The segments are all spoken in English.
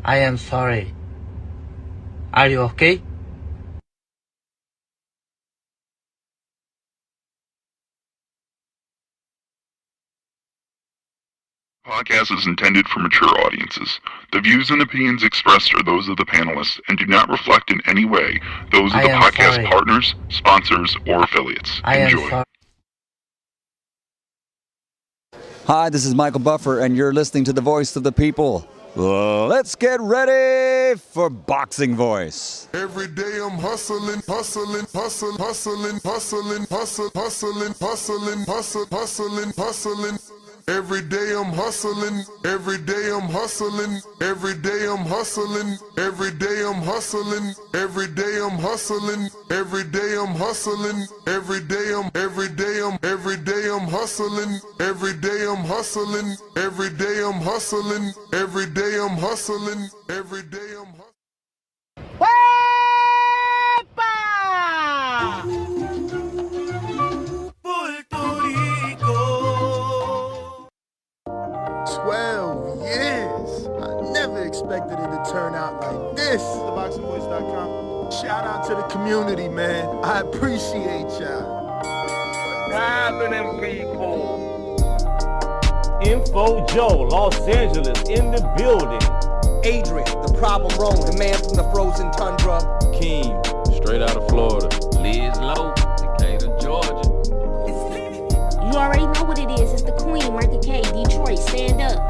I am sorry. Are you okay? Podcast is intended for mature audiences. The views and opinions expressed are those of the panelists and do not reflect in any way those of the podcast partners, sponsors, or affiliates. Enjoy. Hi, this is Michael Buffer, and you're listening to the Voice of the People. Let's get ready for Boxing Voice. Every day I'm hustling, hustling, hustling, hustling, hustling, hustling, hustling, hustling, hustling, hustling, hustling. Every day I'm hustling, every day I'm hustling, every day I'm hustling, every day I'm hustling, every day I'm hustling, every day I'm hustling, every day I'm hustling, every day I'm hustling, every day I'm hustling, every day I'm hustling, every day I'm hustling. Puerto Rico. 12 years. I never expected it to turn out like this. TheBoxingVoice.com. Shout out to the community, man. I appreciate y'all. What's happening, people? Info Joe, Los Angeles, in the building. Adrian, the problem wrong, the man from the frozen tundra. Keem, straight out of Florida. Liz Lowe, Decatur, Georgia. You already know what it is. It's the Queen, Martha K, Detroit, stand up.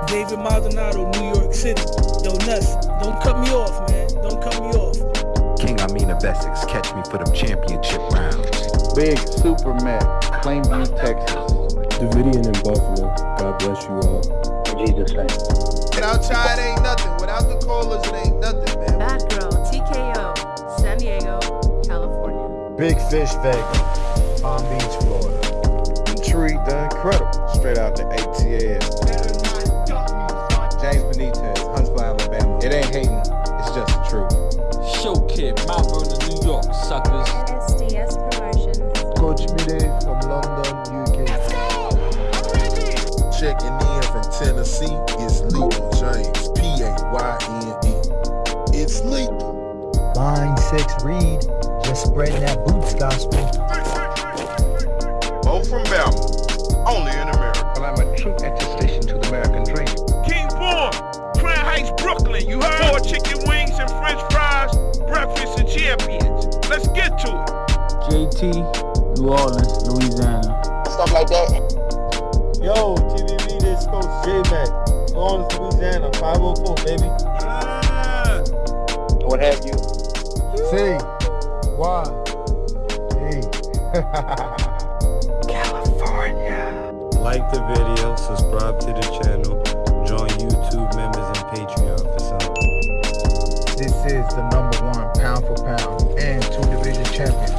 David Maldonado, New York City. Yo, Nuts, don't cut me off, man. Don't cut me off. King Amin of Essex, catch me for them championship rounds. Big Super Mac, Plainview, Texas. Davidian in Buffalo. God bless you all. In Jesus' name. Without Chai, it ain't nothing. Without the callers, it ain't nothing, man. Bad Girl, TKO, San Diego, California. Big Fish Vegas, Palm Beach, Florida. Intrigue the Incredible, straight out the ATL. James Benitez, Huntsville, Alabama. It ain't hating, it's just the truth. Show Kid, Mount Vernon, New York, suckers. SDS Promotions. Coach Mide from London, UK. Let's go! I'm ready! Checking in from Tennessee, it's Lethal James, P-A-Y-N-E. It's lethal. Line 6 Reed, just spreading that boots gospel. Bo from Bama, only in America. Well, I'm a true attestation to the American dream. King Born, Crown Heights, Brooklyn. You heard? 4 chicken wings and french fries, breakfast of champions. Let's get to it. JT, New Orleans, Louisiana. Stuff like that. Yo, TVV, this Coach J-Mac. New Orleans, Louisiana, 504, baby. What have you? C. Y. E. California. Like the video, subscribe to the channel, join YouTube members and Patreon for some. This is the #1 pound for pound and 2 division champion,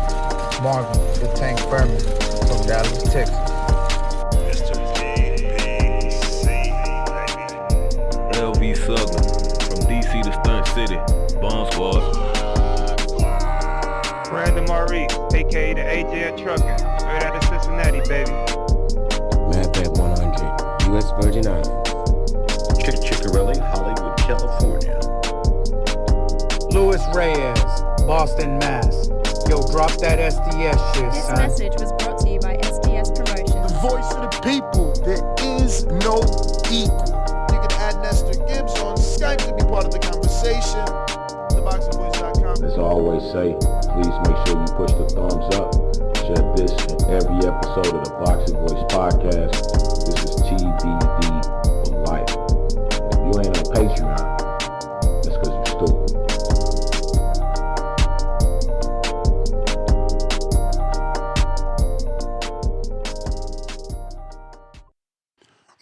Marvin the Tank Furman from Dallas, Texas. LV Southern, from DC to Stunt City, Bomb Squad. Brandon Maurice, a.k.a. the AJ Trucking, straight out of Cincinnati, baby. Madback 100, U.S. Virgin Islands. Chickarelli, Hollywood, California. Louis Reyes, Boston, Mass. Yo, drop that SDS shit, This son. message was brought to you by SDS Promotions. The voice of the people, there is no equal. You can add Nestor Gibbs on Skype to be part of the conversation. TheBoxingVoice.com. As I always say, please make sure you push the thumbs up. Share this in every episode of the Boxing Voice podcast. This is TBD for life. If you ain't on Patreon, that's because you're stupid.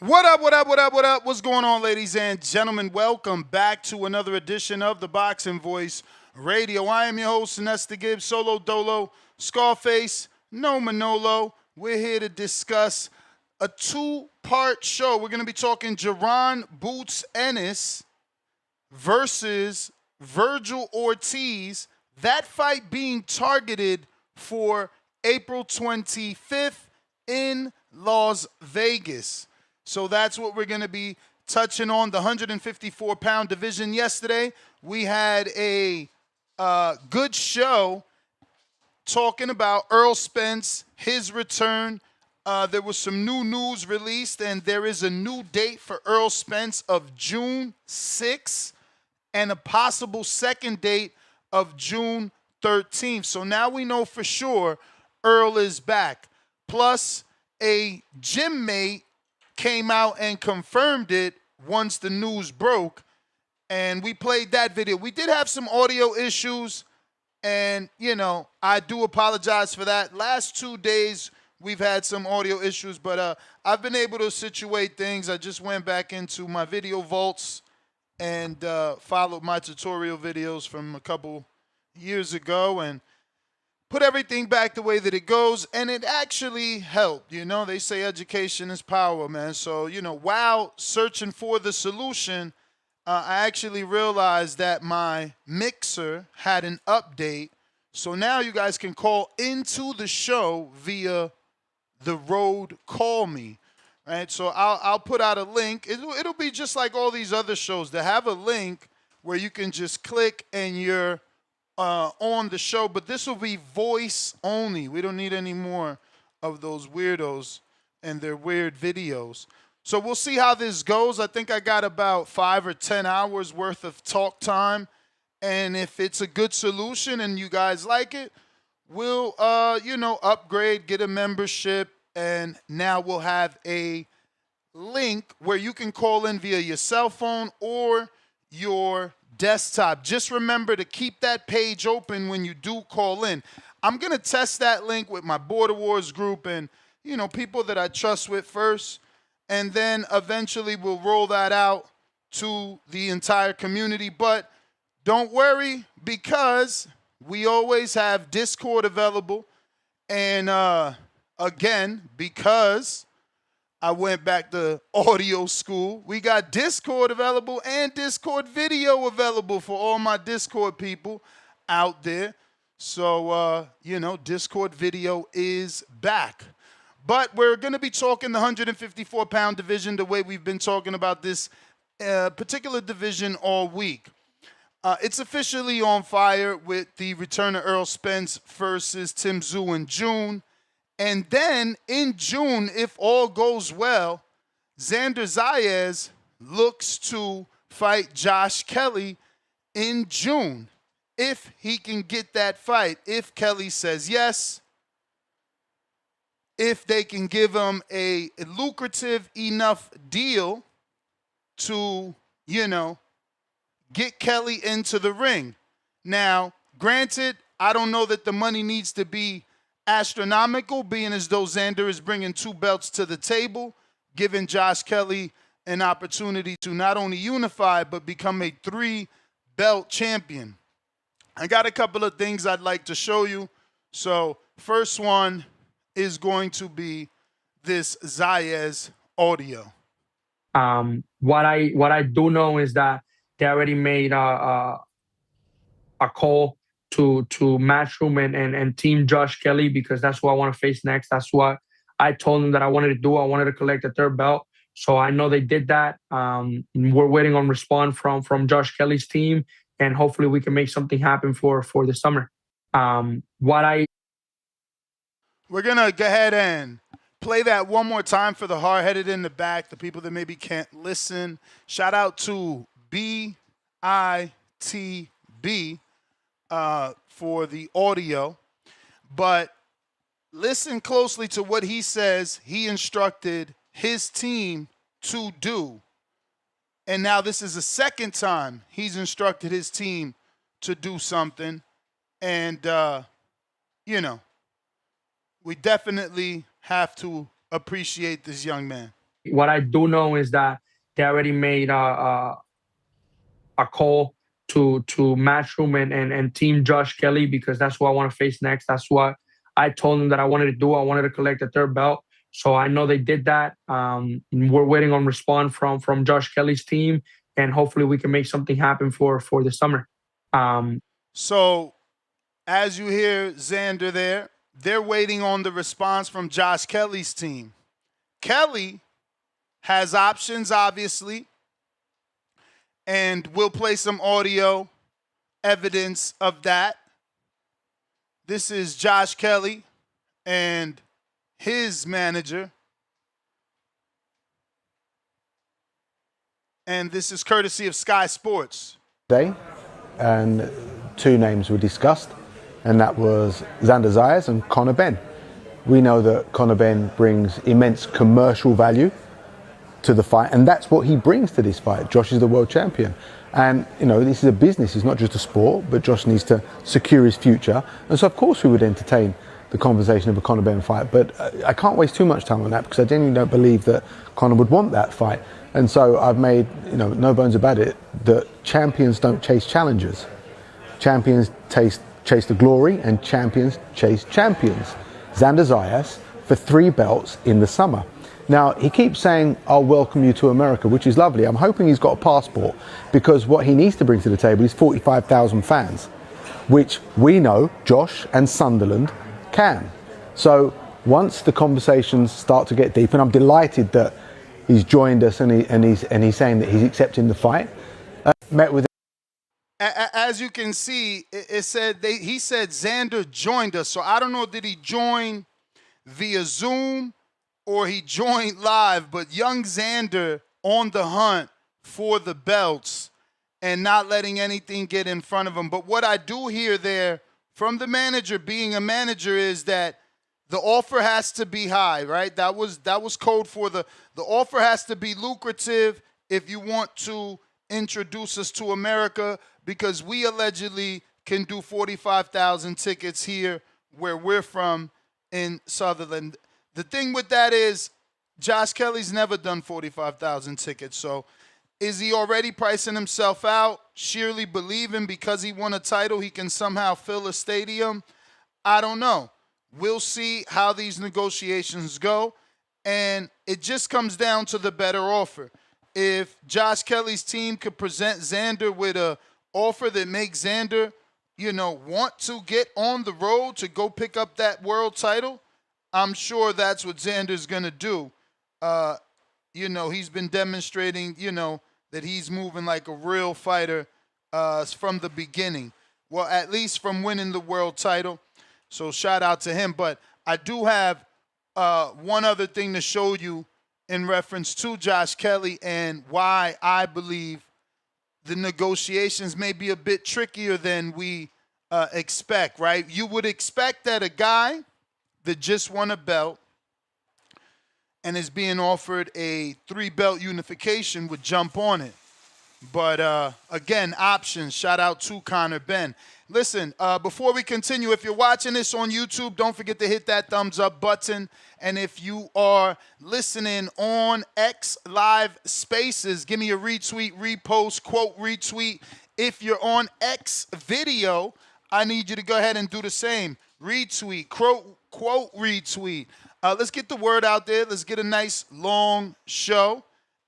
What up, what up, what up, what up? What's going on, ladies and gentlemen? Welcome back to another edition of the Boxing Voice Radio. I am your host, Nestor Gibbs, Solo Dolo, Scarface, No Manolo. We're here to discuss a 2-part show. We're going to be talking Jaron Boots Ennis versus Vergil Ortiz. That fight being targeted for April 25th in Las Vegas. So that's what we're going to be touching on the 154-pound division yesterday. We had a good show talking about Earl Spence, his return. There was some new news released, and there is a new date for Earl Spence of June 6th and a possible second date of June 13th. So now we know for sure Earl is back. Plus, a gym mate came out and confirmed it once the news broke, and we played that video. We did have some audio issues, and, I do apologize for that. Last 2 days, we've had some audio issues, but I've been able to situate things. I just went back into my video vaults and followed my tutorial videos from a couple years ago and put everything back the way that it goes, and it actually helped. They say education is power, man. So, while searching for the solution, I actually realized that my mixer had an update. So now you guys can call into the show via the Rode Call Me. Right? So I'll put out a link. It'll be just like all these other shows. They have a link where you can just click and you're on the show, but this will be voice only. We don't need any more of those weirdos and their weird videos. So we'll see how this goes. I think I got about 5 or 10 hours worth of talk time, and if it's a good solution and you guys like it, we'll upgrade, get a membership, and now we'll have a link where you can call in via your cell phone or your desktop. Just remember to keep that page open when you do call in. I'm going to test that link with my Border Wars group and, people that I trust with first. And then eventually we'll roll that out to the entire community. But don't worry, because we always have Discord available. And again, because I went back to audio school, we got Discord available and Discord video available for all my Discord people out there. So, Discord video is back. But we're going to be talking the 154-pound division the way we've been talking about this particular division all week. It's officially on fire with the return of Earl Spence versus Tim Tszyu in June. And then in June, if all goes well, Xander Zayas looks to fight Josh Kelly in June. If he can get that fight, if Kelly says yes, if they can give him a lucrative enough deal to, get Kelly into the ring. Now, granted, I don't know that the money needs to be astronomical, being as though Xander is bringing 2 belts to the table, giving Josh Kelly an opportunity to not only unify, but become a 3-belt champion. I got a couple of things I'd like to show you. So first one is going to be this Zayas audio. What I do know is that they already made a call to Matchroom and Team Josh Kelly, because that's who I want to face next. That's what I told them that I wanted to do. I wanted to collect a 3rd belt. So I know they did that. We're waiting on response from Josh Kelly's team, and hopefully we can make something happen for the summer. We're going to go ahead and play that one more time for the hard-headed in the back, the people that maybe can't listen. Shout out to BITB for the audio. But listen closely to what he says he instructed his team to do. And now this is the second time he's instructed his team to do something. And, we definitely have to appreciate this young man. What I do know is that they already made a call to Matchroom and Team Josh Kelly, because that's who I want to face next. That's what I told them that I wanted to do. I wanted to collect a 3rd belt. So I know they did that. We're waiting on response from Josh Kelly's team, and hopefully we can make something happen for the summer. So as you hear Xander there, they're waiting on the response from Josh Kelly's team. Kelly has options, obviously. And we'll play some audio evidence of that. This is Josh Kelly and his manager. And this is courtesy of Sky Sports. Day, and two names were discussed, and that was Xander Zayas and Conor Benn. We know that Conor Benn brings immense commercial value to the fight, and that's what he brings to this fight. Josh is the world champion, and you know, this is a business, it's not just a sport, but Josh needs to secure his future, and so of course we would entertain the conversation of a Conor Benn fight, but I can't waste too much time on that because I genuinely don't believe that Conor would want that fight. And so I've made, you know, no bones about it, that champions don't chase challengers. Champions chase the glory, and champions chase champions. Xander Zayas for 3 belts in the summer. Now, he keeps saying, I'll welcome you to America, which is lovely. I'm hoping he's got a passport, because what he needs to bring to the table is 45,000 fans, which we know Josh and Sunderland can. So once the conversations start to get deep, and I'm delighted that he's joined us and he's saying that he's accepting the fight. Met with. As you can see, it said he said Xander joined us. So I don't know, did he join via Zoom or he joined live? But young Xander on the hunt for the belts and not letting anything get in front of him. But what I do hear there from the manager, being a manager, is that the offer has to be high, right? That was code for the offer has to be lucrative if you want to introduce us to America, because we allegedly can do 45,000 tickets here where we're from in Sutherland. The thing with that is Josh Kelly's never done 45,000 tickets. So is he already pricing himself out, sheerly believing because he won a title he can somehow fill a stadium? I don't know. We'll see how these negotiations go, and it just comes down to the better offer. If Josh Kelly's team could present Xander with an offer that makes Xander, you know, want to get on the road to go pick up that world title, I'm sure that's what Xander's going to do. You know, he's been demonstrating, you know, that he's moving like a real fighter from the beginning. Well, at least from winning the world title. So shout out to him. But I do have one other thing to show you in reference to Josh Kelly and why I believe the negotiations may be a bit trickier than we expect, right? You would expect that a guy that just won a belt and is being offered a 3-belt unification would jump on it. But again, options. Shout out to Conor Benn. Listen, before we continue, if you're watching this on YouTube, don't forget to hit that thumbs up button. And if you are listening on X Live Spaces, give me a retweet, repost, quote, retweet. If you're on X Video, I need you to go ahead and do the same. Retweet, quote, retweet. Let's get the word out there. Let's get a nice long show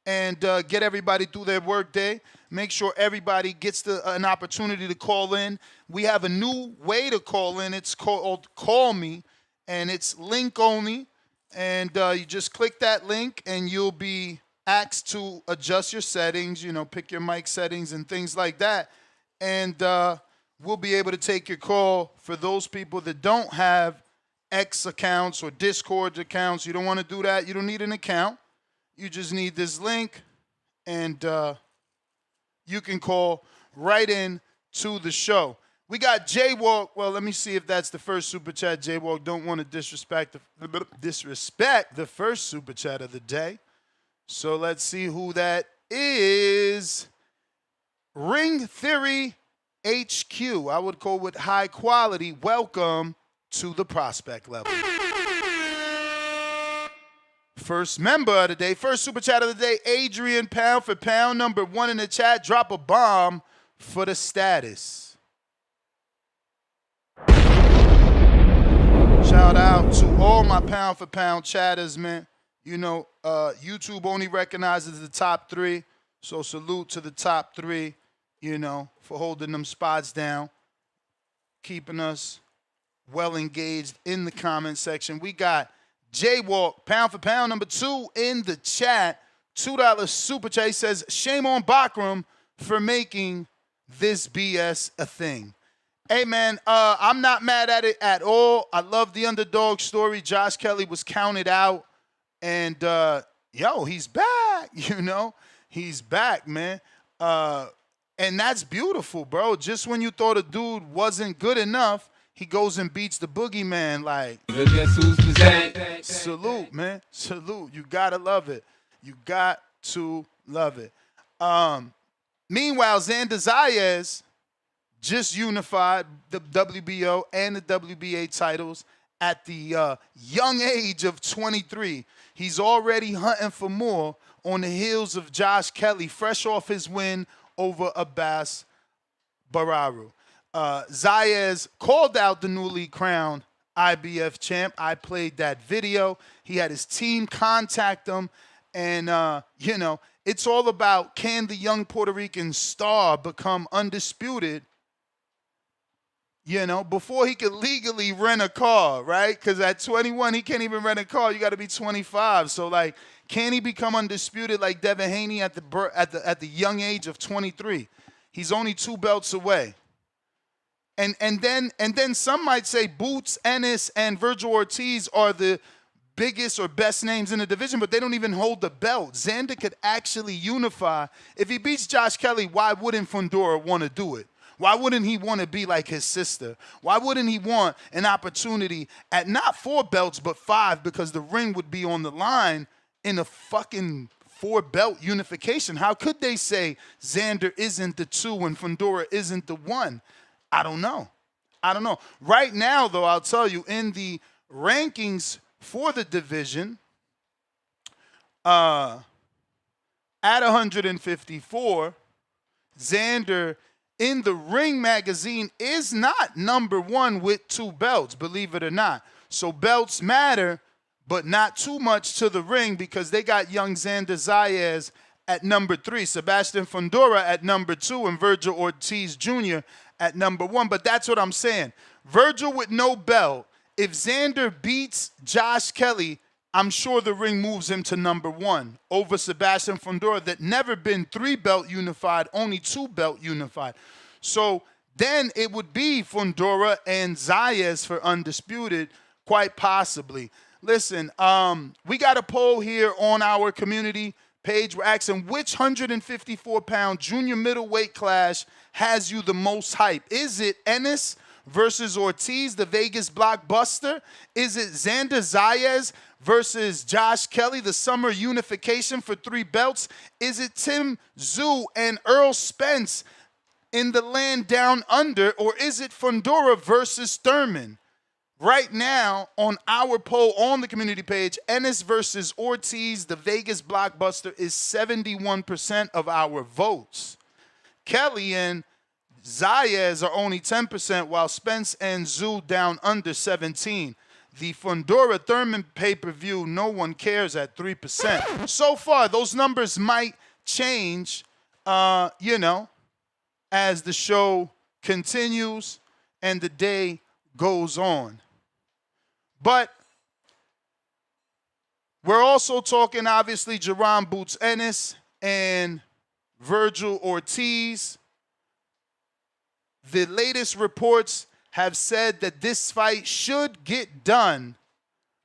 and get everybody through their work day. Make sure everybody gets an opportunity to call in. We have a new way to call in. It's called Call Me, and it's link only. And you just click that link, and you'll be asked to adjust your settings, you know, pick your mic settings and things like that. And we'll be able to take your call. For those people that don't have X accounts or Discord accounts, you don't want to do that. You don't need an account. You just need this link, and you can call right in to the show. We got Jaywalk. Well, let me see if that's the first super chat. Jaywalk don't want to disrespect the first super chat of the day. So let's see who that is. Ring Theory HQ. I would go with high quality. Welcome to the prospect level. First member of the day, first super chat of the day, Adrian, pound for pound, number 1 in the chat. Drop a bomb for the status. Shout out to all my pound for pound chatters, man. You know, YouTube only recognizes the top 3, so salute to the top 3, you know, for holding them spots down, keeping us well engaged in the comment section. We got Jaywalk, pound for pound, number 2 in the chat. $2 super chat. He says, shame on Bakram for making this BS a thing. Hey, man, I'm not mad at it at all. I love the underdog story. Josh Kelly was counted out, and, he's back, He's back, man. And that's beautiful, bro. Just when you thought a dude wasn't good enough, he goes and beats the boogeyman. Like, salute, man. Salute. You got to love it. You got to love it. Meanwhile, Xander Zayas just unified the WBO and the WBA titles at the young age of 23. He's already hunting for more on the heels of Josh Kelly, fresh off his win over Abbas Bararu. Zayas called out the newly crowned IBF champ. I played that video. He had his team contact him. And, it's all about, can the young Puerto Rican star become undisputed, before he could legally rent a car, right? Because at 21, he can't even rent a car. You got to be 25. So, like, can he become undisputed like Deon Haney at the young age of 23? He's only 2 belts away. And then some might say Boots, Ennis, and Vergil Ortiz are the biggest or best names in the division, but they don't even hold the belt. Xander could actually unify. If he beats Josh Kelly, why wouldn't Fundora want to do it? Why wouldn't he want to be like his sister? Why wouldn't he want an opportunity at not 4 belts, but 5, because the ring would be on the line in a fucking 4-belt unification? How could they say Xander isn't the 2 and Fundora isn't the 1? I don't know. Right now, though, I'll tell you, in the rankings for the division, at 154, Xander in the Ring magazine is not number 1 with 2 belts, believe it or not. So belts matter, but not too much to the Ring, because they got young Xander Zayas at number 3, Sebastian Fundora at number 2, and Vergil Ortiz Jr. at number 1. But that's what I'm saying. Vergil with no belt. If Xander beats Josh Kelly, I'm sure the Ring moves him to number 1 over Sebastian Fundora, that never been 3-belt unified, only 2-belt unified. So then it would be Fundora and Zayas for undisputed, quite possibly. Listen, we got a poll here on our community page. We're asking, which 154-pound junior middleweight class has you the most hype? Is it Ennis versus Ortiz, the Vegas blockbuster? Is it Xander Zayas versus Josh Kelly, the summer unification for 3 belts? Is it Tim Tszyu and Earl Spence in the land down under? Or is it Fundora versus Thurman? Right now, on our poll on the community page, Ennis versus Ortiz, the Vegas blockbuster, is 71% of our votes. Kelly and Zayas are only 10%, while Spence and Tszyu down under 17%. The Fundora Thurman pay-per-view, no one cares, at 3%. So far, those numbers might change, as the show continues and the day goes on. But we're also talking, obviously, Jaron Boots Ennis and Vergil Ortiz. The latest reports have said that this fight should get done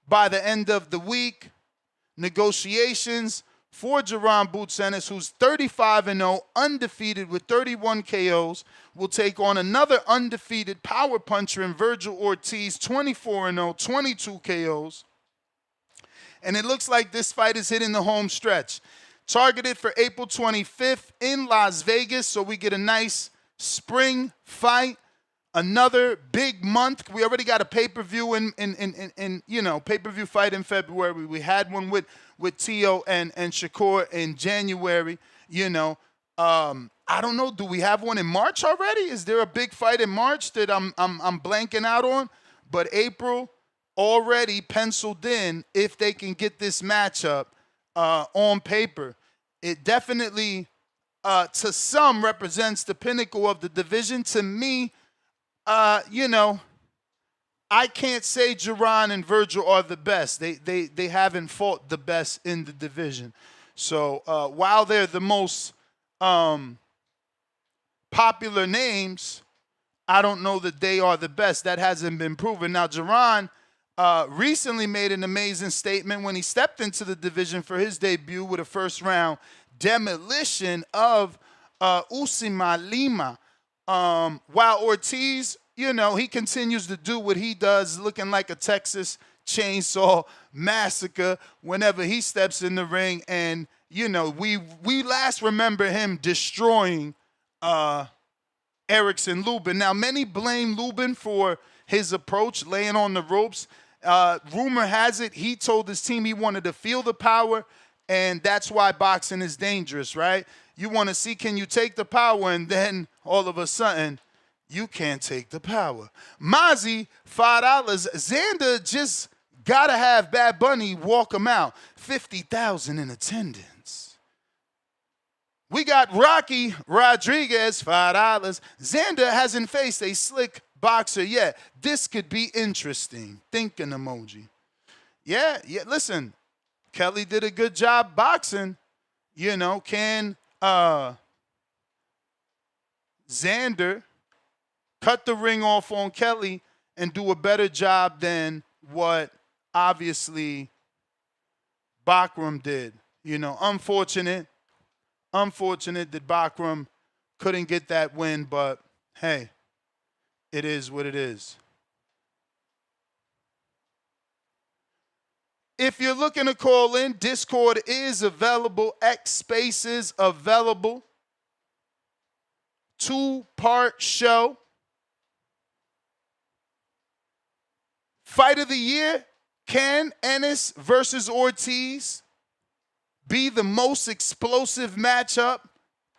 by the end of the week. Negotiations for Jaron Boots Ennis, who's 35-0, undefeated with 31 KOs, will take on another undefeated power puncher in Vergil Ortiz, 24-0, 22 KOs. And it looks like this fight is hitting the home stretch. Targeted for April 25th in Las Vegas, so we get a nice spring fight. Another big month. We already got a pay-per-view in pay-per-view fight in February. We had one with Tio and Shakur in January. I don't know. Do we have one in March already? Is there a big fight in March that I'm blanking out on? But April already penciled in if they can get this matchup on paper. It definitely, to some, represents the pinnacle of the division. To me, I can't say Jaron and Vergil are the best. They haven't fought the best in the division. So while they're the most popular names, I don't know that they are the best. That hasn't been proven. Now, Jaron recently made an amazing statement when he stepped into the division for his debut with a first-round demolition of Usman Lima. While Ortiz, he continues to do what he does, looking like a Texas Chainsaw Massacre whenever he steps in the ring. And, we last remember him destroying Erickson Lubin. Now, many blame Lubin for his approach, laying on the ropes. Rumor has it he told his team he wanted to feel the power, and that's why boxing is dangerous, right? You want to see, can you take the power, and then all of a sudden, you can't take the power. Mozzie, $5. Xander just got to have Bad Bunny walk him out. 50,000 in attendance. We got Rocky Rodriguez, $5. Xander hasn't faced a slick boxer yet. This could be interesting. Thinking emoji. Yeah, listen, Kelly did a good job boxing. Can Xander cut the ring off on Kelly and do a better job than what obviously Bakram did? Unfortunate that Bakram couldn't get that win, but hey, it is what it is. If you're looking to call in, Discord is available. X Spaces available. 2-part show. Fight of the year, can Ennis versus Ortiz be the most explosive matchup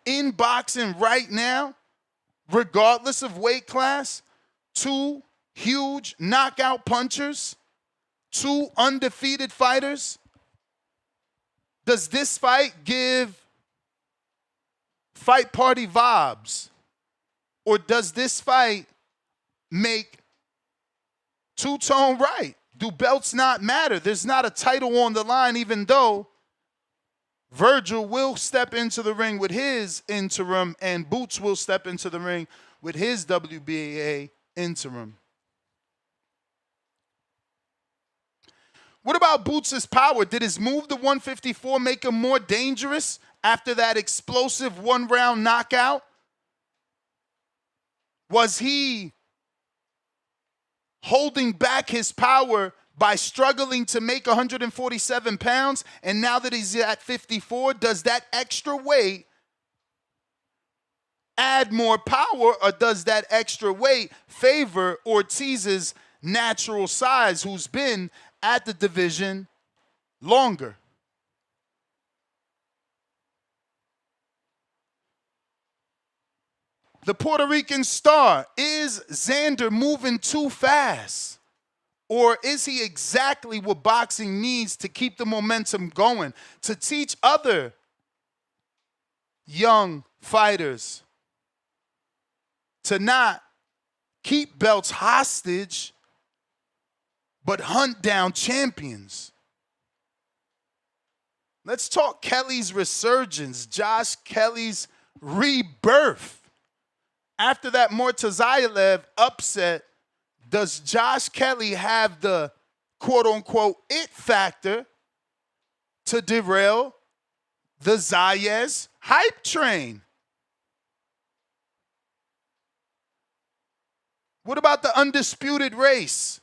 in boxing right now, regardless of weight class? 2 huge knockout punchers, 2 undefeated fighters. Does this fight give fight party vibes? Or does this fight make two-tone right? Do belts not matter? There's not a title on the line, even though Vergil will step into the ring with his interim and Boots will step into the ring with his WBA interim. What about Boots' power? Did his move to 154 make him more dangerous after that explosive one-round knockout? Was he holding back his power by struggling to make 147 pounds, and now that he's at 54, does that extra weight add more power, or does that extra weight favor Ortiz's natural size, who's been at the division longer? The Puerto Rican star, is Xander moving too fast? Or is he exactly what boxing needs to keep the momentum going, to teach other young fighters to not keep belts hostage, but hunt down champions? Let's talk Kelly's resurgence, Josh Kelly's rebirth. After that Mortazayev upset, does Josh Kelly have the quote-unquote it factor to derail the Zayas hype train? What about the undisputed race?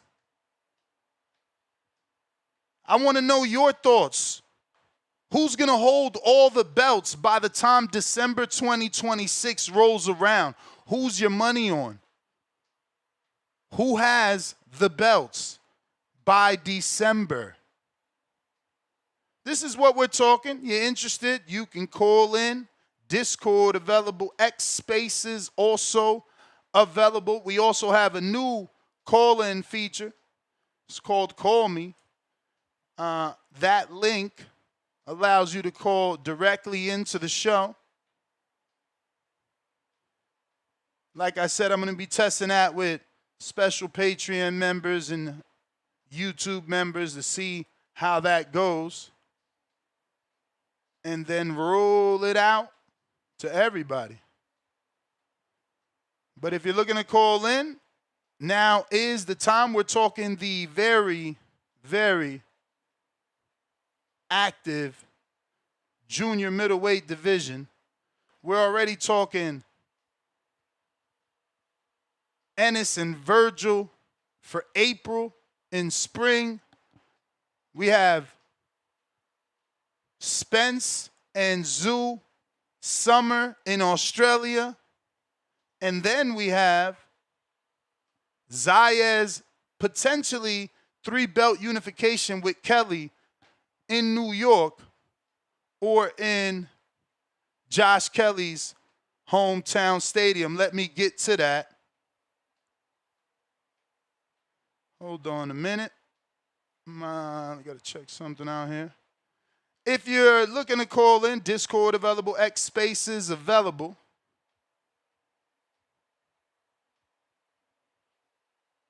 I want to know your thoughts. Who's going to hold all the belts by the time December 2026 rolls around? Who's your money on? Who has the belts by December? This is what we're talking. You're interested? You can call in. Discord available. X Spaces also available. We also have a new call-in feature. It's called Call Me. That link allows you to call directly into the show. Like I said, I'm going to be testing that with special Patreon members and YouTube members to see how that goes. And then roll it out to everybody. But if you're looking to call in, now is the time. We're talking the very, very active junior middleweight division. We're already talking Ennis and Vergil for April. In spring, we have Spence and Zoo summer in Australia. And then we have Zayas potentially 3-belt unification with Kelly in New York or in Josh Kelly's hometown stadium. Let me get to that. Hold on a minute. I got to check something out here. If you're looking to call in, Discord available, X Spaces available.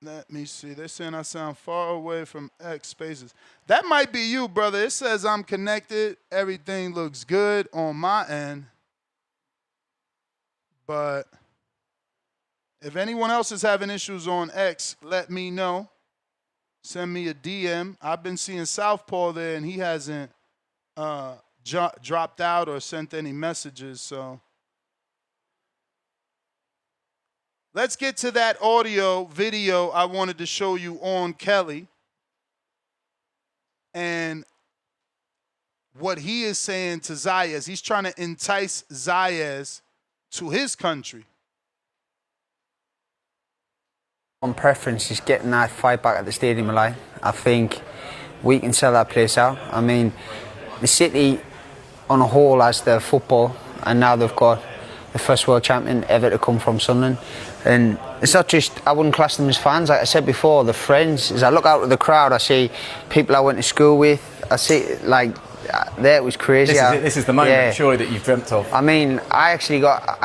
Let me see. They're saying I sound far away from X Spaces. That might be you, brother. It says I'm connected. Everything looks good on my end. But if anyone else is having issues on X, let me know. Send me a DM. I've been seeing Southpaw there, and he hasn't dropped out or sent any messages. So let's get to that audio video I wanted to show you on Kelly and what he is saying to Zayas. He's trying to entice Zayas to his country. On preference is getting that fight back at the Stadium of Light. I think we can sell that place out. I mean, the city on a whole has their football, and now they've got the first world champion ever to come from Sunderland. And it's not just, I wouldn't class them as fans. Like I said before, the friends. As I look out at the crowd, I see people I went to school with. I see, like, there it was crazy. This is the moment, surely, that you've dreamt of. I mean, I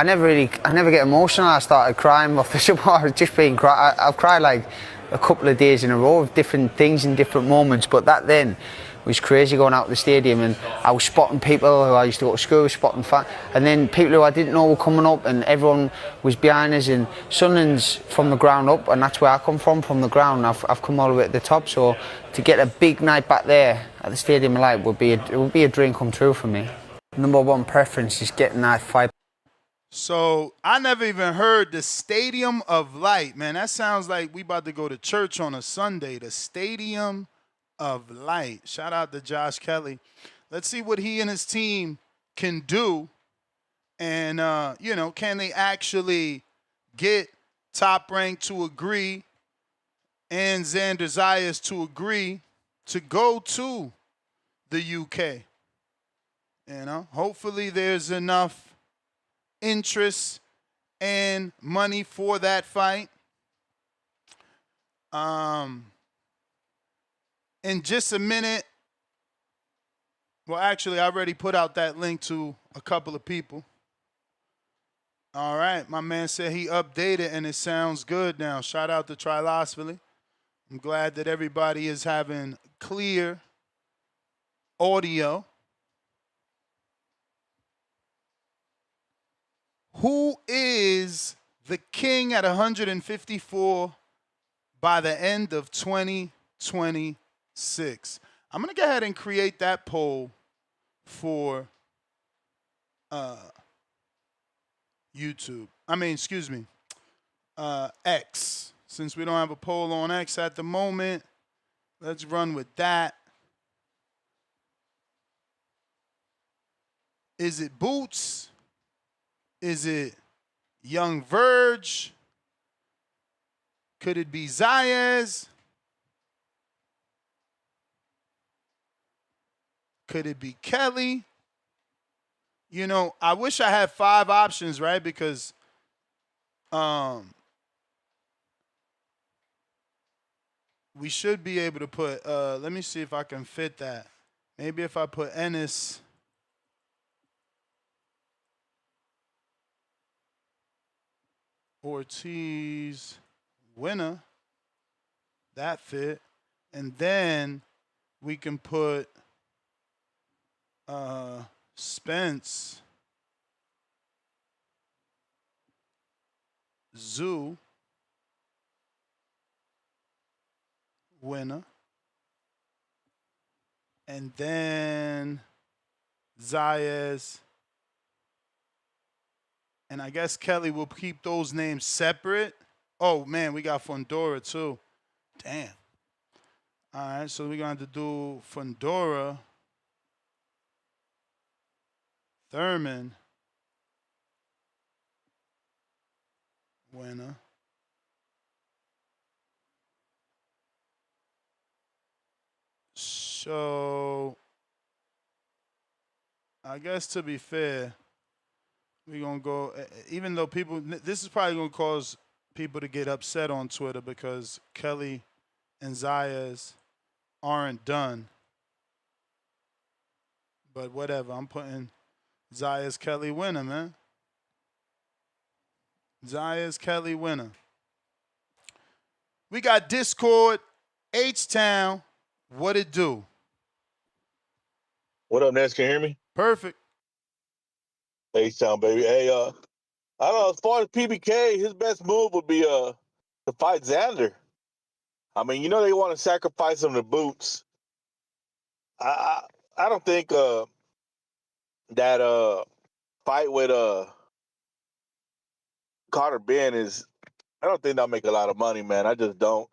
never get emotional. I started crying off the support. Just being I've cried like a couple of days in a row of different things in different moments. But that then was crazy, going out to the stadium, and I was spotting people who I used to go to school with, spotting fans, and then people who I didn't know were coming up, and everyone was behind us. And Sunderland's from the ground up, and that's where I come from the ground. I've come all the way to the top, so to get a big night back there at the Stadium of Light would be a dream come true for me. Number one preference is getting that fight. So I never even heard the Stadium of Light, man. That sounds like we about to go to church on a Sunday. The Stadium of Light. Shout out to Josh Kelly. Let's see what he and his team can do. And, can they actually get Top Rank to agree and Xander Zayas to agree to go to the UK? Hopefully there's enough interest and money for that fight. In just a minute, well, actually, I already put out that link to a couple of people. All right, my man said he updated and it sounds good now. Shout out to Trilosphily. I'm glad that everybody is having clear audio. Who is the king at 154 by the end of 2026? I'm going to go ahead and create that poll for YouTube. X. Since we don't have a poll on X at the moment, let's run with that. Is it Boots? Is it Young Verge? Could it be Zayas? Could it be Kelly? I wish I had 5 options, right? Because we should be able to put, let me see if I can fit that. Maybe if I put Ennis. Ortiz winner. That fit. And then we can put Spence Zoo. Winner. And then Zayas. And I guess Kelly will keep those names separate. Oh, man, we got Fundora, too. Damn. All right, so we're going to do Fundora, Thurman, winner. So, I guess to be fair, we're going to go, even though people, this is probably going to cause people to get upset on Twitter because Kelly and Zayas aren't done. But whatever, I'm putting Zayas Kelly winner, man. Zayas Kelly winner. We got Discord, H-Town, what it do? What up, Ness? Can you hear me? Perfect. H-Town, baby. Hey, I don't know, as far as PBK, his best move would be to fight Xander. I mean, you know they want to sacrifice him to Boots. I don't think that fight with Carter Ben is, I don't think they'll make a lot of money, man. I just don't.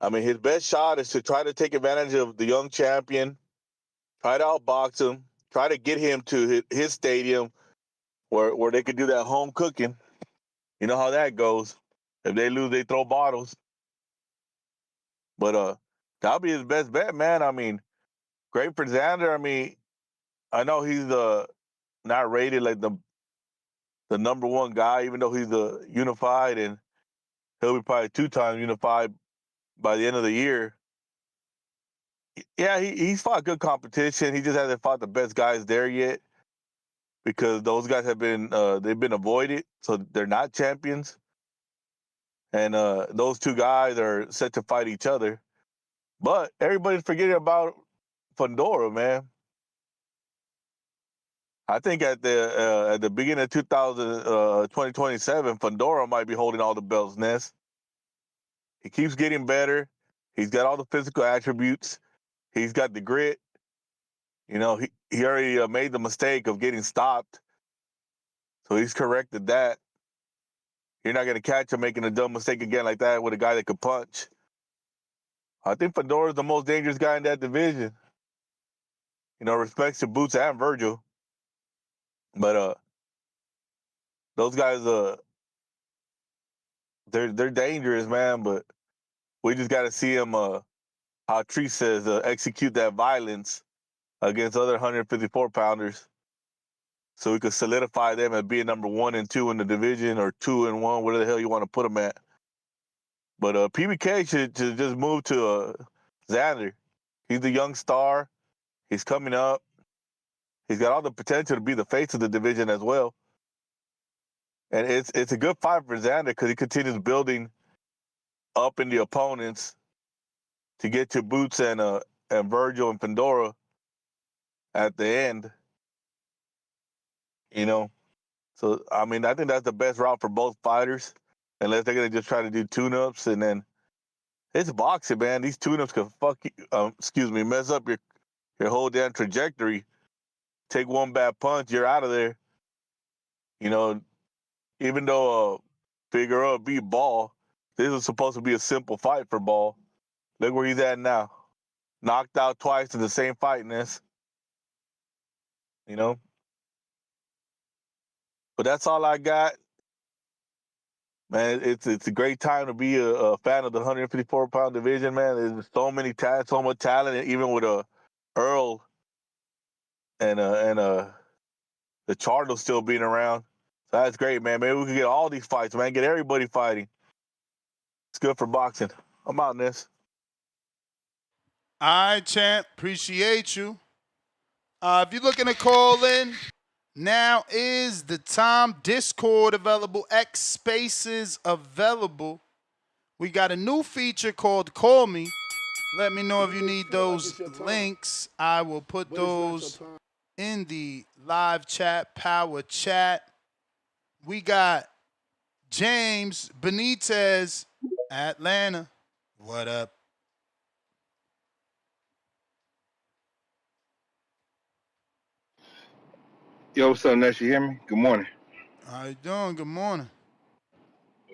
I mean, his best shot is to try to take advantage of the young champion, try to outbox him, try to get him to his stadium where they could do that home cooking. You know how that goes. If they lose, they throw bottles. But that'll be his best bet, man. I mean, great for Xander. I mean, I know he's not rated like the number one guy, even though he's the unified, and he'll be probably 2 times unified by the end of the year. Yeah, he's fought good competition. He just hasn't fought the best guys there yet because those guys have been they've been avoided, so they're not champions. And those 2 guys are set to fight each other. But everybody's forgetting about Fundora, man. I think at the beginning of 2027, Fundora might be holding all the belts, Ness. He keeps getting better. He's got all the physical attributes. He's got the grit. You know, he already made the mistake of getting stopped. So he's corrected that. You're not going to catch him making a dumb mistake again like that with a guy that could punch. I think Fundora's the most dangerous guy in that division. You know, respects to Boots and Vergil. But those guys, they're dangerous, man. But we just got to see him, how Tree says, execute that violence against other 154-pounders, so we could solidify them as being number 1 and 2 in the division, or 2 and 1, whatever the hell you want to put them at. But PBK should just move to Xander. He's the young star. He's coming up. He's got all the potential to be the face of the division as well. And it's a good fight for Xander because he continues building up in the opponents to get to Boots and Vergil and Fundora at the end. You know? So, I mean, I think that's the best route for both fighters, unless they're going to just try to do tune-ups. And then it's boxing, man. These tune-ups can mess up your whole damn trajectory. Take one bad punch, you're out of there. You know, even though Figueroa beat Ball, this was supposed to be a simple fight for Ball. Look where he's at now. Knocked out twice in the same fight, Ness. You know? But that's all I got. Man, it's a great time to be a fan of the 154-pound division, man. There's so much talent, and even with Earl and the Charlo still being around. So that's great, man. Maybe we can get all these fights, man. Get everybody fighting. It's good for boxing. I'm out, Ness. All right, champ. Appreciate you. If you're looking to call in, now is the time. Discord available. X Spaces available. We got a new feature called Call Me. Let me know if you need those links. I will put those in the live chat, power chat. We got James Benitez, Atlanta. What up? Yo, what's up, Ness? You hear me? Good morning. How you doing? Good morning.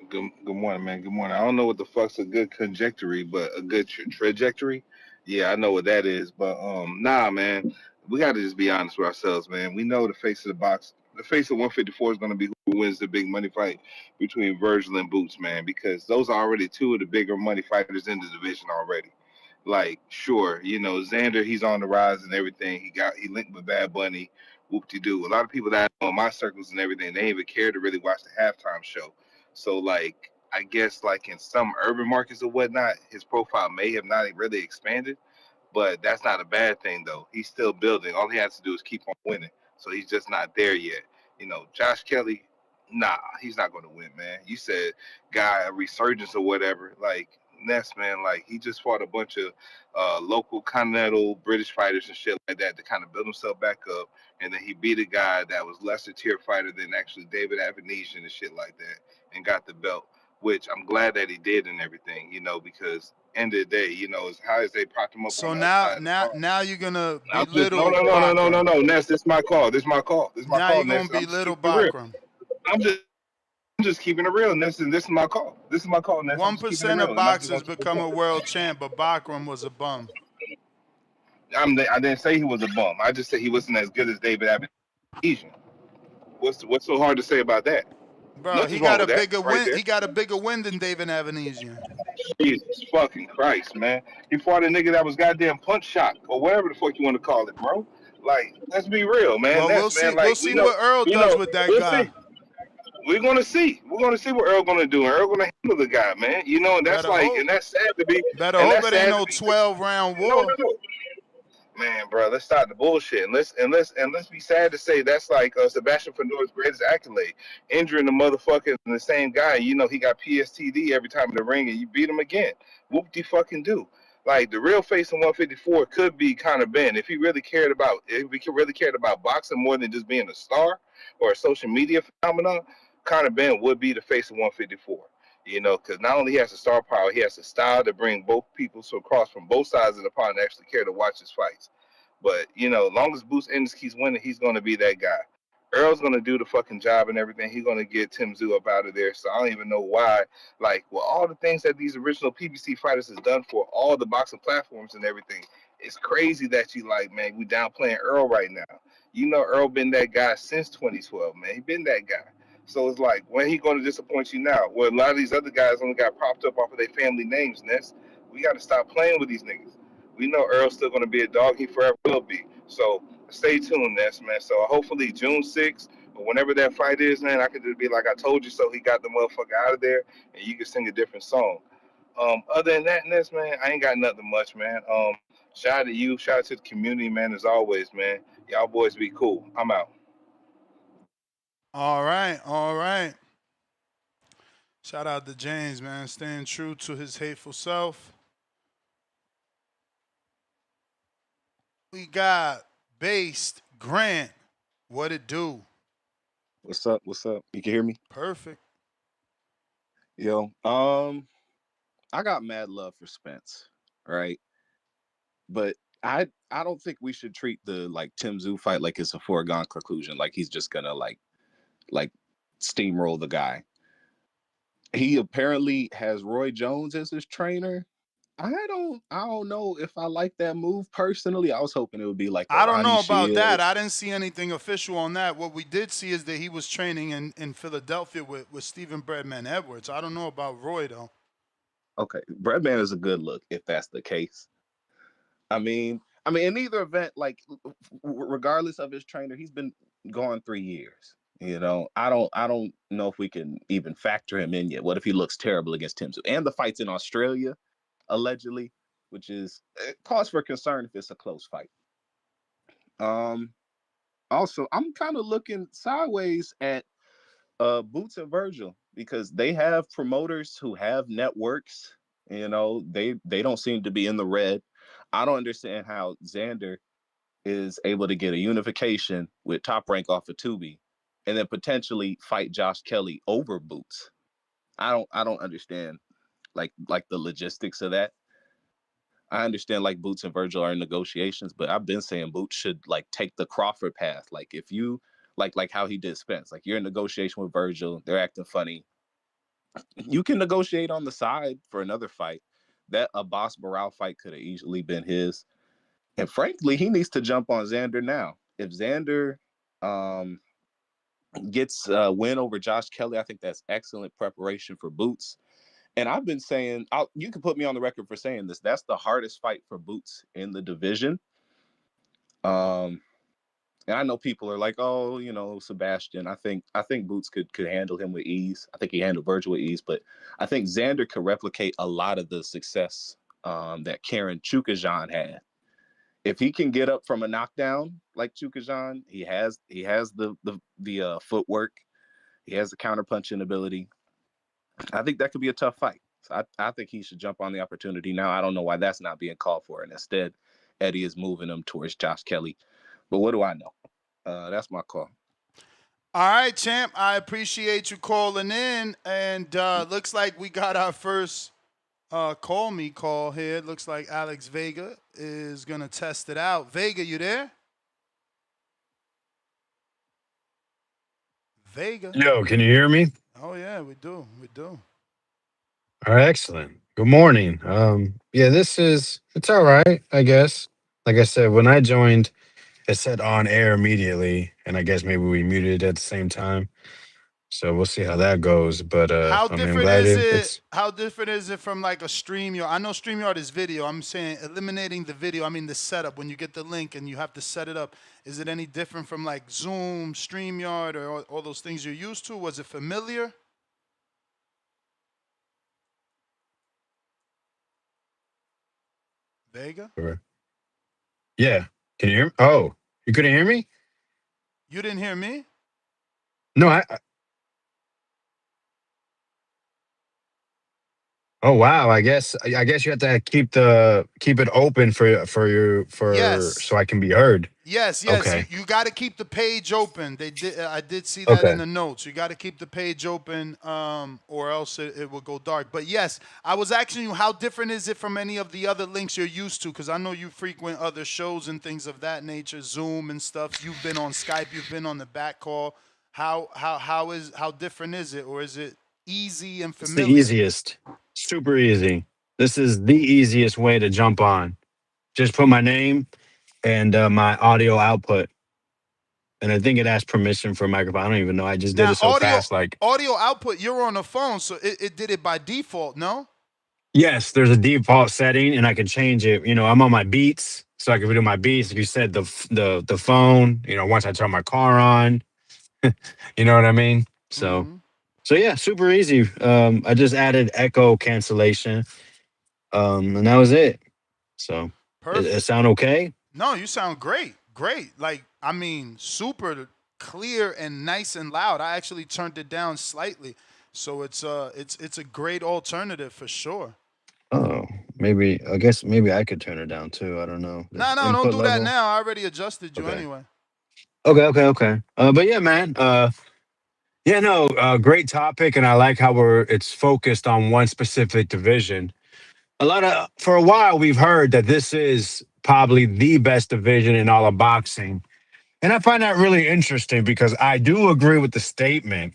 Good morning, man. Good morning. I don't know what the fuck's a good conjectory, but a good trajectory. Yeah, I know what that is. But nah, man, we got to just be honest with ourselves, man. We know the face of the box, the face of 154 is going to be who wins the big money fight between Vergil and Boots, man, because those are already two of the bigger money fighters in the division already. Like, sure, you know, Xander, he's on the rise and everything. He linked with Bad Bunny, whoop-de-doo. A lot of people that I know in my circles and everything, they didn't even care to really watch the halftime show. So, like, I guess, like, in some urban markets or whatnot, his profile may have not really expanded, but that's not a bad thing, though. He's still building. All he has to do is keep on winning. So he's just not there yet. You know, Josh Kelly, nah, he's not going to win, man. You said guy, a resurgence or whatever. Like, Ness, man, like, he just fought a bunch of local continental British fighters and shit like that to kind of build himself back up. And then he beat a guy that was lesser tier fighter than actually David Avenesian and shit like that and got the belt, which I'm glad that he did and everything, you know, because end of the day, you know, as high as they propped him up So on the now, outside. now you're gonna I'm just, belittle no, Ness, this is my call. This is my call. This is my now call, you're Ness. gonna I'm just belittle keeping it real. Bakram. I'm just keeping it real, Ness, and this is my call. This is my call, Ness. 1% of boxers become a world champ, but Bakram was a bum. I didn't say he was a bum. I just said he wasn't as good as David Avenesian. What's so hard to say about that? Bro, Nothing's he wrong got a with that bigger right win. there. He got a bigger win than David Avenesian. Jesus fucking Christ, man. He fought a nigga that was goddamn punch shot or whatever the fuck you want to call it, bro. Like, let's be real, man. Well, we'll see. We'll see what Earl does with that guy. See. We're gonna see. We're gonna see what Earl gonna do. And Earl gonna handle the guy, man. You know, and that's and that's sad to be. Better hope it ain't no 12-round war. No. Man, bro, let's stop the bullshit and let's be sad to say that's like Sebastian Fedor's greatest accolade, injuring the motherfucker and the same guy. You know he got PSTD every time in the ring, and you beat him again. Whoop de fucking do. Like the real face in 154 could be Conor Benn if he really cared about boxing more than just being a star or a social media phenomenon. Conor Benn would be the face of 154. You know, because not only he has the star power, he has the style to bring both people to across from both sides of the pond and actually care to watch his fights. But, you know, as long as Boots Ennis keeps winning, he's going to be that guy. Earl's going to do the fucking job and everything. He's going to get Tim Tszyu up out of there. So I don't even know why. Like, well, all the things that these original PBC fighters has done for all the boxing platforms and everything, it's crazy that you like, man, we downplaying Earl right now. You know, Earl been that guy since 2012, man. He been that guy. So it's like, when he going to disappoint you now? Well, a lot of these other guys only got propped up off of their family names, Ness. We got to stop playing with these niggas. We know Earl's still going to be a dog. He forever will be. So stay tuned, Ness, man. So hopefully June 6th or whenever that fight is, man, I can just be like, I told you so. He got the motherfucker out of there, and you can sing a different song. Other than that, Ness, man, I ain't got nothing much, man. Shout out to you. Shout out to the community, man, as always, man. Y'all boys be cool. I'm out. All right. Shout out to James, man, staying true to his hateful self. We got Based Grant. What it do? What's up? You can hear me? Perfect. Yo, I got mad love for Spence, right? But I don't think we should treat the like Tim Tszyu fight like it's a foregone conclusion, like he's just gonna like steamroll the guy. He apparently has Roy Jones as his trainer. I don't know if I like that move personally. I was hoping it would be like I don't know Ronnie about Shields. that. I didn't see anything official on that. What we did see is that he was training in Philadelphia with Stephen Breadman Edwards. I don't know about Roy though. Okay, Breadman is a good look if that's the case. I mean, in either event, like regardless of his trainer, he's been gone 3 years. You know, I don't know if we can even factor him in yet. What if he looks terrible against Tim Tszyu? And the fight's in Australia, allegedly, which is cause for concern if it's a close fight. Also, I'm kind of looking sideways at Boots and Vergil because they have promoters who have networks. You know, they don't seem to be in the red. I don't understand how Xander is able to get a unification with Top Rank off of Tubi and then potentially fight Josh Kelly over Boots. I don't understand like the logistics of that. I understand like Boots and Vergil are in negotiations, but I've been saying Boots should like take the Crawford path. Like if you like how he did Spence, like you're in negotiation with Vergil, they're acting funny. You can negotiate on the side for another fight. That Abbas Baral fight could have easily been his. And frankly, he needs to jump on Xander now. If Xander gets a win over Josh Kelly, I think that's excellent preparation for Boots. And I've been saying, you can put me on the record for saying this. That's the hardest fight for Boots in the division. And I know people are like, oh, you know, Sebastian. I think Boots could handle him with ease. I think he handled Vergil with ease, but I think Xander could replicate a lot of the success that Karen Chukajan had. If he can get up from a knockdown like Chukajan, he has the footwork, he has the counterpunching ability. I think that could be a tough fight. So I think he should jump on the opportunity now. I don't know why that's not being called for, and instead Eddie is moving him towards Josh Kelly. But what do I know? That's my call. All right, champ. I appreciate you calling in, and looks like we got our first call me call here. Looks like Alex Vega is gonna test it out. Vega, you there? Vega. Yo, can you hear me? Oh yeah, we do. All right, excellent. Good morning. Yeah, it's all right, I guess. Like I said, when I joined, it said on air immediately, and I guess maybe we muted it at the same time. So we'll see how that goes. But How I mean, I'm different glad is it's it? How different is it from like a StreamYard? I know StreamYard is video. I'm saying eliminating the video. I mean the setup when you get the link and you have to set it up. Is it any different from like Zoom, StreamYard, or all those things you're used to? Was it familiar? Vega? yeah. Can you hear me? Oh, you couldn't hear me? You didn't hear me? No, oh wow. I guess you have to keep it open Yes. so I can be heard. Yes. Okay. You got to keep the page open. I did see that Okay. in the notes. You got to keep the page open, or else it will go dark. But yes, I was asking you, how different is it from any of the other links you're used to? Because I know you frequent other shows and things of that nature, Zoom and stuff. You've been on Skype. You've been on the back call. How different is it, or is it easy and It's the familiar? easiest. Super easy. This is the easiest way to jump on. Just put my name and my audio output. And I think it asks permission for a microphone. I don't even know. I just did Now, it so fast. Like, audio output, you're on the phone, so it did it by default, no? yes, there's a default setting, and I can change it. You know, I'm on my Beats, so I can do my Beats. Like you said, the phone. You know, once I turn my car on, you know what I mean. So yeah, super easy. I just added echo cancellation, and that was it. So it sound okay? No, you sound great. Great. Like, I mean, super clear and nice and loud. I actually turned it down slightly. So it's a great alternative for sure. Oh, maybe I guess maybe I could turn it down too. I don't know. No, don't do that now. I already adjusted you anyway. Okay. But yeah, man. Yeah, no, great topic, and I like how it's focused on one specific division. For a while, we've heard that this is probably the best division in all of boxing, and I find that really interesting because I do agree with the statement.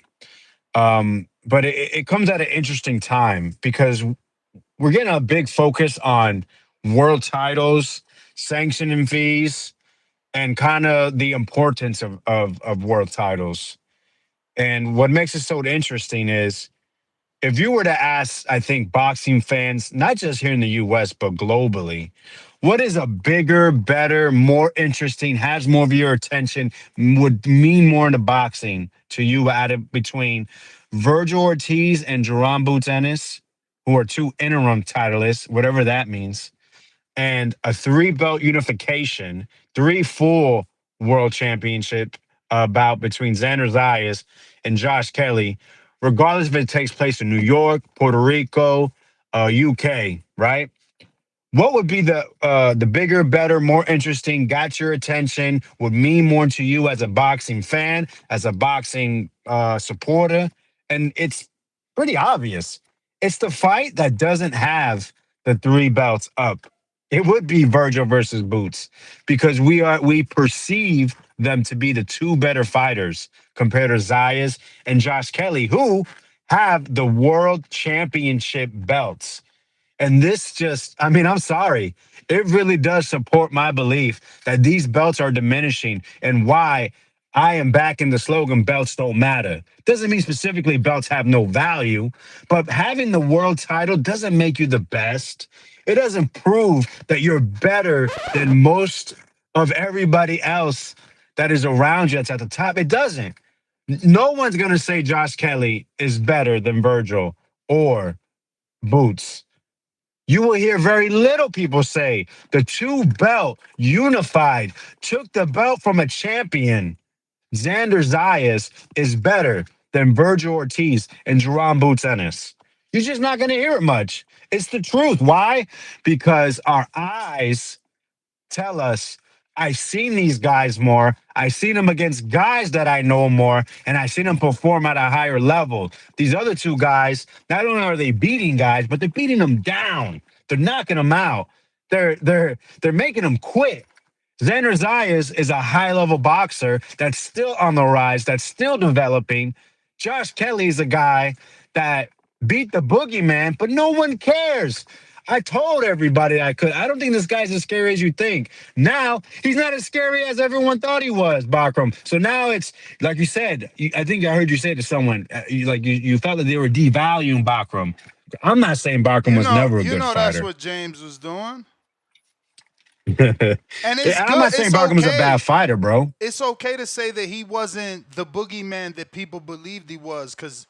But it comes at an interesting time because we're getting a big focus on world titles, sanctioning fees, and kind of the importance of world titles. And what makes it so interesting is if you were to ask, I think, boxing fans, not just here in the US, but globally, what is a bigger, better, more interesting, has more of your attention, would mean more into boxing to you between Vergil Ortiz and Jaron Ennis, who are two interim titleists, whatever that means, and a 3-belt unification, 3 full world championship bout between Xander Zayas and Josh Kelly, regardless if it takes place in New York, Puerto Rico, UK, right? What would be the bigger, better, more interesting, got your attention, would mean more to you as a boxing fan, as a boxing supporter? And it's Pretty obvious. It's the fight that doesn't have the three belts up. It would be Virgil versus Boots because we perceive them to be the two better fighters compared to Zayas and Josh Kelly, who have the world championship belts. And this just, I mean, I'm sorry. It really does support my belief that these belts are diminishing and why I am backing the slogan belts don't matter. Doesn't mean specifically belts have no value, but having the world title doesn't make you the best. It doesn't prove that you're better than most of everybody else that is around you that's at the top. It doesn't. No one's going to say Josh Kelly is better than Virgil or Boots. You will hear very little people say the two belt unified took the belt from a champion. Xander Zayas is better than Vergil Ortiz and Jaron Boots Ennis. You're just not going to hear it much. It's the truth. Why? Because our eyes tell us I've seen these guys more. I've seen them against guys that I know more, and I've seen them perform at a higher level. These other two guys, not only are they beating guys, but they're beating them down. They're knocking them out. They're making them quit. Xander Zayas is a high-level boxer that's still on the rise, that's still developing. Josh Kelly is a guy that beat the boogeyman, but no one cares. I told everybody I could. I don't think this guy's as scary as you think. Now, he's not as scary as everyone thought he was, Bakram. So now it's, like you said, I think I heard you say to someone, you felt that they were devaluing Bakram. I'm not saying Bakram was never a good fighter. That's what James was doing. And it's I'm not saying Barkham was a bad fighter, bro. It's okay to say that he wasn't the boogeyman that people believed he was, because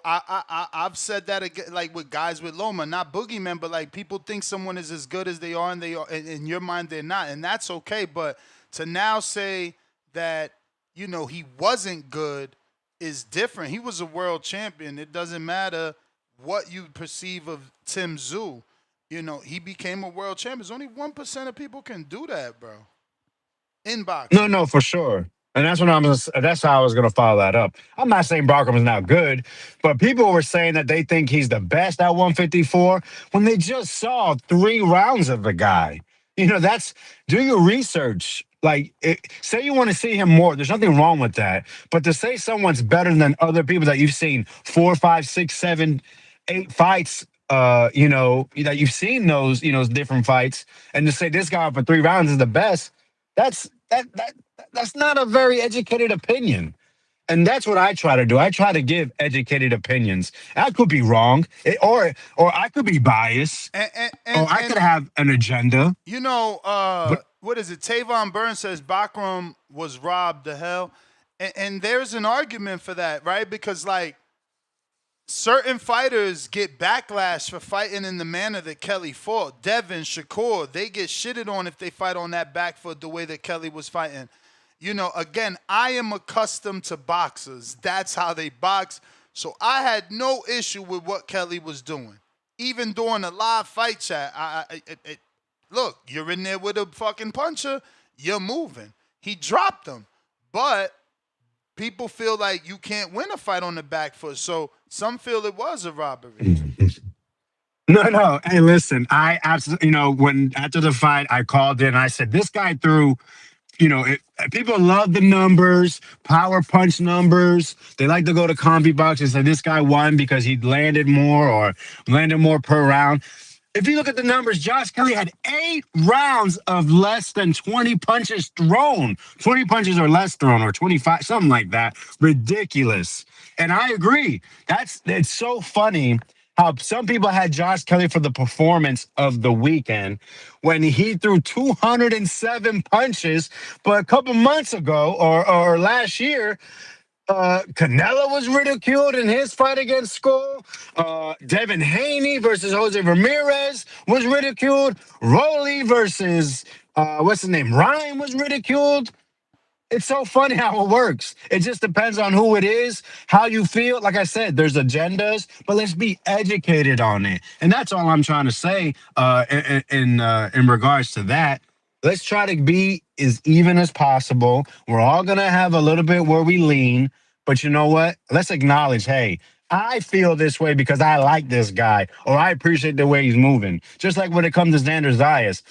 I've said that again, like with guys with Loma, not boogeyman, but like people think someone is as good as they are, and in your mind they're not, and that's okay. But to now say that he wasn't good is different. He was a world champion. It doesn't matter what you perceive of Tim Tszyu. He became a world champion. Only 1% of people can do that, bro. In boxing. No, for sure. And that's how I was gonna follow that up. I'm not saying Barkham is not good, but people were saying that they think he's the best at 154 when they just saw 3 rounds of the guy. Do your research. Say you want to see him more. There's nothing wrong with that. But to say someone's better than other people that you've seen 4, 5, 6, 7, 8 fights, that you've seen those different fights, and to say this guy for 3 rounds is the best, that's not a very educated opinion. And that's what I try to do. I try to give educated opinions. I could be wrong, or I could be biased, or I could have an agenda. What is it? Tavon Burns says Bakram was robbed the hell, and there's an argument for that, right? Because certain fighters get backlash for fighting in the manner that Kelly fought. Devin, Shakur, they get shitted on if they fight on that back foot the way that Kelly was fighting. Again, I am accustomed to boxers. That's how they box. So I had no issue with what Kelly was doing. Even during a live fight chat, look, you're in there with a fucking puncher, you're moving. He dropped him. But people feel like you can't win a fight on the back foot. So some feel it was a robbery. No. Hey, listen, I absolutely, when after the fight, I called in, I said, this guy threw, people love the numbers, power punch numbers. They like to go to combi box and say this guy won because he landed more or landed more per round. If you look at the numbers, Josh Kelly had 8 rounds of less than 20 punches thrown. 20 punches or less thrown, or 25, something like that. Ridiculous. And I agree. It's so funny how some people had Josh Kelly for the performance of the weekend when he threw 207 punches. But a couple months ago or last year, Canelo was ridiculed in his fight against Skull. Devin Haney versus Jose Ramirez was ridiculed. Rolly versus, Ryan was ridiculed. It's so funny how it works. It just depends on who it is, how you feel. Like I said, there's agendas, but let's be educated on it. And that's all I'm trying to say in regards to that. Let's try to be as even as possible. We're all going to have a little bit where we lean. But you know what? Let's acknowledge, hey, I feel this way because I like this guy or I appreciate the way he's moving. Just like when it comes to Xander Zayas.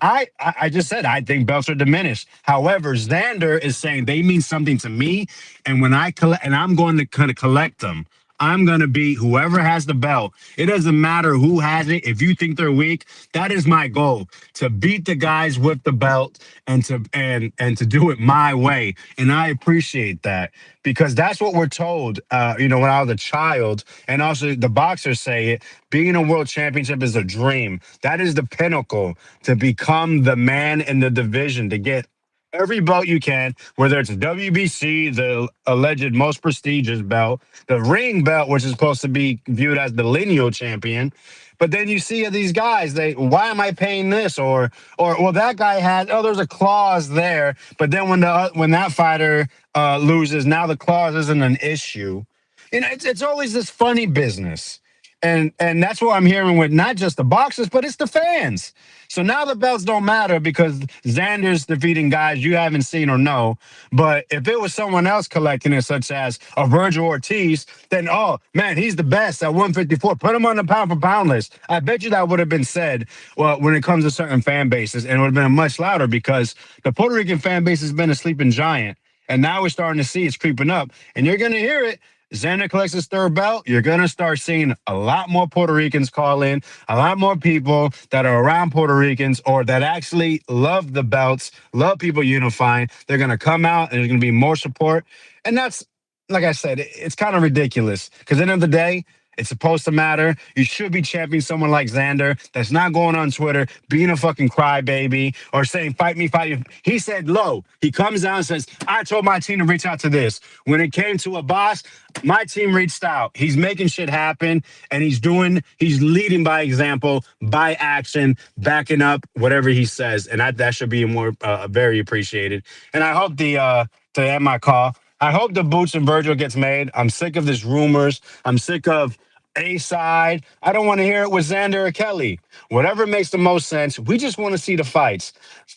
I just said I think belts are diminished. However, Xander is saying they mean something to me, and when I collect, and I'm going to kind of collect them. I'm going to be whoever has the belt. It doesn't matter who has it. If you think they're weak, that is my goal, to beat the guys with the belt and to do it my way. And I appreciate that because that's what we're told, when I was a child, and also the boxers say it, being a world championship is a dream. That is the pinnacle to become the man in the division, to get every belt you can, whether it's a WBC, the alleged most prestigious belt, the ring belt, which is supposed to be viewed as the lineal champion. But then you see these guys, why am I paying this? Or well, that guy had, there's a clause there. But then when that fighter loses, now the clause isn't an issue. It's always this funny business. And that's what I'm hearing with not just the boxers, but it's the fans. So now the belts don't matter because Xander's defeating guys you haven't seen or know. But if it was someone else collecting it, such as a Vergil Ortiz, then, oh, man, he's the best at 154. Put him on the pound-for-pound list. I bet you that would have been said when it comes to certain fan bases, and it would have been much louder because the Puerto Rican fan base has been a sleeping giant. And now we're starting to see it's creeping up. And you're going to hear it. Xander collects his third belt, you're going to start seeing a lot more Puerto Ricans call in, a lot more people that are around Puerto Ricans or that actually love the belts, love people unifying. They're going to come out and there's going to be more support. And that's, like I said, it's kind of ridiculous because at the end of the day, it's supposed to matter. You should be championing someone like Xander that's not going on Twitter, being a fucking crybaby or saying, fight me, fight you. He said, low. He comes out and says, I told my team to reach out to this. When it came to a boss, my team reached out. He's making shit happen, and he's leading by example, by action, backing up whatever he says. And that should be more very appreciated. And I hope to end my call, I hope the Boots and Vergil gets made. I'm sick of this rumors. I'm sick of A-side. I don't want to hear it with Xander or Kelly. Whatever makes the most sense. We just want to see the fights.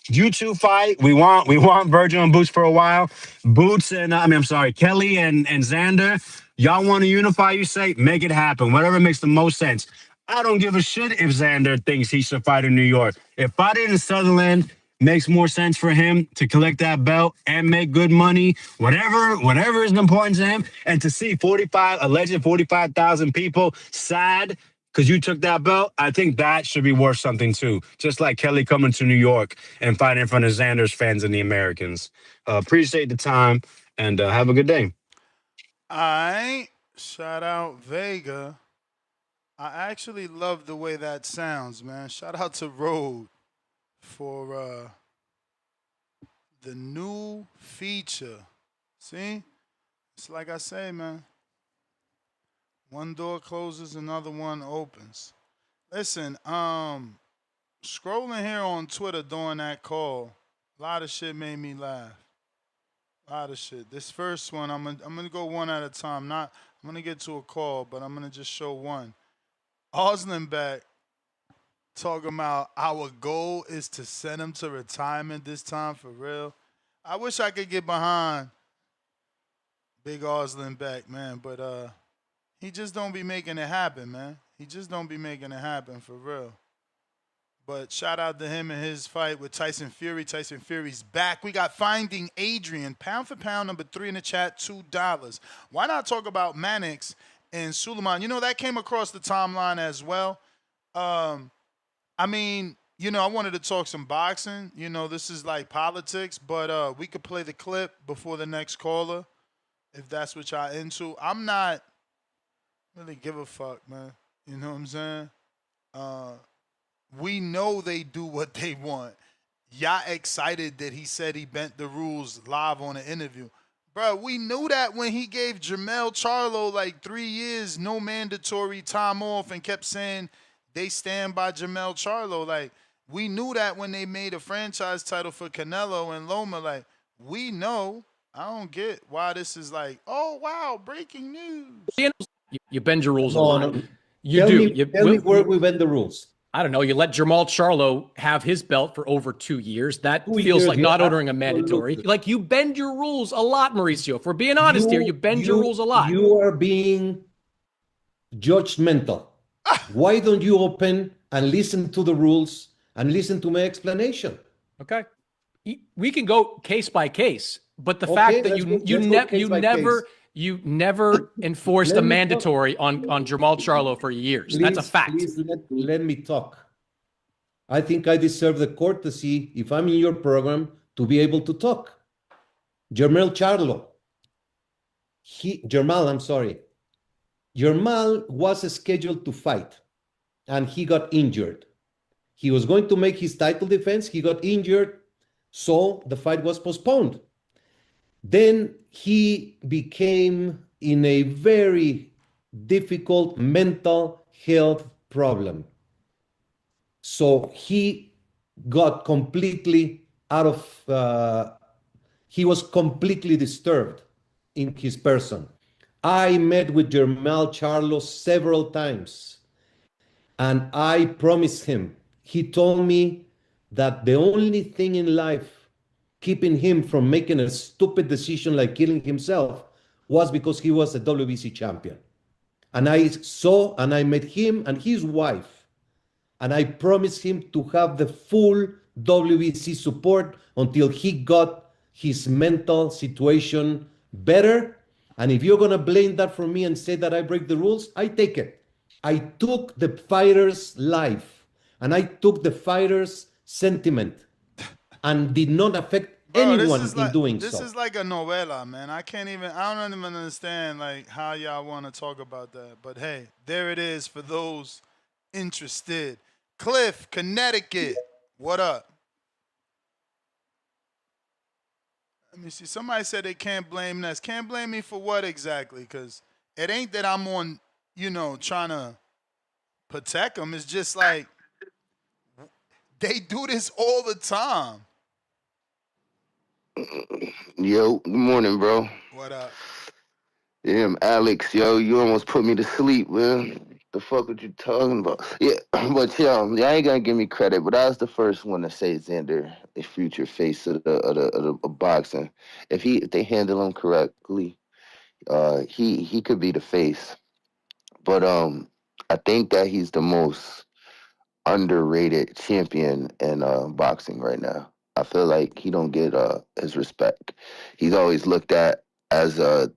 You two fight. We want Vergil and Boots for a while. Kelly and Xander. Y'all want to unify, you say? Make it happen. Whatever makes the most sense. I don't give a shit if Xander thinks he should fight in New York. If fighting in Sutherland makes more sense for him to collect that belt and make good money, whatever is important to him, and to see 45,000 people sad because you took that belt, I think that should be worth something too. Just like Kelly coming to New York and fighting in front of Xander's fans and the Americans. Appreciate the time and have a good day. All right. Shout out Vega. I actually love the way that sounds, man. Shout out to Road for the new feature. See? It's like I say, man. One door closes, another one opens. Listen, scrolling here on Twitter during that call, a lot of shit made me laugh. A lot of shit. This first one, I'm gonna go one at a time. I'm gonna get to a call, but I'm gonna just show one. Oslenbeck talking about our goal is to send him to retirement this time for real. I wish I could get behind Big Oslenbeck, man, but he just don't be making it happen, man. He just don't be making it happen for real. But shout out to him and his fight with Tyson Fury. Tyson Fury's back. We got Finding Adrian, pound for pound, number 3 in the chat, $2. Why not talk about Mannix and Suleiman? You know, that came across the timeline as well. I mean, you know, I wanted to talk some boxing. You know, this is like politics, but we could play the clip before the next caller if that's what y'all into. I'm not really give a fuck, man. You know what I'm saying? We know they do what they want. Y'all excited that he said he bent the rules live on an interview. Bro, we knew that when he gave Jermall Charlo like 3 years, no mandatory time off, and kept saying they stand by Jermall Charlo. Like, we knew that when they made a franchise title for Canelo and Loma. Like, we know. I don't get why this is like, oh, wow, breaking news. You bend your rules a lot. You do. Tell me where we bend the rules. I don't know. You let Jermall Charlo have his belt for over 2 years. That feels like not ordering a mandatory. Like, you bend your rules a lot, Mauricio. If we're being honest here, you bend your rules a lot. You are being judgmental. Why don't you open and listen to the rules and listen to my explanation? Okay. We can go case by case, but the fact that you never enforced a mandatory on Jermall Charlo for years. That's a fact. Please let me talk. I think I deserve the courtesy, if I'm in your program, to be able to talk. Jermall Charlo. Jermall was scheduled to fight, and he got injured. He was going to make his title defense. He got injured, so the fight was postponed. Then he became in a very difficult mental health problem. So he got completely he was completely disturbed in his person. I met with Jermall Charlo several times, and I promised him. He told me that the only thing in life keeping him from making a stupid decision like killing himself was because he was a WBC champion. And I saw and I met him and his wife, and I promised him to have the full WBC support until he got his mental situation better. And if you're going to blame that for me and say that I break the rules, I take it. I took the fighter's life and I took the fighter's sentiment and did not affect anyone in doing so. This is like a novela, man. I don't even understand like how y'all want to talk about that. But hey, there it is for those interested. Cliff, Connecticut, what up? Let me see. Somebody said they can't blame Ness. Can't blame me for what exactly? Because it ain't that I'm on, trying to protect them. It's just like they do this all the time. Yo, good morning, bro. What up? Damn, Alex, yo, you almost put me to sleep, man. The fuck what you talking about? Yeah, but y'all ain't gonna give me credit, but I was the first one to say Xander, the future face of the boxing. If they handle him correctly, he could be the face. But I think that he's the most underrated champion in boxing right now. I feel like he don't get his respect. He's always looked at as the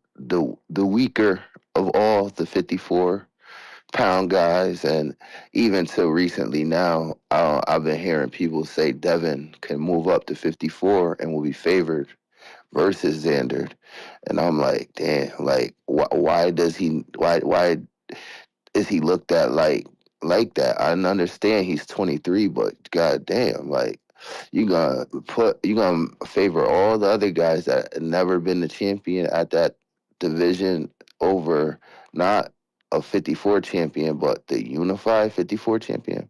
weaker of all the 54-pound guys, and even till recently now, I've been hearing people say Devin can move up to 54 and will be favored versus Xander, and I'm like, damn, like why is he looked at like that? I understand he's 23, but goddamn, like you gonna favor all the other guys that have never been the champion at that division over not a 54 champion, but the unified 54 champion.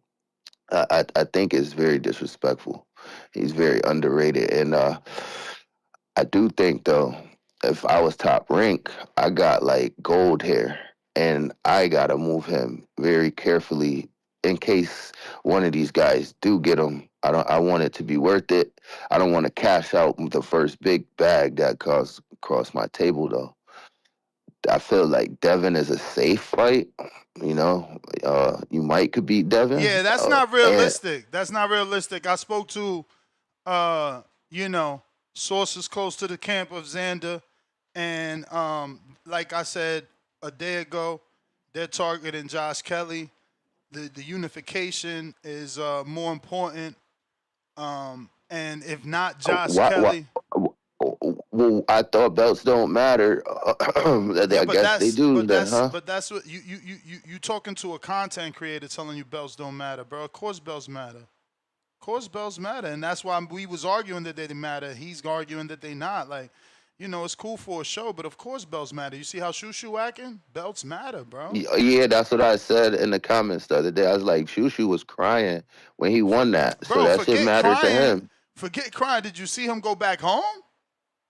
I think it's very disrespectful. He's very underrated, and I do think though, if I was top rank, I got like gold hair, and I gotta move him very carefully in case one of these guys do get him. I want it to be worth it. I don't want to cash out the first big bag that comes across my table though. I feel like Devin is a safe fight. You could beat Devin. Yeah, that's not realistic. That's not realistic. I spoke to, sources close to the camp of Xander, and like I said a day ago, they're targeting Josh Kelly. The unification is more important, and if not Josh Kelly. Well, I thought belts don't matter. I guess they do. But that's what you talking to a content creator telling you belts don't matter, bro. Of course belts matter. Of course belts matter, and that's why we was arguing that they matter. He's arguing that they not. Like, it's cool for a show, but of course belts matter. You see how Shushu acting? Belts matter, bro. Yeah, that's what I said in the comments the other day. I was like, Shushu was crying when he won that, bro, so that shit mattered to him. Forget crying. Did you see him go back home?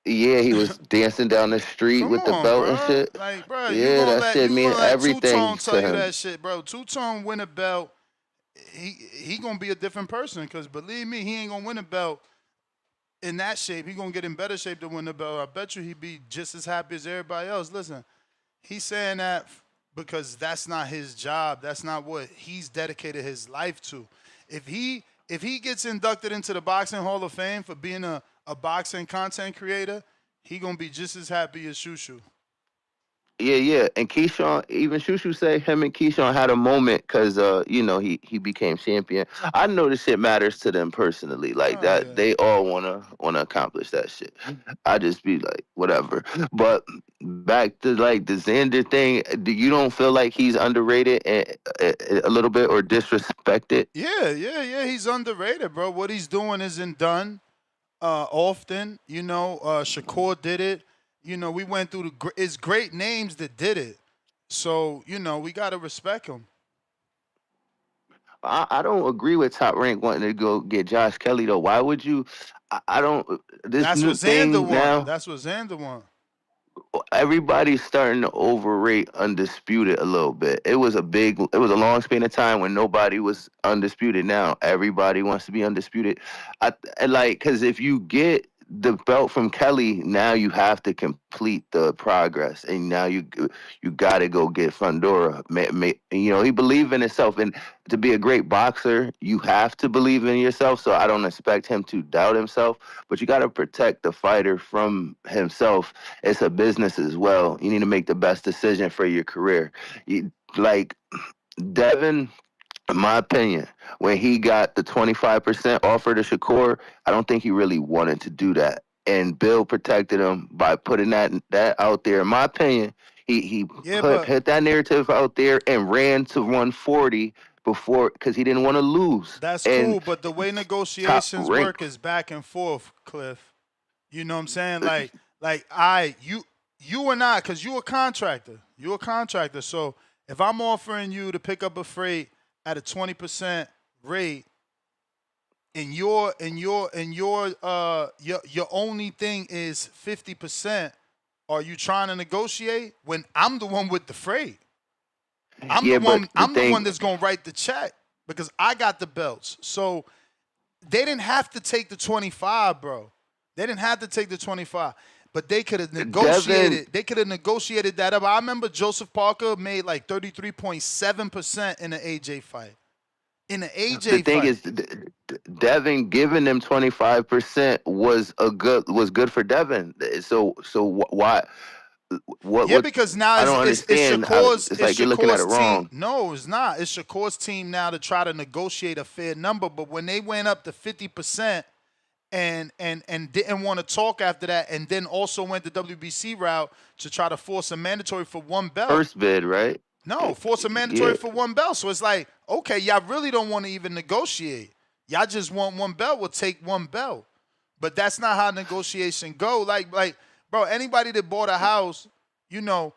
Yeah, he was dancing down the street with the belt and shit. Like, bro, yeah, that shit means everything to him. You that shit, bro. Two-Tone win a belt. He gonna be a different person, because believe me, he ain't gonna win a belt in that shape. He gonna get in better shape to win the belt. I bet you he'd be just as happy as everybody else. Listen, he's saying that because that's not his job. That's not what he's dedicated his life to. If he gets inducted into the Boxing Hall of Fame for being a boxing content creator, he gonna be just as happy as Shushu. Yeah. And Keyshawn, even Shushu say him and Keyshawn had a moment because he became champion. I know this shit matters to them personally. Like that, yeah. they all wanna accomplish that shit. I just be like, whatever. But back to like the Xander thing, you don't feel like he's underrated a little bit or disrespected? Yeah. He's underrated, bro. What he's doing isn't done often. Shakur did it. We went through it's great names that did it. So, we got to respect him. I don't agree with Top Rank wanting to go get Josh Kelly, though. Why would you? I don't. This That's new what thing Xander now. wants. That's what Xander wants. Everybody's starting to overrate undisputed a little bit. It was a long span of time when nobody was undisputed. Now everybody wants to be undisputed. Because if you get the belt from Kelly, now you have to complete the progress, and now you got to go get Fundora. He believed in himself, and to be a great boxer, you have to believe in yourself. So I don't expect him to doubt himself, but you got to protect the fighter from himself. It's a business as well. You need to make the best decision for your career. Devin, in my opinion, when he got the 25% offer to Shakur, I don't think he really wanted to do that. And Bill protected him by putting that out there. In my opinion, he hit that narrative out there and ran to 140 before because he didn't want to lose. That's cool, but the way negotiations work is back and forth, Cliff. You know what I'm saying? You and I, because you're a contractor. You're a contractor. So if I'm offering you to pick up a freight at a 20% rate, and your only thing is 50%, are you trying to negotiate when I'm the one with the freight? I'm the one that's gonna write the check because I got the belts. So they didn't have to take the 25, bro. They didn't have to take the 25. But they could have negotiated. They could have negotiated that up. I remember Joseph Parker made like 33.7% in the AJ fight. In the AJ the thing is, Devin giving them 25% was good for Devin. So why? Because now it's Shakur's. It's like you're looking at it team. wrong. No, it's not. It's Shakur's team now to try to negotiate a fair number. But when they went up to 50%. And didn't want to talk after that, and then also went the WBC route to try to force a mandatory for one belt. First bid, right? No, force a mandatory for one belt. So it's like, okay, y'all really don't want to even negotiate. Y'all just want one belt. We'll take one belt. But that's not how negotiation go. Like, bro, anybody that bought a house, you gonna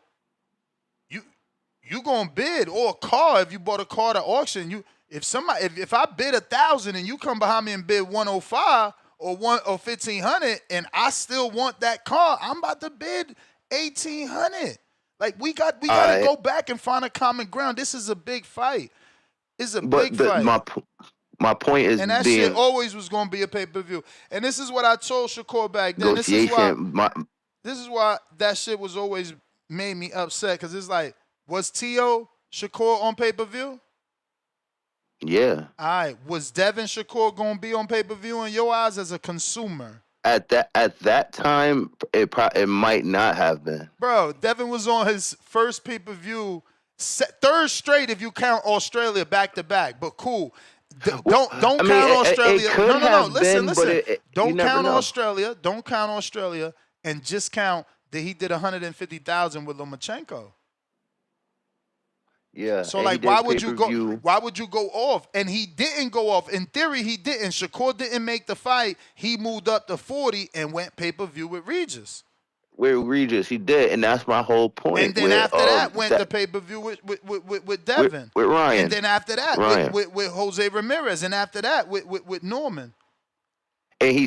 bid, or a car. If you bought a car at auction, if I bid 1,000 and you come behind me and bid 105. Or 1,500, and I still want that car, I'm about to bid 1,800. Like we got to go back and find a common ground. This is a big fight. It's a big fight. My point is, and that shit always was going to be a pay-per-view. And this is what I told Shakur back then. This is why that shit was always made me upset, because it's like, was T.O. Shakur on pay-per-view? Yeah. All right. Was Devin Shakur gonna be on pay-per-view in your eyes as a consumer? At that time, it might not have been. Bro, Devin was on his first pay-per-view, third straight if you count Australia back to back. But cool. Don't count Australia. No. Listen. Don't count Australia. Don't count Australia, and just count that he did 150,000 with Lomachenko. Yeah. So like, why would you go off? And he didn't go off. In theory, he didn't. Shakur didn't make the fight. He moved up to 40 and went pay-per-view with Regis. With Regis, he did, and that's my whole point. And then after that, went to pay-per-view with Devin. With Ryan. And then after that, with Jose Ramirez. And after that, with Norman. And he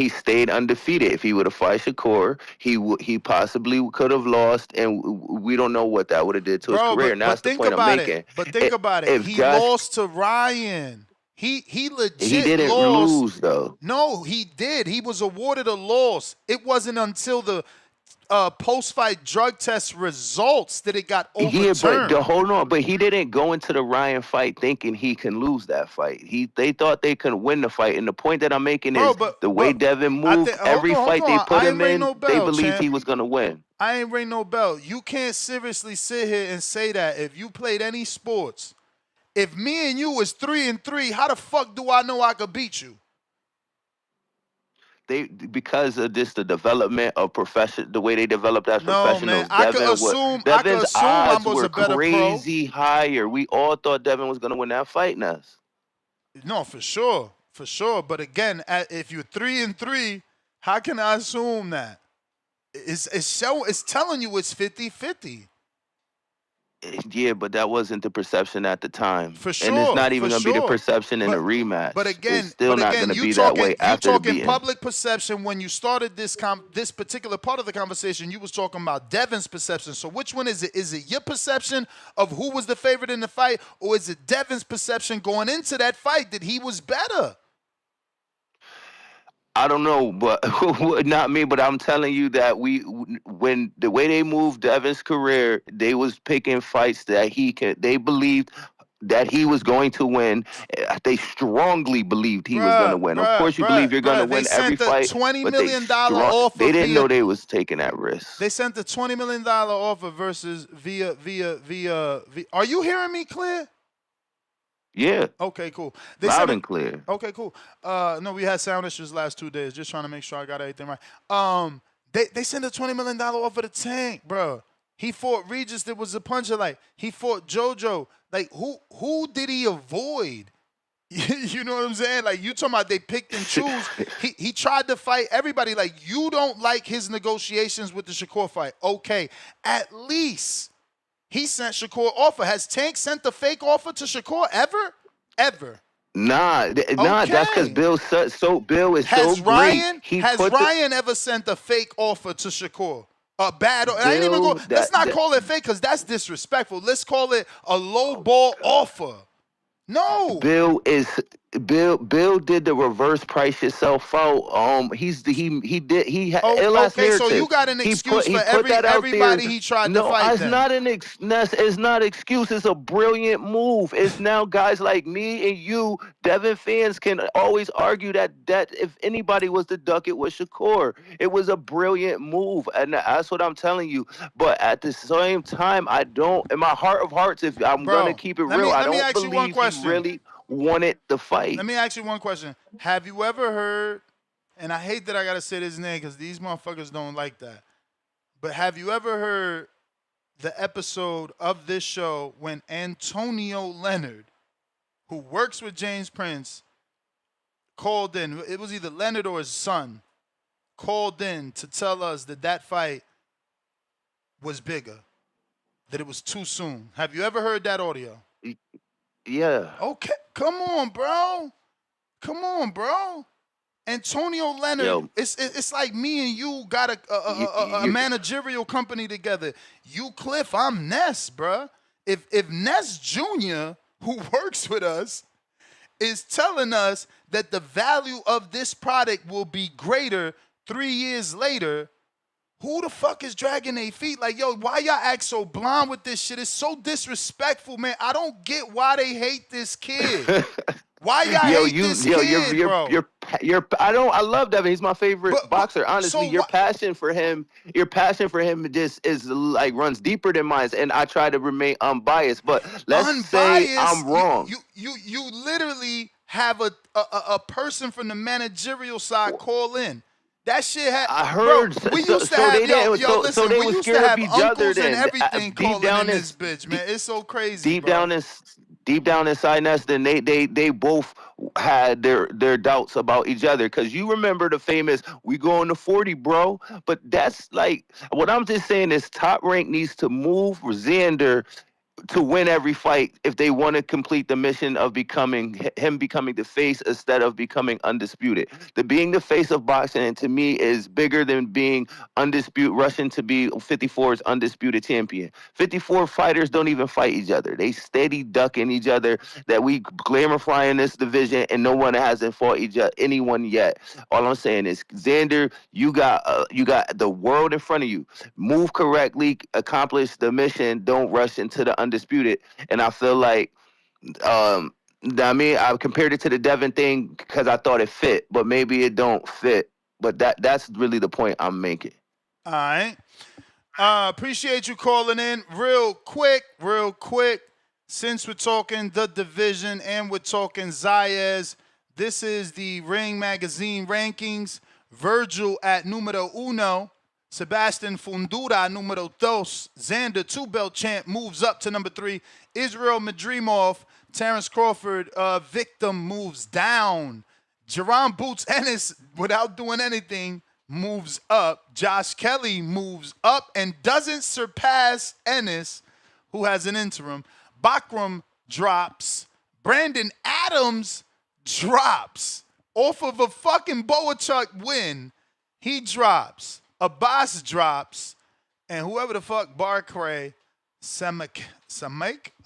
stayed undefeated. If he would have fought Shakur, he possibly could have lost, and we don't know what that would have did to his career. And that's the point I'm making. But think about it. He lost to Ryan. He legit He didn't lost. lose though. No, he did. He was awarded a loss. It wasn't until the post-fight drug test results that it got overturned. Yeah, but hold on. But he didn't go into the Ryan fight thinking he can lose that fight. They thought they could win the fight. And the point that I'm making is the way Devin moved, every fight they put him in, they believed he was going to win. I ain't ring no bell. You can't seriously sit here and say that if you played any sports, if me and you was 3-3, how the fuck do I know I could beat you? Because of the development of the way they developed as professionals. Man, I could assume I was a better crazy higher. We all thought Devin was going to win that fight, Ness. No, for sure. But again, if you're 3-3, how can I assume that? It's telling you it's 50-50. Yeah, but that wasn't the perception at the time. For sure. And it's not even going to be the perception in the rematch. But again, it's still not going to be that way after the beating. You're talking public perception. When you started this particular part of the conversation, you was talking about Devin's perception. So which one is it? Is it your perception of who was the favorite in the fight, or is it Devin's perception going into that fight that he was better? I don't know, but not me. But I'm telling you that when the way they moved Devin's career, they was picking fights that they believed that he was going to win. They strongly believed he was going to win. Of course, you believe you're going to win every fight. $20 million offer. They didn't know they was taking that risk. They sent the $20 million offer versus via. Are you hearing me clear? Yeah. Okay, cool. Loud and clear. Okay, cool. No, we had sound issues last 2 days. Just trying to make sure I got everything right. They sent a $20 million offer to Tank, bro. He fought Regis. That was a puncher. Like, he fought JoJo. Like, who did he avoid? You know what I'm saying? Like, you talking about they picked and choose. He tried to fight everybody. Like, you don't like his negotiations with the Shakur fight. Okay, at least he sent Shakur offer. Has Tank sent the fake offer to Shakur ever? Ever? Nah, that's because Bill is so great. Has Ryan ever sent a fake offer to Shakur? A bad. I ain't even go. Let's not call it fake because that's disrespectful. Let's call it a low ball offer. No. Bill did the reverse price yourself out. He had okay, so you got an excuse for everybody he tried to fight. It's not excuse. It's a brilliant move. It's now guys like me and you, Devin fans, can always argue that if anybody was to duck it was Shakur. It was a brilliant move, and that's what I'm telling you. But at the same time, I don't. In my heart of hearts, if I'm gonna keep it real, I don't believe he really wanted the fight. Let me ask you one question. Have you ever heard, and I hate that I got to say this name because these motherfuckers don't like that, but have you ever heard the episode of this show when Antonio Leonard, who works with James Prince, called in? It was either Leonard or his son, called in to tell us that fight was bigger, that it was too soon. Have you ever heard that audio? Yeah. Okay, come on, bro. Antonio Leonard, it's like me and you got a managerial company together. You Cliff, I'm Ness, bro. If Ness Jr., who works with us, is telling us that the value of this product will be greater 3 years later, who the fuck is dragging their feet? Like, yo, why y'all act so blind with this shit? It's so disrespectful, man. I don't get why they hate this kid. Why y'all hate this kid, bro? I love Devin. He's my favorite boxer. Honestly, your passion for him just is like runs deeper than mine. And I try to remain unbiased. But let's say I'm wrong. You literally have a person from the managerial side call in. That shit had. I heard. Bro, we used to have. So they were scared of each other. And everything calling in this bitch, man. It's so crazy. Deep down inside us, then they both had their doubts about each other. Because you remember the famous "we going to 40, bro." But that's like what I'm just saying is Top Rank needs to move Xander to win every fight if they want to complete the mission of becoming the face instead of becoming undisputed. The being the face of boxing, and to me, is bigger than being undisputed, rushing to be 54's undisputed champion. 54 fighters don't even fight each other. They steady ducking each other, that we glamourify in this division, and no one hasn't fought anyone yet. All I'm saying is, Xander, you got the world in front of you. Move correctly, accomplish the mission, don't rush into the undisputed. And I feel like, I compared it to the Devin thing because I thought it fit, but maybe it don't fit. But that's really the point I'm making. All right. Appreciate you calling in. Real quick. Since we're talking the division and we're talking Zayas, this is the Ring Magazine rankings. Vergil at numero uno. Sebastian Fundura, numero dos. Xander, 2-belt champ, moves up to number 3. Israel Madrimov, Terrence Crawford, victim, moves down. Jaron Boots Ennis, without doing anything, moves up. Josh Kelly moves up and doesn't surpass Ennis, who has an interim. Bakram drops. Brandon Adams drops. Off of a fucking Boachuk win, he drops. Abbas drops. And whoever the fuck, Barclay Samaki,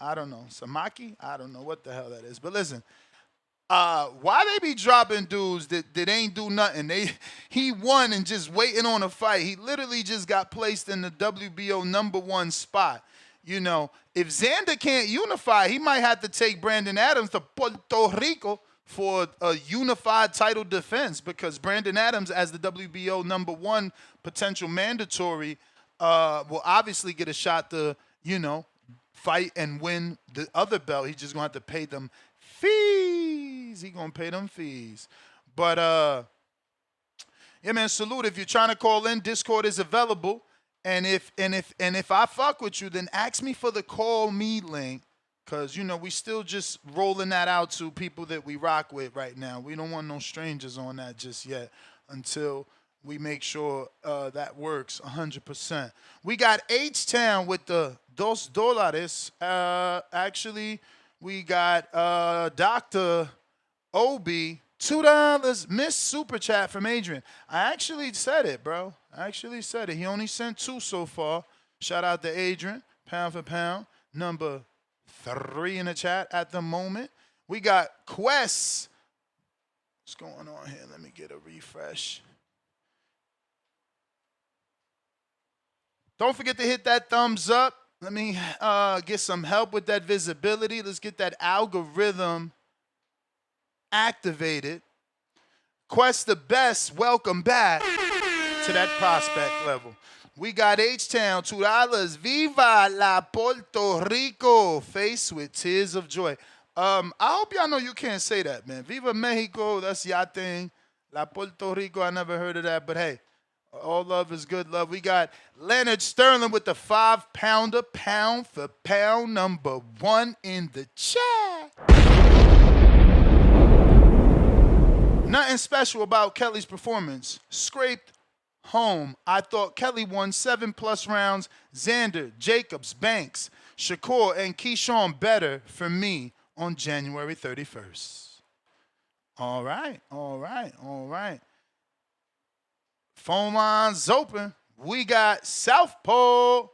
I don't know. Samaki? I don't know what the hell that is. But listen, why they be dropping dudes that ain't do nothing? He won and just waiting on a fight. He literally just got placed in the WBO #1 spot. You know, if Xander can't unify, he might have to take Brandon Adams to Puerto Rico for a unified title defense, because Brandon Adams, as the WBO #1 potential mandatory, will obviously get a shot to, fight and win the other belt. He's just going to have to pay them fees. He's going to pay them fees. But, yeah, man, salute. If you're trying to call in, Discord is available. And if I fuck with you, then ask me for the call me link. Because, we still just rolling that out to people that we rock with right now. We don't want no strangers on that just yet until we make sure that works 100%. We got H-Town with the $2. Actually, we got Dr. Obi, $2. Miss Super Chat from Adrian. I actually said it, bro. I actually said it. He only sent 2 so far. Shout out to Adrian, pound for pound, number 3 in the chat at the moment. We got Quest. What's going on here? Let me get a refresh. Don't forget to hit that thumbs up. Let me get some help with that visibility. Let's get that algorithm activated. Quest the best. Welcome back to that prospect level. We got H-Town, $2. Viva la Puerto Rico. Face with tears of joy. I hope y'all know you can't say that, man. Viva Mexico, that's y'all thing. La Puerto Rico, I never heard of that, but hey, all love is good love. We got Leonard Sterling with the 5-pounder, pound for pound, #1 in the chat. Nothing special about Kelly's performance. Scraped home. I thought Kelly won 7+ rounds. Xander, Jacobs, Banks, Shakur, and Keyshawn better for me on January 31st. All right. Phone lines open. We got Southpaw.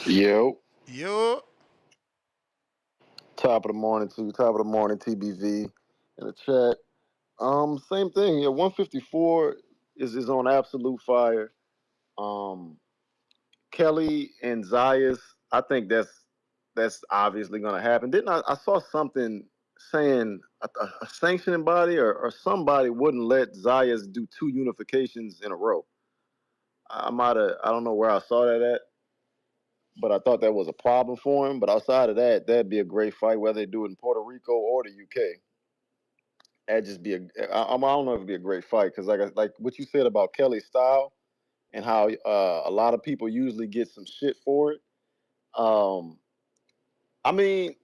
Yo. Top of the morning, TBV in the chat. Same thing. Yeah, 154 is on absolute fire. Kelly and Zayas, I think that's obviously going to happen. Didn't I saw something saying a sanctioning body or somebody wouldn't let Zayas do 2 unifications in a row. I don't know where I saw that at, but I thought that was a problem for him. But outside of that, that'd be a great fight, whether they do it in Puerto Rico or the UK. That'd just be I don't know if it'd be a great fight, because like what you said about Kelly's style and how a lot of people usually get some shit for it. I mean,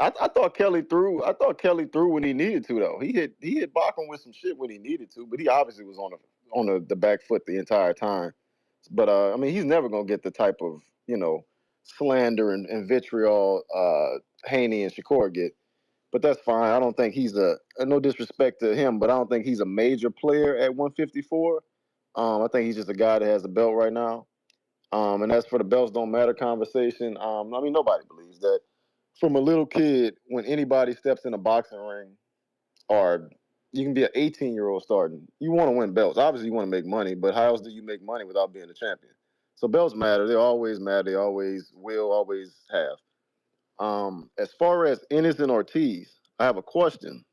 I thought Kelly threw. I thought Kelly threw when he needed to, though. He hit Bachman with some shit when he needed to, but he obviously was on the back foot the entire time. But I mean, he's never gonna get the type of slander and vitriol Haney and Shakur get. But that's fine. I don't think he's no disrespect to him, but I don't think he's a major player at 154. I think he's just a guy that has a belt right now. And as for the belts don't matter conversation, I mean, nobody believes that. From a little kid, when anybody steps in a boxing ring, or you can be an 18-year-old starting, you want to win belts. Obviously, you want to make money, but how else do you make money without being a champion? So belts matter. They always matter. They always will, always have. As far as Ennis and Ortiz, I have a question.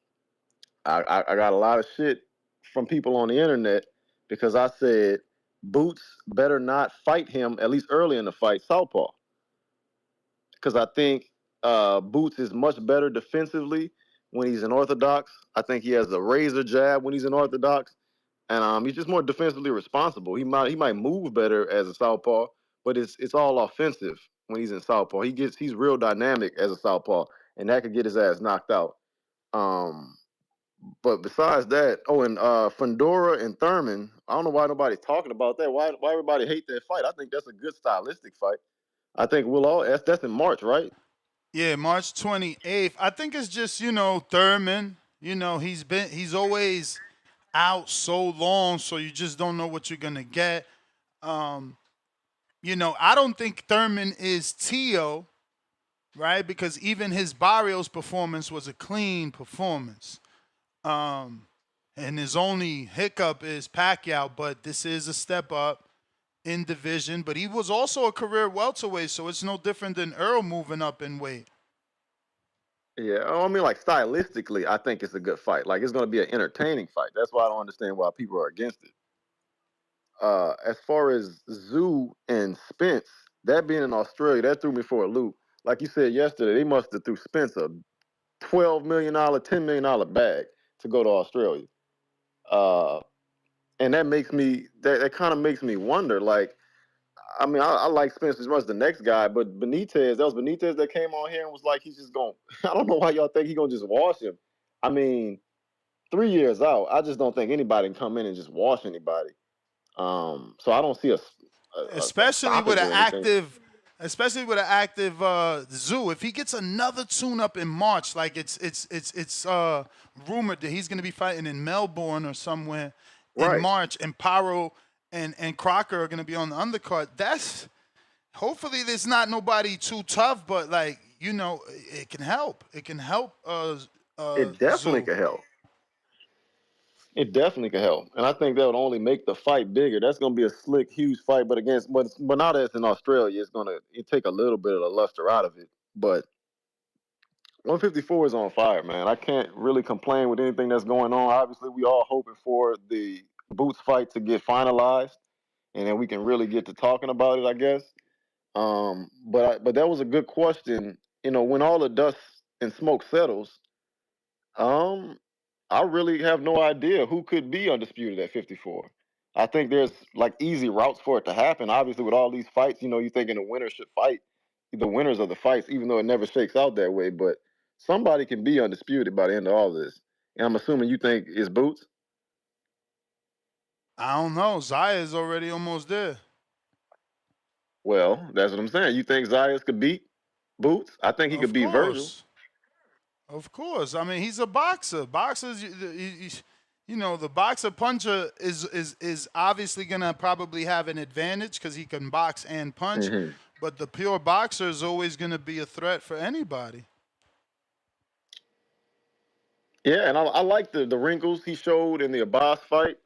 I got a lot of shit from people on the internet because I said Boots better not fight him, at least early in the fight, southpaw. Because I think Boots is much better defensively when he's in orthodox. I think he has a razor jab when he's in orthodox, and he's just more defensively responsible. He might move better as a southpaw, but it's all offensive when he's in southpaw. He's real dynamic as a southpaw, and that could get his ass knocked out. But besides that, and Fundora and Thurman, I don't know why nobody's talking about that. Why everybody hate that fight? I think that's a good stylistic fight. I think that's in March, right? Yeah, March 28th. I think it's just, Thurman. He's always out so long, so you just don't know what you're gonna get. I don't think Thurman is Tio, right? Because even his Barrios performance was a clean performance. And his only hiccup is Pacquiao, but this is a step up in division. But he was also a career welterweight, so it's no different than Earl moving up in weight. Yeah, I mean, like stylistically, I think it's a good fight. Like it's going to be an entertaining fight. That's why I don't understand why people are against it. As far as Zoo and Spence, that being in Australia, that threw me for a loop. Like you said yesterday, they must have threw Spence a $12 million, $10 million bag to go to Australia. And that kind of makes me wonder, like, I mean, I like Spence as much as the next guy, but Benitez, that was Benitez that came on here and was like, he's just going, I don't know why y'all think he's going to just wash him. I mean, 3 years out, I just don't think anybody can come in and just wash anybody. So I don't see especially with an active Zoo. If he gets another tune-up in March, like it's rumored that he's going to be fighting in Melbourne or somewhere in March, and Paro and Crocker are going to be on the undercard. Hopefully there's not nobody too tough, but it can help. It can help. It definitely could help. It definitely could help, and I think that would only make the fight bigger. That's going to be a slick, huge fight, but now that it's in Australia, it take a little bit of the luster out of it. But 154 is on fire, man. I can't really complain with anything that's going on. Obviously, we all hoping for the Boots fight to get finalized, and then we can really get to talking about it, I guess. But that was a good question. When all the dust and smoke settles, I really have no idea who could be undisputed at 54. I think there's like easy routes for it to happen. Obviously, with all these fights, you thinking the winner should fight the winners of the fights, even though it never shakes out that way. But somebody can be undisputed by the end of all this. And I'm assuming you think it's Boots? I don't know. Zaya is already almost there. Well, that's what I'm saying. You think Zayas could beat Boots? I think he could beat Vergil. Of course. I mean, he's a boxer. Boxers, the boxer puncher is obviously going to probably have an advantage because he can box and punch. Mm-hmm. But the pure boxer is always going to be a threat for anybody. Yeah, and I like the wrinkles he showed in the Abbas fight.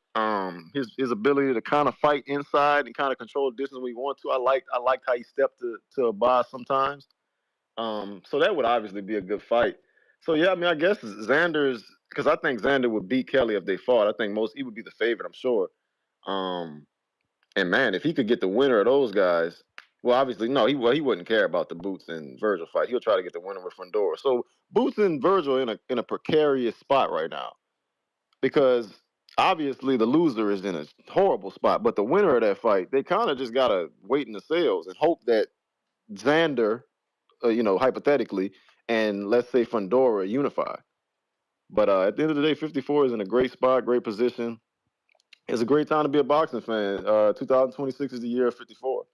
His ability to kind of fight inside and kind of control the distance when he want to. I liked how he stepped to Abbas sometimes. So that would obviously be a good fight. So yeah, I mean, I guess Xander's, because I think Xander would beat Kelly if they fought. I think he would be the favorite, I'm sure. And man, if he could get the winner of those guys, well, obviously no, he wouldn't care about the Boots and Vergil fight. He'll try to get the winner with Fundora. So Boots and Vergil in a precarious spot right now, because obviously the loser is in a horrible spot, but the winner of that fight, they kind of just gotta wait in the sales and hope that Xander, hypothetically, and let's say Fundora unify. But at the end of the day, 54 is in a great spot, great position. It's a great time to be a boxing fan. 2026 is the year of 54.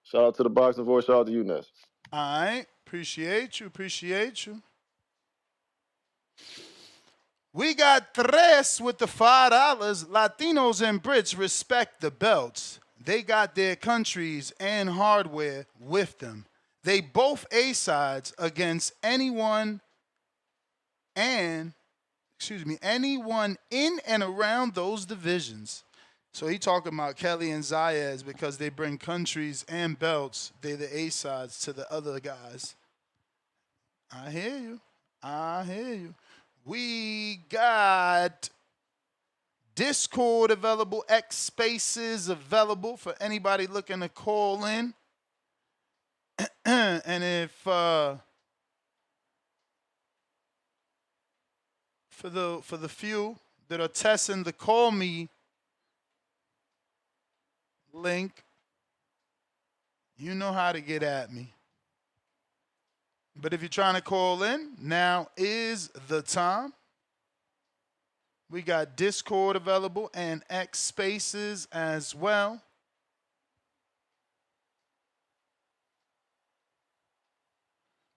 Shout out to the Boxing Voice. Shout out to you, Ness. All right. Appreciate you. Appreciate you. We got Tres with the $5. Latinos and Brits respect the belts. They got their countries and hardware with them. They both A-sides against anyone in and around those divisions. So he talking about Kelly and Zayas because they bring countries and belts. They're the A-sides to the other guys. I hear you. I hear you. We got Discord available, X Spaces available for anybody looking to call in. And if for the few that are testing the call me link, you know how to get at me. But if you're trying to call in, now is the time. We got Discord available and X Spaces as well.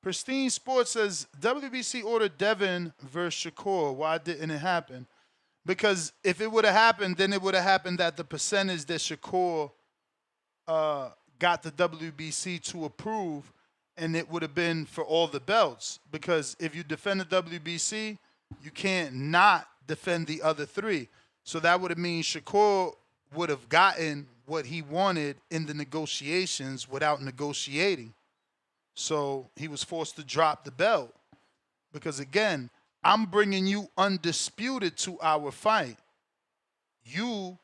Pristine Sports says WBC ordered Devin versus Shakur. Why didn't it happen? Because if it would have happened, then it would have happened at the percentage that Shakur got the WBC to approve, and it would have been for all the belts. Because if you defend the WBC, you can't not defend the other three. So that would have mean Shakur would have gotten what he wanted in the negotiations without negotiating. So he was forced to drop the belt. Because again, I'm bringing you undisputed to our fight. You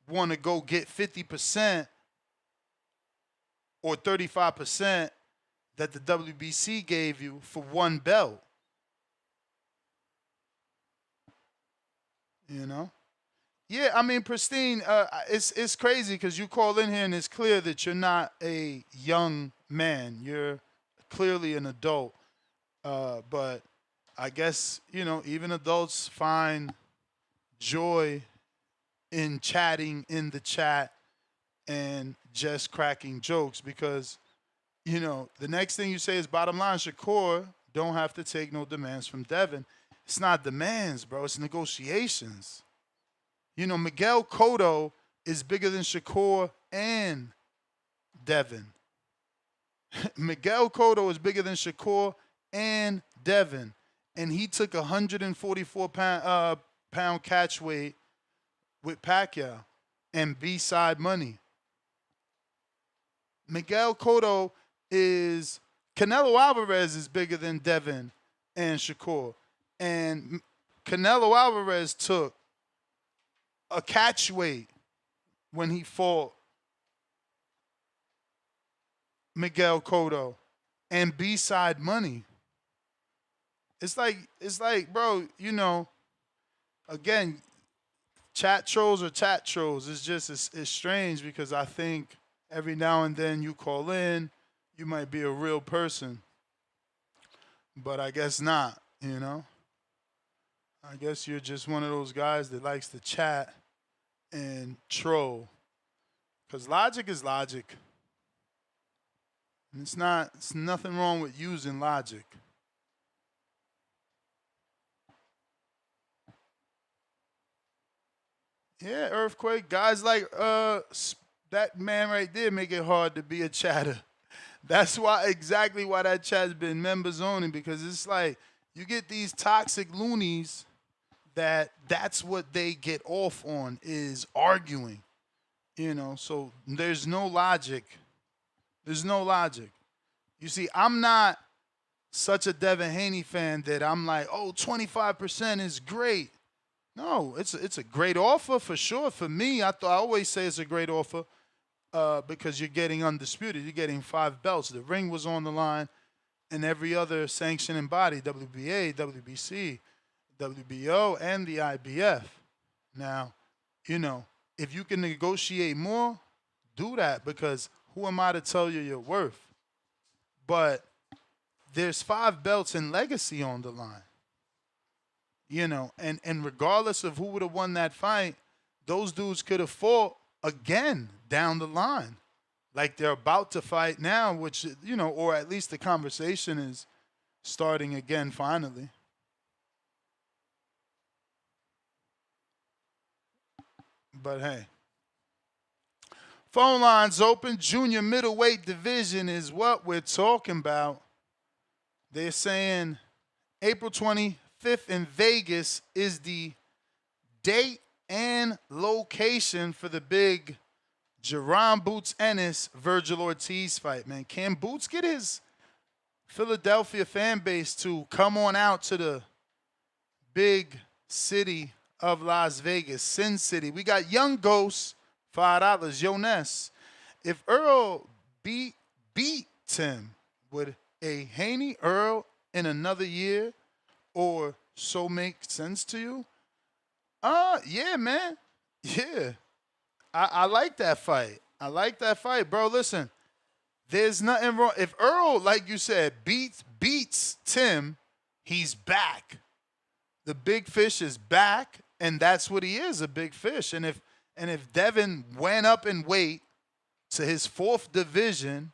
want to go get 50% or 35% that the WBC gave you for one belt. You know? Yeah, I mean, Pristine, it's crazy because you call in here and it's clear that you're not a young man. You're clearly an adult. But I guess, you know, even adults find joy in chatting in the chat and just cracking jokes because, you know, the next thing you say is bottom line, Shakur don't have to take no demands from Devin. It's not demands, bro. It's negotiations. You know, Miguel Cotto is bigger than Shakur and Devin. Miguel Cotto is bigger than Shakur and Devin. And he took 144 pound catch weight with Pacquiao and B-side money. Miguel Cotto is, Canelo Alvarez is bigger than Devin and Shakur. And Canelo Alvarez took a catch weight when he fought Miguel Cotto and B-side money. It's like, bro, you know, again, chat trolls are chat trolls. It's just, it's strange because I think every now and then you call in, you might be a real person. But I guess not, you know? I guess you're just one of those guys that likes to chat and troll. Because logic is logic. And it's nothing wrong with using logic. Yeah, Earthquake. Guys like that man right there make it hard to be a chatter. That's exactly why that chat's been members only, because it's like you get these toxic loonies that's what they get off on is arguing. You know, so there's no logic. There's no logic. You see, I'm not such a Devin Haney fan that I'm like, oh, 25% is great. No, it's a great offer for sure. For me, I always say it's a great offer because you're getting undisputed. You're getting 5 belts. The ring was on the line, and every other sanctioning body, WBA, WBC, WBO, and the IBF. Now, you know, if you can negotiate more, do that because who am I to tell you your worth? But there's 5 belts and legacy on the line. You know, and regardless of who would have won that fight, those dudes could have fought again down the line. Like they're about to fight now, which, you know, or at least the conversation is starting again finally. But hey. Phone lines open. Junior middleweight division is what we're talking about. They're saying April 25th in Vegas is the date and location for the big Jaron Boots Ennis, Vergil Ortiz fight, man. Can Boots get his Philadelphia fan base to come on out to the big city of Las Vegas, Sin City? We got Young Ghost, $5. Yo, Ness, if Earl beat Tim, would a Haney Earl in another year or so make sense to you? Yeah, man. Yeah. I like that fight. I like that fight, bro. Listen, there's nothing wrong. If Earl, like you said, beats Tim, he's back. The big fish is back, and that's what he is, a big fish. And if Devin went up in weight to his 4th division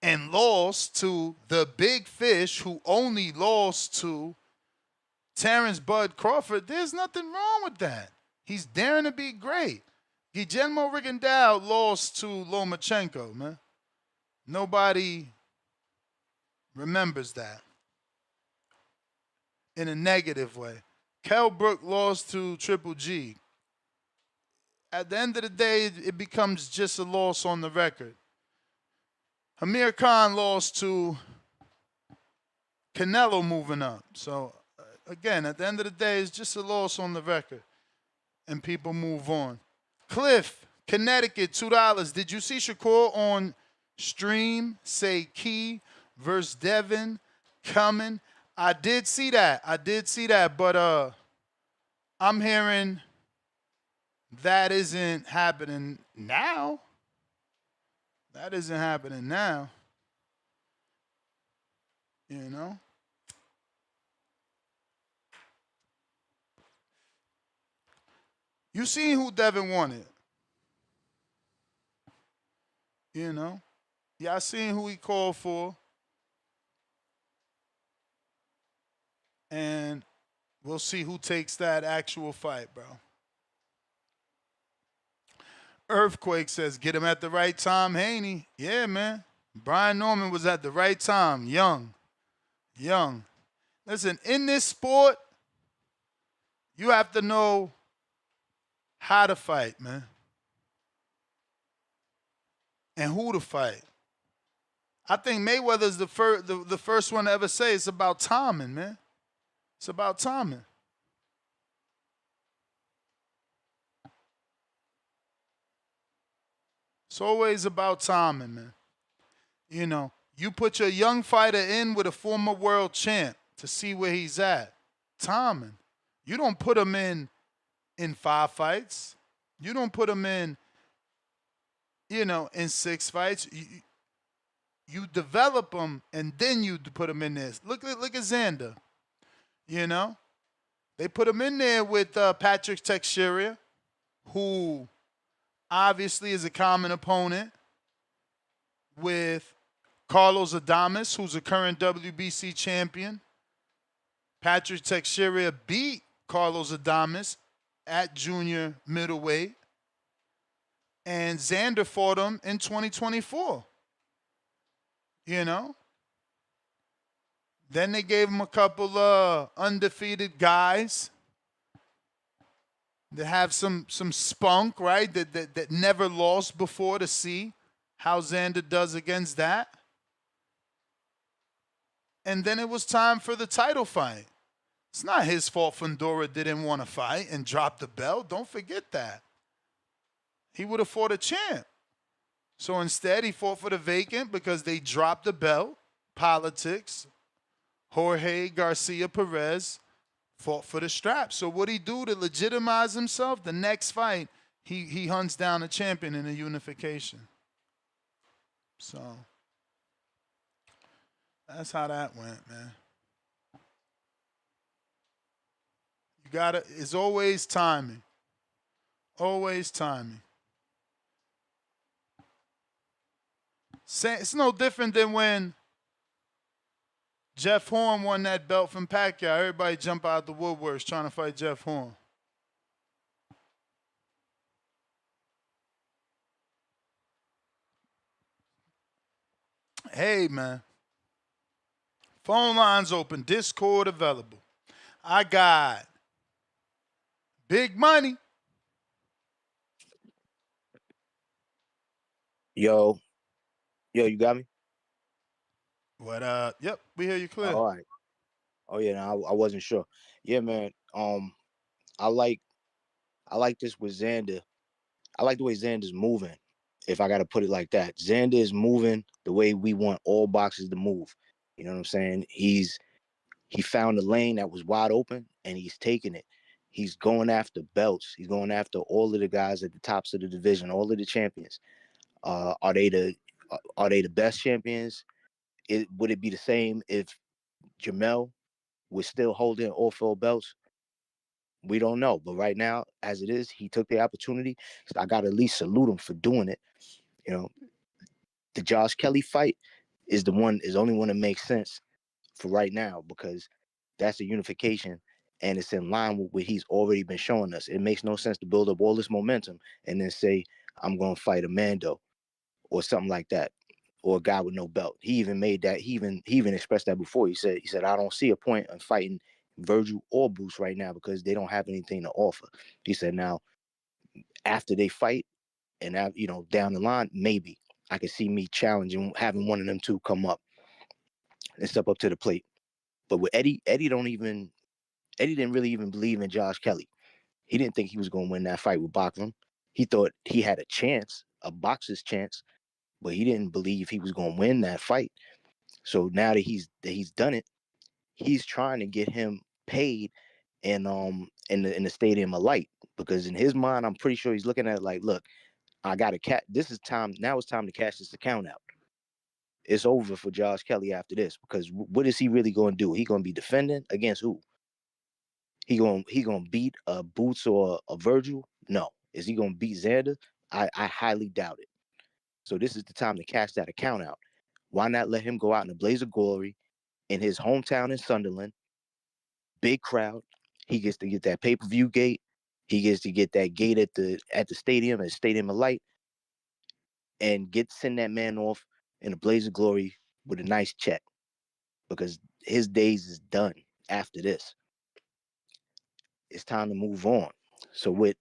and lost to the big fish who only lost to Terrence Bud Crawford, there's nothing wrong with that. He's daring to be great. Guillermo Rigondeaux lost to Lomachenko, man. Nobody remembers that in a negative way. Kell Brook lost to Triple G. At the end of the day, it becomes just a loss on the record. Amir Khan lost to Canelo moving up. So, again, at the end of the day, it's just a loss on the record. And people move on. Cliff, Connecticut, $2. Did you see Shakur on stream say Key versus Devin coming? I did see that. But I'm hearing that isn't happening now. You know? You seen who Devin wanted. You know? Y'all seen who he called for. And we'll see who takes that actual fight, bro. Earthquake says, get him at the right time, Haney. Yeah, man. Brian Norman was at the right time. Young. Listen, in this sport, you have to know how to fight, man. And who to fight. I think Mayweather's the first one to ever say it's about timing, man. It's about timing. It's always about timing, man. You know, you put your young fighter in with a former world champ to see where he's at. Timing. You don't put him in 5 fights. You don't put him in, you know, in 6 fights. You develop him and then you put him in this. Look at Xander. You know, they put him in there with Patrick Teixeira, who obviously is a common opponent, with Carlos Adames, who's a current WBC champion. Patrick Teixeira beat Carlos Adames at junior middleweight. And Xander fought him in 2024. You know? Then they gave him a couple of undefeated guys that have some spunk, right? That never lost before, to see how Xander does against that. And then it was time for the title fight. It's not his fault Fundora didn't want to fight and drop the belt. Don't forget that. He would have fought a champ. So instead, he fought for the vacant because they dropped the belt. Politics. Jorge Garcia Perez fought for the strap. So what'd he do to legitimize himself? The next fight, he hunts down a champion in a unification. So That's how that went, man. You gotta. It's always timing. Always timing. It's no different than when Jeff Horn won that belt from Pacquiao. Everybody jump out the woodworks trying to fight Jeff Horn. Hey, man. Phone lines open. Discord available. I got Big Money. Yo, you got me? What up? Yep, we hear you clear. All right. Oh yeah, no, I wasn't sure. Yeah, man. I like this with Xander. I like the way Xander's moving. If I got to put it like that, Xander is moving the way we want all boxers to move. You know what I'm saying? He found a lane that was wide open and he's taking it. He's going after belts. He's going after all of the guys at the tops of the division, all of the champions. Are they the best champions? Would it be the same if Jermall was still holding all 4 belts? We don't know. But right now, as it is, he took the opportunity. So I got to at least salute him for doing it. You know, the Josh Kelly fight is the only one that makes sense for right now, because that's a unification and it's in line with what he's already been showing us. It makes no sense to build up all this momentum and then say, I'm going to fight Amando or something like that, or a guy with no belt. He even made that. He even expressed that before. He said, I don't see a point in fighting Vergil or Boots right now because they don't have anything to offer. He said, now after they fight and down the line, maybe I could see me challenging, having one of them two come up and step up to the plate. But with Eddie didn't really even believe in Josh Kelly. He didn't think he was going to win that fight with Bachman. He thought he had a chance, a boxer's chance, but he didn't believe he was going to win that fight. So now that he's done it, he's trying to get him paid in the Stadium of Light, because in his mind, I'm pretty sure he's looking at it like, look, I got to catch. This is time. Now it's time to cash this account out. It's over for Josh Kelly after this, because what is he really going to do? He going to be defending against who? He going to beat a Boots or a Vergil? No. Is he going to beat Xander? I highly doubt it. So this is the time to cash that account out. Why not let him go out in a blaze of glory in his hometown in Sunderland? Big crowd. He gets to get that pay-per-view gate. He gets to get that gate at the stadium, at Stadium of Light, and send that man off in a blaze of glory with a nice check, because his days is done after this. It's time to move on. So with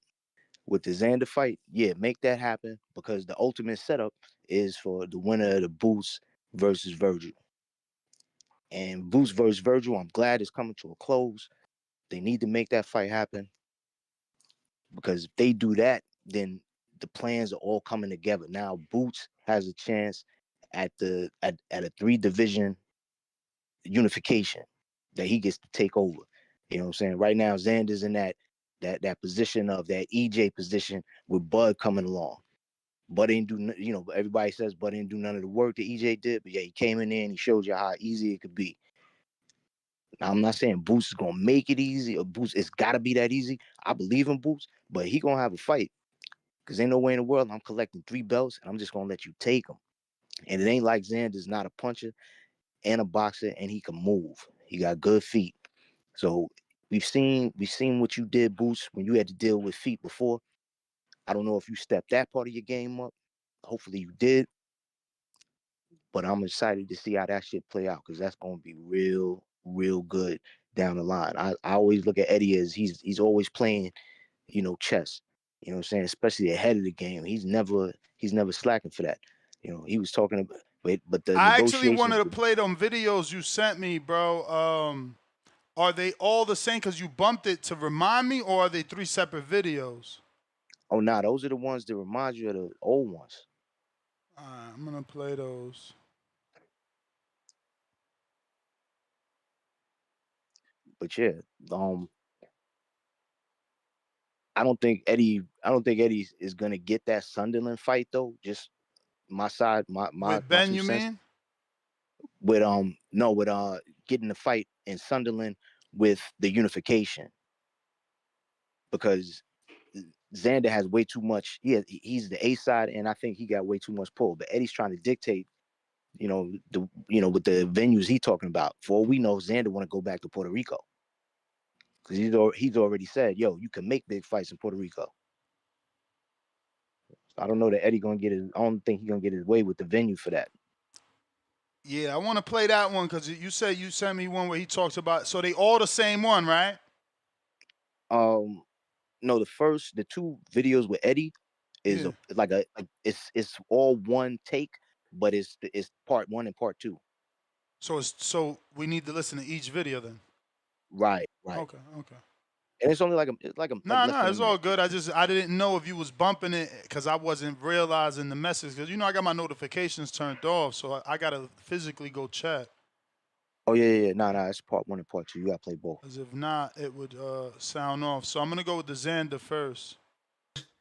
the Xander fight, yeah, make that happen, because the ultimate setup is for the winner of the Boots versus Vergil. And Boots versus Vergil, I'm glad it's coming to a close. They need to make that fight happen, because if they do that, then the plans are all coming together. Now Boots has a chance at a 3-division unification that he gets to take over. You know what I'm saying? Right now, Xander's in that position of that EJ position with Bud coming along. Bud didn't do, everybody says Bud didn't do none of the work that EJ did, but yeah, he came in there and he showed you how easy it could be. Now, I'm not saying Boots is going to make it easy, or Boots, it's got to be that easy. I believe in Boots, but he going to have a fight, because ain't no way in the world I'm collecting 3 belts and I'm just going to let you take them. And it ain't like Xander's not a puncher and a boxer, and he can move. He got good feet. So we've seen what you did, Boots, when you had to deal with feet before. I don't know if you stepped that part of your game up. Hopefully you did. But I'm excited to see how that shit play out, because that's going to be real, real good down the line. I always look at Eddie as he's always playing, chess. You know what I'm saying? Especially ahead of the game. He's never slacking for that. He was talking about, but the I actually negotiations. wanted to play them videos you sent me, bro. Are they all the same because you bumped it to remind me, or are they 3 separate videos? Oh, nah, those are the ones that remind you of the old ones. I'm going to play those. But yeah, I don't think Eddie is gonna get that Sunderland fight though. Just my side, my with Ben, 2 you cents. mean? with getting the fight in Sunderland with the Unification, because Xander has way too much. He's the A side, and I think he got way too much pull. But Eddie's trying to dictate, with the venues he's talking about. For all we know, Xander want to go back to Puerto Rico, because he's already said, "Yo, you can make big fights in Puerto Rico." I don't know that Eddie gonna get his. I don't think he's gonna get his way with the venue for that. Yeah, I want to play that one because you said you sent me one where he talks about. So they all the same one, right? No, the two videos with Eddie is it's all one take, but it's part 1 and part 2. So we need to listen to each video then. Right. Okay. And it's only No, it's all good. I didn't know if you was bumping it because I wasn't realizing the message, because I got my notifications turned off, so I gotta physically go check. Oh yeah. No, it's part 1 and part 2. You gotta play both. Because if not, it would sound off. So I'm gonna go with the Xander first.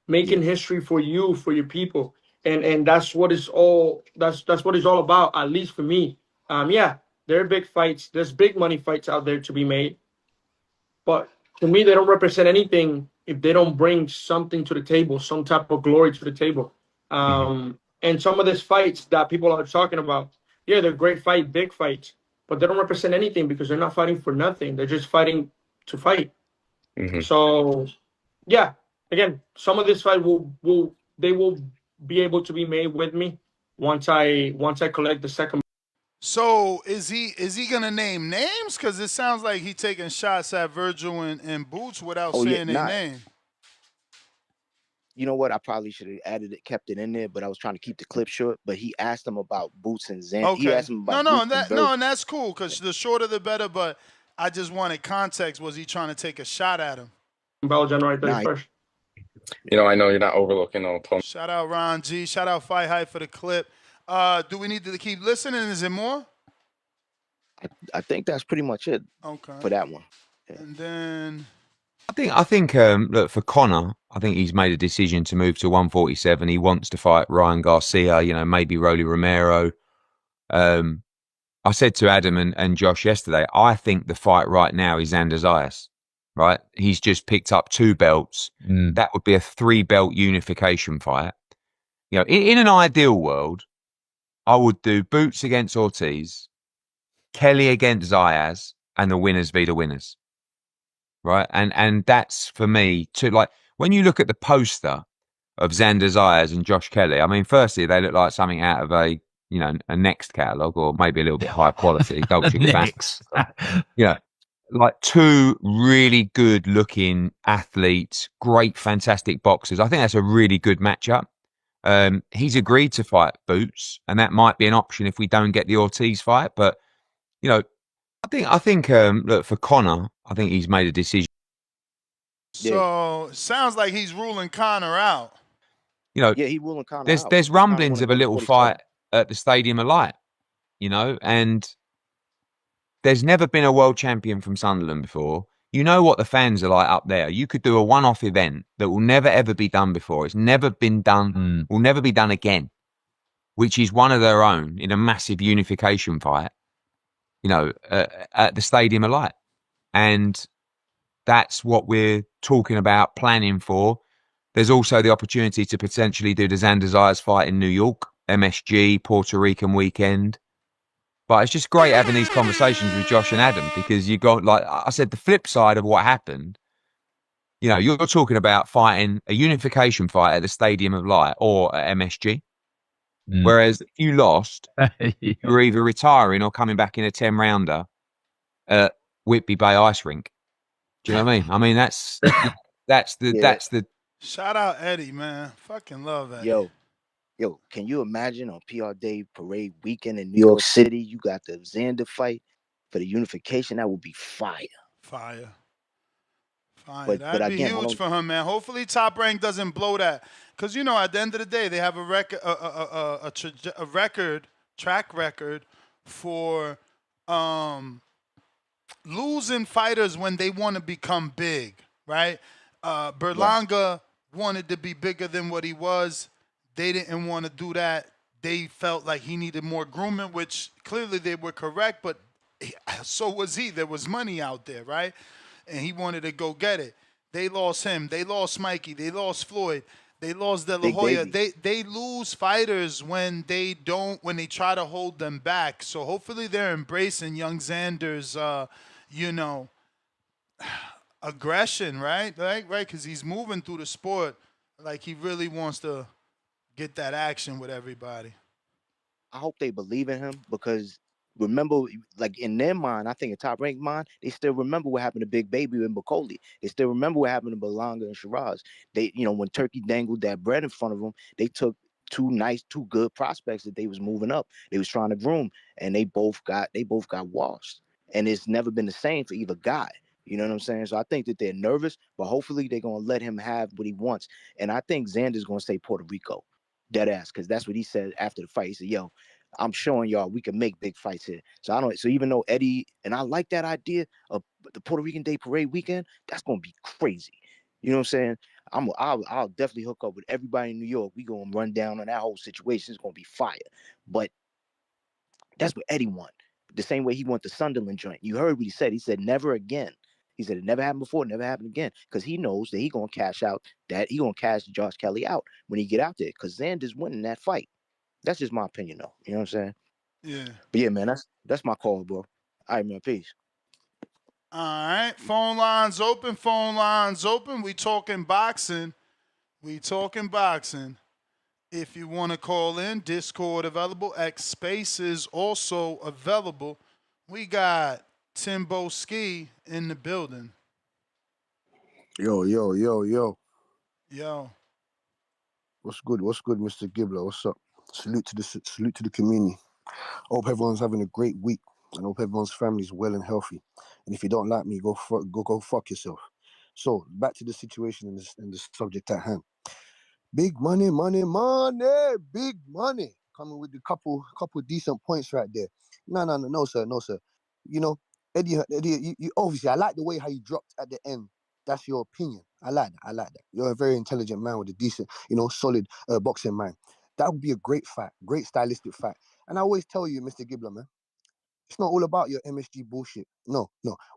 Making history for you, for your people, and that's what it's all. That's what it's all about. At least for me. Yeah, there are big fights. There's big money fights out there to be made, but to me, they don't represent anything if they don't bring something to the table, some type of glory to the table. And some of these fights that people are talking about, yeah, they're great fight, big fights, but they don't represent anything because they're not fighting for nothing. They're just fighting to fight. So, yeah, again, some of this fight will be able to be made with me once I collect the second. So is he gonna name names? Because it sounds like he taking shots at Vergil and Boots without saying their name. You know what? I probably should have kept it in there, but I was trying to keep the clip short. But he asked him about Boots and Xander. Okay. He asked him about and that's cool, because the shorter the better. But I just wanted context. Was he trying to take a shot at him? Belgian right there first. I know you're not overlooking on Tony. Shout out Ron G. Shout out Fight Hype for the clip. Do we need to keep listening? Is it more? I think that's pretty much it. Okay. For that one. Yeah. And then I think look, for Conor, I think he's made a decision to move to 147. He wants to fight Ryan Garcia, maybe Rolly Romero. I said to Adam and Josh yesterday, I think the fight right now is Xander Zayas, right? He's just picked up 2 belts. That would be a 3-belt unification fight. In an ideal world, I would do Boots against Ortiz, Kelly against Zayas, and the winners be the winners. Right. And that's for me to, like, when you look at the poster of Xander Zayas and Josh Kelly, I mean, firstly, they look like something out of a Next catalogue, or maybe a little bit higher quality. Next. Like 2 really good looking athletes, great, fantastic boxers. I think that's a really good matchup. He's agreed to fight Boots, and that might be an option if we don't get the Ortiz fight. But, I think look, for Conor, I think he's made a decision. So sounds like he's ruling Conor out. He's ruling Conor out. There's rumblings of a little fight at the Stadium of Light, and there's never been a world champion from Sunderland before. You know what the fans are like up there. You could do a one-off event that will never ever be done before. It's never been done, will never be done again, which is one of their own in a massive unification fight. At the Stadium of Light. And that's what we're talking about, planning for. There's also the opportunity to potentially do the Xander Zayas fight in New York, MSG, Puerto Rican weekend. But it's just great having these conversations with Josh and Adam, because you got, like I said, the flip side of what happened. You're talking about fighting a unification fight at the Stadium of Light or at MSG. Whereas if you lost, you're either retiring or coming back in a 10-rounder at Whitby Bay Ice Rink. Do you know what I mean? I mean, that's the. Shout out Eddie, man. Fucking love Eddie. Yo, can you imagine on PR Day Parade weekend in New York City, you got the Xander fight for the unification? That would be fire. Fire. But That'd be huge for him, man. Hopefully Top Rank doesn't blow that. Because, at the end of the day, they have a track record for losing fighters when they want to become big, right? Berlanga wanted to be bigger than what he was. They didn't want to do that. they felt like he needed more grooming, which clearly they were correct, but so was he. There was money out there, right? And he wanted to go get it. They lost him. They lost Mikey. They lost Floyd. They lost De La Big Hoya. Baby. They lose fighters when they try to hold them back. So hopefully they're embracing young Xander's, aggression, right? Right, because he's moving through the sport like he really wants to get that action with everybody. I hope they believe in him because remember, like in their mind, I think a top ranked mind, they still remember what happened to Big Baby and Bacoli. They still remember what happened to Belonga and Shiraz. They, when Turkey dangled that bread in front of them, they took two good prospects that they was moving up. They was trying to groom, and they both got washed. And it's never been the same for either guy. You know what I'm saying? So I think that they're nervous, but hopefully they're gonna let him have what he wants. And I think Xander's gonna say Puerto Rico. Dead ass, because that's what he said after the fight. He said, "Yo, I'm showing y'all we can make big fights here." So even though Eddie and I like that idea of the Puerto Rican Day Parade weekend, that's gonna be crazy. You know what I'm saying? I'll definitely hook up with everybody in New York. We gonna run down on that whole situation. It's gonna be fire. But that's what Eddie want. The same way he want the Sunderland joint. You heard what he said. He said never again. He said it never happened before, never happened again. Because he knows that he gonna cash Josh Kelly out when he get out there. Because Xander's winning that fight. That's just my opinion, though. You know what I'm saying? Yeah. But yeah, man, that's my call, bro. All right, man. Peace. All right. Phone lines open. Phone lines open. We talking boxing. If you want to call in, Discord available. X Spaces also available. We got Timbo Ski in the building. Yo. Yo. What's good, Mr. Gibbler? What's up? Salute to the community. Hope everyone's having a great week, and hope everyone's family's well and healthy. And if you don't like me, go fuck yourself. So back to the situation and the subject at hand. Big money, big money. Coming with a couple decent points right there. No, sir. Eddie, you obviously, I like the way how you dropped at the end. That's your opinion. I like that. You're a very intelligent man with a decent, solid boxing mind. That would be a great fight, great stylistic fight. And I always tell you, Mr. Gibbler, man, it's not all about your MSG bullshit. No.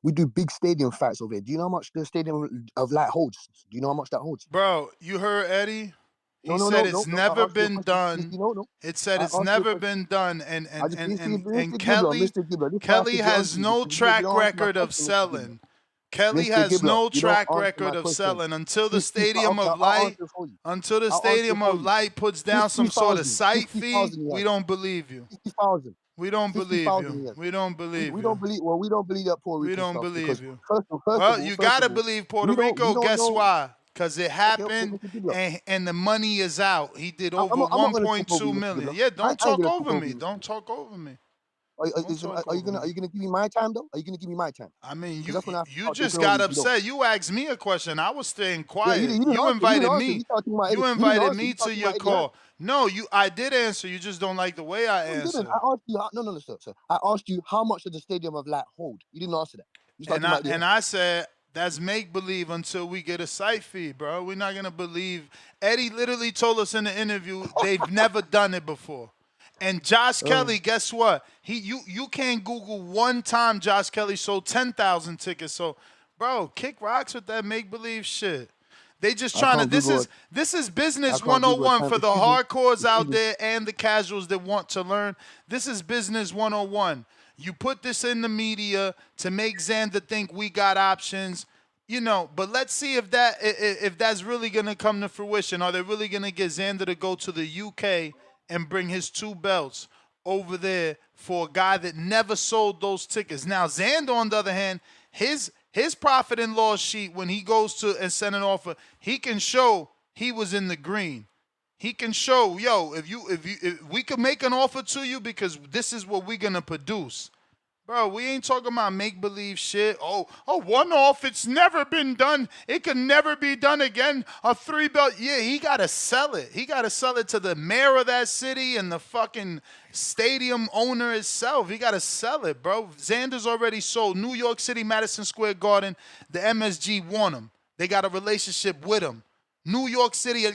We do big stadium fights over here. Do you know how much the Stadium of Light holds? Do you know how much that holds? Bro, you heard Eddie? He No, said it's never been done. No. It said it's never been done. And Gibbler, Kelly has no track record of selling. Kelly has no track record of selling until the Stadium of Light puts down some sort of site fee. We don't believe you. 50,000. We don't believe you. We don't believe you. We don't believe that Puerto Rico. We don't believe you. Well, you gotta believe Puerto Rico. Guess why? Because it happened and the money is out. He did over 1.2 million. Yeah, don't talk over me. Don't talk over me. Are you gonna give me my time though? Are you gonna give me my time? I mean, you just got upset. You asked me a question. I was staying quiet. Yeah, you invited me. You invited me to your call. No, I did answer. You just don't like the way I answered. I asked you. No, sir. I asked you how much does the Stadium of Light hold? You didn't answer that. I said that's make believe until we get a site fee, bro. We're not gonna believe. Eddie literally told us in the interview they've never done it before. And Josh Kelly, guess what? You can't Google one time Josh Kelly sold 10,000 tickets. So, bro, kick rocks with that make believe shit. They just trying to. This is business 101 for the hardcores out there and the casuals that want to learn. This is business 101. You put this in the media to make Xander think we got options. But let's see if that's really gonna come to fruition. Are they really gonna get Xander to go to the UK and bring his 2 belts over there for a guy that never sold those tickets? Now, Xander, on the other hand, his profit and loss sheet, when he goes to and send an offer, he can show he was in the green. He can show, if we could make an offer to you because this is what we're gonna produce. Bro, we ain't talking about make-believe shit. Oh, one-off, it's never been done. It can never be done again. A 3-belt. Yeah, he got to sell it. He got to sell it to the mayor of that city and the fucking stadium owner itself. He got to sell it, bro. Xander's already sold. New York City, Madison Square Garden, the MSG want him. They got a relationship with him. New York City,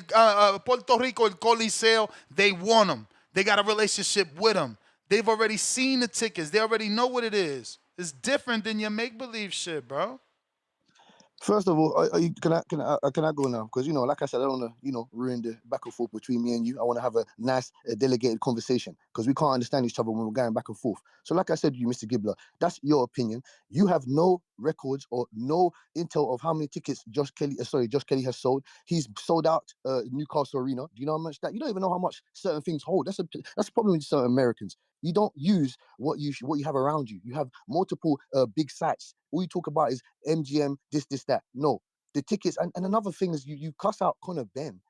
Puerto Rico, El Coliseo, they want him. They got a relationship with him. They've already seen the tickets. They already know what it is. It's different than your make-believe shit, bro. First of all, can I go now? Because like I said, I don't want to ruin the back and forth between me and you. I want to have a nice delegated conversation because we can't understand each other when we're going back and forth. So, like I said to you, Mr. Gibbler, that's your opinion. You have no records or no intel of how many tickets Josh Kelly has sold. He's sold out Newcastle Arena. Do you know how much that? You don't even know how much certain things hold. That's a problem with certain Americans. You don't use what you have around you. You have multiple big sites. All you talk about is MGM, this, that. No, the tickets. And another thing is you cuss out Conor Ben.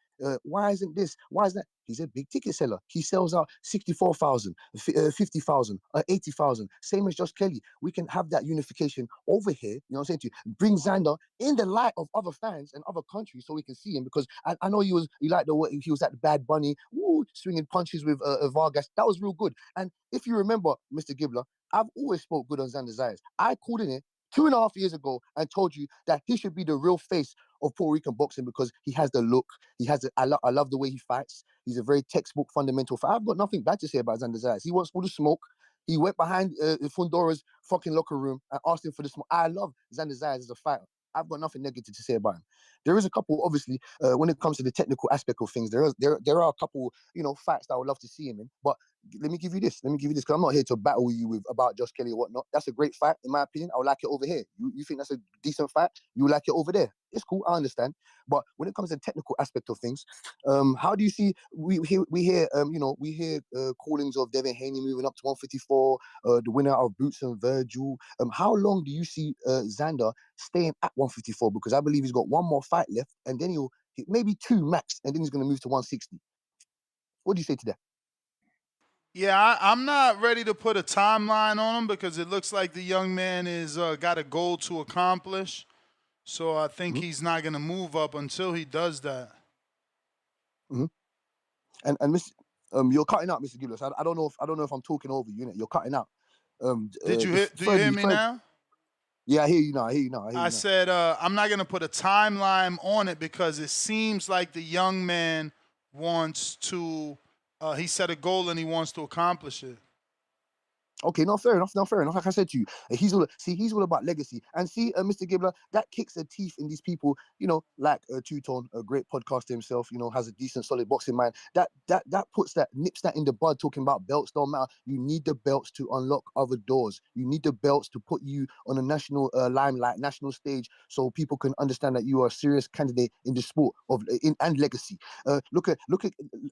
Why isn't this? Why is that? He's a big ticket seller. He sells out 64,000, 50,000, 80,000. Same as Josh Kelly. We can have that unification over here. You know what I'm saying to you? Bring Xander in the light of other fans and other countries so we can see him. Because I know you like the way he was at the Bad Bunny, swinging punches with Vargas. That was real good. And if you remember, Mr. Gibbler, I've always spoke good on Xander Zayas. I called in it 2.5 years ago and told you that he should be the real face of Puerto Rican boxing because he has the look. He has I love the way he fights. He's a very textbook fundamental fighter. I've got nothing bad to say about Xander Zayas. He wants all the smoke. He went behind Fundora's fucking locker room and asked him for the smoke. I love Xander Zayas as a fighter. I've got nothing negative to say about him. There is a couple, obviously, when it comes to the technical aspect of things, there are a couple, fights that I would love to see him in. But let me give you this, because I'm not here to battle you with about Josh Kelly or whatnot. That's a great fight, in my opinion. I would like it over here. You think that's a decent fight? You like it over there. It's cool, I understand. But when it comes to the technical aspect of things, how do you see? We hear callings of Deon Haney moving up to 154, the winner of Boots and Vergil. How long do you see Xander staying at 154? Because I believe he's got one more fight left, and then he'll maybe two max, and then he's going to move to 160. What do you say to that? Yeah, I'm not ready to put a timeline on him because it looks like the young man is got a goal to accomplish. So I think he's not going to move up until he does that. Mm-hmm. And Miss, you're cutting out, Mr. Gibbler. I don't know if I'm talking over you. You're cutting out. Did you hear? Do you hear me now? Yeah, I hear you now. I said I'm not going to put a timeline on it because it seems like the young man wants to. He set a goal and he wants to accomplish it. Okay, no, fair enough. Like I said to you, he's all about legacy. And see, Mr. Gibbler, that kicks the teeth in these people, like Two-Tone, a great podcaster himself, has a decent, solid boxing mind. That nips that in the bud, talking about belts don't matter. You need the belts to unlock other doors. You need the belts to put you on a national limelight, national stage, so people can understand that you are a serious candidate in the sport and legacy. Look at,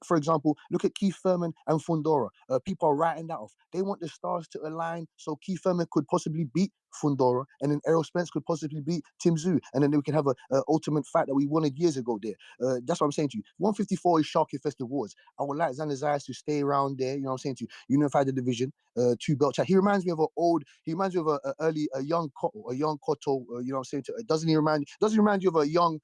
for example, look at Keith Thurman and Fundora. People are writing that off. They want the stars to align so Keith Thurman could possibly beat Fundora, and then Errol Spence could possibly beat Tim Tszyu, and then we can have a ultimate fight that we wanted years ago there. That's what I'm saying to you. 154 is Shark Infested Wars. I would like Xander Zayas to stay around there. You know what I'm saying to you? Unify the division, 2 belt chat. He reminds me of a young Cotto. You know what I'm saying to you? Doesn't he remind you of a young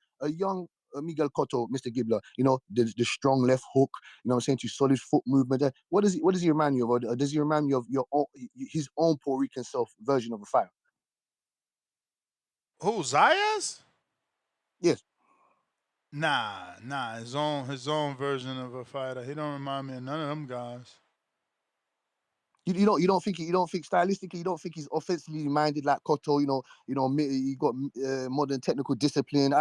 Miguel Cotto, Mr. Gibbler, the strong left hook, you know what I'm saying, to solid foot movement. What does he remind you of? Or does he remind you of his own Puerto Rican self version of a fighter? Who, Zayas? Yes. Nah, his own version of a fighter. He don't remind me of none of them guys. You don't think stylistically, you don't think he's offensively minded like Cotto. He got modern technical discipline.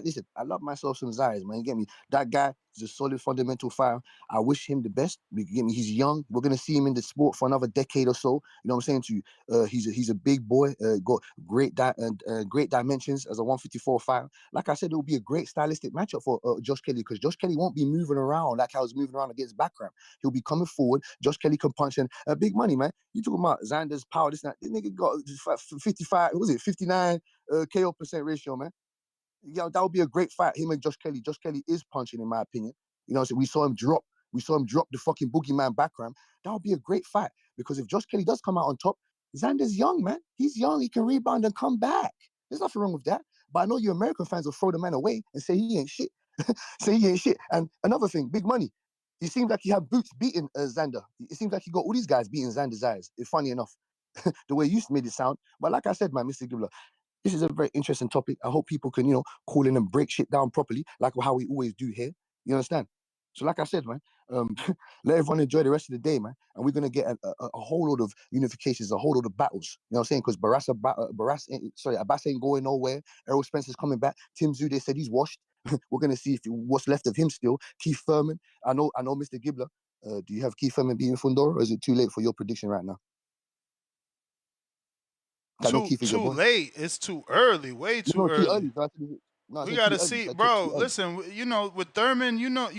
Listen, I love myself some Zayas, man. You get me? That guy is a solid fundamental fighter. I wish him the best. You get me? He's young. We're gonna see him in the sport for another decade or so. You know what I'm saying to you? He's a big boy. Got great dimensions as a 154 fighter. Like I said, it will be a great stylistic matchup for Josh Kelly, because Josh Kelly won't be moving around like how he's moving around against Backram. He'll be coming forward. Josh Kelly can punch, and big money, man. You talking about Xander's power? This nigga got 55. What was it? 59 KO percent ratio, man. Yeah, that would be a great fight. Him and Josh Kelly. Josh Kelly is punching, in my opinion. So we saw him drop the fucking boogeyman Backram. That would be a great fight, because if Josh Kelly does come out on top, Xander's young, man. He's young. He can rebound and come back. There's nothing wrong with that. But I know you American fans will throw the man away and say he ain't shit. And another thing, big money. It seems like he had Boots beating Xander. It seems like he got all these guys beating Xander's eyes. It's funny enough, the way you made it sound. But like I said, man, Mr. Gibbler, this is a very interesting topic. I hope people can, call in and break shit down properly, like how we always do here. You understand? So like I said, man, let everyone enjoy the rest of the day, man. And we're gonna get a whole load of unifications, a whole load of battles. You know what I'm saying? Because Abbas ain't going nowhere. Errol Spencer's coming back. Tim Tszyu, they said he's washed. We're gonna see what's left of him still. Keith Thurman. I know, Mr. Gibbler. Do you have Keith Thurman beating Fundora, or is it too late for your prediction right now? Too late. It's too early. Way too early. We gotta see, bro. Listen, you know, with Thurman, you know,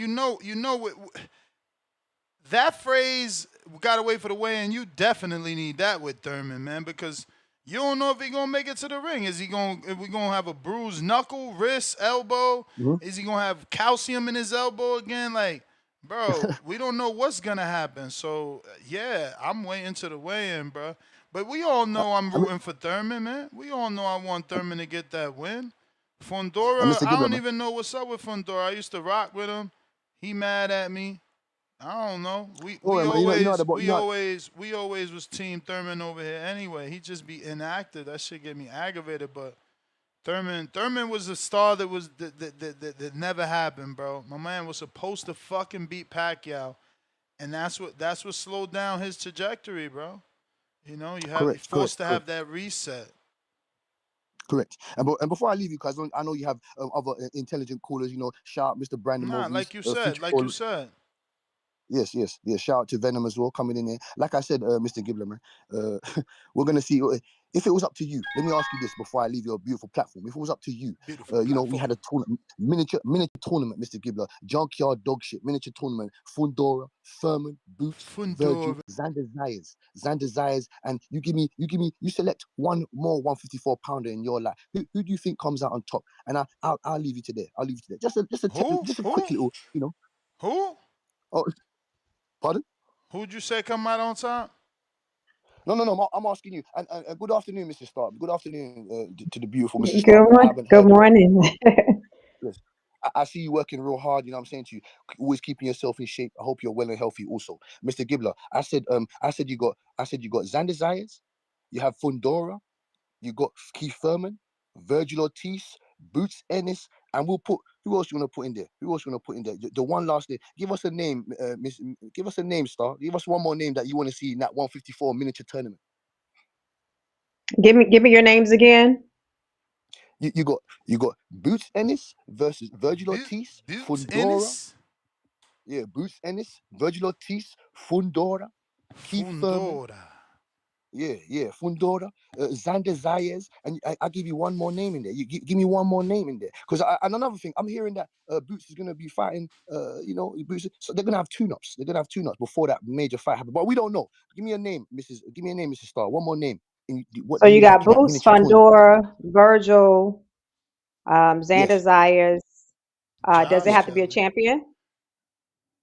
that phrase, we gotta wait for the weigh-in. You definitely need that with Thurman, man, because you don't know if he's gonna make it to the ring. If we gonna have a bruised knuckle, wrist, elbow? Is he gonna have calcium in his elbow again? Like, bro, we don't know what's gonna happen. So yeah, I'm waiting to the weigh-in, bro. But we all know I'm rooting for Thurman, man. We all know I want Thurman to get that win. Fundora, I don't even know what's up with Fundora. I used to rock with him. He mad at me. I don't know. We always was Team Thurman over here anyway. He just be inactive. That shit get me aggravated. But Thurman was a star that never happened, bro. My man was supposed to fucking beat Pacquiao, and that's what slowed down his trajectory, bro. You know, you're forced to have that reset. Correct. And before I leave you, because I know you have other intelligent callers, you know, shout out Mr. Brandon Maurice. Like you said. Yes. Shout out to Venom as well, coming in there. Like I said, Mr. Gibbler, man, we're going to see. If it was up to you, let me ask you this before I leave your beautiful platform. If it was up to you, you know, we had a tournament, miniature tournament, Mr. Gibbler, Junkyard Dog Shit, miniature tournament, Fundora, Thurman, Boots, Vergil, Xander Zayas, and you select one more 154 pounder in your life. Who do you think comes out on top? And I'll leave you to there. Just a quick little, you know. Who? Oh, pardon? Who'd you say come out on top? No. I'm asking you. And good afternoon, Mr. Stark. Good afternoon to the beautiful Mrs. Stark. Good morning. Yes. I see you working real hard. You know what I'm saying to you, always keeping yourself in shape. I hope you're well and healthy. Also, Mr. Gibbler. I said you got Xander Zayas. You have Fundora. You got Keith Thurman, Vergil Ortiz, Boots Ennis, and we'll put. Who else you want to put in there? The one last name. Give us a name, Give us a name, Star. Give us one more name that you want to see in that 154 miniature tournament. Give me your names again. You got Boots Ennis versus Vergil Ortiz, Fundora. Ennis? Yeah, Boots Ennis, Vergil Ortiz, Fundora, Keith Thurman. Yeah, Fundora, Xander Zayas, and I give you one more name in there. You give me one more name in there, because and another thing, I'm hearing that Boots is gonna be fighting, you know, Boots. So they're gonna have tune-ups. Before that major fight happens. But we don't know. Give me a name, Mrs. Star. One more name. So you got Boots, Fundora, Vergil, Xander Zayas. Does it have to be a champion?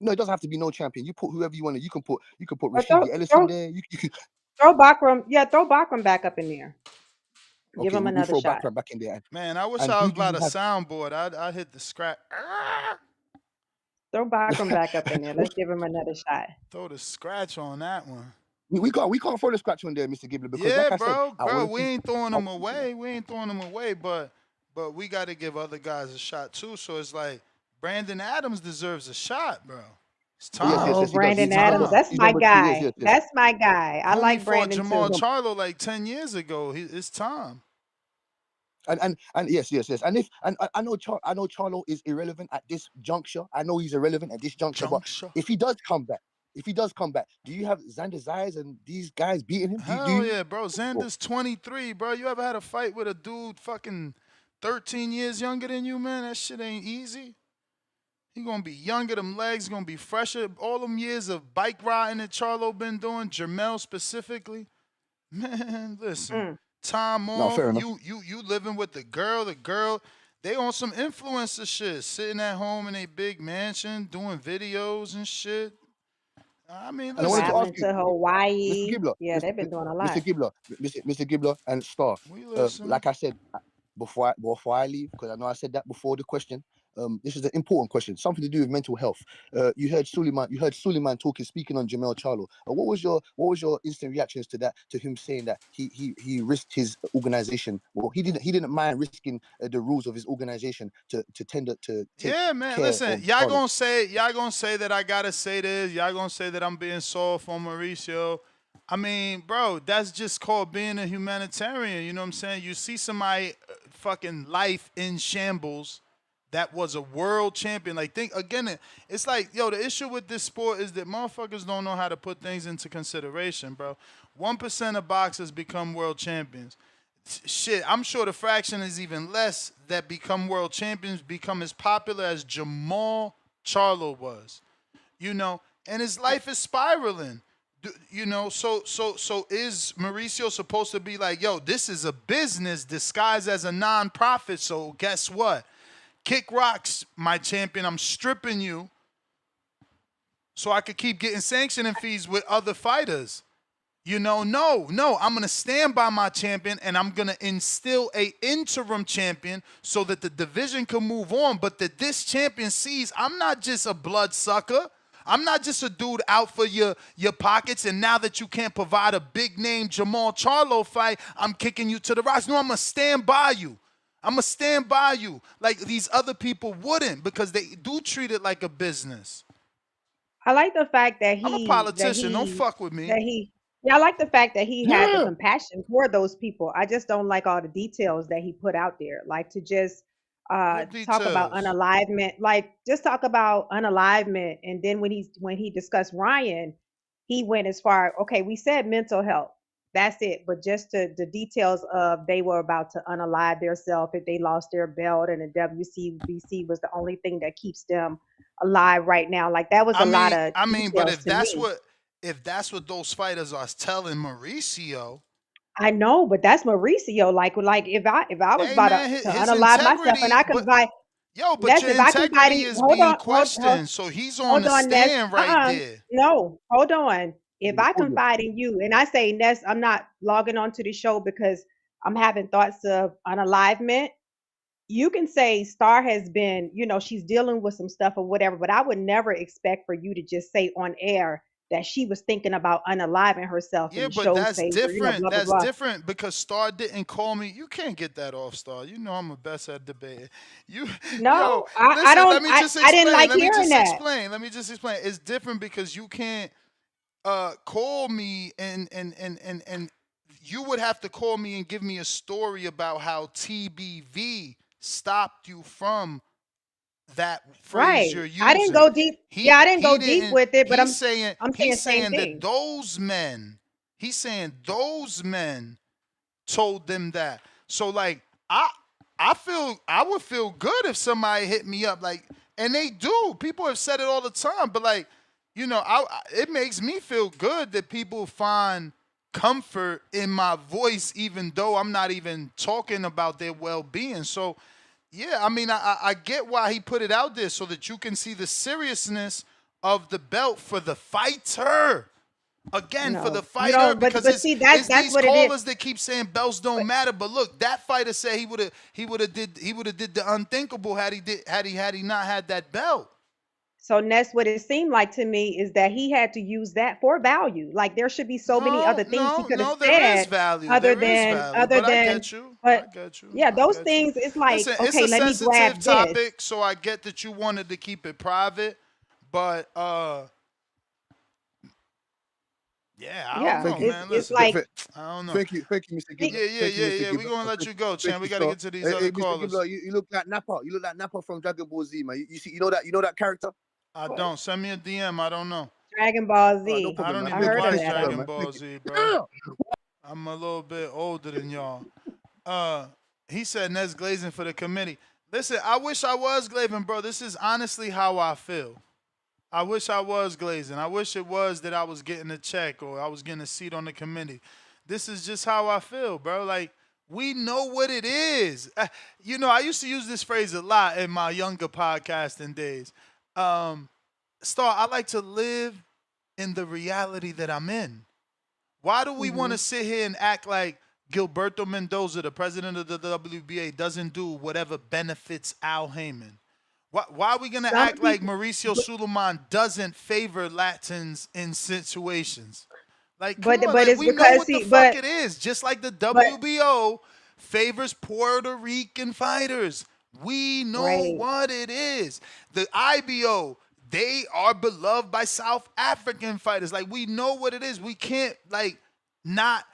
No, it doesn't have to be no champion. You put whoever you want to. You can put Rashidi Ellis in there. You can throw Bakram. Yeah, throw Bakram back up in there. Give him another throw shot. Bakram back in there. Man, I wish I was about a soundboard. I'd hit the scratch. Throw Bakram back up in there. Let's give him another shot. Throw the scratch on that one. We can't throw the scratch on there, Mr. Gibbler, because like I said, bro, we ain't throwing them away. But we got to give other guys a shot too. So it's like Brandon Adams deserves a shot, bro. It's time. Yes, Brandon Adams. That's my guy. Yes. That's my guy. I like Brandon Jermall too. Charlo like 10 years ago. It's time. And yes. And I know Charlo is irrelevant at this juncture. I know he's irrelevant at this juncture. But if he does come back, do you have Xander Zayas and these guys beating him? Hell yeah, bro. Xander's 23, bro. You ever had a fight with a dude fucking 13 years younger than you, man? That shit ain't easy. He gonna be younger, them legs gonna be fresher. All them years of bike riding that Charlo been doing, Jermall specifically. Man, listen. Time off. You living with the girl, they on some influencer shit, sitting at home in a big mansion, doing videos and shit. I mean, listen. Traveling to Hawaii. Mr. Gibbler, yeah, they've been doing a lot. Mr. Gibbler and Star. Like I said, before I leave, because I know I said that before the question. This is an important question, something to do with mental health. You heard Suleiman speaking on Jermall Charlo. What was your instant reactions to that? To him saying that he risked his organization. Well, he didn't mind risking the rules of his organization to tender to take Yeah, man. care Listen, of y'all Charlo. gonna say that I gotta say this. Y'all gonna say that I'm being soft on Mauricio. I mean, bro, that's just called being a humanitarian. You know what I'm saying? You see somebody fucking life in shambles that was a world champion. Like, think again, it's like, yo, the issue with this sport is that motherfuckers don't know how to put things into consideration, bro. 1% of boxers become world champions. Shit, I'm sure the fraction is even less that become world champions, become as popular as Jermall Charlo was. You know, and his life is spiraling. You know, so is Mauricio supposed to be like, yo, this is a business disguised as a non-profit, so guess what? Kick rocks, my champion, I'm stripping you so I could keep getting sanctioning fees with other fighters. You know, no, I'm going to stand by my champion and I'm going to instill a interim champion so that the division can move on, but that this champion sees I'm not just a bloodsucker. I'm not just a dude out for your pockets, and now that you can't provide a big name Jermall Charlo fight, I'm kicking you to the rocks. No, I'm going to stand by you. I'm going to stand by you like these other people wouldn't, because they do treat it like a business. I like the fact that I'm a politician. Don't fuck with me. I like the fact that he had the compassion for those people. I just don't like all the details that he put out there. Like to just talk about unalivement, like just talk about unalivement. And then when he discussed Ryan, he went as far, okay, we said mental health. That's it. But just the details of they were about to unalive themselves if they lost their belt, and the WCBC was the only thing that keeps them alive right now. Like that was a lot of details. But if that's what those fighters are telling Mauricio, I know, but that's Mauricio. Like if I was about to unalive myself and I could buy, yo, but your integrity is being questioned, so he's on the stand right there. No, hold on. If I confide in you and I say, Ness, I'm not logging on to the show because I'm having thoughts of unalivement, you can say Star has been, she's dealing with some stuff or whatever, but I would never expect for you to just say on air that she was thinking about unaliving herself. Yeah, but that's different. Blah, blah, blah. Different because Star didn't call me. You can't get that off, Star. You know I'm the best at debating. I don't. Let me just explain. I didn't like hearing that. Let me just explain. It's different because you can't call me and you would have to call me and give me a story about how TBV stopped you from that phrase you're using. I didn't go deep. I didn't go deep with it, but I'm saying that those men, he's saying those men told them that. So like I would feel good if somebody hit me up, like, and they do. People have said it all the time, but like, it makes me feel good that people find comfort in my voice, even though I'm not even talking about their well-being. So yeah, I mean, I get why he put it out there so that you can see the seriousness of the belt for the fighter. Again, for the fighter, because that's these what callers that keep saying belts don't matter. But look, that fighter said he would have did the unthinkable had he not had that belt. So Ness, what it seemed like to me is that he had to use that for value. Like there should be so many other things he could have said. There is value. I get you. Yeah, those things. It's like, listen, okay, let me grab this. It's a sensitive topic, so I get that you wanted to keep it private, but yeah, I don't know, man. It's like, I don't know. Thank you, Mr. Gibbler. Yeah. We're gonna let you go, Chan. We gotta get to these other callers. Gibbler, you look like Nappa. You look like Nappa from Dragon Ball Z, man. You see, you know that character? I don't. Send me a DM. I don't know. Dragon Ball Z. No problem, I don't man. even watch Dragon Ball Z, bro. I'm a little bit older than y'all. He said Nez glazing for the committee. Listen, I wish I was glazing, bro. This is honestly how I feel. I wish I was glazing. I wish it was that I was getting a check or I was getting a seat on the committee. This is just how I feel, bro. Like, we know what it is. I used to use this phrase a lot in my younger podcasting days. Star, I like to live in the reality that I'm in. Why do we want to sit here and act like Gilberto Mendoza, the president of the WBA, doesn't do whatever benefits Al Heyman? Why are we gonna Some act like people, Mauricio Suleiman doesn't favor Latins in situations? Like, come on, but like it's we know because what the he, fuck it is. Just like the but WBO favors Puerto Rican fighters. We know right. what it is. The IBO, they are beloved by South African fighters. Like, we know what it is. We can't like not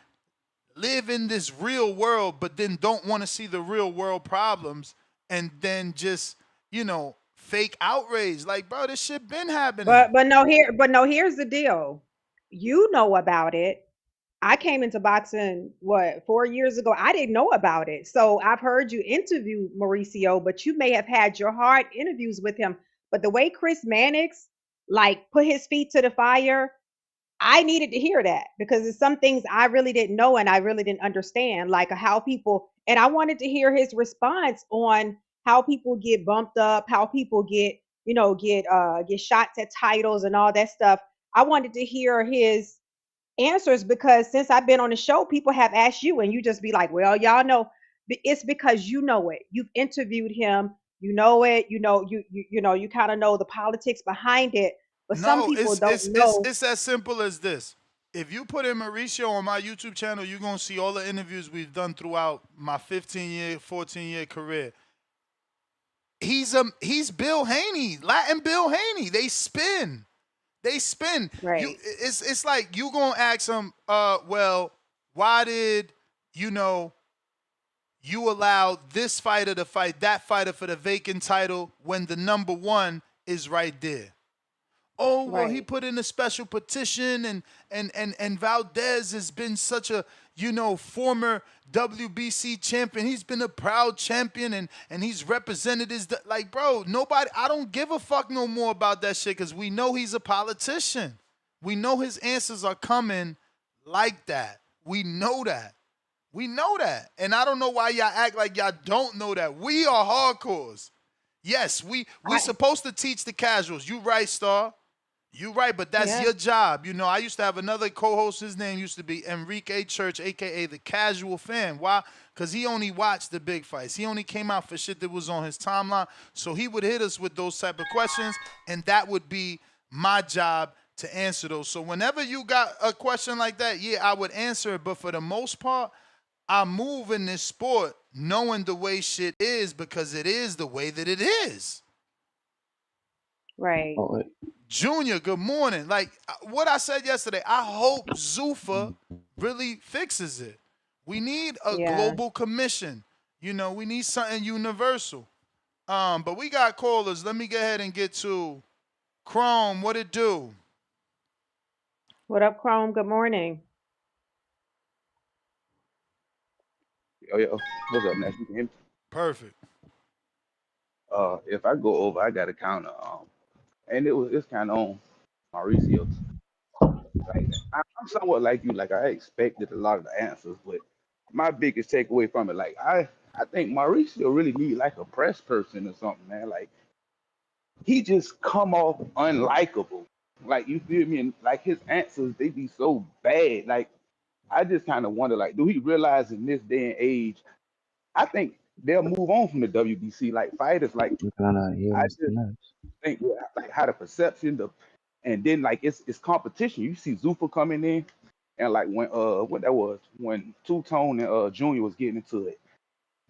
live in this real world, but then don't want to see the real world problems and then just, fake outrage. Like, bro, this shit been happening. But no, here's the deal. You know about it. I came into boxing 4 years ago. I didn't know about it. So I've heard you interview Mauricio, but you may have had your hard interviews with him. But the way Chris Mannix like put his feet to the fire, I needed to hear that because there's some things I really didn't know and I really didn't understand, like how people, and I wanted to hear his response on how people get bumped up, how people get shots at titles and all that stuff. I wanted to hear his answers because since I've been on the show, people have asked you and you just be like, well, y'all know. It's because you know it. You've interviewed him, you know it, you kind of know the politics behind it. But some No, people it's don't it's it's know. it's as simple as this. If you put in Mauricio on my YouTube channel, you're gonna see all the interviews we've done throughout my 15-year, 14-year career. He's Bill Haney, Latin Bill Haney. They spin. They spin. Right. It's like you gonna ask him, well, why did you allow this fighter to fight that fighter for the vacant title when the number one is right there? Oh, well, he Right. put in a special petition and Valdez has been such a, former WBC champion. He's been a proud champion and he's represented his, like, bro, I don't give a fuck no more about that shit because we know he's a politician. We know his answers are coming like that. We know that. We know that. And I don't know why y'all act like y'all don't know that. We are hardcores. Yes, we supposed to teach the casuals. You right, Star. You right, but that's Yeah. your job. I used to have another co-host. His name used to be Enrique Church, a.k.a. the Casual Fan. Why? Because he only watched the big fights. He only came out for shit that was on his timeline. So he would hit us with those type of questions, and that would be my job to answer those. So whenever you got a question like that, yeah, I would answer it. But for the most part, I move in this sport knowing the way shit is because it is the way that it is. Right. Junior, good morning. Like what I said yesterday, I hope Zuffa really fixes it. We need a Yeah. global commission. We need something universal. But we got callers. Let me go ahead and get to Chrome. What it do? What up, Chrome? Good morning. Yo, what's up, Nash? You can hear me? Perfect. If I go over, I got a counter. And it's kind of on Mauricio. Like I'm somewhat like you. Like I expected a lot of the answers, but my biggest takeaway from it, like I think Mauricio really need like a press person or something, man. Like he just come off unlikable. Like you feel me? And like his answers, they be so bad. Like I just kind of wonder, like, do he realize in this day and age? I think they'll move on from the WBC. Like fighters, like I just think like how the perception, and then like it's competition. You see Zuffa coming in, and like when what that was when Two Tone and Junior was getting into it,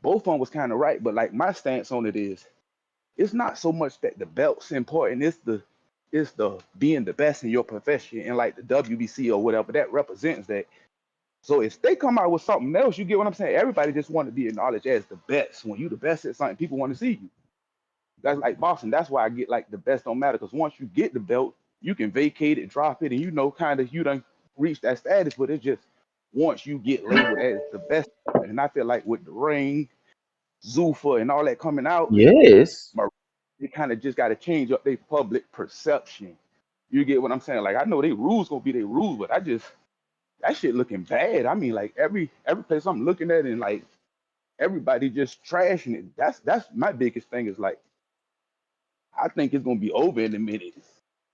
both of them was kind of right. But like my stance on it is, it's not so much that the belt's important. It's the being the best in your profession, and like the WBC or whatever that represents that. So if they come out with something else, you get what I'm saying? Everybody just want to be acknowledged as the best. When you the best at something, people want to see you. That's like boxing. That's why I get like the best don't matter. Because once you get the belt, you can vacate it, drop it, and kind of you done reach that status. But it's just once you get labeled as the best. And I feel like with the ring, Zuffa, and all that coming out, they kind of just got to change up their public perception. You get what I'm saying? Like I know they rules gonna be their rules, but that shit looking bad. I mean, like every place I'm looking at, and like everybody just trashing it. That's my biggest thing is like, I think it's gonna be over in a minute.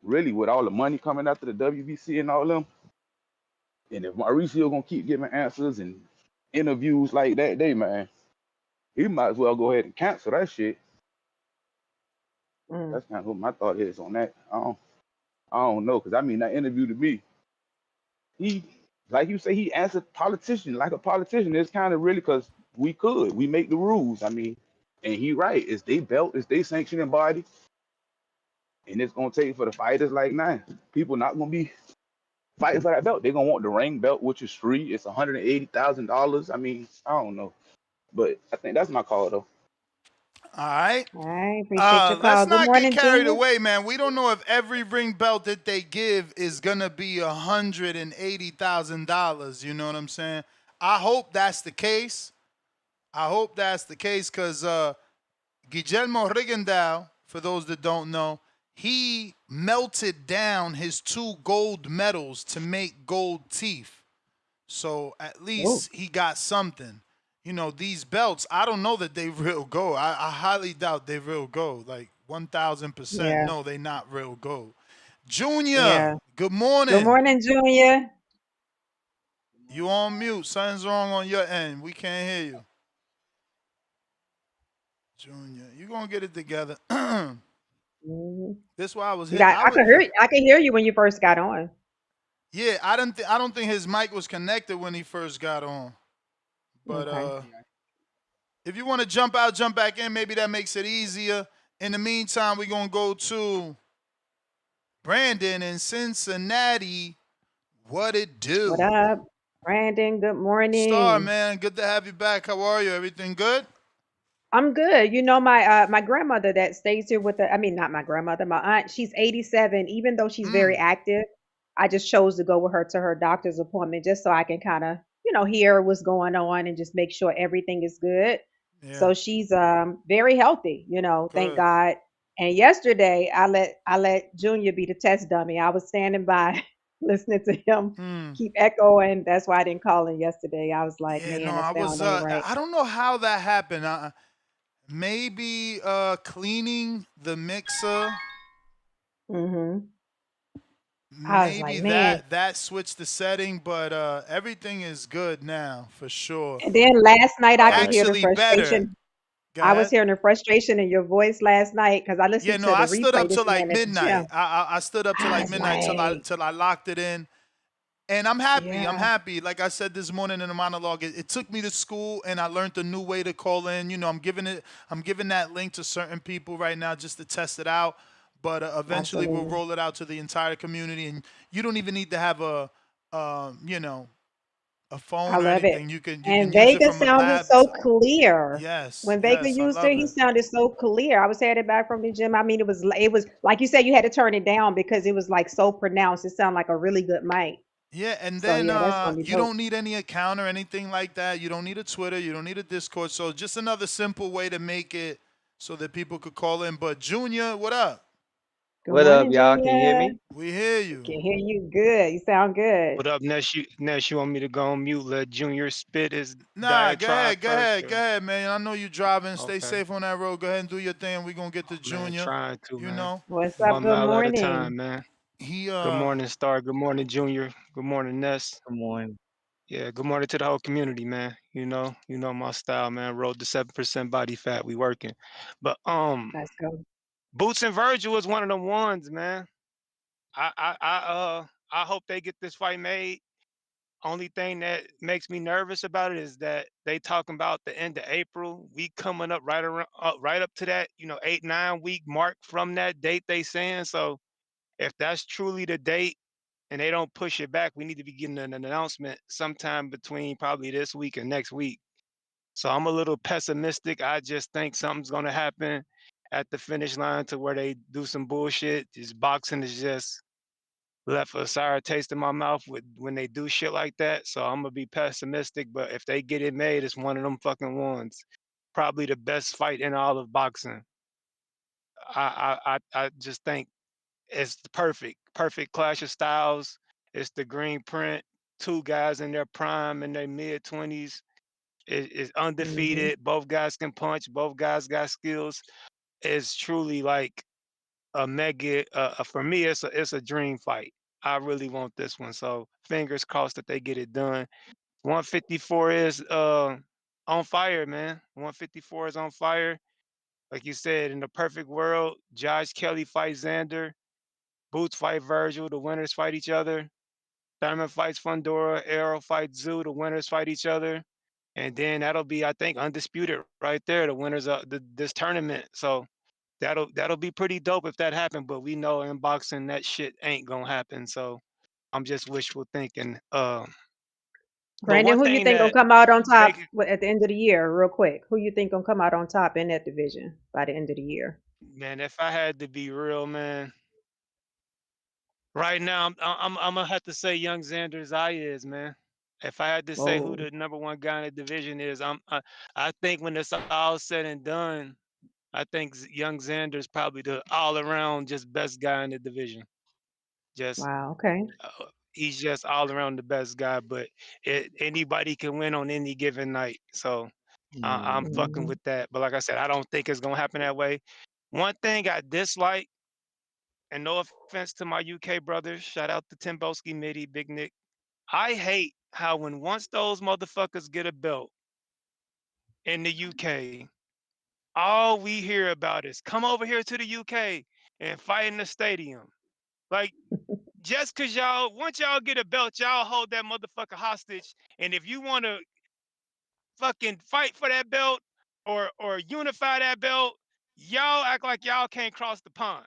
Really, with all the money coming after the WBC and all them, and if Mauricio gonna keep giving answers and interviews like that, man, he might as well go ahead and cancel that shit. Mm. That's kind of what my thought is on that. I don't know, cause I mean that interview to me, he, like you say, he answered politician like a politician. It's kind of really because we make the rules. I mean, and he right. It's they belt, it's they sanctioning body, and it's gonna take for the fighters like now. People not gonna be fighting for that belt. They're gonna want the ring belt, which is free. It's $180,000. I mean, I don't know, but I think that's my call though. All right. I appreciate your Let's call. Good not get morning, carried Junior. away, man. We don't know if every ring belt that they give is gonna be $180,000. You know what I'm saying? I hope that's the case. I hope that's the case because Guillermo Rigondeaux, for those that don't know, he melted down his 2 gold medals to make gold teeth. So at least he got something. You know, these belts, I don't know that they real gold. I highly doubt they real gold. Like 1,000%. Yeah. No, they not real gold. Junior, Yeah. good Good morning. morning, Junior. You on mute. Something's wrong on your end. We can't hear you. Junior, you gonna get it together. Mhm. This why I was You hit. got. I could hear you when you first got on. Yeah, I don't think his mic was connected when he first got on. But Okay. if you want to jump out, jump back in, maybe that makes it easier. In the meantime, we're gonna go to Brandon in Cincinnati. What it What do? up, Brandon? Good Star, morning. man, good to have you back. How are you? Everything good? I'm good. You know, my grandmother that stays here with the. I mean, not my grandmother. My aunt. She's 87. Even though she's very active, I just chose to go with her to her doctor's appointment just so I can kind of hear what's going on and just make sure everything is good. Yeah. So she's very healthy. Thank Good. God. And yesterday I let Junior be the test dummy. I was standing by listening to him keep echoing. That's why I didn't call in yesterday. I was like, Yeah, no, man, that I was sound ain't right. I don't know how that happened. Maybe cleaning the mixer. Hmm. I was like, Maybe man. that switched the setting, but everything is good now for sure. And then last night I could hear the Actually better. frustration. Go I was ahead. hearing the frustration in your voice last night because I Yeah, listened no, to the I stood replay up till this like morning at the midnight. gym. I stood up till I like was midnight like, till I locked it in. And I'm happy. I'm yeah, happy. Like I said this morning in the monologue, it took me to school and I learned a new way to call in. You know, I'm giving that link to certain people right now just to test it out. But eventually we'll absolutely. roll it out to the entire community. And you don't even need to have a I phone or love it. anything. You And can use it Vega from a sounded lab. so clear. Yes, When Vega yes, I used it, love he it. sounded so clear. I was headed back from the gym. I mean, it was like you said, you had to turn it down because it was like so pronounced. It sounded like a really good mic. Yeah, and So then yeah, that's gonna be you dope. don't need any account or anything like that. You don't need a Twitter. You don't need a Discord. So just another simple way to make it so that people could call in. But Junior, what up? Good What up, morning, y'all? Can you hear Junior. me? We hear you. Can hear you good. You sound good. What up, Ness? You want me to go on mute? Let Junior spit his Nah, diatribe first, go or ahead, man. I know you driving. Stay okay? safe on that road. Go ahead and do your thing. We're gonna get to Man, Junior. trying to, You man. know, What's up? One Good mile at a time, morning. man. he Good morning, Star. Good morning, Junior. Good morning, Ness. Good morning. Yeah, good morning to the whole community, man. You know my style, man. Road to 7% body fat. We working, but Let's go. Boots and Virgil is one of the ones, man. I hope they get this fight made. Only thing that makes me nervous about it is that they talking about the end of April. We coming up right around, right up to that, 8, 9 week mark from that date they saying. So if that's truly the date and they don't push it back, we need to be getting an announcement sometime between probably this week and next week. So I'm a little pessimistic. I just think something's gonna happen at the finish line to where they do some bullshit. This boxing is just left a sour taste in my mouth with when they do shit like that. So I'm gonna be pessimistic, but if they get it made, it's one of them fucking ones. Probably the best fight in all of boxing. I just think it's the perfect clash of styles. It's the green print. Two guys in their prime in their mid 20s. It's Hmm. undefeated. Both guys can punch. Both guys got skills. It's truly like a mega for me it's a dream fight. I really want this one. So fingers crossed that they get it done. 154 is on fire, man. 154 is on fire. Like you said, in the perfect world, Josh Kelly fights Xander, Boots fight Vergil, the winners fight each other. Thurman fights Fundora, Arrow fights Zoo, the winners fight each other. And then that'll be, I think, undisputed right there, the winners of this tournament. So that'll be pretty dope if that happened. But we know in boxing that shit ain't gonna happen. So I'm just wishful thinking. But Brandon, one who you thing think gonna that come out on top make at the end of the year, real quick? Who you think gonna come out on top in that division by the end of the year? man, if I had to be real, man, right now I'm gonna have to say young Xander Zayas, man. If I had to say who Oh, the number one guy in the division is, I think when it's all said and done, I think young Xander's probably the all around just best guy in the division. Just wow. Okay. he's just all around the best guy, but anybody can win on any given night. So I'm fucking Mhm. with that. But like I said, I don't think it's gonna happen that way. One thing I dislike, and no offense to my UK brothers, shout out to Timboski, Mitty, Big Nick. I hate how when once those motherfuckers get a belt in the UK, all we hear about is come over here to the UK and fight in the stadium. Like just cause y'all once y'all get a belt, y'all hold that motherfucker hostage. And if you want to fucking fight for that belt or unify that belt, y'all act like y'all can't cross the pond.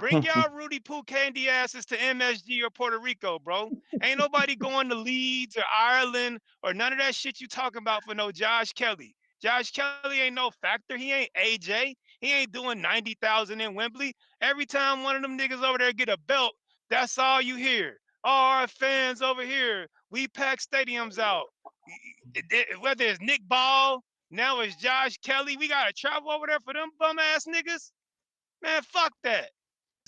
Bring y'all Rudy Poo candy asses to MSG or Puerto Rico, bro. Ain't nobody going to Leeds or Ireland or none of that shit you talking about for no Josh Kelly. Josh Kelly ain't no factor. He ain't AJ. He ain't doing 90,000 in Wembley. Every time one of them niggas over there get a belt, that's all you hear. Oh, our fans over here, we pack stadiums out. Whether it's Nick Ball, now it's Josh Kelly, we gotta travel over there for them bum ass niggas. Man, fuck that.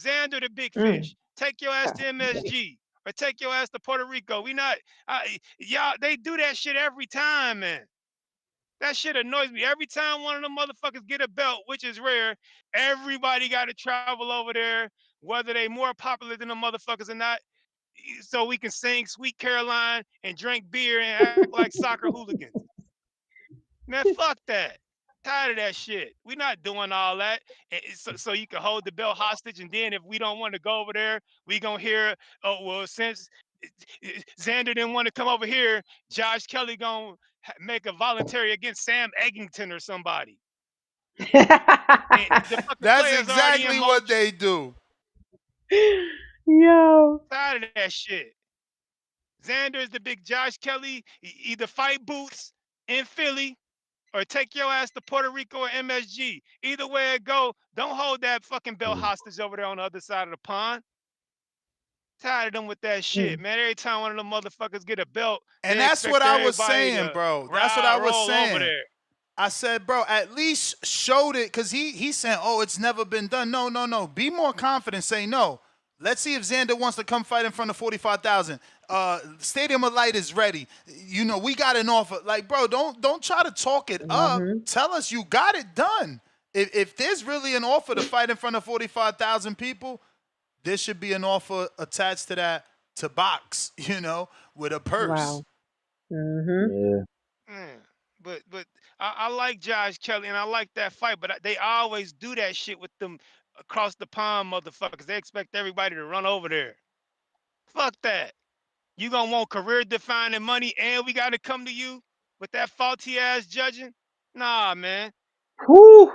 Xander the big Mm. fish. Take your ass to MSG or take your ass to Puerto Rico. We not y'all. They do that shit every time, man. That shit annoys me. Every time one of them motherfuckers get a belt, which is rare, everybody got to travel over there, whether they more popular than the motherfuckers or not, so we can sing "Sweet Caroline" and drink beer and act like soccer hooligans. Man, fuck that. Tired of that shit. We're not doing all that. So you can hold the belt hostage, and then if we don't want to go over there, we gonna hear, oh well, since Xander didn't want to come over here, Josh Kelly gonna make a voluntary against Sam Eggington or somebody. And the fucking That's players already in exactly what motion. they do. Yo. Tired of that shit. Xander is the big Josh Kelly. Either fight Boots in Philly or take your ass to Puerto Rico or MSG. Either way it go, don't hold that fucking belt hostage over there on the other side of the pond. Tired of them with that shit, Mm. man. Every time one of them motherfuckers get a belt, And they that's what expect I was everybody saying, to bro. That's what I ride, was roll over saying. there. I said, bro, at least showed it because he said, oh, it's never been done. No. Be more confident. Say no. Let's see if Xander wants to come fight in front of 45,000. Stadium of Light is ready. You know, we got an offer. Like, bro, don't try to talk it up. Mhm. Tell us you got it done. If there's really an offer to fight in front of 45,000 people, there should be an offer attached to that to box, you know, with a purse. Wow. Mhm. Yeah. Man, but I like Josh Kelly and I like that fight, but they always do that shit with them across the pond motherfuckers. They expect everybody to run over there. Fuck that. You gonna want career defining money and we gotta come to you with that faulty ass judging? Nah, man. Whew.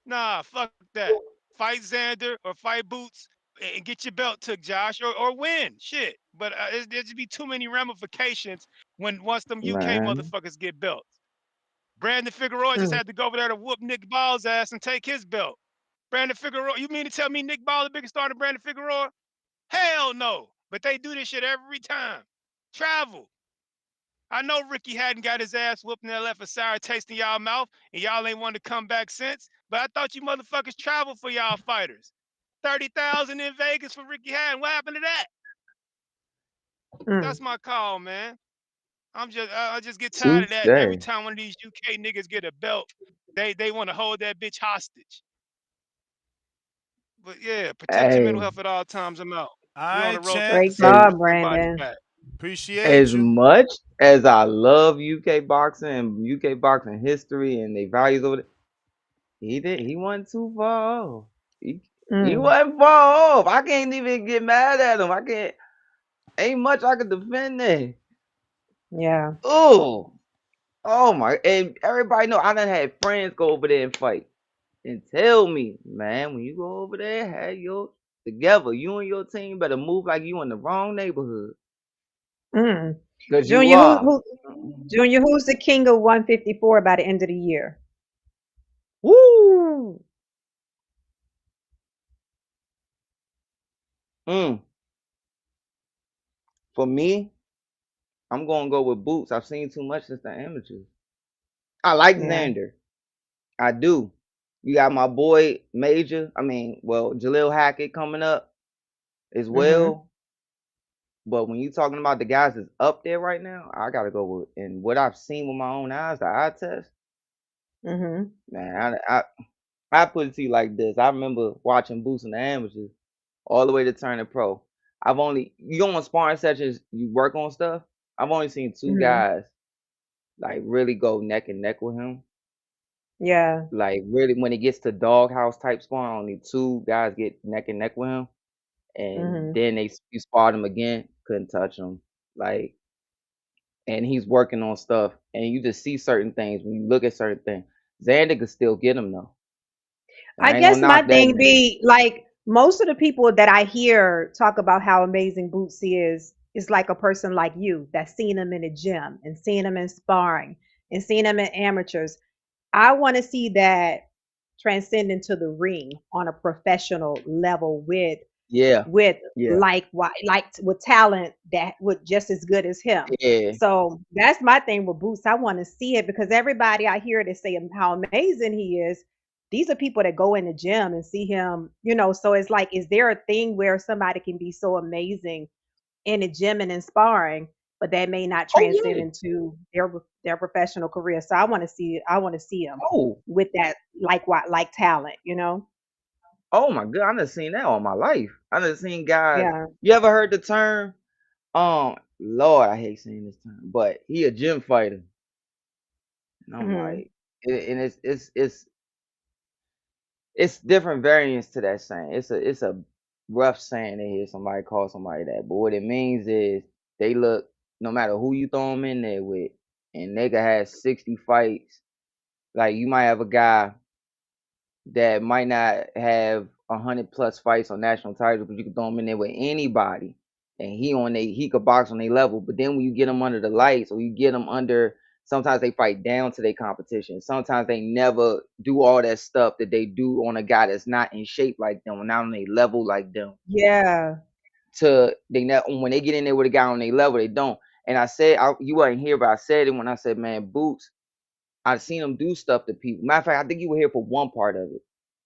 Nah, fuck that. Fight Xander or fight Boots and get your belt took, Josh, or win. Shit. But there'd just be too many ramifications when once them UK Man. motherfuckers get belts. Brandon Figueroa just Mm. had to go over there to whoop Nick Ball's ass and take his belt. Brandon Figueroa, you mean to tell me Nick Ball the biggest star than Brandon Figueroa? Hell no. But they do this shit every time. Travel. I know Ricky hadn't got his ass whooped and that left a sour taste in y'all mouth, and y'all ain't wanted to come back since. But I thought you motherfuckers traveled for y'all fighters. 30,000 in Vegas for Ricky Hatton. What happened to that? Mm. That's my call, man. I just get tired of that. Every Touche. time one of these UK niggas get a belt, they want to hold that bitch hostage. But yeah, protect your mental Hey, health at all times. I'm out. All We on the right, road to champ. Great December. as job, Let's get bodies Brandon. back. Appreciate as you. much as I love UK boxing and UK boxing history and they values over it, He did. He wasn't too far off. He Mm. wasn't far off. I can't even get mad at him. I can't. Ain't much I could defend there. Yeah. Oh, oh my! And everybody know I done had friends go over there and fight and tell me, man, when you go over there, have your together. You and your team better move like you in the wrong neighborhood, Mm. cause you Junior, are. Junior, who's the king of 154 by the end of the year? Woo! Mm. For me, I'm gonna go with Boots. I've seen too much since the amateurs. I like Yeah. Xander. I do. You got my boy Major. Jaleel Hackett coming up as Mm-hmm. well. But when you talking about the guys that's up there right now, I gotta go with and what I've seen with my own eyes, the eye test. Mm-hmm. Man, I put it to you like this. I remember watching Boots in the amateurs all the way to turning pro. You go on sparring sessions, you work on stuff. I've only seen two Mm-hmm. guys like really go neck and neck with him. Yeah. Like really, when it gets to doghouse type sparring, only two guys get neck and neck with him, and Mm-hmm. then you sparred him again, couldn't touch him. Like, and he's working on stuff, and you just see certain things when you look at certain things. Xander could still get him though. I I ain't gonna guess my knock that thing nigga. be like most of the people that I hear talk about how amazing Bootsy is like a person like you that's seen him in the gym and seen him in sparring and seen him in amateurs. I want to see that transcend into the ring on a professional level Yeah, with yeah, with talent that would just as good as him. yeah, So that's my thing with Boots. I want to see it because everybody I hear to say how amazing he is. These are people that go in the gym and see him, So it's like, is there a thing where somebody can be so amazing in the gym and inspiring, but that may not oh transcend yeah, into their professional career? So I want to see him oh, with that like talent. oh my god, I done seen that all my life. I done seen guys. Yeah. You ever heard the term? Lord, I hate saying this term, but he a gym fighter, and I'm Hmm. like, and it's different variants to that saying. It's a rough saying to hear somebody call somebody that, but what it means is they look no matter who you throw them in there with, and nigga has 60 fights. Like you might have a guy that might not have 100+ fights on national titles, but you can throw him in there with anybody, and he could box on their level. But then when you get him under the lights, or you get him under, sometimes they fight down to their competition. Sometimes they never do all that stuff that they do on a guy that's not in shape like them, not on a level like them. Yeah. When they get in there with a guy on their level, they don't. And you wasn't here, but I said it when I said, man, Boots, I've seen him do stuff to people. Matter of fact, I think you were here for one part of it.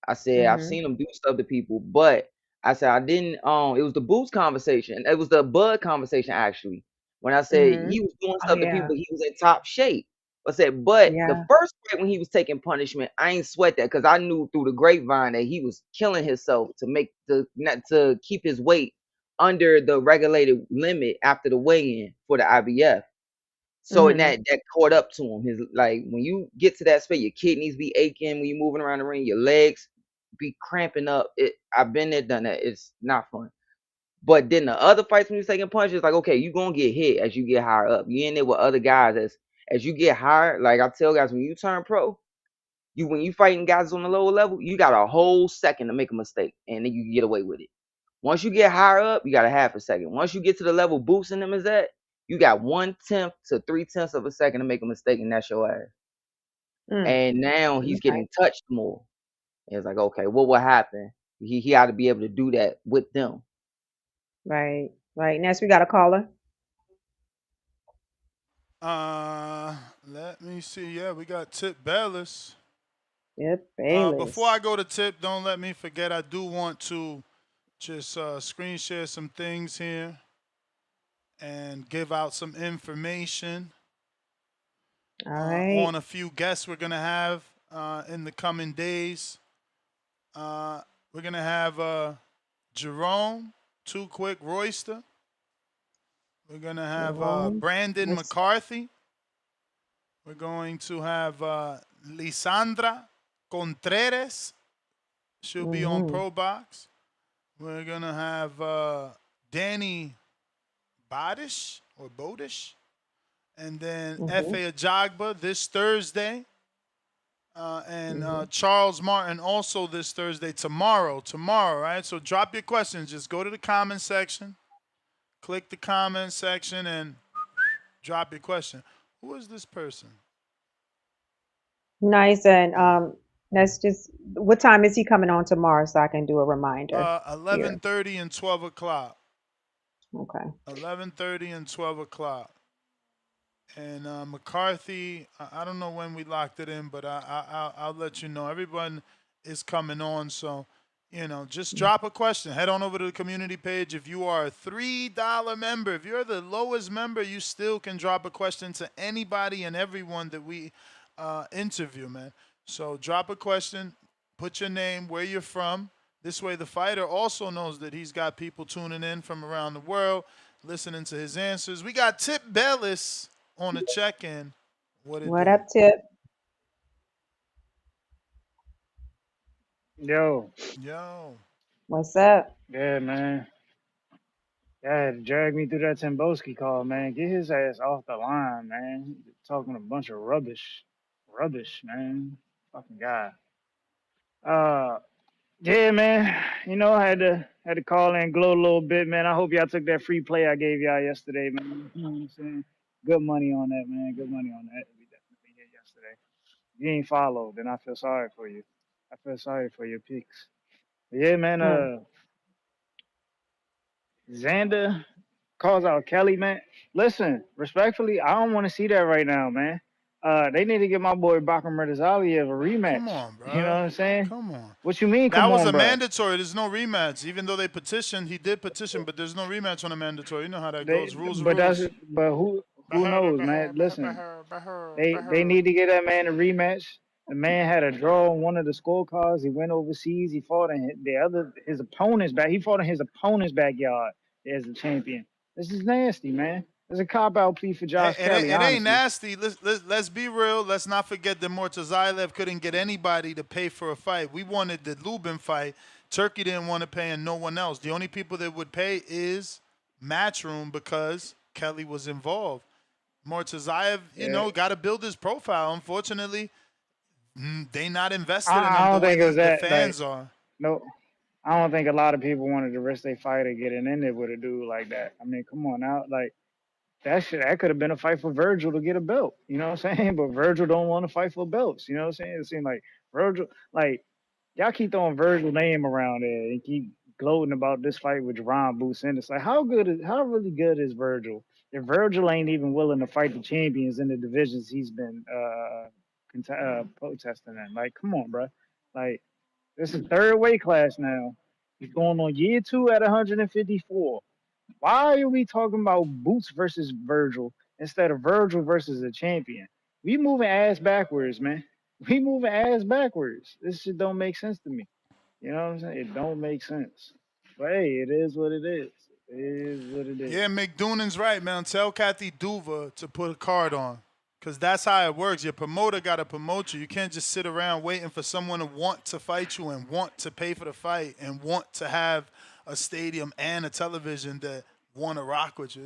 I said I've Hmm. seen him do stuff to people, but I said I didn't. It was the Boots conversation. It was the Bud conversation actually. When I said Hmm. he was doing Oh stuff to people, yeah. but he was in top shape. I said, but the Yeah. first fight when he was taking punishment, I ain't sweat that because I knew through the grapevine that he was killing himself to keep his weight under the regulated limit after the weigh-in for the IBF. So and Hmm. that caught up to him. His like when you get to that space, your kidneys be aching when you're moving around the ring, your legs be cramping up. I've been there, done that. It's not fun. But then the other fights when you're taking punches, like okay, you gonna get hit as you get higher up. You in there with other guys as you get higher. Like I tell guys, when you turn pro, when you fighting guys on the lower level, you got a whole second to make a mistake, and then you can get away with it. Once you get higher up, you got a half a second. Once you get to the level boosting them is at, you got 1/10 to 3/10 of a second to make a mistake, and that's your ass. Mm. And now he's Okay. getting touched more. And it's like, okay, what will happen? He ought to be able to do that with them. Right. Right. Next, we got a caller. Let me see. Yeah, we got Tip Bellis. Yep. Before I Bayless. go to Tip, don't let me forget. I do want to just screen share some things here and give out some information All right. on a few guests we're gonna have in the coming days. We're gonna have Jerome, Too Quick Royster. We're gonna have Jerome. Brandon Yes. McCarthy. We're going to have Lisandra Contreras. She'll be on Pro Box. We're going to have Danny Bodish or Bodish. And then F.A. Ajagba this Thursday. And Charles Martin also this Thursday. Tomorrow, right? So drop your questions. Just go to the comment section. Click the comment section and drop your question. Who is this person? Nice. And that's just, what time is he coming on tomorrow so I can do a reminder? 11:30 and 12 o'clock. Okay. 11:30 and 12 o'clock. And McCarthy, I don't know when we locked it in, but I'll let you know. Everyone is coming on, so, just drop a question. Head on over to the community page. If you are a $3 member, if you're the lowest member, you still can drop a question to anybody and everyone that we interview, man. So drop a question, put your name, where you're from. This way the fighter also knows that he's got people tuning in from around the world, listening to his answers. We got Tip Bellis on the check-in. What up, Tip? Yo. What's up? Yeah, man. Yeah, drag me through that Timboski call, man. Get his ass off the line, man. Talking a bunch of rubbish. Rubbish, man. Fucking guy. Yeah, man. I had to call in, gloat a little bit, man. I hope y'all took that free play I gave y'all yesterday, man. You know what I'm saying? Good money on that, man. Good money on that. We definitely hit yesterday. If you ain't followed, then I feel sorry for you. I feel sorry for your picks. But yeah, man. Xander calls out Kelly, man. Listen, respectfully, I don't want to see that right now, man. They need to get my boy Bakum Murtazaliev a rematch. Come on, bro. You know what I'm saying? Come on. What you mean, That was a bro? mandatory. There's no rematch. Even though they petitioned, he did petition, but there's no rematch on a mandatory. You know how that goes. Rules are rules. But who knows, man? Listen, they need to get that man a rematch. The man had a draw on one of the scorecards. He went overseas. He fought in his opponent's back. He fought in his opponent's backyard as the champion. This is nasty, man. It's a cop-out plea for Josh Kelly. It ain't nasty. Let's be real. Let's not forget that Murtazaliev couldn't get anybody to pay for a fight. We wanted the Lubin fight. Turkey didn't want to pay, and no one else. The only people that would pay is Matchroom because Kelly was involved. Murtazaliev, got to build his profile. Unfortunately, they not invested in him the way the fans are. No, I don't think a lot of people wanted to risk their fighter getting in there with a dude like that. I mean, come on now, like. That could have been a fight for Vergil to get a belt. You know what I'm saying? But Vergil don't want to fight for belts. You know what I'm saying? It seemed like Vergil, like, y'all keep throwing Vergil's name around there and keep gloating about this fight with Jaron Boots. And it's like, how really good is Vergil? If Vergil ain't even willing to fight the champions in the divisions he's been protesting in. Like, come on, bro. Like, this is third weight class now. He's going on year 2 at 154. Why are we talking about Boots versus Vergil instead of Vergil versus a champion? We moving ass backwards, man. We moving ass backwards. This shit don't make sense to me. You know what I'm saying? It don't make sense. But hey, it is what it is. It is what it is. Yeah, McDoonan's right, man. Tell Kathy Duva to put a card on. Because that's how it works. Your promoter got to promote you. You can't just sit around waiting for someone to want to fight you and want to pay for the fight and want to have a stadium and a television that want to rock with you.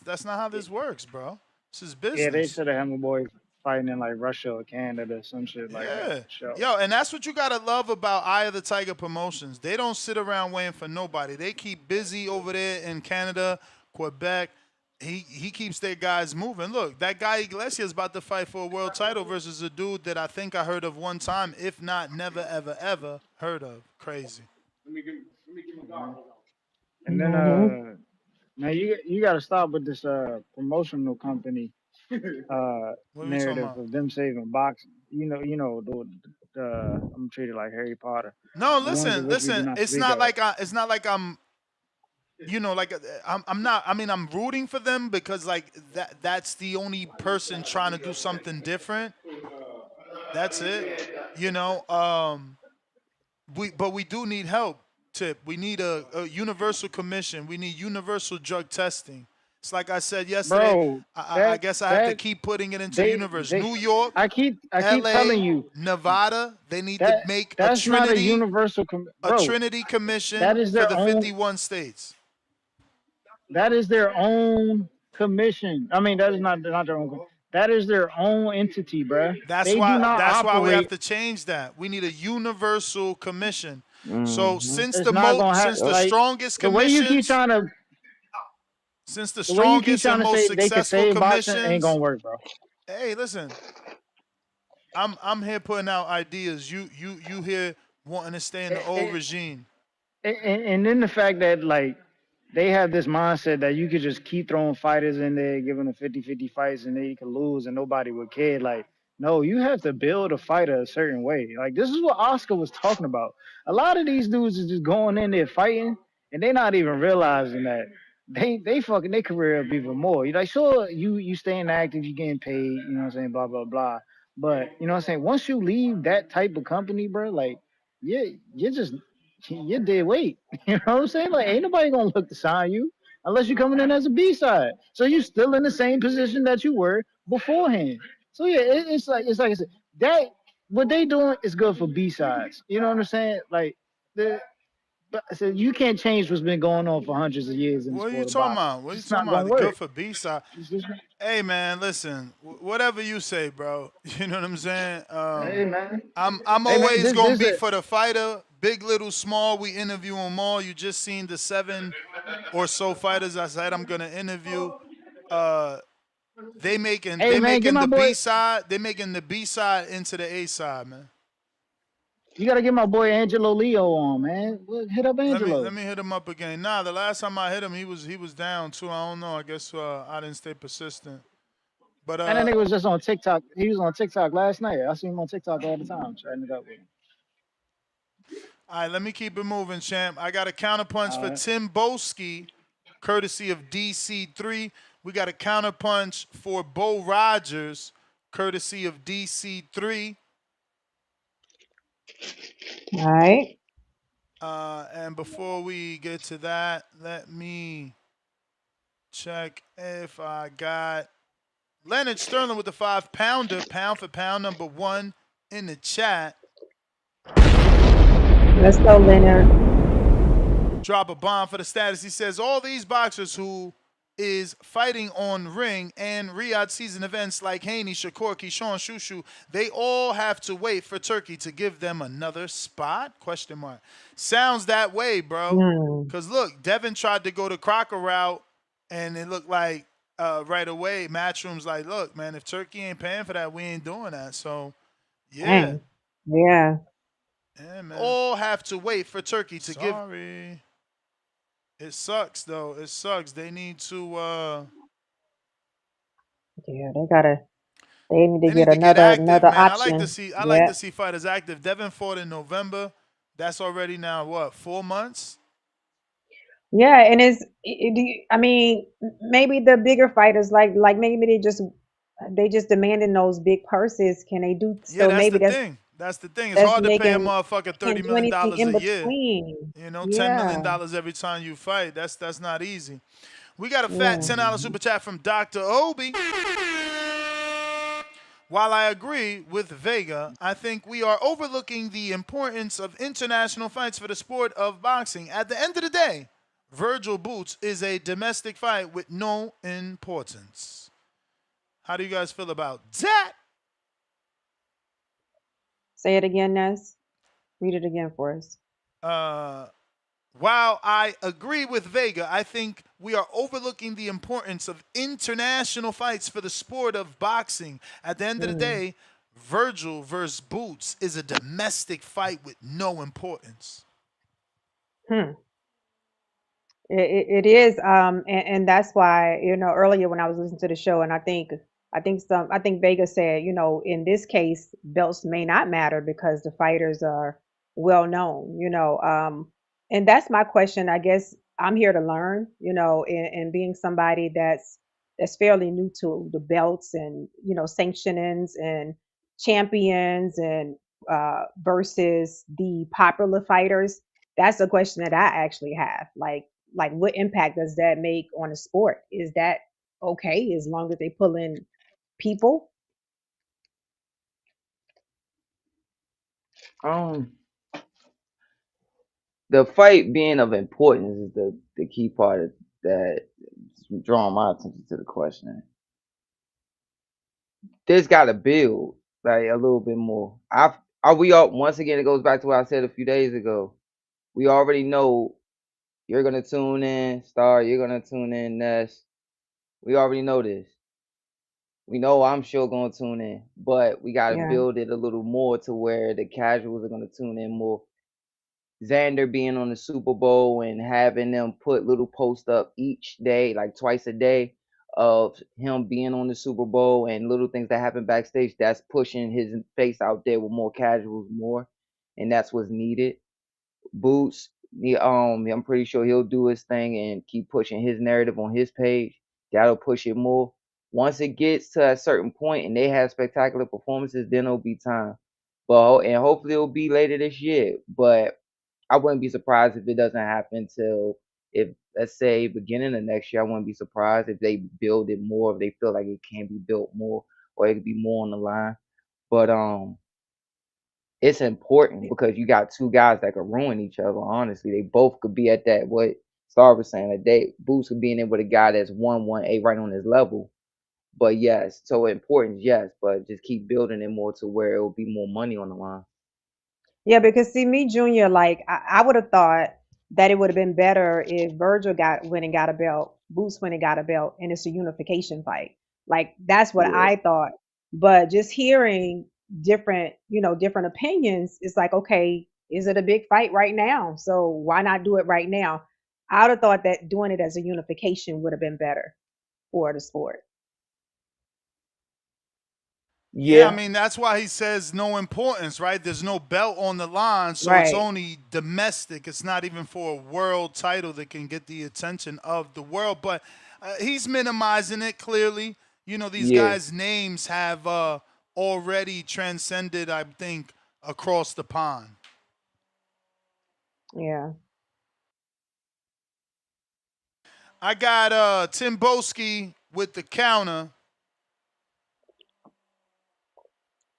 That's not how this works, bro. This is business. Yeah, they should have had my boy fighting in like Russia or Canada or some shit like that. Sure. Yo, and that's what you got to love about Eye of the Tiger Promotions. They don't sit around waiting for nobody. They keep busy over there in Canada, Quebec. He keeps their guys moving. Look, that guy Iglesias is about to fight for a world title versus a dude that I think I heard of one time, if not never, ever, ever heard of. Crazy. And then now you got to stop with this promotional company narrative of them saving boxing. You know I'm treated like Harry Potter. No, listen. It's not like I'm. I'm not. I mean, I'm rooting for them because like that's the only person trying to do something different. That's it. But we do need help. Tip. We need a universal commission. We need universal drug testing. It's like I said yesterday. bro. I guess I have to keep putting it into the universe. New York, I keep LA, telling you Nevada, they need to make a that's not a Trinity universal, bro. commission That is for their the own. 51 states. That is their own commission. I mean, that is not their own. That is their own entity, bro. That's They do not why we have operate. to change that. We need a universal commission. So Mm-hmm. since It's not gonna happen. the Like strongest the way you keep commissions, trying to, since the the way you keep strongest trying and to most say they could successful save boxing ain't commissions, gonna work, bro. hey, listen, I'm here putting out ideas. You here wanting to stay in the old regime. And then the fact that like they have this mindset that you could just keep throwing fighters in there, giving them 50-50 fights, and they could lose and nobody would care. Like, no, you have to build a fighter a certain way. Like, this is what Oscar was talking about. A lot of these dudes is just going in there fighting, and they're not even realizing that they fucking their career up even more. You're like, sure, you staying active, you getting paid, you know what I'm saying, blah, blah, blah. But, you know what I'm saying, once you leave that type of company, bro, like, you're dead weight. You know what I'm saying? Like, ain't nobody gonna look to sign you unless you're coming in as a B side. So you're still in the same position that you were beforehand. So yeah, it's like I said, that what they doing is good for B sides. You know what I'm saying? Like but I said you can't change what's been going on for hundreds of years in the What are you sport of talking boxing. about? What are you It's talking not gonna about? Good work. for B-side. Hey man, listen. Whatever you say, bro. You know what I'm saying? Hey man. I'm Hey man, always gonna be a, for the fighter. Big, little, small. We interview them all. You just seen the 7 or so fighters I said I'm gonna interview. They making hey man, get my the boy. B side. They making the B side into the A side, man. You gotta get my boy Angelo Leo on, man. Hit up Angelo. Let me hit him up again. Nah, the last time I hit him, he was down too. I don't know. I guess I didn't stay persistent. But and that nigga was just on TikTok. He was on TikTok last night. I see him on TikTok all the time, chatting it up with him. All right, let me keep it moving, champ. I got a counterpunch for Tim Boski, courtesy of DC3. We got a counterpunch for Bo Rogers, courtesy of DC3. All right. And before we get to that, let me check if I got Leonard Sterling with the 5-pounder, pound for pound, number 1 in the chat. Let's go, Leonard. Drop a bomb for the status. He says, all these boxers who is fighting on ring and Riyadh season events like Haney, Shakur, Keyshawn, Shushu, they all have to wait for Turkey to give them another spot? ? Sounds that way, bro. Because look, Devin tried to go the Crocker route, and it looked like right away, Matchroom's like, look, man, if Turkey ain't paying for that, we ain't doing that. So, yeah. Dang. Yeah. Yeah, man. All have to wait for Turkey to give. Sorry. It sucks, though. It sucks. They need to. Yeah, they need to get get active, another man. option. I like to see fighters active. Devin fought in November. That's already now what, 4 months? Yeah, and I mean, maybe the bigger fighters like maybe they just demanding those big purses. Can they do so? Yeah, that's Maybe the thing. That's the thing. It's that's hard to pay a making motherfucker can't $30 do million anything in a year. between. You know, $10 Yeah. million every time you fight. That's not easy. We got a fat Yeah. $10 super chat from Dr. Obi. While I agree with Vega, I think we are overlooking the importance of international fights for the sport of boxing. At the end of the day, Vergil Boots is a domestic fight with no importance. How do you guys feel about that? Say it again, Ness. Read it again for us. While I agree with Vega, I think we are overlooking the importance of international fights for the sport of boxing. At the end of the day, Vergil versus Boots is a domestic fight with no importance. It is, and that's why, earlier when I was listening to the show, and I think Vega said, in this case, belts may not matter because the fighters are well known, and that's my question. I guess I'm here to learn, and being somebody that's fairly new to the belts and sanctionings and champions and versus the popular fighters. That's a question that I actually have. Like, like what impact does that make on the sport? Is that okay as long as they pull in people? The fight being of importance is the key part of that drawing my attention to the question. There's got to build like a little bit more. Are we all once again? It goes back to what I said a few days ago. We already know you're gonna tune in, Star. You're gonna tune in, Ness. We already know this. We know I'm sure gonna tune in, but we gotta Yeah. build it a little more to where the casuals are gonna tune in more. Xander being on the Super Bowl and having them put little posts up each day, like twice a day, of him being on the Super Bowl and little things that happen backstage, that's pushing his face out there with more casuals more, and that's what's needed. Boots, I'm pretty sure he'll do his thing and keep pushing his narrative on his page. That'll push it more. Once it gets to a certain point and they have spectacular performances, then it'll be time. But and hopefully it'll be later this year. But I wouldn't be surprised if it doesn't happen till, if let's say beginning of next year. I wouldn't be surprised if they build it more, if they feel like it can be built more, or it could be more on the line. But it's important because you got two guys that could ruin each other. Honestly, they both could be at that, what Star was saying, that they Boots could be in it with a guy that's 1-1-8 right on his level. But yes, so important, yes, but just keep building it more to where it will be more money on the line. Yeah, because see, me, Junior, like I would have thought that it would have been better if Virgil went and got a belt, Boots went and got a belt, and it's a unification fight. Like that's what Yeah. I thought. But just hearing different, different opinions, it's like, okay, is it a big fight right now? So why not do it right now? I would have thought that doing it as a unification would have been better for the sport. Yeah, I mean, that's why he says no importance, right? There's no belt on the line, so it's Right. only domestic. It's not even for a world title that can get the attention of the world. But he's minimizing it clearly. These Yeah. guys' names have already transcended, I think, across the pond. Yeah. I got Tim Boski with the counter.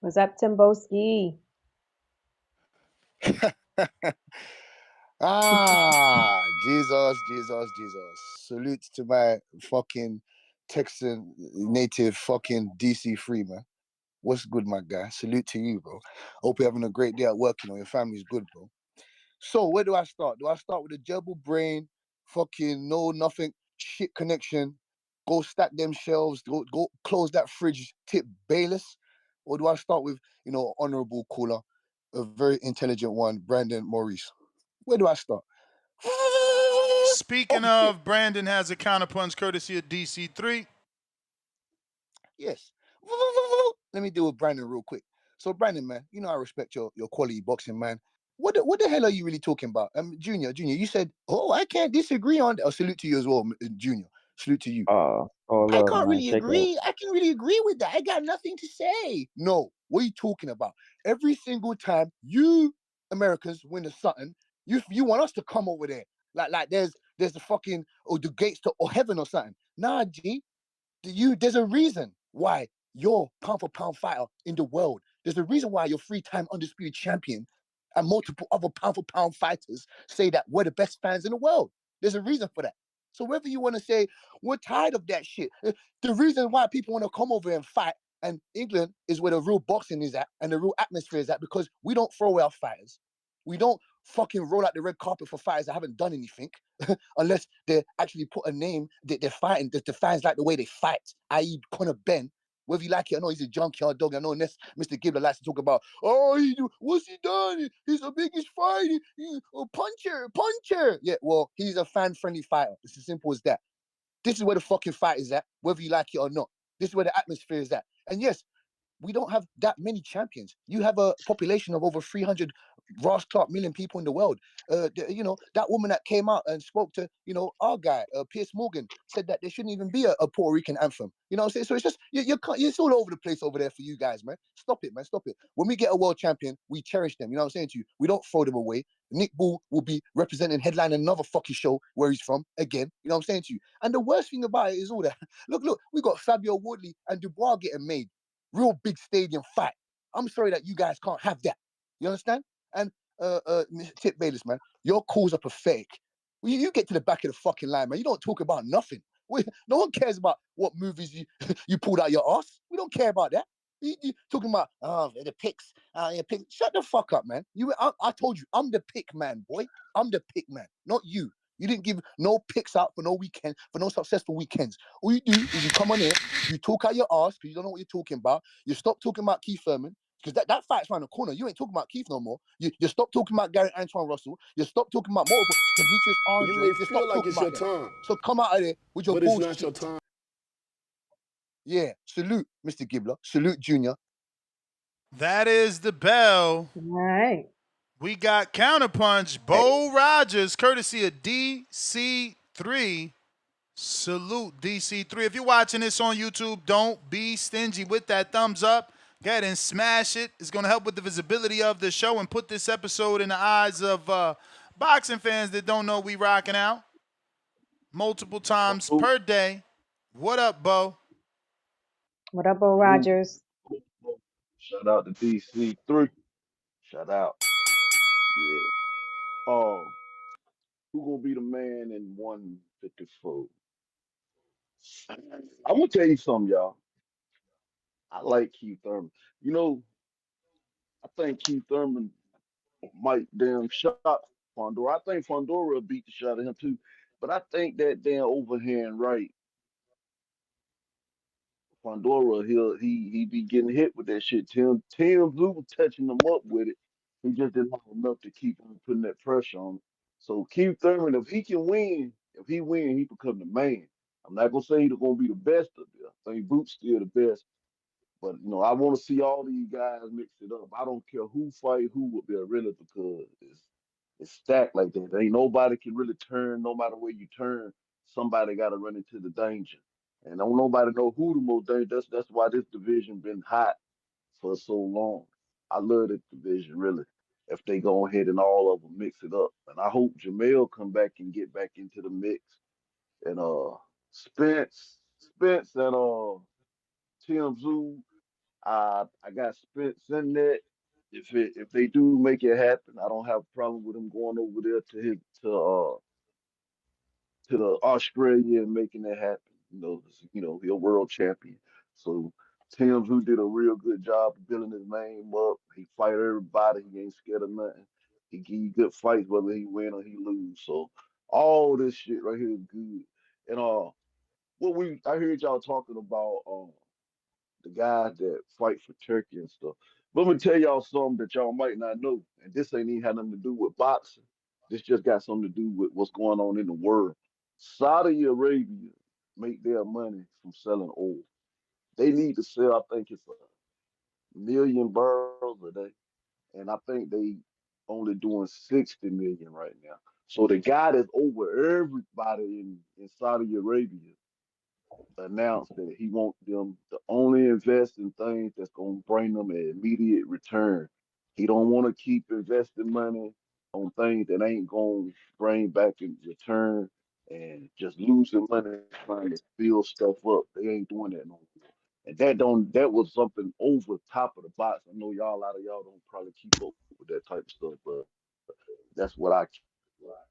What's up, Timboski? Jesus. Salute to my fucking Texan native fucking DC free, man. What's good, my guy? Salute to you, bro. Hope you're having a great day at work, your family's good, bro. So where do I start? Do I start with a gerbil brain, fucking no nothing, shit connection, go stack them shelves, go close that fridge, tip Bayless? Or do I start with, honorable caller, a very intelligent one, Brandon Maurice? Where do I start? Speaking of, Brandon has a counterpunch courtesy of DC3. Yes. Let me deal with Brandon real quick. So Brandon, man, I respect your quality boxing, man. What the hell are you really talking about? Junior, you said, I can't disagree on that. Salute to you as well, Junior. Salute to you. I can't really agree. I can really agree with that. I got nothing to say. No, what are you talking about? Every single time you Americans win a something, you want us to come over there. Like there's the fucking the gates to heaven or something. Nah, G. There's a reason why you're pound for pound fighter in the world. There's a reason why you're 3-time undisputed champion and multiple other pound for pound fighters say that we're the best fans in the world. There's a reason for that. So whether you want to say we're tired of that shit, the reason why people want to come over and fight, and England is where the real boxing is at and the real atmosphere is at, because we don't throw away our fighters. We don't fucking roll out the red carpet for fighters that haven't done anything unless they actually put a name that they're fighting. The fans like the way they fight, i.e. Conor Ben. Whether you like it or not, he's a junkyard dog. I know Mr. Gibbler likes to talk about, what's he done? He's the biggest fight. Puncher. Yeah, well, he's a fan-friendly fighter. It's as simple as that. This is where the fucking fight is at, whether you like it or not. This is where the atmosphere is at. And yes, we don't have that many champions. You have a population of over 300 Ross Clark, million people in the world. That woman that came out and spoke to, our guy, Piers Morgan, said that there shouldn't even be a Puerto Rican anthem. You know what I'm saying? So it's just, it's all over the place over there for you guys, man. Stop it, man. Stop it. When we get a world champion, we cherish them. You know what I'm saying to you? We don't throw them away. Nick Bull will be representing headline another fucking show where he's from again. You know what I'm saying to you? And the worst thing about it is all that. Look, we got Fabio Woodley and Dubois getting made. Real big stadium fight. I'm sorry that you guys can't have that. You understand? And Tip Bayless, man, your calls are pathetic. You get to the back of the fucking line, man. You don't talk about nothing. No one cares about what movies you pulled out your ass. We don't care about that. You talking about the picks. Shut the fuck up, man. I told you, I'm the pick man, boy. I'm the pick man, not you. You didn't give no picks out for no weekend, for no successful weekends. All you do is you come on here, you talk out your ass because you don't know what you're talking about. You stop talking about Keith Thurman because that fight's around the corner. You ain't talking about Keith no more. You stop talking about Garrett Antoine Russell. You stop talking about multiple Demetrius Andre. You may You feel stop like talking it's about your them. time, So come out of there with your but it's bullshit. not your time. Yeah, salute, Mr. Gibbler. Salute, Junior. That is the bell. All right. We got Counterpunch, Bo Rogers, courtesy of DC3. Salute, DC3. If you're watching this on YouTube, don't be stingy with that thumbs up. Go ahead and smash it. It's going to help with the visibility of the show and put this episode in the eyes of boxing fans that don't know we rocking out multiple times per day. What up, Bo? What up, Bo Rogers? Shout out to DC3. Shout out. Yeah. Who gonna be the man in 154? I'm gonna tell you something, y'all. I like Keith Thurman. I think Keith Thurman might damn shot Fondora. I think Fondora will beat the shot of him too. But I think that damn overhand right, Fondora, he be getting hit with that shit. Tim Blue was touching him up with it. He just didn't have enough to keep him putting that pressure on him. So Keith Thurman, if he can win, he become the man. I'm not gonna say he's gonna be the best of it. I think Boot's still the best. But I want to see all these guys mix it up. I don't care who fight who with their really because it's stacked like that. Ain't nobody can really turn. No matter where you turn, somebody got to run into the danger. And don't nobody know who the most dangerous. That's why this division been hot for so long. I love this division really. If they go ahead and all of them mix it up, and I hope Jermall come back and get back into the mix. And Spence and Tim Zoo. I got Spence in that. If they do make it happen, I don't have a problem with him going over there to the Australia and making it happen. He's a world champion. So Tim who did a real good job of building his name up. He fight everybody. He ain't scared of nothing. He give you good fights whether he win or he lose. So all this shit right here is good. And I heard y'all talking about the guys that fight for Turkey and stuff. But let me tell y'all something that y'all might not know, and this ain't even had nothing to do with boxing. This just got something to do with what's going on in the world. Saudi Arabia make their money from selling oil. They need to sell, I think it's a million barrels a day, and I think they only doing 60 million right now. So the guy that's over everybody in Saudi Arabia announced that he wants them to only invest in things that's gonna bring them an immediate return. He don't want to keep investing money on things that ain't gonna bring back in return and just losing money trying to build stuff up. They ain't doing that no more. And that was something over top of the box. I know y'all a lot of y'all don't probably keep up with that type of stuff, but that's what I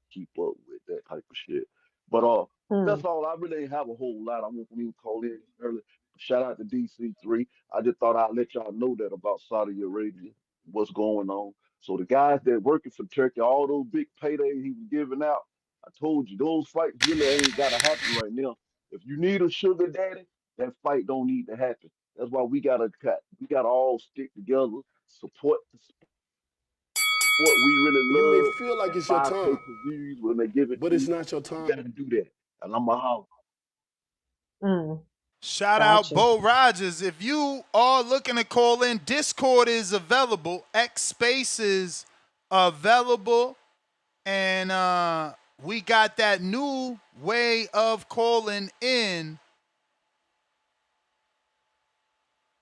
keep up with that type of shit. But that's all. I really ain't have a whole lot. I won't even call in early. Shout out to DC3. I just thought I'd let y'all know that about Saudi Arabia, what's going on. So the guys that working for Turkey, all those big paydays he was giving out, I told you those fights really ain't gotta happen right now. If you need a sugar daddy, that fight don't need to happen. That's why we gotta cut. We gotta all stick together, support the what we really You may love feel like and it's your buy time, pay-per-views when they give it to but it's you. not your You time. got to do that. And I'm a holler. Shout out Gotcha. Bo Rogers. If you are looking to call in, Discord is available. X Spaces available. And we got that new way of calling in.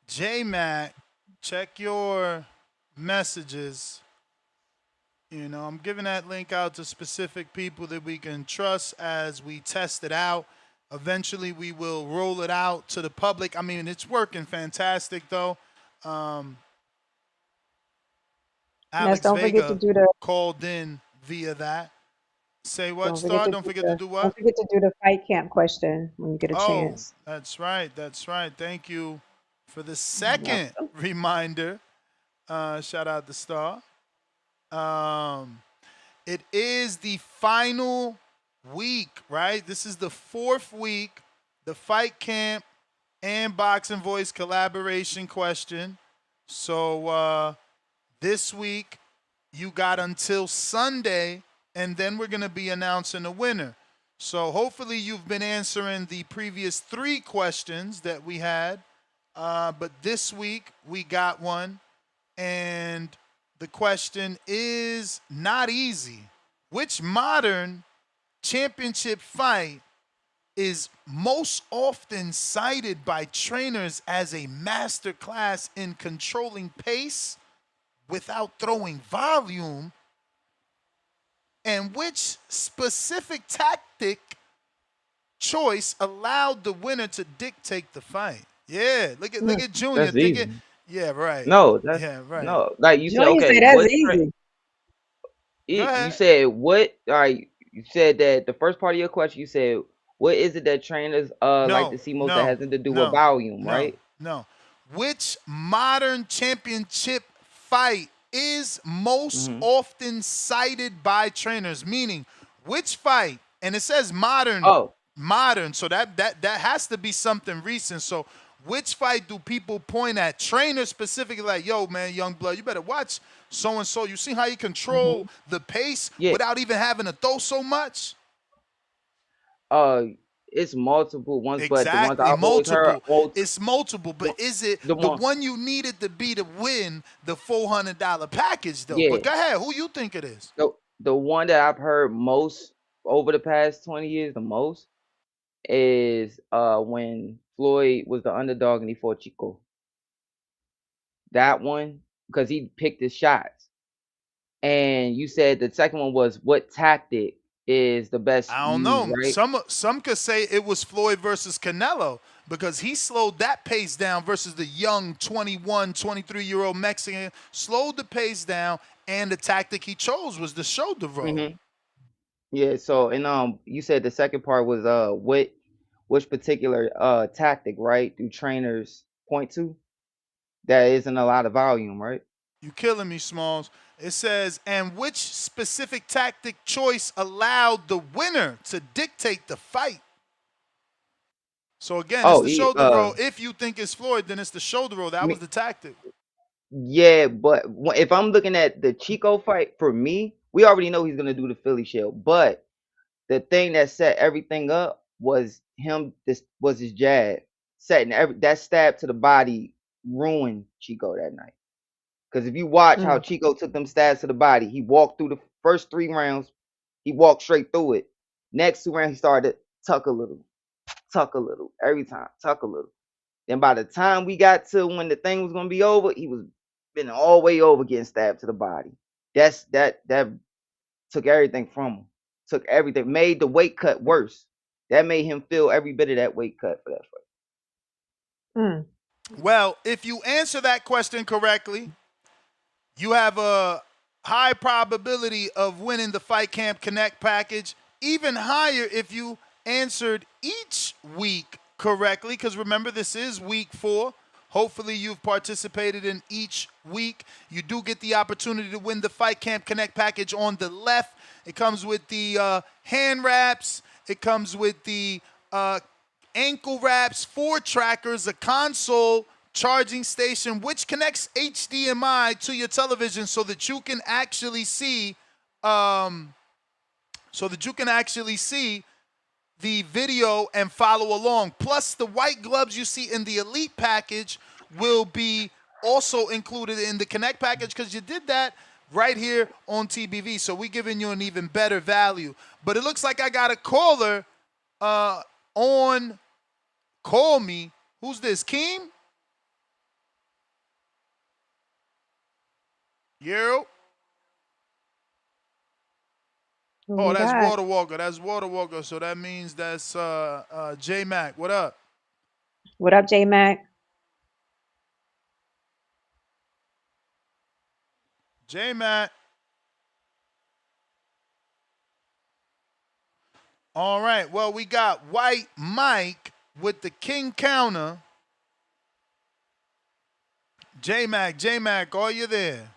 J-Mac, check your messages. You know, I'm giving that link out to specific people that we can trust as we test it out. Eventually, we will roll it out to the public. I mean, it's working fantastic, though. Alex Don't forget to Vega do the. called in via that. Say what, Don't forget Star? to Don't do forget to the. do what? Don't forget to do the fight camp question when you get a Oh, chance. that's right. That's right. Thank you for the You're second welcome. reminder. Shout out to Star. It is the final week, right? This is the 4th week, the fight camp and Boxing Voice collaboration question. So this week, you got until Sunday, and then we're going to be announcing a winner. So hopefully you've been answering the previous 3 questions that we had. But this week, we got one. And the question is not easy. Which modern championship fight is most often cited by trainers as a master class in controlling pace without throwing volume? And which specific tactic choice allowed the winner to dictate the fight? Yeah, look at Junior That's thinking. easy. Yeah, right. No, that's Yeah, right. no. Like you said, Junior okay, say that's what easy. Go you ahead. said what? All right, you said that the first part of your question. You said what is it that trainers like to see most that has to do with volume, right? No. Which modern championship fight is most often cited by trainers? Meaning, which fight? And it says modern. Oh, Modern. So that has to be something recent. So which fight do people point at? Trainers specifically, like, yo, man, young blood, you better watch so and so. You see how you control the pace yeah. without even having to throw so much? It's multiple ones, but the ones Exactly, I always heard, It's multiple, but is it the one you needed to be to win the $400 package though? Yeah. But go ahead, who you think it is? The one that I've heard most over the past 20 years, the most is when Floyd was the underdog and he fought Chico. That one, because he picked his shots. And you said the second one was what tactic is the best I don't used, know. right? Some could say it was Floyd versus Canelo because he slowed that pace down versus the young 21, 23-year-old Mexican, slowed the pace down, and the tactic he chose was the shoulder roll. Yeah, so and you said the second part was which particular tactic, right? Do trainers point to? That isn't a lot of volume, right? You killing me, Smalls. It says, and which specific tactic choice allowed the winner to dictate the fight? So again, it's the shoulder roll. If you think it's Floyd, then it's the shoulder roll. That was the tactic. Yeah, but if I'm looking at the Chico fight, for me, we already know he's gonna do the Philly Shield. But the thing that set everything up was him. This was his jab, setting that stab to the body ruined Chico that night. Because if you watch how Chico took them stabs to the body, he walked through the first 3 rounds, he walked straight through it. Next 2 rounds, he started to tuck a little, every time, tuck a little. Then by the time we got to when the thing was gonna be over, he was been all the way over getting stabbed to the body. That took everything from him. Took everything, made the weight cut worse. That made him feel every bit of that weight cut for that fight. Well, if you answer that question correctly, you have a high probability of winning the Fight Camp Connect package. Even higher if you answered each week correctly, because remember, this is week 4. Hopefully you've participated in each week. You do get the opportunity to win the Fight Camp Connect package on the left. It comes with the hand wraps. It comes with the ankle wraps, 4 trackers, a console, charging station, which connects HDMI to your television so that you can actually see the video and follow along. Plus, the white gloves you see in the Elite package will be also included in the Connect package because you did that right here on TBV. So we're giving you an even better value. But it looks like I got a caller on Call Me. Who's this, Keem? Yo. Oh, that's Water Walker. That's Water Walker. So that means that's J Mac. What up? What up, J Mac? J Mac. All right. Well, we got White Mike with the King Counter. J Mac, are you there?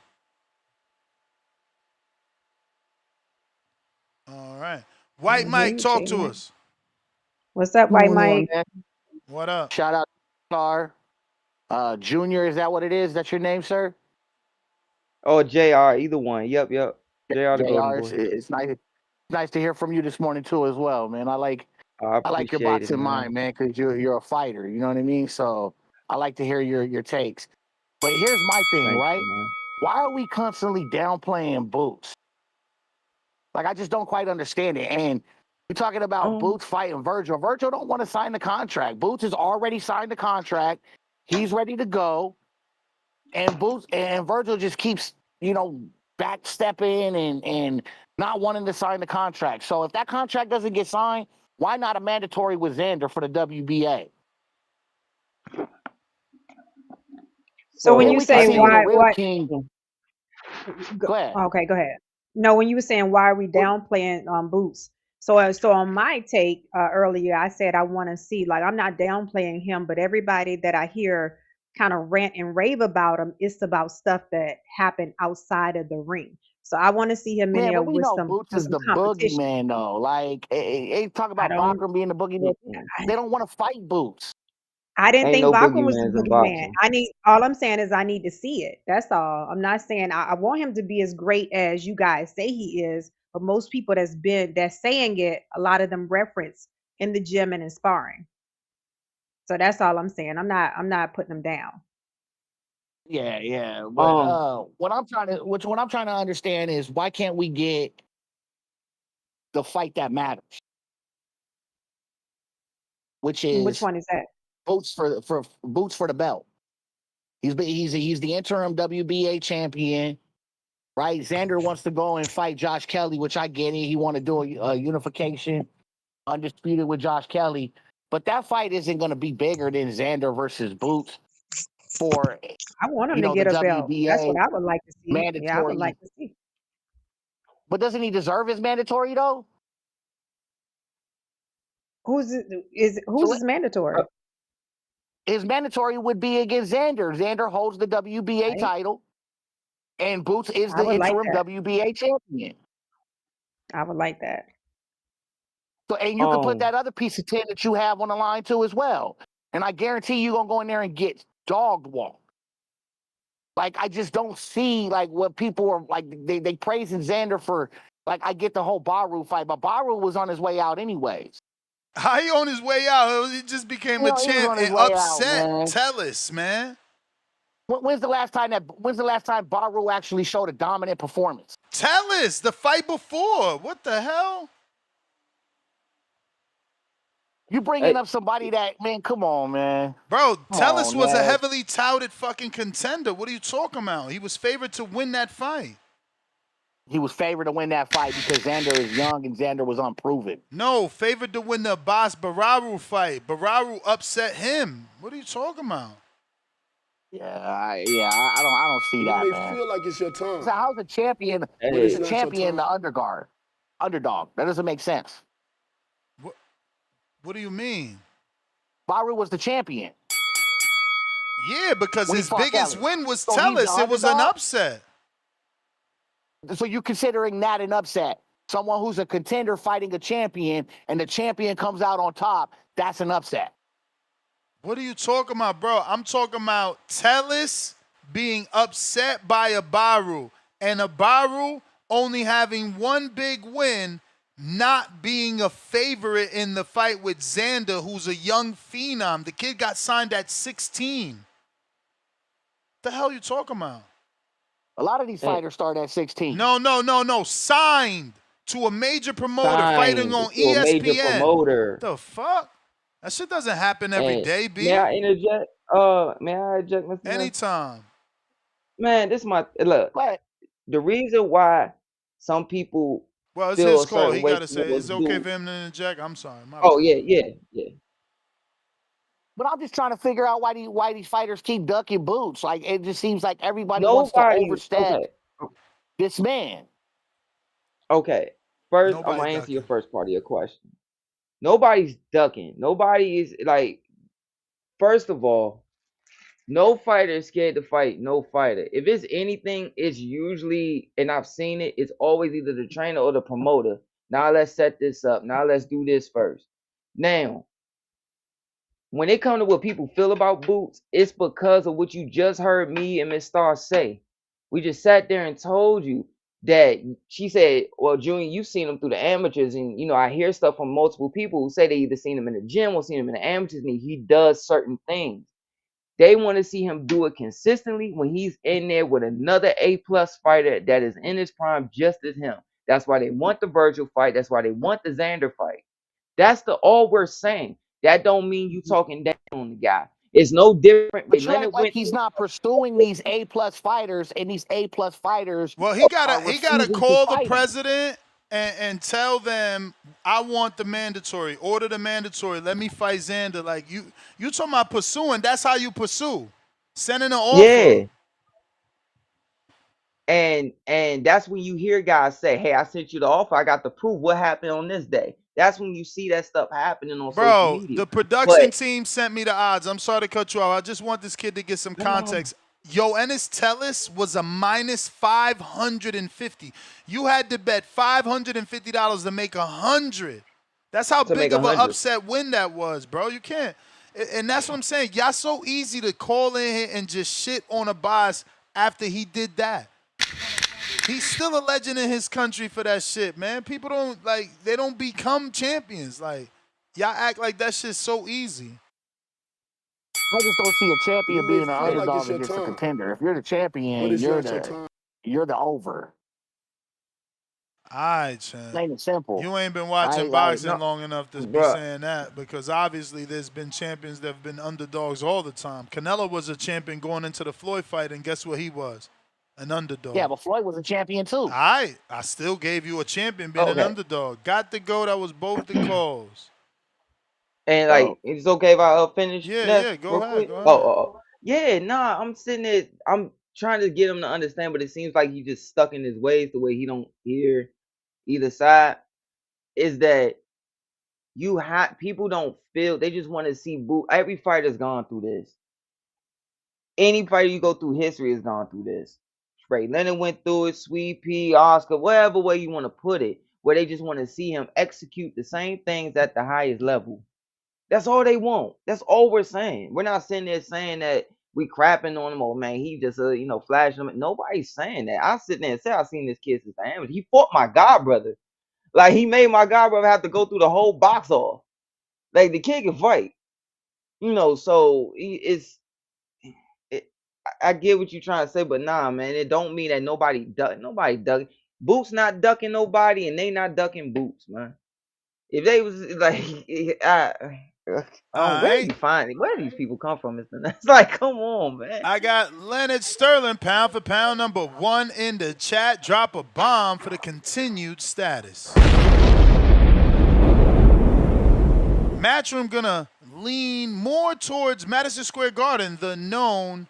All right. White Mike, talk to us. What's up, White Mike? Man. What up? Shout out to Car. Junior, is that what it is? That's your name, sir? Oh, JR, either one. Yep. JR the Golden JR, Boy. it's nice to hear from you this morning too as well, man. I like your boxing mind, man, because you're a fighter. You know what I mean? So I like to hear your takes. But here's my thing, right? Why are we constantly downplaying Boots? Like, I just don't quite understand it. And we're talking about Boots fighting Vergil. Vergil don't want to sign the contract. Boots has already signed the contract. He's ready to go. And Vergil just keeps, backstepping and not wanting to sign the contract. So if that contract doesn't get signed, why not a mandatory with Xander for the WBA? So when you say why go ahead. Okay, go ahead. No, when you were saying why are we downplaying Boots? So on my take earlier, I said I want to see, like, I'm not downplaying him, but everybody that I hear kind of rant and rave about him, it's about stuff that happened outside of the ring. So I want to see him in there but we with know some Boots is the competition. boogeyman, though. Like, they talk about Bachram being the boogeyman. They don't want to fight Boots. I didn't think Bachram was the boogeyman. boxing. All I'm saying is I need to see it. That's all. I'm not saying I want him to be as great as you guys say he is, but most people that's saying it, a lot of them reference in the gym and in sparring. So that's all I'm saying. I'm not putting them down. Yeah. But what I'm trying to understand is why can't we get the fight that matters? Which one is that? Boots for the belt. He's the interim WBA champion, right? Xander wants to go and fight Josh Kelly, which I get it. He want to do a unification, undisputed with Josh Kelly, but that fight isn't going to be bigger than Xander versus Boots for. I want him to get a belt. That's what I would like to see. Mandatory. Yeah, I would like to see. But doesn't he deserve his mandatory though? Who's his mandatory? His mandatory would be against Xander. Xander holds the WBA title, and Boots is the interim WBA champion. I would like that. So, and you can put that other piece of tin that you have on the line too as well. And I guarantee you're gonna go in there and get dogged walk. Like, I just don't see like what people are like. They praising Xander for, like, I get the whole Baru fight, but Baru was on his way out anyways. How he on his way out? He just became a champ and upset. Tell us, man. When's the last time Baru actually showed a dominant performance? Tell us. The fight before. What the hell? You bringing up somebody that, man, come on, man. Bro, Tellus was a heavily touted fucking contender. What are you talking about? He was favored to win that fight. He was favored to win that fight because Xander is young and Xander was unproven. No, favored to win the Boss Bararu fight. Bararu upset him. What are you talking about? I don't see that, man. Feel like it's your turn. So how's a champion the underdog? That doesn't make sense. What do you mean? Baru was the champion. Yeah, because his biggest win was Tellus. It was an upset. So you're considering that an upset? Someone who's a contender fighting a champion, and the champion comes out on top, that's an upset. What are you talking about, bro? I'm talking about Tellus being upset by a Baru, and a Baru only having one big win, not being a favorite in the fight with Xander, who's a young phenom. The kid got signed at 16. What the hell are you talking about? A lot of these fighters start at 16. No. Signed to a major promoter, fighting on ESPN. A major promoter. The fuck? That shit doesn't happen every day, B. May I interject? May I interject, Mr. Anytime. Man, this is my look. The reason why some people well, it's feel his call. He gotta say it's okay for him to interject. I'm sorry. Yeah. But I'm just trying to figure out why these fighters keep ducking boots. Like it just seems like everybody wants to overstep this man. Okay. First, I'm gonna answer your first part of your question. Nobody's ducking. Nobody is like. First of all, no fighter is scared to fight. No fighter. If it's anything, it's usually, and I've seen it, it's always either the trainer or the promoter. Now let's set this up. Now let's do this first. Now, when it comes to what people feel about Boots, it's because of what you just heard me and Miss Star say. We just sat there and told you that she said, well, Junior, you've seen him through the amateurs. And, you know, I hear stuff from multiple people who say they either seen him in the gym or seen him in the amateurs, and he does certain things. They want to see him do it consistently when he's in there with another A-plus fighter that is in his prime just as him. That's why they want the Vergil fight. That's why they want the Xander fight. That's all we're saying. That don't mean you talking down on the guy. It's no different. But like he's not pursuing these A-plus fighters, and these A-plus fighters. Well, he gotta call the president and tell them, I want the mandatory. Order the mandatory. Let me fight Xander. Like you talking about pursuing? That's how you pursue. Sending an offer. Yeah. And that's when you hear guys say, "Hey, I sent you the offer. I got the proof. What happened on this day?" That's when you see that stuff happening on social media. The production team sent me the odds. I'm sorry to cut you off. I just want this kid to get some context. Ennis Tellis was a minus 550. You had to bet $550 to make 100. That's how big of an upset win that was, bro. You can't. And that's what I'm saying. Y'all so easy to call in here and just shit on a boss after he did that. He's still a legend in his country for that shit, man. People they don't become champions. Like, y'all act like that shit's so easy. I just don't see a champion being an underdog against a contender. If you're the champion, you're the over. All right, Chan. Plain and simple. You ain't been watching boxing long enough to be saying that, because obviously there's been champions that have been underdogs all the time. Canelo was a champion going into the Floyd fight, and guess what he was? An underdog. Yeah, but Floyd was a champion too. I still gave you a champion being an underdog. Got to go. That was both the calls. And it's okay if I finish? Yeah, go ahead. Yeah, nah, I'm sitting there. I'm trying to get him to understand, but it seems like he's just stuck in his ways the way he don't hear either side. Is that people don't feel, they just want to see Boot. Every fighter's gone through this. Any fighter you go through history has gone through this. Ray Leonard went through it, Sweet Pea, Oscar, whatever way you want to put it, where they just want to see him execute the same things at the highest level. That's all they want. That's all we're saying. We're not sitting there saying that we crapping on him, or man, he just flashing him. Nobody's saying that. I sit there and say I seen this kid since the amateur. He fought my god brother. Like, he made my god brother have to go through the whole box off. Like, the kid can fight. So I get what you're trying to say, but nah, man, it don't mean that nobody ducking. Boots not ducking nobody, and they not ducking Boots, man. If they was like, where do these people come from? It's like, come on, man. I got Leonard Sterling, pound for pound, number 1 in the chat. Drop a bomb for the continued status. Matchroom gonna lean more towards Madison Square Garden. The known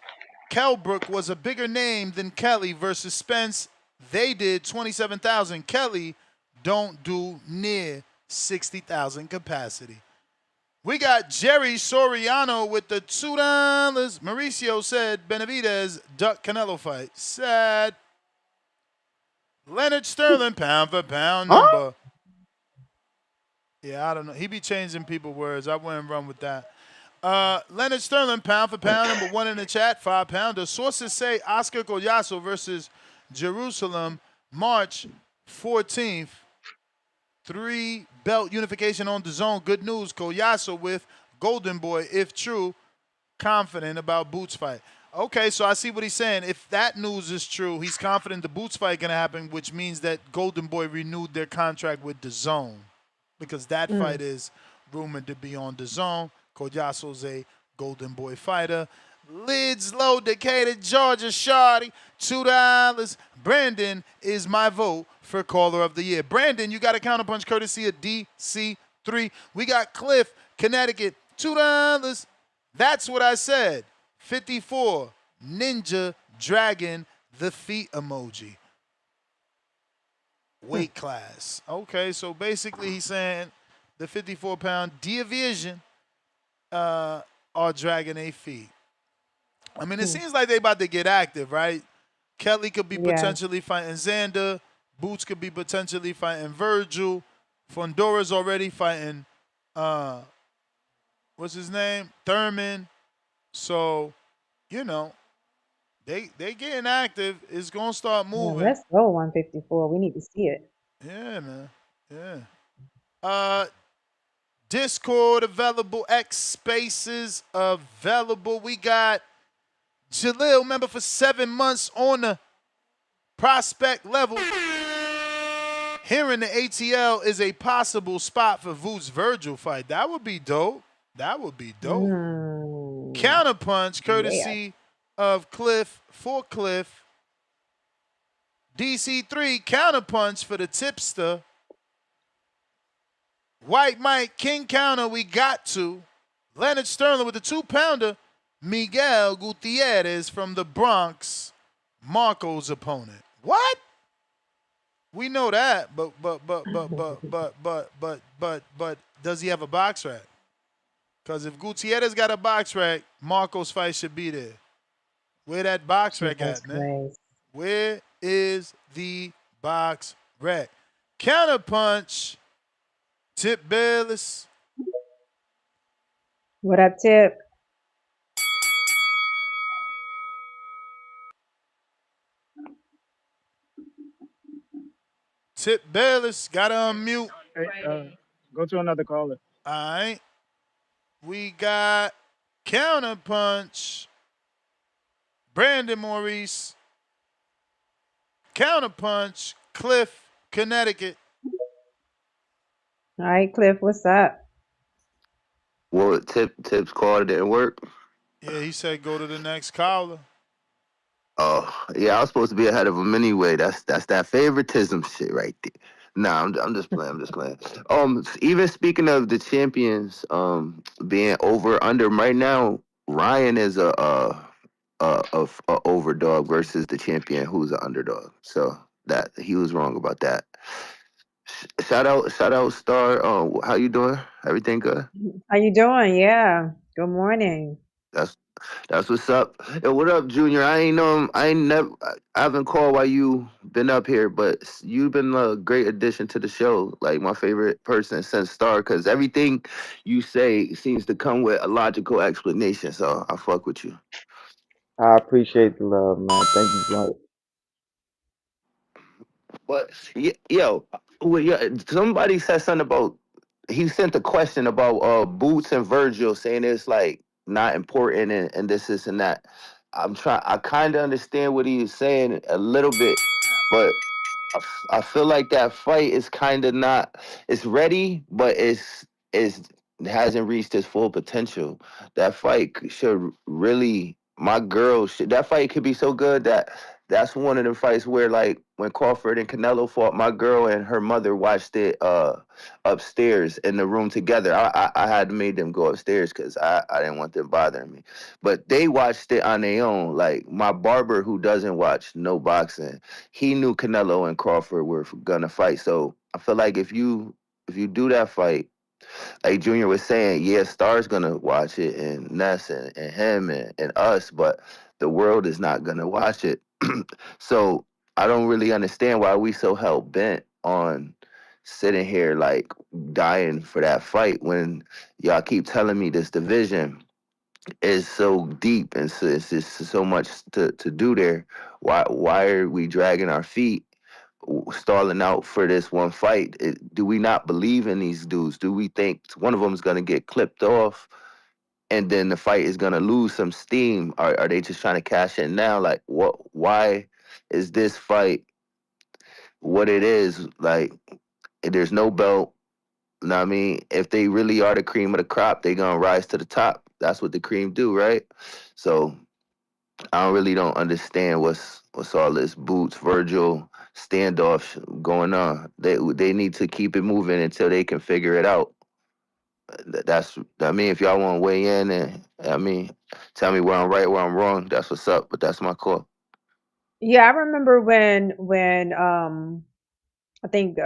Kelbrook was a bigger name than Kelly versus Spence. They did 27,000. Kelly don't do near 60,000 capacity. We got Jerry Soriano with the $2. Mauricio said Benavidez duck Canelo fight. Sad. Leonard Sterling, pound for pound, number. Yeah, I don't know. He be changing people's words. I wouldn't run with that. Leonard Sterling, pound for pound, number 1 in the chat, 5-pounder. Sources say Oscar Collazo versus Jerusalem, March 14th. 3-belt unification on the zone. Good news, Collazo with Golden Boy, if true. Confident about Boots fight. Okay, so I see what he's saying. If that news is true, he's confident the Boots fight going to happen, which means that Golden Boy renewed their contract with DAZN, because that fight is rumored to be on DAZN. Collazo's a Golden Boy fighter. Lids low, Decatur, Georgia, Shawty, $2. Brandon is my vote for Caller of the Year. Brandon, you got a counterpunch courtesy of DC3. We got Cliff, Connecticut, $2. That's what I said. 54, Ninja Dragon, the feet emoji. Weight class. Okay, so basically he's saying the 54-pound division are dragging their feet. I mean, it seems like they about to get active, right? Kelly could be potentially fighting Xander. Boots could be potentially fighting Vergil. Fondora's already fighting, what's his name? Thurman. So, you know, they getting active. It's going to start moving. Yeah, let's go 154. We need to see it. Yeah, man. Yeah. Discord available. X Spaces available. We got Jalil, member for 7 months on the prospect level. Hearing the ATL is a possible spot for Voots Vergil fight. That would be dope. Counterpunch, courtesy of Cliff for Cliff. DC3, counterpunch for the tipster. White Mike, King Counter, we got to. Leonard Sterling with the 2-pounder. Miguel Gutierrez from the Bronx, Marco's opponent. What? We know that, but does he have a box rack? Because if Gutierrez got a box rack, Marco's fight should be there. Where that box rack at, man? Where is the box rack? Counterpunch, Tip Bayless. What up, Tip? Tip Bayless, gotta unmute. Hey, go to another caller. All right. We got Counterpunch, Brandon Maurice. Counterpunch, Cliff, Connecticut. All right, Cliff, what's up? Well, Tip's call didn't work. Yeah, he said go to the next caller. Oh, yeah, I was supposed to be ahead of him anyway. That's that favoritism shit right there. Nah, I'm just playing. Even speaking of the champions, being over under right now, Ryan is a overdog versus the champion who's an underdog. So that he was wrong about that. Shout out, Star. How you doing? Everything good? How you doing? Yeah. Good morning. That's what's up. Yo, what up, Junior? I haven't called while you been up here, but you've been a great addition to the show. Like my favorite person since Star, because everything you say seems to come with a logical explanation. So I fuck with you. I appreciate the love, man. Thank you, bro. But somebody said something about. He sent a question about Boots and Vergil, saying it's like not important and this and that. I kind of understand what he's saying a little bit, but I feel like that fight is kind of not. It's ready, but it hasn't reached its full potential. That fight should really. That fight could be so good that's one of the fights where, like, when Crawford and Canelo fought, my girl and her mother watched it upstairs in the room together. I had made them go upstairs because I didn't want them bothering me. But they watched it on their own. Like, my barber, who doesn't watch no boxing, he knew Canelo and Crawford were gonna fight. So I feel like if you do that fight, like Junior was saying, yeah, Star's gonna watch it, and Ness and him and us, but the world is not gonna watch it. So I don't really understand why we so hell bent on sitting here like dying for that fight when y'all keep telling me this division is so deep and so it's just so much to do there. Why are we dragging our feet, stalling out for this one fight? Do we not believe in these dudes? Do we think one of them is going to get clipped off and then the fight is gonna lose some steam? Are they just trying to cash in now? Like, what? Why is this fight what it is? Like, there's no belt. You know what I mean? If they really are the cream of the crop, they gonna rise to the top. That's what the cream do, right? So I don't understand what's all this Boots, Vergil standoff going on. They need to keep it moving until they can figure it out. That's, I mean, if y'all want to weigh in and, I mean, tell me where I'm right, where I'm wrong, that's what's up. But that's my call. Yeah, I remember when I think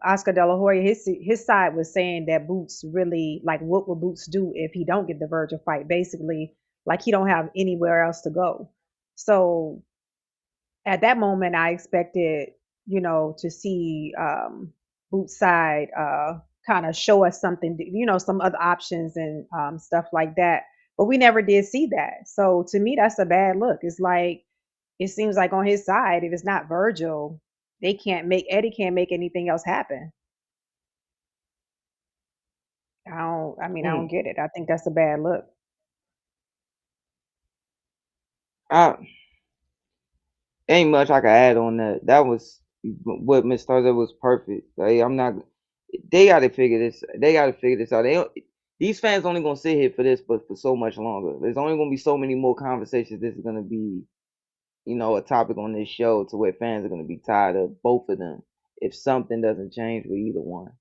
Oscar De La Hoya, his side was saying that Boots really, like, what will Boots do if he don't get the Virgil fight? Basically, like, he don't have anywhere else to go. So at that moment, I expected, to see Boots' side kind of show us something, some other options and stuff like that. But we never did see that. So to me, that's a bad look. It's like, it seems like on his side, if it's not Virgil, Eddie can't make anything else happen. I don't get it. I think that's a bad look. Ain't much I can add on that. That was what Miss Thursday was perfect. Like, I'm not. They got to figure this. They got to figure this out. These fans only gonna sit here for this, but for so much longer. There's only gonna be so many more conversations. This is gonna be, a topic on this show to where fans are gonna be tired of both of them if something doesn't change with either one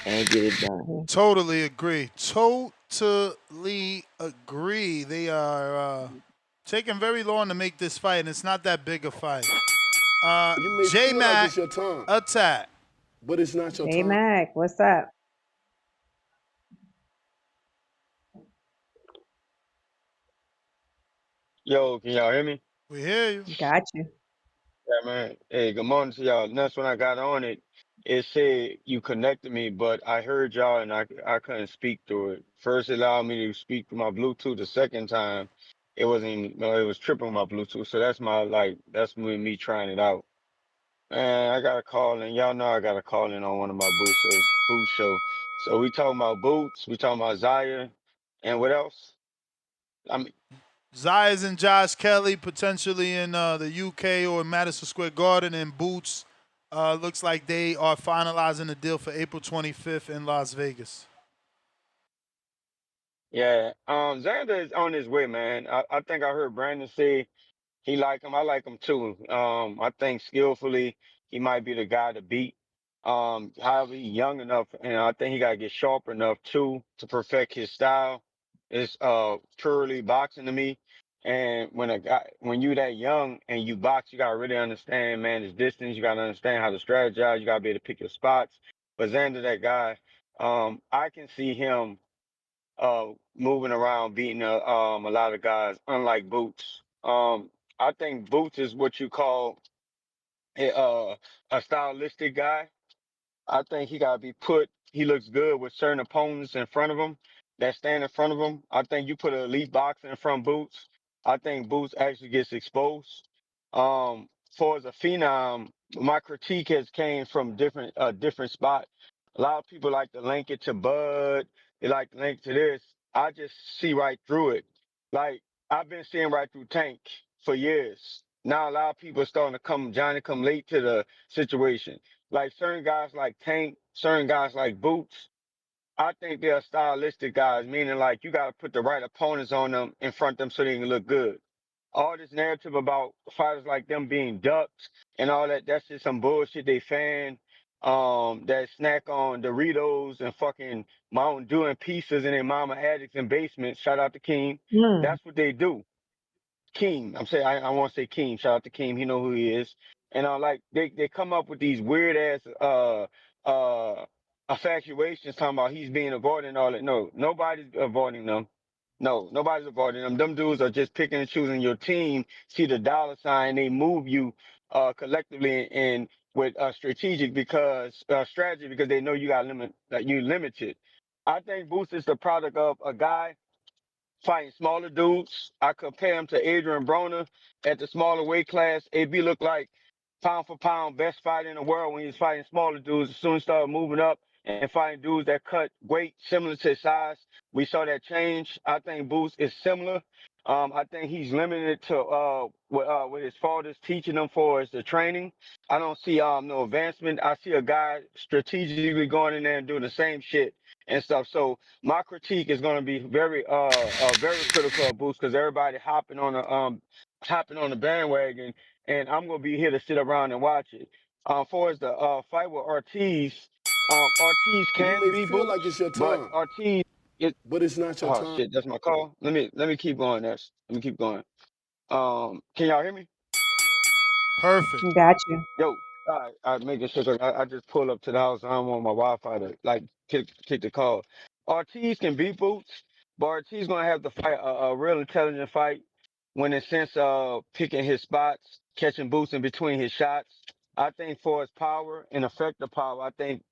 and get it done. Totally agree. Totally agree. They are taking very long to make this fight, and it's not that big a fight. You may J feel Mac, like it's your time, attack. but it's not your Hey time. Mac, what's up? Yo, can y'all hear me? We hear you. Got you. Yeah, man. Hey, good morning to y'all. And that's when I got on it. It said you connected me, but I heard y'all and I couldn't speak through it. First, it allowed me to speak through my Bluetooth. The second time, it wasn't even, no, it was tripping my Bluetooth. So that's me trying it out. Man, I got a call in. Y'all know I got a call in on one of my boot show. So we talking about boots, we talking about Zaya, and what else? I mean, Zayas and Josh Kelly potentially in the UK or Madison Square Garden, and Boots looks like they are finalizing the deal for April 25th in Las Vegas. yeah. Xander is on his way, man. I think I heard Brandon say he like him. I like him too. I think skillfully he might be the guy to beat. However, he's young enough, and I think he gotta get sharp enough too to perfect his style. It's purely boxing to me. And when you that young and you box, you gotta really understand, man, his distance. You gotta understand how to strategize. You gotta be able to pick your spots. But Xander, that guy, I can see him moving around, beating a lot of guys, unlike Boots. I think Boots is what you call a stylistic guy. I think he got to be put. He looks good with certain opponents in front of him that stand in front of him. I think you put an elite boxer in front of Boots. I think Boots actually gets exposed. For as a phenom, my critique has came from different spot. A lot of people like to link it to Bud. They like to link to this. I just see right through it. Like, I've been seeing right through Tank for years. Now a lot of people are starting to come late to the situation. Like certain guys like Tank, certain guys like Boots, I think they're stylistic guys, meaning like you got to put the right opponents on them in front of them so they can look good. All this narrative about fighters like them being ducks and all that, that's just some bullshit they fan that snack on Doritos and fucking Mountain Dew and pieces in their mama attics and basements. Shout out to King. That's what they do. Keem. I'm saying I want to say Keem. Shout out to Keem. He know who he is. And like they come up with these weird ass infatuations talking about he's being avoided and all that. No, nobody's avoiding them. No, nobody's avoiding them. Them dudes are just picking and choosing your team. See the dollar sign. They move you collectively and with strategic because strategy because they know you got you limited. I think Boost is the product of a guy fighting smaller dudes. I compare him to Adrian Broner at the smaller weight class. AB looked like pound for pound best fighter in the world when he was fighting smaller dudes. As soon as he started moving up, and fighting dudes that cut weight similar to his size. We saw that change. I think Boots is similar. I think he's limited to what his father's teaching him for is the training. I don't see no advancement. I see a guy strategically going in there and doing the same shit and stuff. So my critique is going to be very critical of Boots because everybody hopping on the bandwagon, and I'm going to be here to sit around and watch it. For as the fight with Ortiz, Ortiz You can may be feel like Boots, it's your but time, Ortiz is. but it's not your Oh time. shit, that's my call. Let me keep going. Let me keep going. Can y'all hear me? Perfect. Gotcha. Yo, all right, making sure 'cause I just pulled up to the house. I don't want my Wi-Fi to like kick the call. Ortiz can beat Boots, but Ortiz gonna have to fight a real intelligent fight when in sense of picking his spots, catching Boots in between his shots. I think for his power and effective power, I think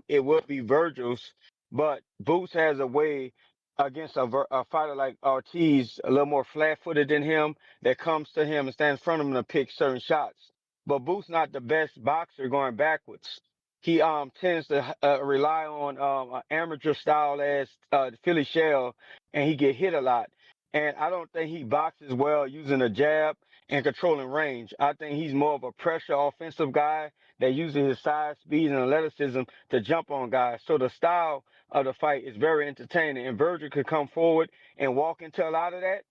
it would be Vergil's, but Boots has a way against a fighter like Ortiz, a little more flat-footed than him, that comes to him and stands in front of him to pick certain shots. But Booth's not the best boxer going backwards. He tends to rely on an amateur style as Philly Shell, and he get hit a lot. And I don't think he boxes well using a jab and controlling range. I think he's more of a pressure offensive guy that uses his size, speed, and athleticism to jump on guys. So the style of the fight is very entertaining, and Vergil could come forward and walk into a lot of that.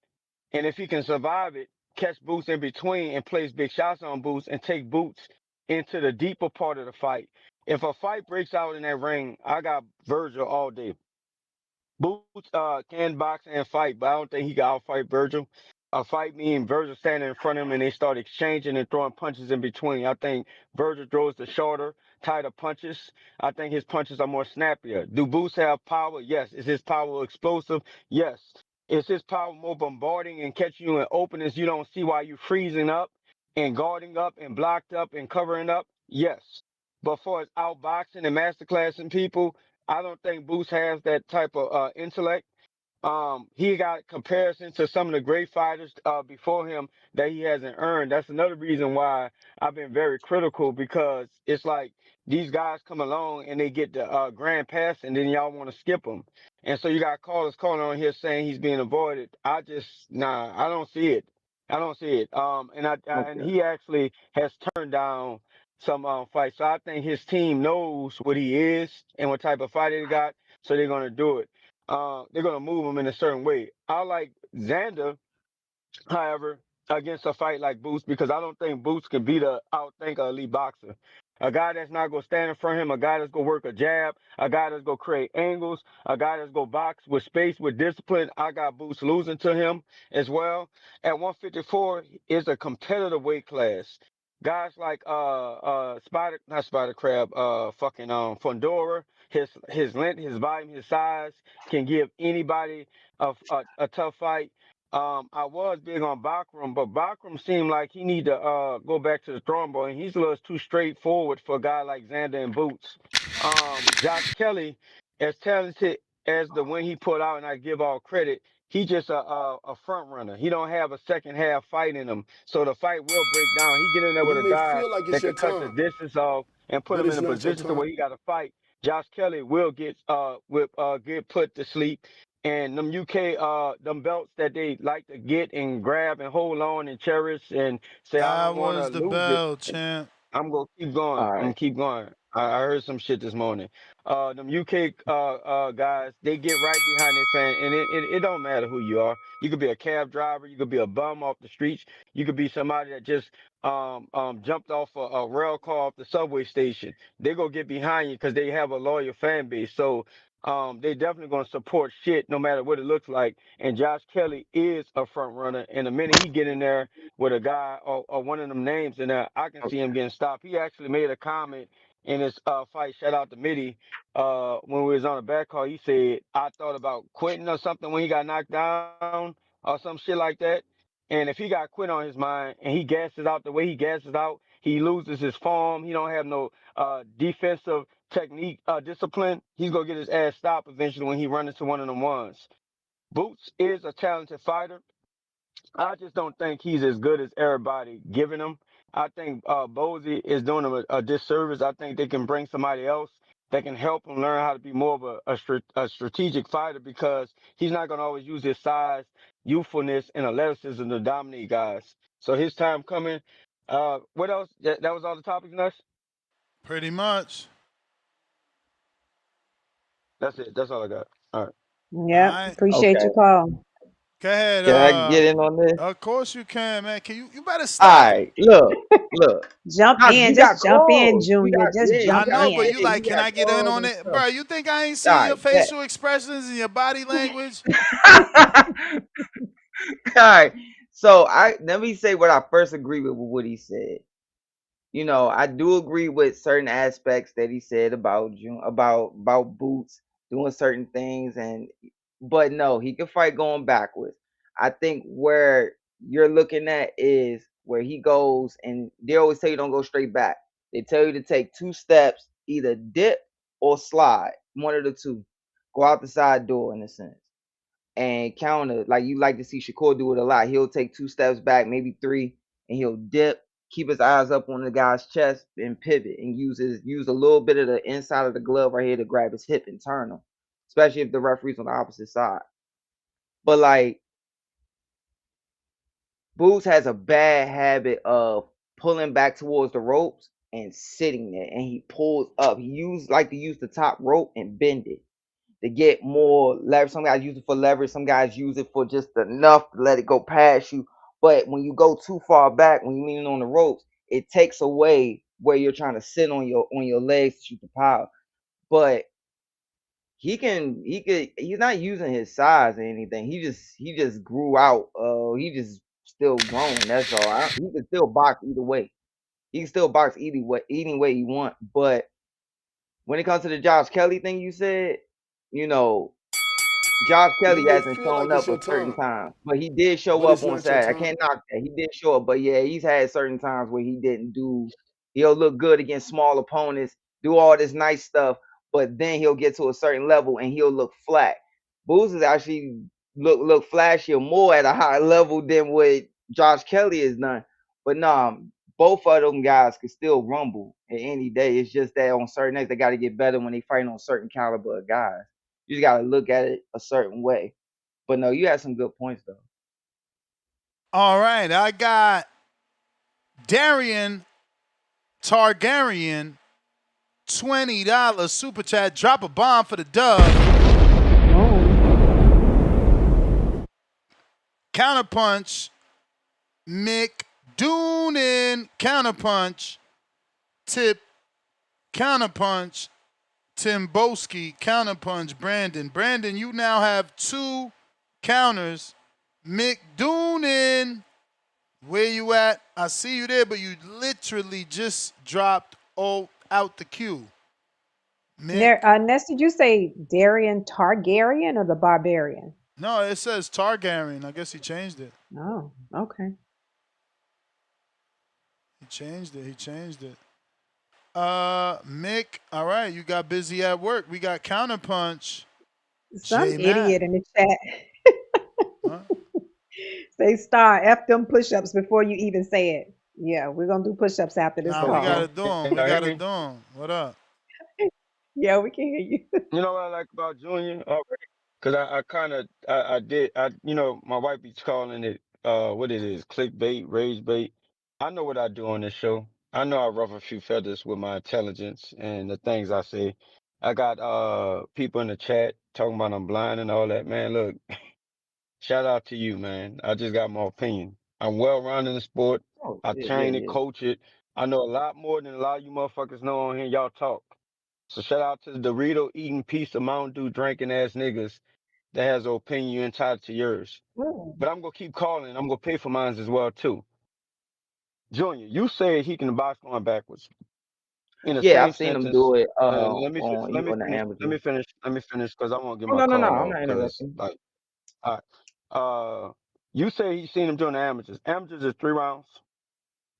And if he can survive it, catch Boots in between and place big shots on Boots and take Boots into the deeper part of the fight. If a fight breaks out in that ring, I got Vergil all day. Boots can box and fight, but I don't think he can outfight Vergil. A fight meaning Vergil standing in front of him and they start exchanging and throwing punches in between. I think Vergil throws the shorter, tighter punches. I think his punches are more snappier. Do Boots have power? Yes. Is his power explosive? Yes. Is his power more bombarding and catching you in openings you don't see while you freezing up and guarding up and blocked up and covering up? Yes. But for his outboxing and masterclassing people, I don't think Boots has that type of intellect. He got comparison to some of the great fighters before him that he hasn't earned. That's another reason why I've been very critical because it's like these guys come along and they get the grand pass and then y'all want to skip them. And so you got callers calling on here saying he's being avoided. I don't see it. I don't see it. And Okay. he actually has turned down some fights. So I think his team knows what he is and what type of fighter he got, so they're gonna do it. They're going to move him in a certain way. I like Xander, however, against a fight like Boots because I don't think Boots can beat outthink an elite boxer. A guy that's not going to stand in front of him, a guy that's going to work a jab, a guy that's going to create angles, a guy that's going to box with space, with discipline. I got Boots losing to him as well. At 154 is a competitive weight class. Guys like Spider Crab, fucking Fondora, his length, his volume, his size can give anybody a tough fight. I was big on Bakram, but Bakram seemed like he need to go back to the drawing board, and he's a little too straightforward for a guy like Xander and Boots. Josh Kelly, as talented as the win he put out, and I give all credit, he just a front runner. He don't have a second half fight in him, so the fight will break down. He get in there with You a may guy feel like it's that your can cut the time, distance off and put but him in it's a not your position to time. where he got to fight. Josh Kelly will get get put to sleep. And them UK them belts that they like to get and grab and hold on and cherish and say I That don't want to was the lose it. bell, champ. I'm gonna keep going. All I'm gonna right. keep going. I heard some shit this morning. Them UK guys, they get right behind their fan, and it don't matter who you are. You could be a cab driver, you could be a bum off the streets, you could be somebody that just jumped off a rail car off the subway station. They gonna get behind you because they have a loyal fan base. So they definitely gonna support shit no matter what it looks like. And Josh Kelly is a front runner, and the minute he get in there with a guy or one of them names in there, I can see him getting stopped. He actually made a comment in his fight, shout out to Mitty, when we was on the back call. He said, I thought about quitting or something when he got knocked down or some shit like that. And if he got quit on his mind and he gasses out the way he gasses out, he loses his form. He don't have no defensive technique discipline. He's going to get his ass stopped eventually when he run into one of them ones. Boots is a talented fighter. I just don't think he's as good as everybody giving him. I think Bozy is doing him a disservice. I think they can bring somebody else that can help him learn how to be more of a strategic fighter, because he's not going to always use his size, youthfulness, and athleticism to dominate guys. So his time coming. What else? That was all the topics, Nuts? Pretty much. That's it. That's all I got. All right. Yep. All right. Appreciate Okay. your call. Go ahead. Can I get in on this? Of course you can, man. You better All stop. right. Look. Jump Nah, in. you got Just jump in, calls. Junior. Just You jump I know, got but in. you like, you can got I get in calls on and it? stuff. Bro, you think I ain't All seen your right, bet. facial expressions and your body language? All right. So let me say what I first agree with what he said. You know, I do agree with certain aspects that he said about June, about Boots doing certain things, but no, he can fight going backwards. I think where you're looking at is where he goes, and they always tell you don't go straight back. They tell you to take 2 steps, either dip or slide, one of the two. Go out the side door in a sense and counter, like you like to see Shakur do it a lot. He'll take 2 steps back, maybe 3, and he'll dip, keep his eyes up on the guy's chest, and pivot, and use a little bit of the inside of the glove right here to grab his hip and turn him, especially if the referee's on the opposite side. But like Boots has a bad habit of pulling back towards the ropes and sitting there, and he pulls up. He like to use the top rope and bend it to get more leverage. Some guys use it for leverage. Some guys use it for just enough to let it go past you. But when you go too far back, when you're leaning on the ropes, it takes away where you're trying to sit on your legs to shoot the power. But he's not using his size or anything. He just grew out. He just still growing. That's all. He can still box either way. He can still box either way he want. But when it comes to the Josh Kelly thing you said, you know, Josh You Kelly may hasn't feel shown like it's up your a certain time, time, but he did show but up it's on not your Saturday. I time. can't knock that. He did show up, but yeah, he's had certain times where he didn't do. He'll look good against small opponents, do all this nice stuff, but then he'll get to a certain level and he'll look flat. Booz is actually look flashier more at a higher level than what Josh Kelly has done. But nah, both of them guys could still rumble at any day. It's just that on certain nights they got to get better when they fight on certain caliber of guys. You just got to look at it a certain way. But no, you had some good points though. All right, I got Darian Targaryen, $20 super chat. Drop a bomb for the dub. Counterpunch, Mick Doonin. Counterpunch, Tip. Counterpunch, Timboski. Counterpunch, Brandon. Brandon, you now have 2 counters. Mick Doonin, where you at? I see you there, but you literally just dropped out the queue. Ness, did you say Darian Targaryen or the Barbarian? No, it says Targaryen. I guess he changed it. Oh, okay. He changed it. Mick, all right, you got busy at work. We got Counterpunch. Some idiot in the chat. Huh? Say star F them push-ups before you even say it. Yeah, we're gonna do push-ups after this call. We gotta do them. What up? Yeah, we can hear you. You know what I like about Junior? Because my wife be calling it, what it is, clickbait, rage bait. I know what I do on this show. I know I ruffle a few feathers with my intelligence and the things I say. I got people in the chat talking about I'm blind and all that. Man, look, shout out to you, man. I just got my opinion. I'm well-rounded in the sport. I train it, coach it. I know a lot more than a lot of you motherfuckers know on here. Y'all talk. So shout out to the Dorito eating piece of Mountain Dew drinking ass niggas that has an opinion you entitled to yours. But I'm gonna keep calling. I'm gonna pay for mine as well too. Junior, you said he can box going backwards. In the Yeah, same I've seen him sentence. do it Let me on the amateur. finish because I want to get Oh, my no, call I'm off not because interrupting. like, all right. You say he's seen him doing the amateurs. Amateurs is 3 rounds.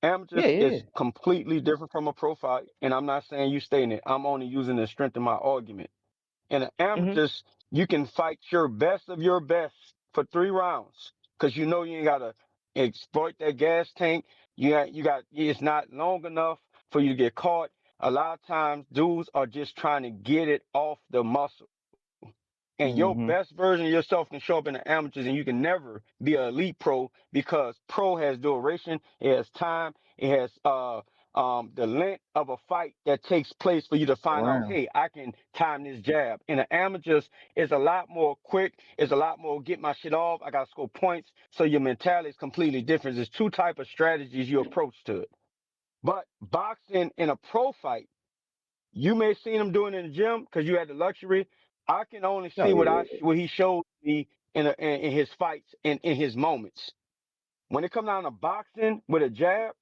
Amateurs is completely different from a pro fight, and I'm not saying you stating it. I'm only using the strength of my argument. In an amateurs, you can fight your best of your best for 3 rounds because you know you ain't gotta exploit that gas tank. It's not long enough for you to get caught. A lot of times, dudes are just trying to get it off the muscle. And your Mm-hmm. best version of yourself can show up in the amateurs, and you can never be an elite pro because pro has duration, it has time, it has the length of a fight that takes place for you to find out, Around. hey, I can time this jab. In the amateurs, it's a lot more quick, it's a lot more get my shit off, I gotta score points. So your mentality is completely different. There's two type of strategies you approach to it. But boxing in a pro fight, you may have seen him doing it in the gym because you had the luxury. I can only Oh see yeah. what he showed me in his fights and in his moments. When it comes down to boxing with a jab,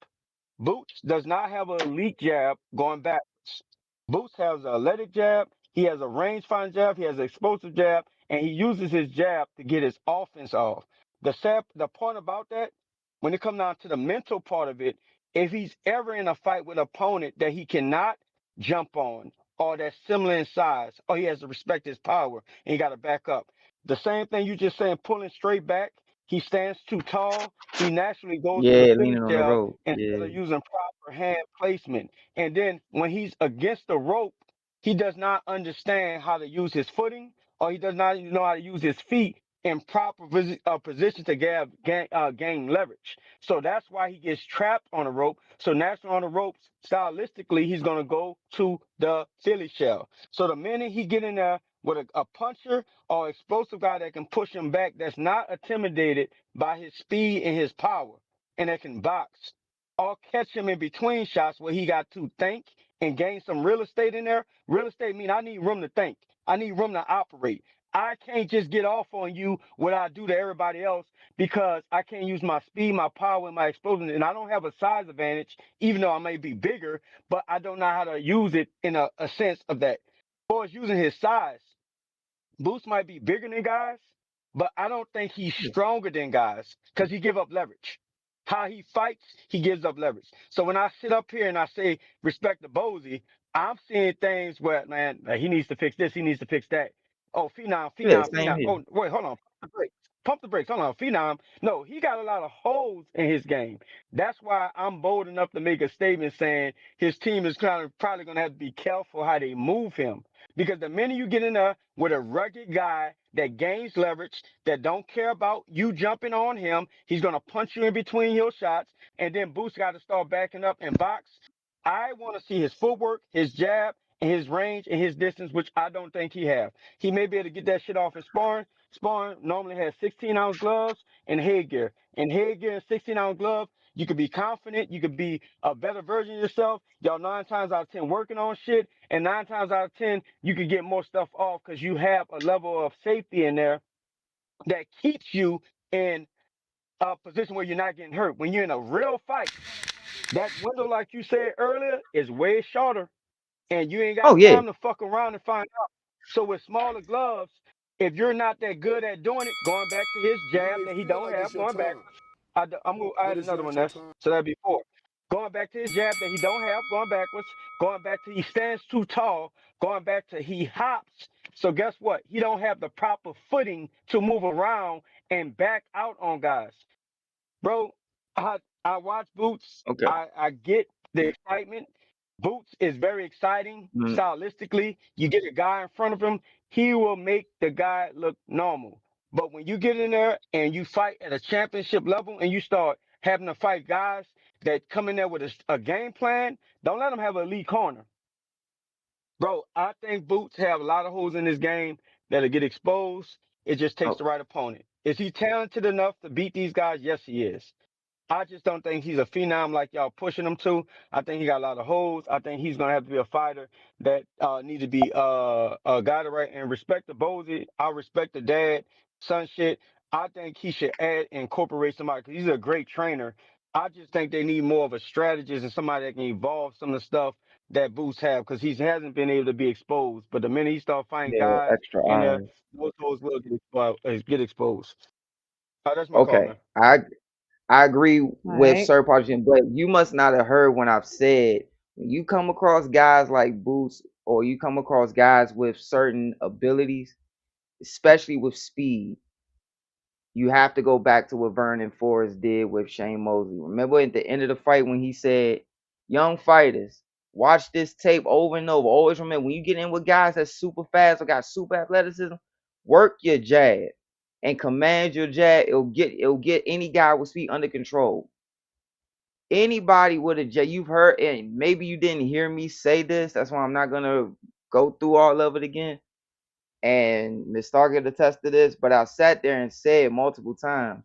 Boots does not have an elite jab going backwards. Boots has an athletic jab. He has a range find jab. He has an explosive jab, and he uses his jab to get his offense off. The point about that, when it comes down to the mental part of it, if he's ever in a fight with an opponent that he cannot jump on, or that's similar in size, or he has to respect his power, and he got to back up. The same thing you just saying, pulling straight back. He stands too tall. He naturally goes to the Yeah, Philly leaning on the shell rope. instead Yeah. of using proper hand placement. And then when he's against the rope, he does not understand how to use his footing, or he does not know how to use his feet in proper position to gain leverage. So that's why he gets trapped on the rope. So naturally on the ropes, stylistically, he's going to go to the Philly shell. So the minute he get in there with a puncher or explosive guy that can push him back, that's not intimidated by his speed and his power, and that can box, or catch him in between shots where he got to think and gain some real estate in there. Real estate mean I need room to think. I need room to operate. I can't just get off on you what I do to everybody else because I can't use my speed, my power, and my explosion. And I don't have a size advantage, even though I may be bigger, but I don't know how to use it in a sense of that. As far as using his size, Boost might be bigger than guys, but I don't think he's stronger than guys because he give up leverage. How he fights, he gives up leverage. So when I sit up here and I say respect the Bozy, I'm seeing things where, man, he needs to fix this, he needs to fix that. Oh, Yeah, same Phenom. here. Oh, wait, hold on. Pump the brakes. Pump the brakes. Hold on. Phenom. No, he got a lot of holes in his game. That's why I'm bold enough to make a statement saying his team is probably going to have to be careful how they move him. Because the minute you get in there with a rugged guy that gains leverage, that don't care about you jumping on him, he's going to punch you in between your shots, and then Boost got to start backing up and box. I want to see his footwork, his jab, and his range and his distance, which I don't think he have. He may be able to get that shit off in sparring. Sparring normally has 16-ounce gloves and headgear. And headgear and 16-ounce gloves, you could be confident. You could be a better version of yourself. Y'all 9 times out of 10 working on shit. And 9 times out of 10, you could get more stuff off because you have a level of safety in there that keeps you in a position where you're not getting hurt. When you're in a real fight, that window, like you said earlier, is way shorter, and you ain't Oh got yeah. time to fuck around and find out. So with smaller gloves, if you're not that good at doing it, going back to his You jab may that he feel don't like have, it's your going time, backwards. I but had it's another not one, your Ness. time. So that'd be 4. Going back to his jab that he don't have, going backwards. Going back to he stands too tall. Going back to he hops. So guess what? He don't have the proper footing to move around and back out on guys. Bro, I watch Boots. Okay. I get the excitement. Boots is very exciting Mm. stylistically. You get a guy in front of him, he will make the guy look normal. But when you get in there and you fight at a championship level and you start having to fight guys that come in there with a game plan, don't let them have a elite corner. Bro, I think Boots have a lot of holes in this game that'll get exposed. It just takes Oh, the right opponent. Is he talented enough to beat these guys? Yes, he is. I just don't think he's a phenom like y'all pushing him to. I think he got a lot of holes. I think he's gonna have to be a fighter that need to be guided right and respect the Bozy. I respect the dad son shit. I think he should add incorporate somebody because he's a great trainer. I just think they need more of a strategist and somebody that can evolve some of the stuff that Boots have because he hasn't been able to be exposed. But the minute he start finding yeah, guys extra in there, eyes. those holes will get exposed. That's my call, Okay. man. I agree All with right. Sir Partisan, but you must not have heard when I've said when you come across guys like Boots or you come across guys with certain abilities, especially with speed, you have to go back to what Vernon Forrest did with Shane Mosley. Remember at the end of the fight when he said, young fighters, Watch this tape over and over. Always remember, when you get in with guys that's super fast or got super athleticism, work your jab and command your jab. It'll get any guy with speed under control. Anybody with a jab, you've heard, and maybe you didn't hear me say this. That's why I'm not gonna go through all of it again. And Ms. Starkett attested this, but I sat there and said multiple times,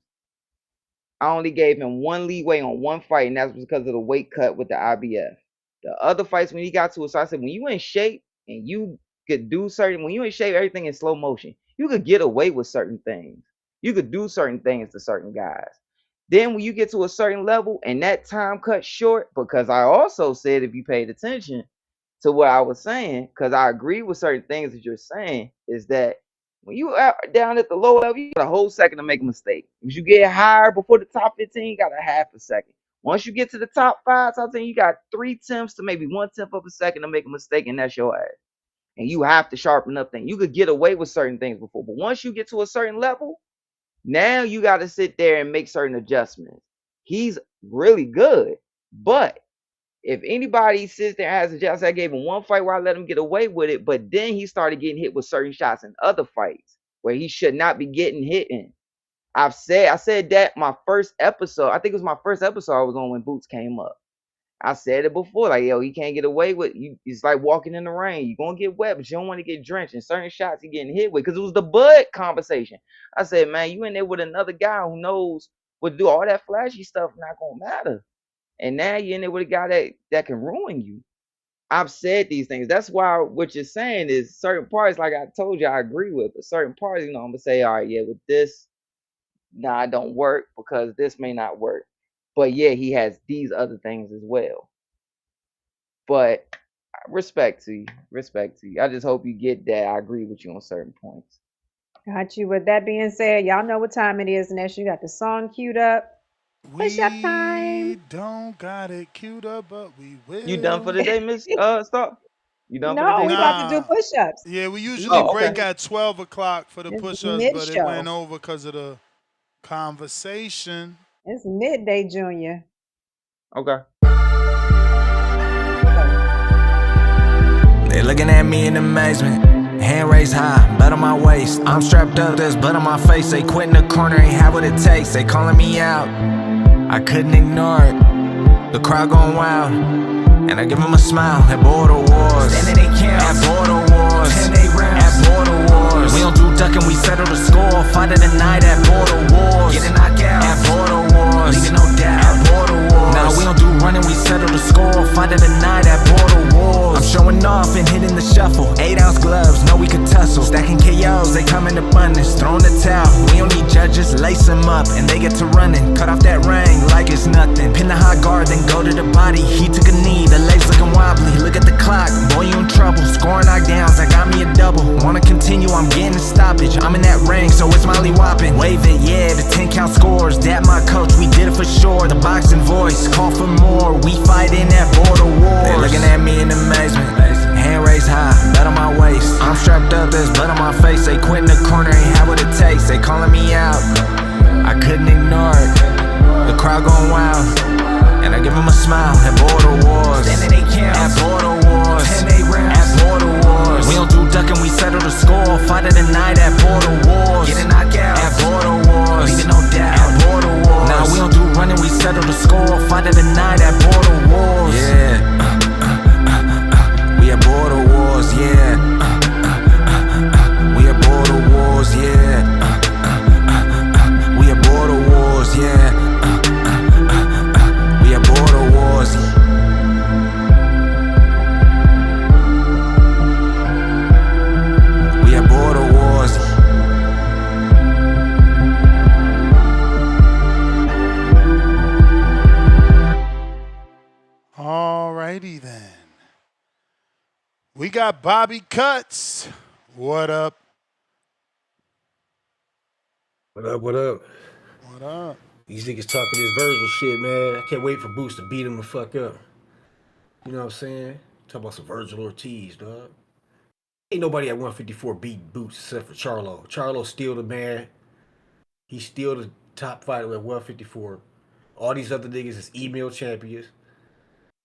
I only gave him one leeway on one fight, and that's because of the weight cut with the IBF. The other fights, when he got to it, so I said, when you in shape and you could do certain, when you in shape, everything in slow motion. You could get away with certain things. You could do certain things to certain guys. Then when you get to a certain level and that time cut short, because I also said, if you paid attention to what I was saying, because I agree with certain things that you're saying, is that when you are down at the low level, you got a whole second to make a mistake. If you get higher before the top 15, you got a half a second. Once you get to the top 5, top 10, you got 3/10 to maybe 1/10 of a second to make a mistake, and that's your ass. And you have to sharpen up things. You could get away with certain things before, but once you get to a certain level, now you got to sit there and make certain adjustments. He's really good, but if anybody sits there and has a adjustment, I gave him one fight where I let him get away with it, but then he started getting hit with certain shots in other fights where he should not be getting hit in. I said that my first episode. I think it was my first episode I was on when Boots came up. I said it before, like, yo, he can't get away with you. It's like walking in the rain. You're gonna get wet, but you don't want to get drenched. And certain shots he getting hit with, because it was the Bud conversation. I said, man, you in there with another guy who knows what to do. All that flashy stuff not gonna matter. And now you're in there with a guy that can ruin you. I've said these things. That's why what you're saying is certain parts, like I told you, I agree with, but certain parts, I'm gonna say, all right, yeah, with this, nah, it don't work because this may not work. But yeah, he has these other things as well. But respect to you. I just hope you get that. I agree with you on certain points. Got you. With that being said, y'all know what time it is, Ness. You got the song queued up. Push up time. We don't got it queued up, but we will. You done for the day, Miss Stop? You done for the day? No, we about to do push-ups. Yeah, we usually break at 12 o'clock for the push-ups, but it went over because of the conversation. It's midday, Junior. Okay. They looking at me in amazement. Hand raised high, blood on my waist. I'm strapped up, there's blood on my face. They quit in the corner, ain't have what it takes. They calling me out, I couldn't ignore it. The crowd going wild, and I give them a smile. At border wars, standing they camp. At border wars, 10-day rounds. At border wars, we don't do ducking, we settle the score. Fight of the night at border wars. Get a knockout. At border wars, leaving no doubt. At border wars, nah, we don't do running, we settle the score. Fight of the night at border wars. I'm showing off and hitting the shuffle. 8-ounce gloves, know we could tussle. Stacking KOs, they come in abundance. Throwing the towel, we don't need judges. Lace them up and they get to running. Cut off that ring like it's nothing. Pin the high guard, then go to the body. He took a knee, the legs looking wobbly. Look at the clock, boy, you in trouble. Scoring knockdowns, I got me a double. Wanna continue, I'm getting a stoppage. I'm in that ring, so it's Molly whopping. Wave it, yeah, the 10-count scores. Dad, my coach, we did it for sure. The boxing voice, call for more. We fighting at border wars. They looking at me in amazement. Hand raised high, blood on my waist. I'm strapped up, there's blood on my face. They quit in the corner, ain't have what it takes. They calling me out, I couldn't ignore it. The crowd going wild, and I give them a smile. At border wars, standing they camp. At border wars, 10-day rounds. At border wars, we don't do ducking, we settle the score. Fight of the night at border wars. Get a knockout. At border wars, leaving no doubt. At border wars, nah, we don't do running, we settle the score. Fight of the night at border wars. Yeah. We at border wars, yeah. We at border wars, yeah. We at border wars, yeah. We at border wars. We at border wars. Alrighty then. We got Bobby Cuts. What up? What up, what up? What up? These niggas talking this Vergil shit, man. I can't wait for Boots to beat him the fuck up. You know what I'm saying? Talk about some Vergil Ortiz, dog. Ain't nobody at 154 beat Boots except for Charlo. Charlo's still the man. He's still the top fighter at 154. All these other niggas is email champions.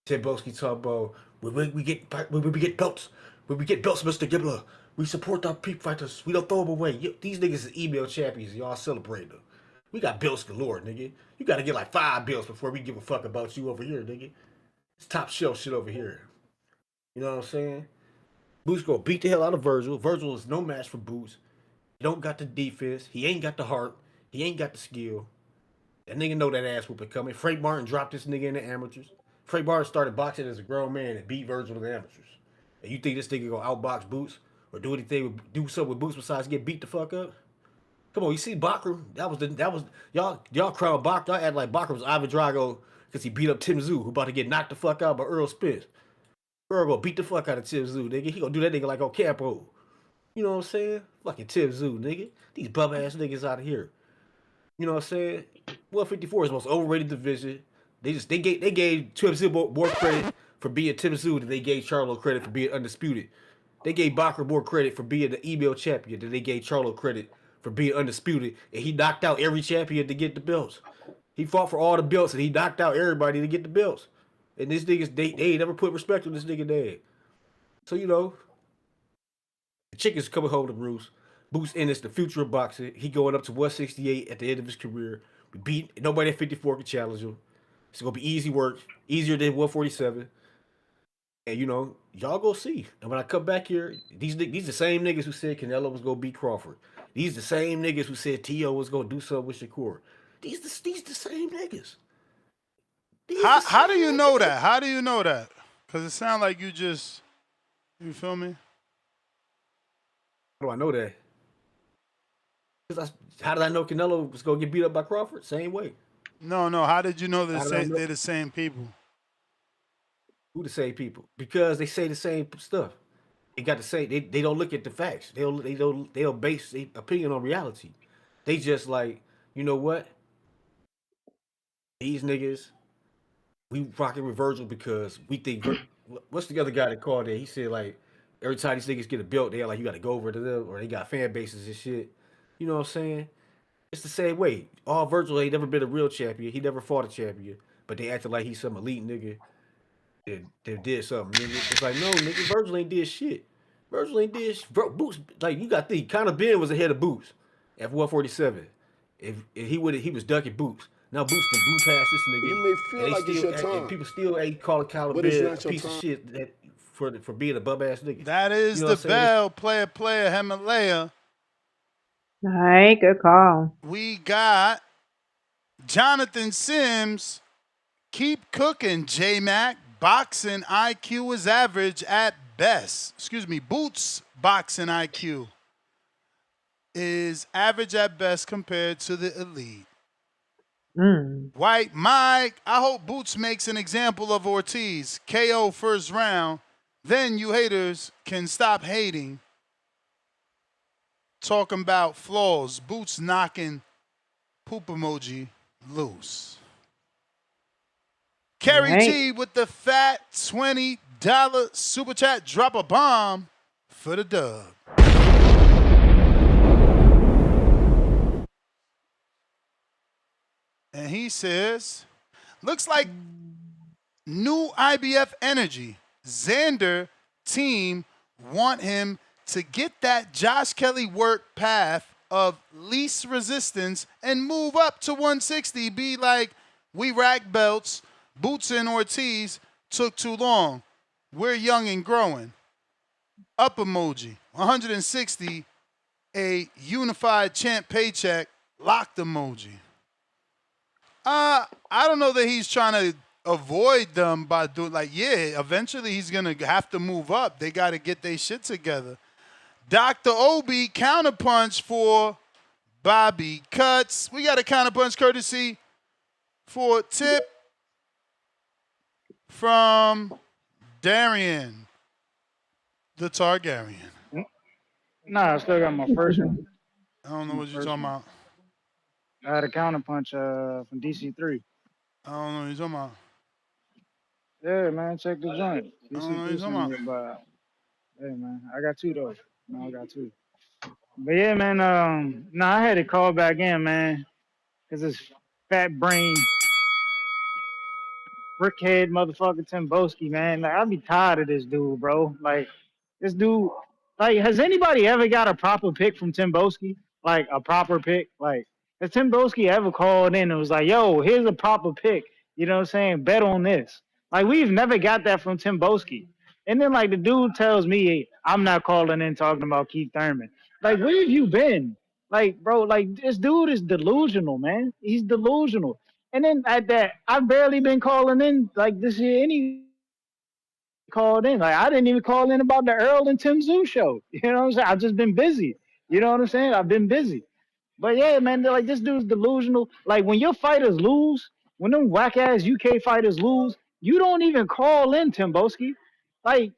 Ted Boski talk about When we get belts, Mr. Gibbler, we support our peak fighters. We don't throw them away. These niggas is email champions. Y'all celebrate them. We got belts galore, nigga. You got to get like 5 belts before we give a fuck about you over here, nigga. It's top shelf shit over here. You know what I'm saying? Boots gonna beat the hell out of Vergil. Vergil is no match for Boots. He don't got the defense. He ain't got the heart. He ain't got the skill. That nigga know that ass whooping coming. Frank Martin dropped this nigga in the amateurs. Frank Martin started boxing as a grown man and beat Vergil in the amateurs. And you think this nigga gonna outbox Boots or do something with Boots besides get beat the fuck up? Come on, you see Bakram? That was y'all crown Bakram. Y'all act like Bakram was Ivan Drago because he beat up Tim Tszyu, who about to get knocked the fuck out by Earl Spence. Earl gonna beat the fuck out of Tim Tszyu, nigga. He gonna do that nigga like Ocampo. You know what I'm saying? Fucking Tim Tszyu, nigga. These bum ass niggas out of here. You know what I'm saying? 154 is the most overrated division. They gave Tim Tszyu more credit for being Tim Tszyu than they gave Charlo credit for being undisputed. They gave Bakram more credit for being the email champion than they gave Charlo credit for being undisputed. And he knocked out every champion to get the belts. He fought for all the belts and he knocked out everybody to get the belts. And this niggas, they ain't never put respect on this nigga name. So, you know, the chicken's coming home to roost. Boots Ennis, the future of boxing. He going up to 168 at the end of his career. We beat nobody at 54 can challenge him. It's gonna be easy work, easier than 147. And you know, y'all go see. And when I come back here, these the same niggas who said Canelo was gonna beat Crawford. These the same niggas who said T.O. was gonna do something with Shakur. These the same niggas. How do you know that? How do you know that? Because it sounds like you feel me? How do I know that? How did I know Canelo was gonna get beat up by Crawford? Same way. No. How did you know they're the same people? Who the same people? Because they say the same stuff. They got to say they don't look at the facts. They don't base their opinion on reality. They just like, you know what? These niggas, we rocking with Vergil because we think. What's the other guy that called it? He said like every time these niggas get a belt, they're like you got to go over to them or they got fan bases and shit. You know what I'm saying? It's the same way. All Vergil ain't never been a real champion. He never fought a champion, but they acted like he's some elite nigga that did something. Nigga. It's like no, nigga, Vergil ain't did shit. Vergil ain't did shit. Boots, like you got to think, Conor Ben was ahead of Boots at 147. If he was ducking Boots. Now Boots done blew past this nigga. You may feel like it's your time, and people still ain't calling Conor Ben a piece of shit for being a bum ass nigga. That is the bell, player, Himalaya. All right, good call. We got Jonathan Sims. Keep cooking, J-Mac. Boxing IQ is average at best. Excuse me, Boots boxing IQ is average at best compared to the elite. White Mike, I hope Boots makes an example of Ortiz. KO first round. Then you haters can stop hating. Talking about flaws. Boots knocking poop emoji loose. Kerry G with the fat $20 super chat. Drop a bomb for the dub. And he says, looks like new IBF energy. Xander team want him to get that Josh Kelly work path of least resistance and move up to 160. Be like, we rack belts. Boots and Ortiz took too long. We're young and growing. Up emoji. 160, a unified champ paycheck. Locked emoji. I don't know that he's trying to avoid them by doing eventually he's going to have to move up. They got to get their shit together. Dr. Obi counterpunch for Bobby Cuts. We got a counterpunch courtesy for Tip from Darian, the Targaryen. Nah, I still got my first one. I don't know what you're talking about. I had a counterpunch from DC3. I don't know what you're talking about. Yeah, man, check the joint. I don't know what you're talking about. Hey, man, I got two, though. No, I got two. But yeah, man, I had to call back in, man, because this fat brain brickhead motherfucker Tim Boski, man. Like I be tired of this dude, bro. Like this dude, like has anybody ever got a proper pick from Tim Boski? Like a proper pick? Like has Tim Boski ever called in and was like, yo, here's a proper pick? You know what I'm saying? Bet on this. Like we've never got that from Tim Boski. And then like the dude tells me, hey, I'm not calling in talking about Keith Thurman. Like where have you been? Like, bro, like this dude is delusional, man. He's delusional. And then at that, I've barely been calling in like this year. Any called in, like I didn't even call in about the Earl and Tim Zoo show. You know what I'm saying? I've just been busy. You know what I'm saying? I've been busy. But yeah, man, like this dude's delusional. Like when your fighters lose, when them whack ass UK fighters lose, you don't even call in Tim Boski. Like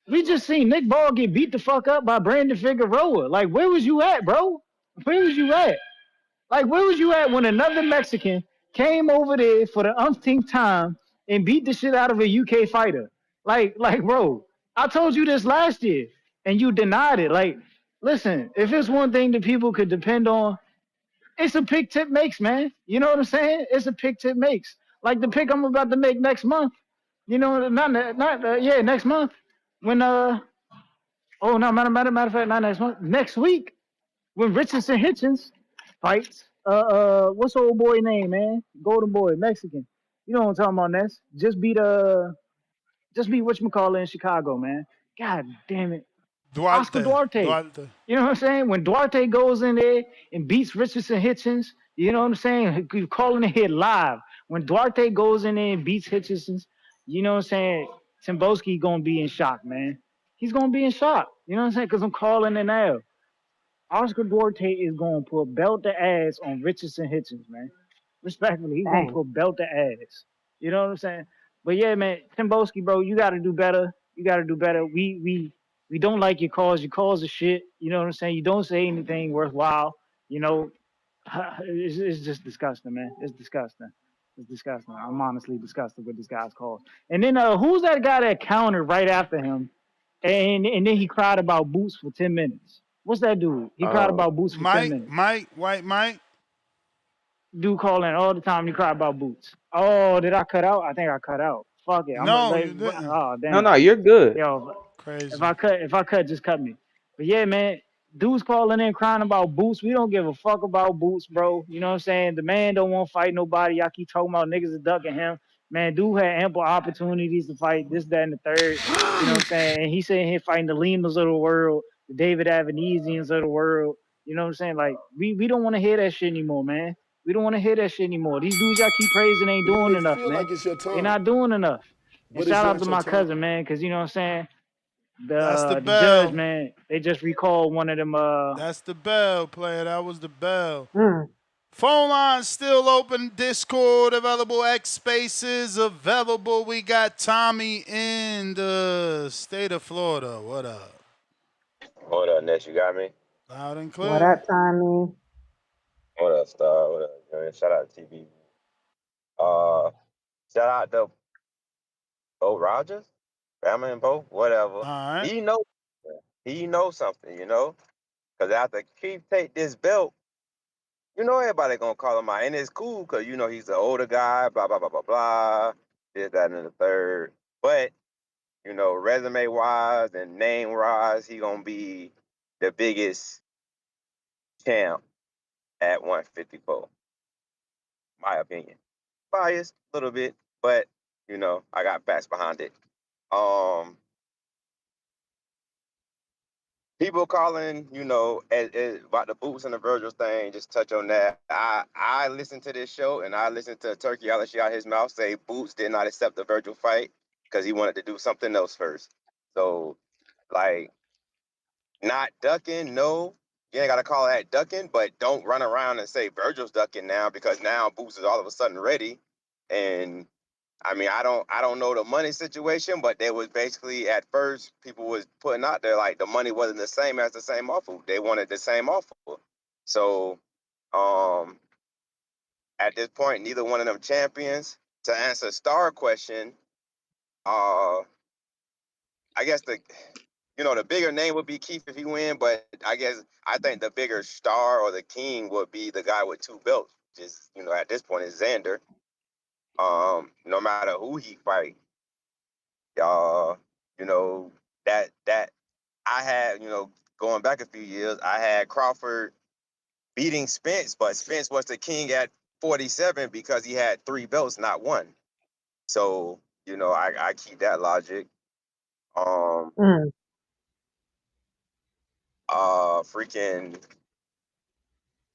we just seen Nick Ball get beat the fuck up by Brandon Figueroa. Like where was you at, bro? Where was you at? Like, where was you at when another Mexican came over there for the umpteenth time and beat the shit out of a UK fighter? Like, bro, I told you this last year and you denied it. Like, listen, if it's one thing that people could depend on, it's a pick Tip makes, man. You know what I'm saying? It's a pick Tip makes. Like the pick I'm about to make next month. You know, next month. When oh no, matter of fact, not next month. Next week when Richardson Hitchens fights, what's the old boy name, man? Golden Boy, Mexican. You know what I'm talking about, Ness? Just beat whatchamacallit in Chicago, man. God damn it. Oscar Duarte. You know what I'm saying? When Duarte goes in there and beats Richardson Hitchens, you know what I'm saying? You're calling it here live. When Duarte goes in there and beats Hitchens, you know what I'm saying? Timboski gonna be in shock, man. He's gonna be in shock. You know what I'm saying? Because I'm calling it now. Oscar Duarte is going to put belt the ass on Richardson Hitchens, man. Respectfully, he's going to put belt the ass. You know what I'm saying? But yeah, man, Timboski, bro, you got to do better. You got to do better. We don't like your calls. Your calls are shit. You know what I'm saying? You don't say anything worthwhile. You know, it's just disgusting, man. It's disgusting. It's disgusting. I'm honestly disgusted with this guy's calls. And then who's that guy that countered right after him? And then he cried about Boots for 10 minutes. What's that dude? He cried about Boots for 10 minutes. Mike. Dude calling all the time. He cried about Boots. Oh, did I cut out? I think I cut out. Fuck it. No, you didn't. Oh, damn. No, you're good. Yo, crazy. If I cut, just cut me. But yeah, man, dudes calling in crying about Boots. We don't give a fuck about Boots, bro. You know what I'm saying? The man don't want to fight nobody. Y'all keep talking about niggas are ducking him. Man, dude had ample opportunities to fight this, that, and the third. You know what I'm saying? And he's sitting here fighting the Limas of the world, the David Avanesians of the world. You know what I'm saying? Like, we don't want to hear that shit anymore, man. We don't want to hear that shit anymore. These dudes y'all keep praising ain't doing enough, man. Like it's your turn. They're not doing enough. And shout out to my cousin, man, because you know what I'm saying? The judge, man, they just recalled one of them. That's the bell, player. That was the bell. Phone lines still open. Discord available. X Spaces available. We got Tommy in the state of Florida. What up? What up, Ness? You got me? Loud and clear. What up, Tommy? What up, Star? What up, man? Shout out to TV. Shout out to Bo Rogers, Bama and Bo, whatever. All right. He knows something, you know? Because after Keith take this belt, you know everybody gonna call him out. And it's cool because, you know, he's the older guy, blah, blah, blah, blah, blah. This, that, and the third. But, you know, resume-wise and name-wise, he gonna be the biggest champ at 154. My opinion. Biased a little bit, but, you know, I got facts behind it. People calling, you know, about the Boots and the Vergil thing, just touch on that. I listened to this show, and I listened to Turkey Alishi out his mouth say Boots did not accept the Vergil fight because he wanted to do something else first. So, like, not ducking, no. You ain't got to call that ducking, but don't run around and say Vergil's ducking now because now Boots is all of a sudden ready. And I mean, I don't know the money situation, but there was basically at first people was putting out there like the money wasn't the same as the same offer. They wanted the same offer. So at this point, neither one of them champions. To answer Star question, I guess the bigger name would be Keith if he win, but I think the bigger star or the king would be the guy with 2 belts. Just, you know, at this point is Xander. No matter who he fight, you know, that I had, going back a few years, I had Crawford beating Spence, but Spence was the king at 47 because he had 3 belts, not one. So, I keep that logic. Freaking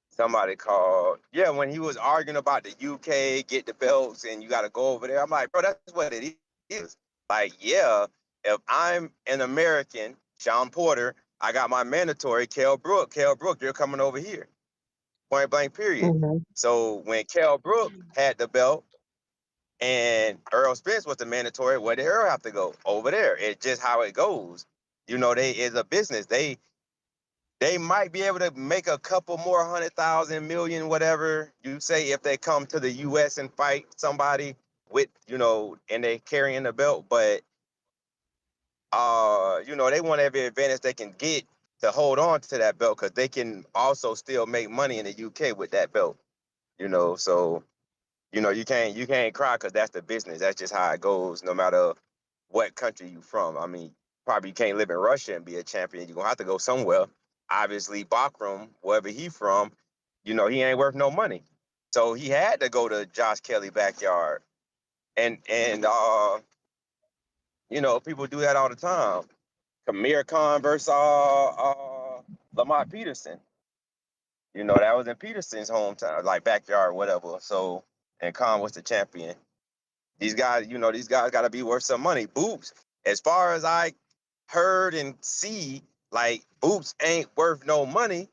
somebody called. Yeah, when he was arguing about the UK, get the belts, and you got to go over there. I'm like, bro, that's what it is. Like, yeah, if I'm an American, Sean Porter, I got my mandatory, Kell Brook, you're coming over here. Point blank, period. So when Kell Brook had the belt and Earl Spence was the mandatory, where did Earl have to go? Over there. It's just how it goes. It's a business. They might be able to make a couple more 100,000 million, whatever you say, if they come to the U.S. and fight somebody with, and they carrying the belt. But, they want every advantage they can get to hold on to that belt because they can also still make money in the UK with that belt. So you can't cry because that's the business. That's just how it goes. No matter what country you from. I mean, probably can't live in Russia and be a champion. You're gonna have to go somewhere. Obviously, Bakram, wherever he from, he ain't worth no money. So he had to go to Josh Kelly backyard. And people do that all the time. Kamir Khan versus Lamont Peterson. That was in Peterson's hometown, like backyard, whatever. So, and Khan was the champion. These guys got to be worth some money. Boots, as far as I heard and see, like, Boots ain't worth no money.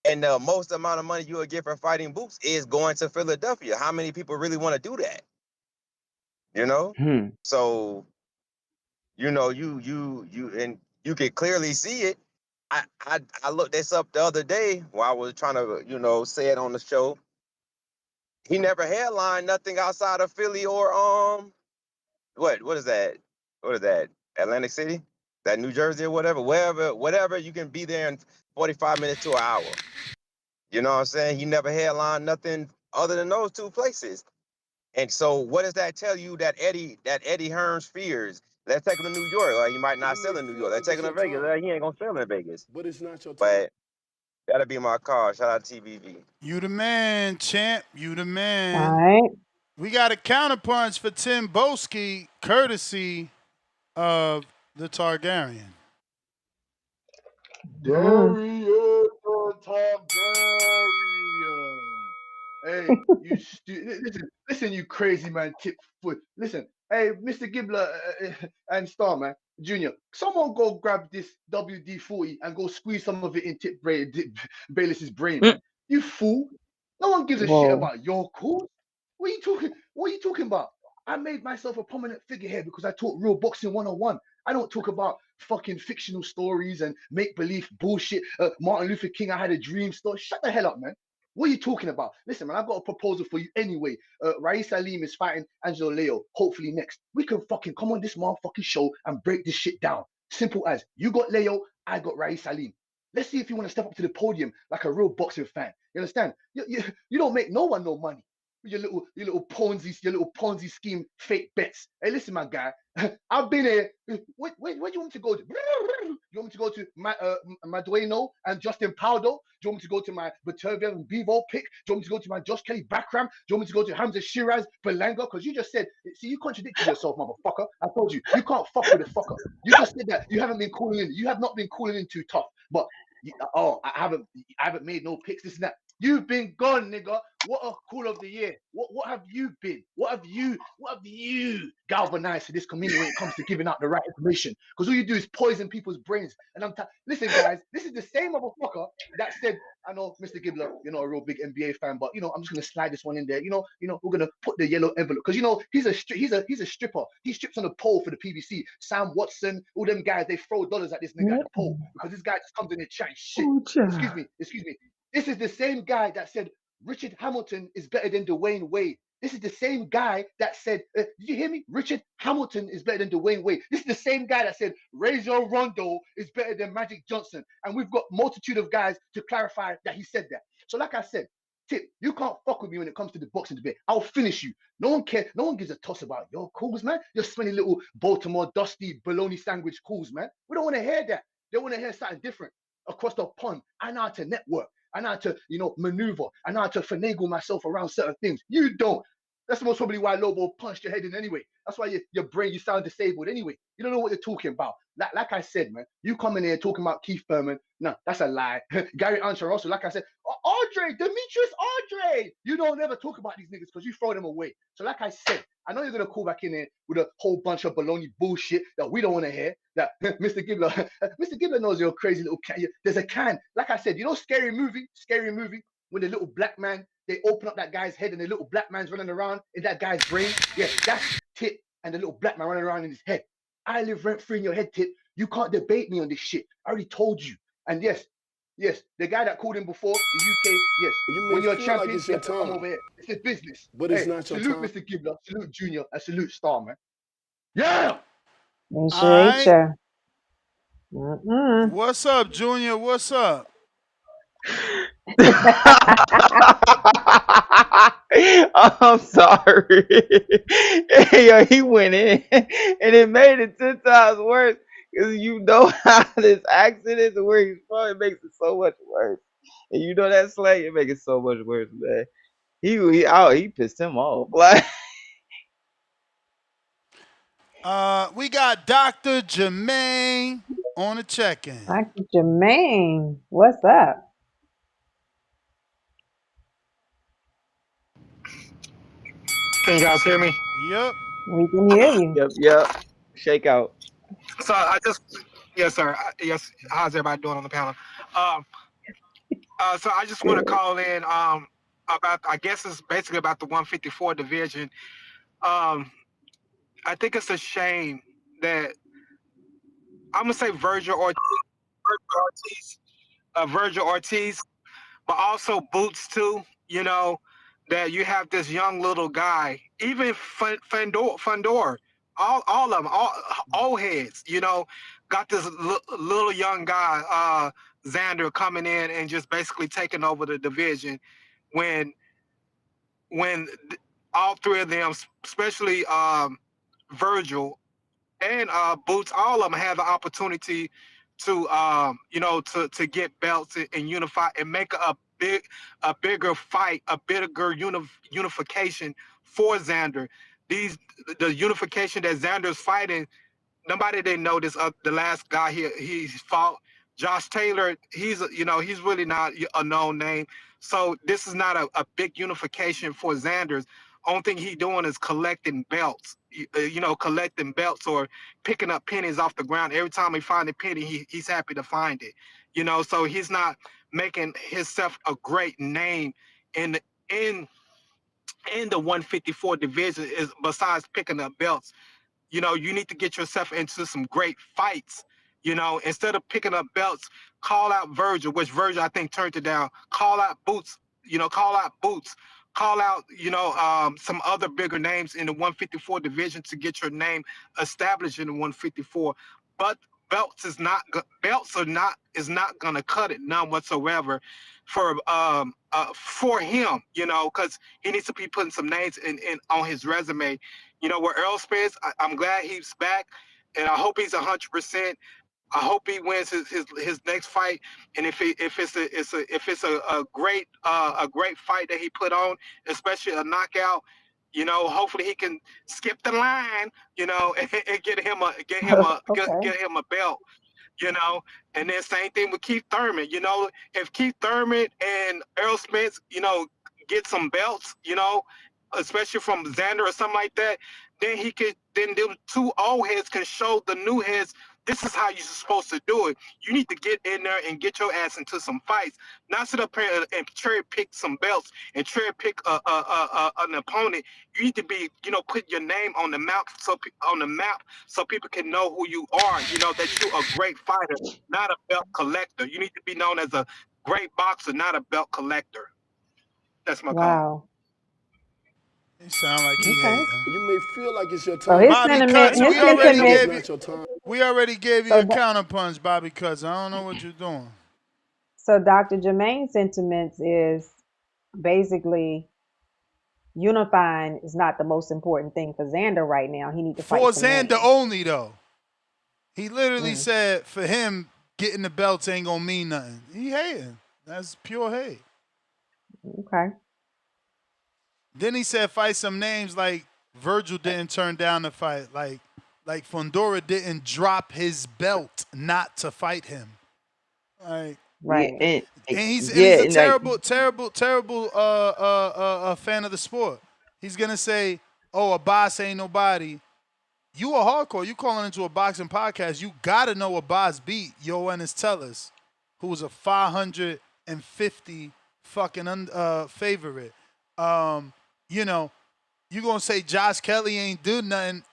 And the most amount of money you will get for fighting Boots is going to Philadelphia. How many people really want to do that? So, and you can clearly see it. I looked this up the other day while I was trying to, say it on the show. He never headlined nothing outside of Philly or what is that? What is that? Atlantic City? That New Jersey or whatever, whatever you can be there in 45 minutes to an hour. You know what I'm saying? He never headlined nothing other than those 2 places. And so what does that tell you that Eddie Hearns fears? Let's take him to New York. He might not sell in New York. Let's take him to Vegas. He ain't gonna sell in Vegas. But it's not your time. But that'll be my call. Shout out to TBV. You the man, champ. You the man. All right. We got a counterpunch for Tim Boski, courtesy of the Targaryen. Darius Targaryen. Hey, listen, you crazy man, tip foot. Listen, hey, Mr. Gibbler and Starman Junior, someone go grab this WD-40 and go squeeze some of it in Bayless's brain, man. You fool! No one gives a shit about your cause. What are you talking about? I made myself a prominent figure here because I taught real boxing 101. I don't talk about fucking fictional stories and make-believe bullshit. Martin Luther King, I had a dream story. Shut the hell up, man. What are you talking about? Listen, man, I've got a proposal for you anyway. Rais Salim is fighting Angelo Leo, hopefully next. We can fucking come on this motherfucking show and break this shit down. Simple as, you got Leo, I got Rais Salim. Let's see if you want to step up to the podium like a real boxing fan. You understand? You don't make no one no money. Your little Ponzi scheme, fake bets. Hey, listen, my guy. I've been here. Where do you want me to go to? You want me to go to Madueno and Justin Powder? Do you want me to go to my Batervia and Bevo pick? Do you want me to go to my Josh Kelly Backram? Do you want me to go to Hamza Shiraz Belanga? Because you just said, see, you contradicted yourself, motherfucker. I told you, you can't fuck with a fucker. You just said that you haven't been calling in. You have not been calling in too tough. But I haven't made no picks. This and that. You've been gone, nigga. What a call of the year. What have you been? What have you galvanized to this community when it comes to giving out the right information? Because all you do is poison people's brains. And listen, guys, this is the same motherfucker that said, I know, Mr. Gibbler, you're not a real big NBA fan, but I'm just gonna slide this one in there. We're gonna put the yellow envelope because he's a stripper. He strips on the pole for the PBC. Sam Watson, all them guys, they throw dollars at this nigga at the pole because this guy just comes in and chatting shit. Excuse me. This is the same guy that said Richard Hamilton is better than Dwayne Wade. This is the same guy that said, did you hear me? Richard Hamilton is better than Dwayne Wade. This is the same guy that said Rajon Rondo is better than Magic Johnson. And we've got multitude of guys to clarify that he said that. So like I said, Tip, you can't fuck with me when it comes to the boxing debate. I'll finish you. No one cares. No one gives a toss about your calls, man. Your smelly little Baltimore dusty bologna sandwich calls, man. We don't want to hear that. They want to hear something different. Across the pond, I know how to network. I know how to, maneuver. I know how to finagle myself around certain things. You don't. That's most probably why Lobo punched your head in anyway. That's why your brain, you sound disabled anyway. You don't know what you're talking about. Like I said, man, you come in here talking about Keith Thurman. No, that's a lie. Gary Answer also, like I said, Andre, Demetrius Andre. You don't ever talk about these niggas because you throw them away. So like I said, I know you're going to call back in there with a whole bunch of baloney bullshit that we don't want to hear. That Mr. Gibbler, Mr. Gibbler knows you're a crazy little can. There's a can. Like I said, Scary movie, when the little black man, they open up that guy's head and the little black man's running around in that guy's brain. Yeah, that's Tip and the little black man running around in his head. I live rent free in your head, Tip. You can't debate me on this shit. I already told you. And yes, the guy that called him before, the UK, yes. When you're a champion, you have to come over here. It's a business. But it's not your salute time. Mr. Gibbler, salute Junior, and salute Star, man. Yeah! All right. What's up, Junior? What's up? I'm sorry. Hey, yo, he went in and it made it 10 times worse because you know how this accent is and where he's from. It makes it so much worse. And you know that slang, it makes it so much worse, man. He pissed him off. Like, we got Dr. Jermaine on the check-in. Dr. Jermaine, what's up? Can you guys hear me? Yep. We can hear you. Yep. Shake out. So yes, sir. Yes, how's everybody doing on the panel? So I just want to call in about, I guess it's basically about the 154 division. I think it's a shame that I'm gonna say Vergil Ortiz, but also Boots too. That you have this young little guy, even Fundor, all of them, all old heads. Got this little young guy, Xander, coming in and just basically taking over the division when all three of them, especially Vergil and Boots, all of them have the opportunity to to get belts and unify and make a bigger fight, a bigger unification for Xander. The unification that Xander's fighting, nobody didn't know this. The last guy he fought, Josh Taylor. He's really not a known name. So this is not a big unification for Xander's. Only thing he's doing is collecting belts. Collecting belts or picking up pennies off the ground. Every time he finds a penny, he's happy to find it. So he's not making himself a great name in the 154 division. Is besides picking up belts. You need to get yourself into some great fights. Instead of picking up belts, call out Vergil, which Vergil I think turned it down. Call out Boots. Call out Boots. Call out, some other bigger names in the 154 division to get your name established in the 154. But belts is not gonna cut it, none whatsoever for him. Because he needs to be putting some names in on his resume. Where Earl Spence, I'm glad he's back, and I hope he's 100%. I hope he wins his next fight, and if it's a great fight that he put on, especially a knockout, hopefully he can skip the line, and get him a belt. And then same thing with Keith Thurman. If Keith Thurman and Earl Spence, get some belts, especially from Xander or something like that, then them two old heads can show the new heads, this is how you're supposed to do it. You need to get in there and get your ass into some fights, not sit up here and cherry pick some belts and cherry pick an opponent. You need to be, put your name on the map so people can know who you are. That you're a great fighter, not a belt collector. You need to be known as a great boxer, not a belt collector. That's my call. He sound like he hating. You may feel like it's your So time. his Bobby sentiment, Cuts, we already gave you So a counterpunch, Bobby Cuts. I don't know what you're doing. So Dr. Jermaine's sentiments is basically unifying is not the most important thing for Xander right now. He need to For fight some Xander names. only, though. He literally said for him, getting the belts ain't going to mean nothing. He hating. That's pure hate. Okay. Then he said fight some names like Vergil didn't turn down the fight. Like Fundora didn't drop his belt not to fight him. Like, Right. Yeah, and he's a and like, terrible fan of the sport. He's gonna say, "Oh, a boss ain't nobody." You a hardcore. You calling into a boxing podcast. You gotta know a boss beat Yo Ennis Tellus, who was a 550 fucking favorite. You know, you gonna say Josh Kelly ain't do nothing.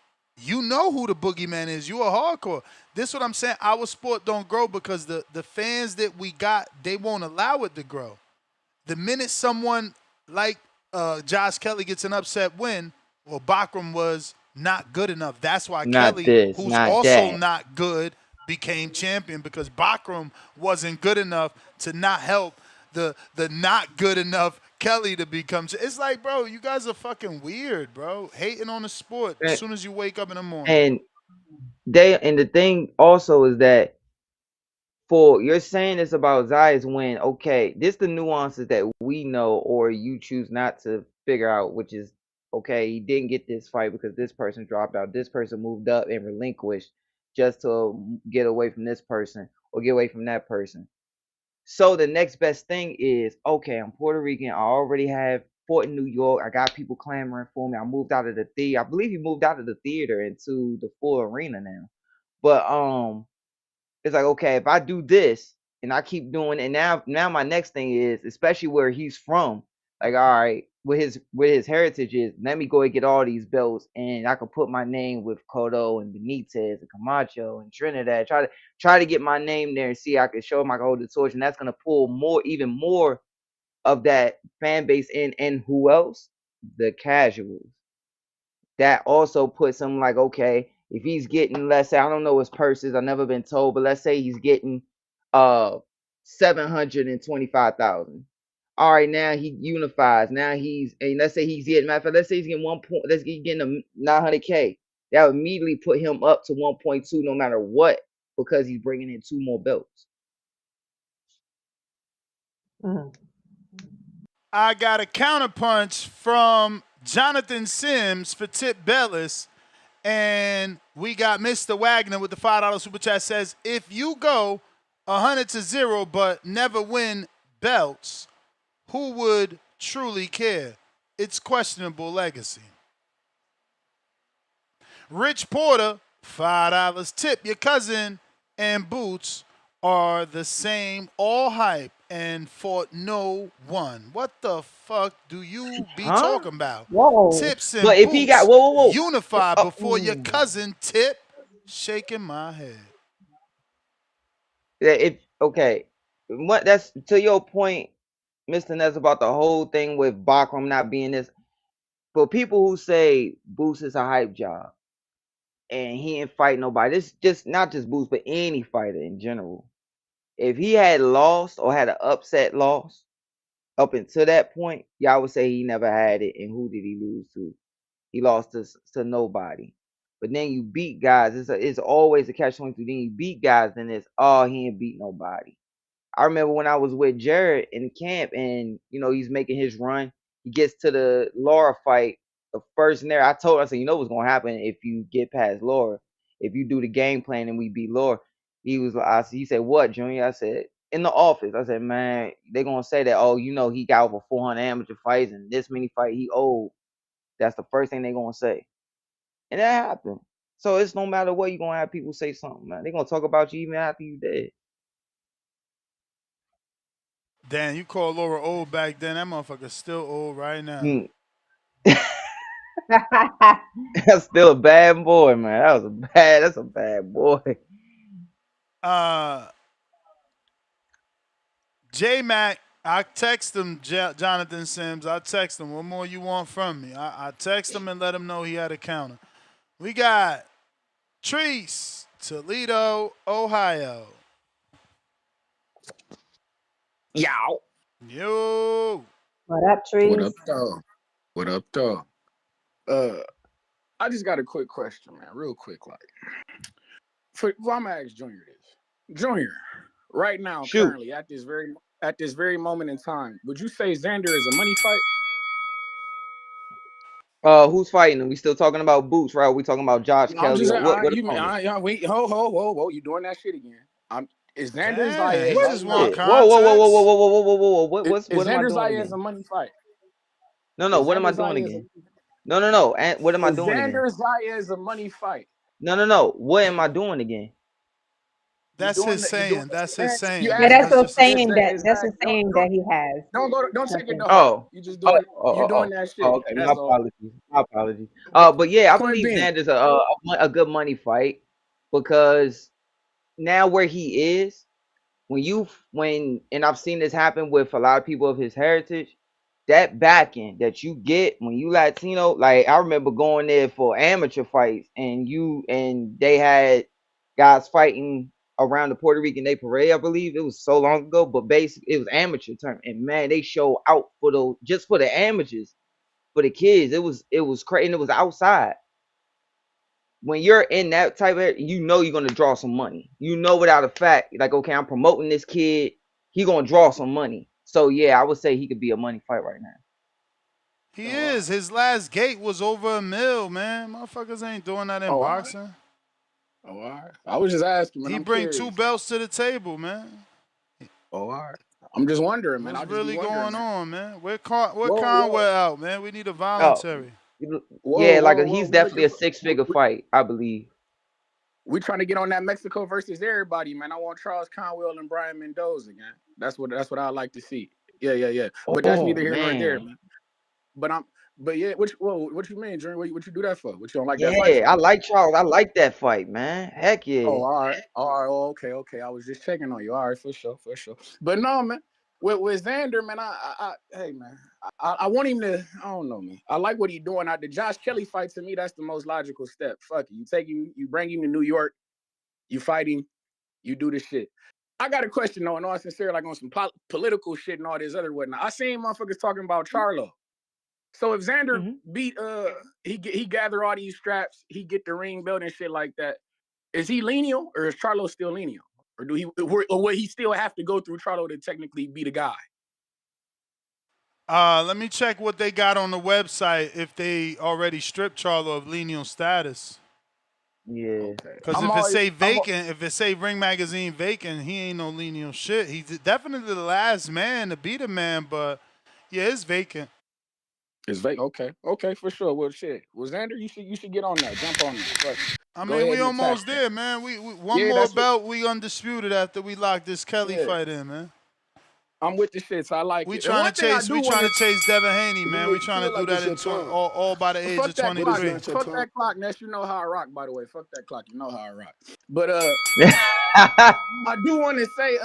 You know who the boogeyman is. You a hardcore. This what I'm saying. Our sport don't grow because the fans that we got, they won't allow it to grow. The minute someone like Josh Kelly gets an upset win, well, Bakram was not good enough. That's why not Kelly, this, who's not also that. not good, became champion because Bakram wasn't good enough to not help the not good enough Kelly to become. It's like, bro, you guys are fucking weird, bro. Hating on the sport as soon as you wake up in the morning. And the thing also is that for you're saying this about Zayas when okay, this the nuances that we know or you choose not to figure out, which is okay, he didn't get this fight because this person dropped out, this person moved up and relinquished just to get away from this person or get away from that person. So the next best thing is okay, I'm Puerto Rican, I already have fought in New York, I got people clamoring for me, I moved out of the theater. I believe he moved out of the theater into the full arena now. But it's like, okay, if I do this and I keep doing it, now my next thing is, especially where he's from, like, all right, with his heritage is, let me go and get all these belts and I can put my name with Cotto and Benitez and Camacho and Trinidad, try to get my name there and see I can show him I can hold the torch, and that's gonna pull even more of that fan base in. And who else? The casuals. That also puts him like, okay, if he's getting, let's say, I don't know his purses, I've never been told, but let's say he's getting 725,000. All right, now he unifies. Now and let's say he's getting, matter of fact, let's say he's getting 1 point, let's get getting a 900K. That would immediately put him up to 1.2 no matter what, because he's bringing in 2 more belts. I got a counterpunch from Jonathan Sims for Tip Bellis. And we got Mr. Wagner with the $5 super chat says, if you go 100-0 but never win belts, who would truly care? It's questionable legacy. Rich Porter, $5 tip. Your cousin and Boots are the same, all hype, and fought no one. What the fuck do you be talking about? Whoa. Tips and But if Boots he got whoa. unify before your cousin Tip. Shaking my head. Okay, what that's to your point, Mr. Ness, about the whole thing with Bakram not being this. For people who say Boost is a hype job and he ain't fight nobody, this just not just Boost, but any fighter in general. If he had lost or had an upset loss up until that point, y'all would say he never had it. And who did he lose to? He lost to nobody. But then you beat guys. It's always a catch-22. Then you beat guys, then it's he ain't beat nobody. I remember when I was with Jared in camp, and he's making his run. He gets to the Laura fight, the first in there. I told him, I said, you know what's gonna happen if you get past Laura, if you do the game plan and we beat Laura. He said, what, Junior? I said, in the office. I said, man, they're gonna say that, he got over 400 amateur fights and this many fights, he old. That's the first thing they're gonna say. And that happened. So it's no matter what, you're gonna have people say something, man. They're gonna talk about you even after you dead. Damn, you called Laura old back then. That motherfucker's still old right now. That's still a bad boy, man. That's a bad boy. J-Mac, I text him, Jonathan Sims. I text him, what more you want from me? I text him and let him know he had a counter. We got Treese, Toledo, Ohio. Yow. Yo. What up, trees? What up, though? What up, though? I just got a quick question, man. Real quick, like, well, I'm gonna ask Junior this. Junior, right now, currently, at this very moment in time, would you say Xander is a money fight? Who's fighting? Are we still talking about Boots, right? Are we talking about Josh I'm Kelly? just, Or what wait, ho, you doing that shit again? Is Xander Zayas he right just now? want Whoa, whoa, whoa, whoa, context. whoa, whoa, whoa, whoa, whoa, whoa! What am I Xander doing Zayas again? a money fight? No, what am I Xander doing Zayas again? No. And what am I doing again? Xander Zayas a money fight? No. What am I doing again? That's his saying. That's his saying, Yeah, man. that's That's a just a saying saying. that's a saying that he has. Don't take it to heart. Oh. You just doing that shit. Okay. That's all. My apologies. But yeah, I Point believe being, Xander's a good money fight because now where he is, and I've seen this happen with a lot of people of his heritage, that backing that you get when you Latino, like I remember going there for amateur fights and they had guys fighting around the Puerto Rican Day Parade, I believe. It was so long ago, but basically it was amateur term. And man, they show out for just for the amateurs, for the kids. It was crazy, and it was outside. When you're in that type of, you're gonna draw some money. Without a fact, like, okay, I'm promoting this kid, he gonna draw some money. So yeah, I would say he could be a money fight right now. He is. His last gate was over $1 million, man. Motherfuckers ain't doing that in boxing. All right. I was just asking, man. He I'm bring curious. 2 belts to the table, man. All right. I'm just wondering, man. What's really going on, man? Where Whoa. Conway out, man? We need a voluntary. He's definitely a 6-figure fight, I believe. We trying to get on that Mexico versus everybody, man. I want Charles Conwell and Brian Mendoza, man. That's what I like to see. Yeah. But that's neither here nor there, man. But yeah, what you mean, Dream? What you do that for? What you don't like that fight for? Yeah, I like Charles. I like that fight, man. Heck yeah. Oh, all right. Oh, okay. I was just checking on you. All right, for sure. But no, man. With Xander, man, hey, man, I want him to. I don't know, man. I like what he's doing. The Josh Kelly fight, to me, that's the most logical step. Fuck it. You take him, you bring him to New York, you fight him, you do this shit. I got a question though, and all sincere, like on some political shit and all this other whatnot. I seen motherfuckers talking about Charlo. So if Xander beat, he gather all these straps, he get the ring belt and shit like that. Is he lenient, or is Charlo still lenient? Or will he still have to go through Charlo to technically be the guy? Let me check what they got on the website if they already stripped Charlo of lenient status. Yeah. Because if it say Ring Magazine vacant, he ain't no lenient shit. He's definitely the last man to beat a man, but yeah, it's vacant. It's vacant. Okay, for sure. Well, shit. Well, Xander, you should get on that. Jump on that. I mean, we almost there, man. We one more belt, we undisputed after we lock this Kelly fight in, man. I'm with the shit, so I like it. We trying to chase Deon Haney, man. We trying to do that all by the age of 23. Fuck that clock, Ness. You know how I rock, by the way. Fuck that clock. You know how I rock. But I do want to say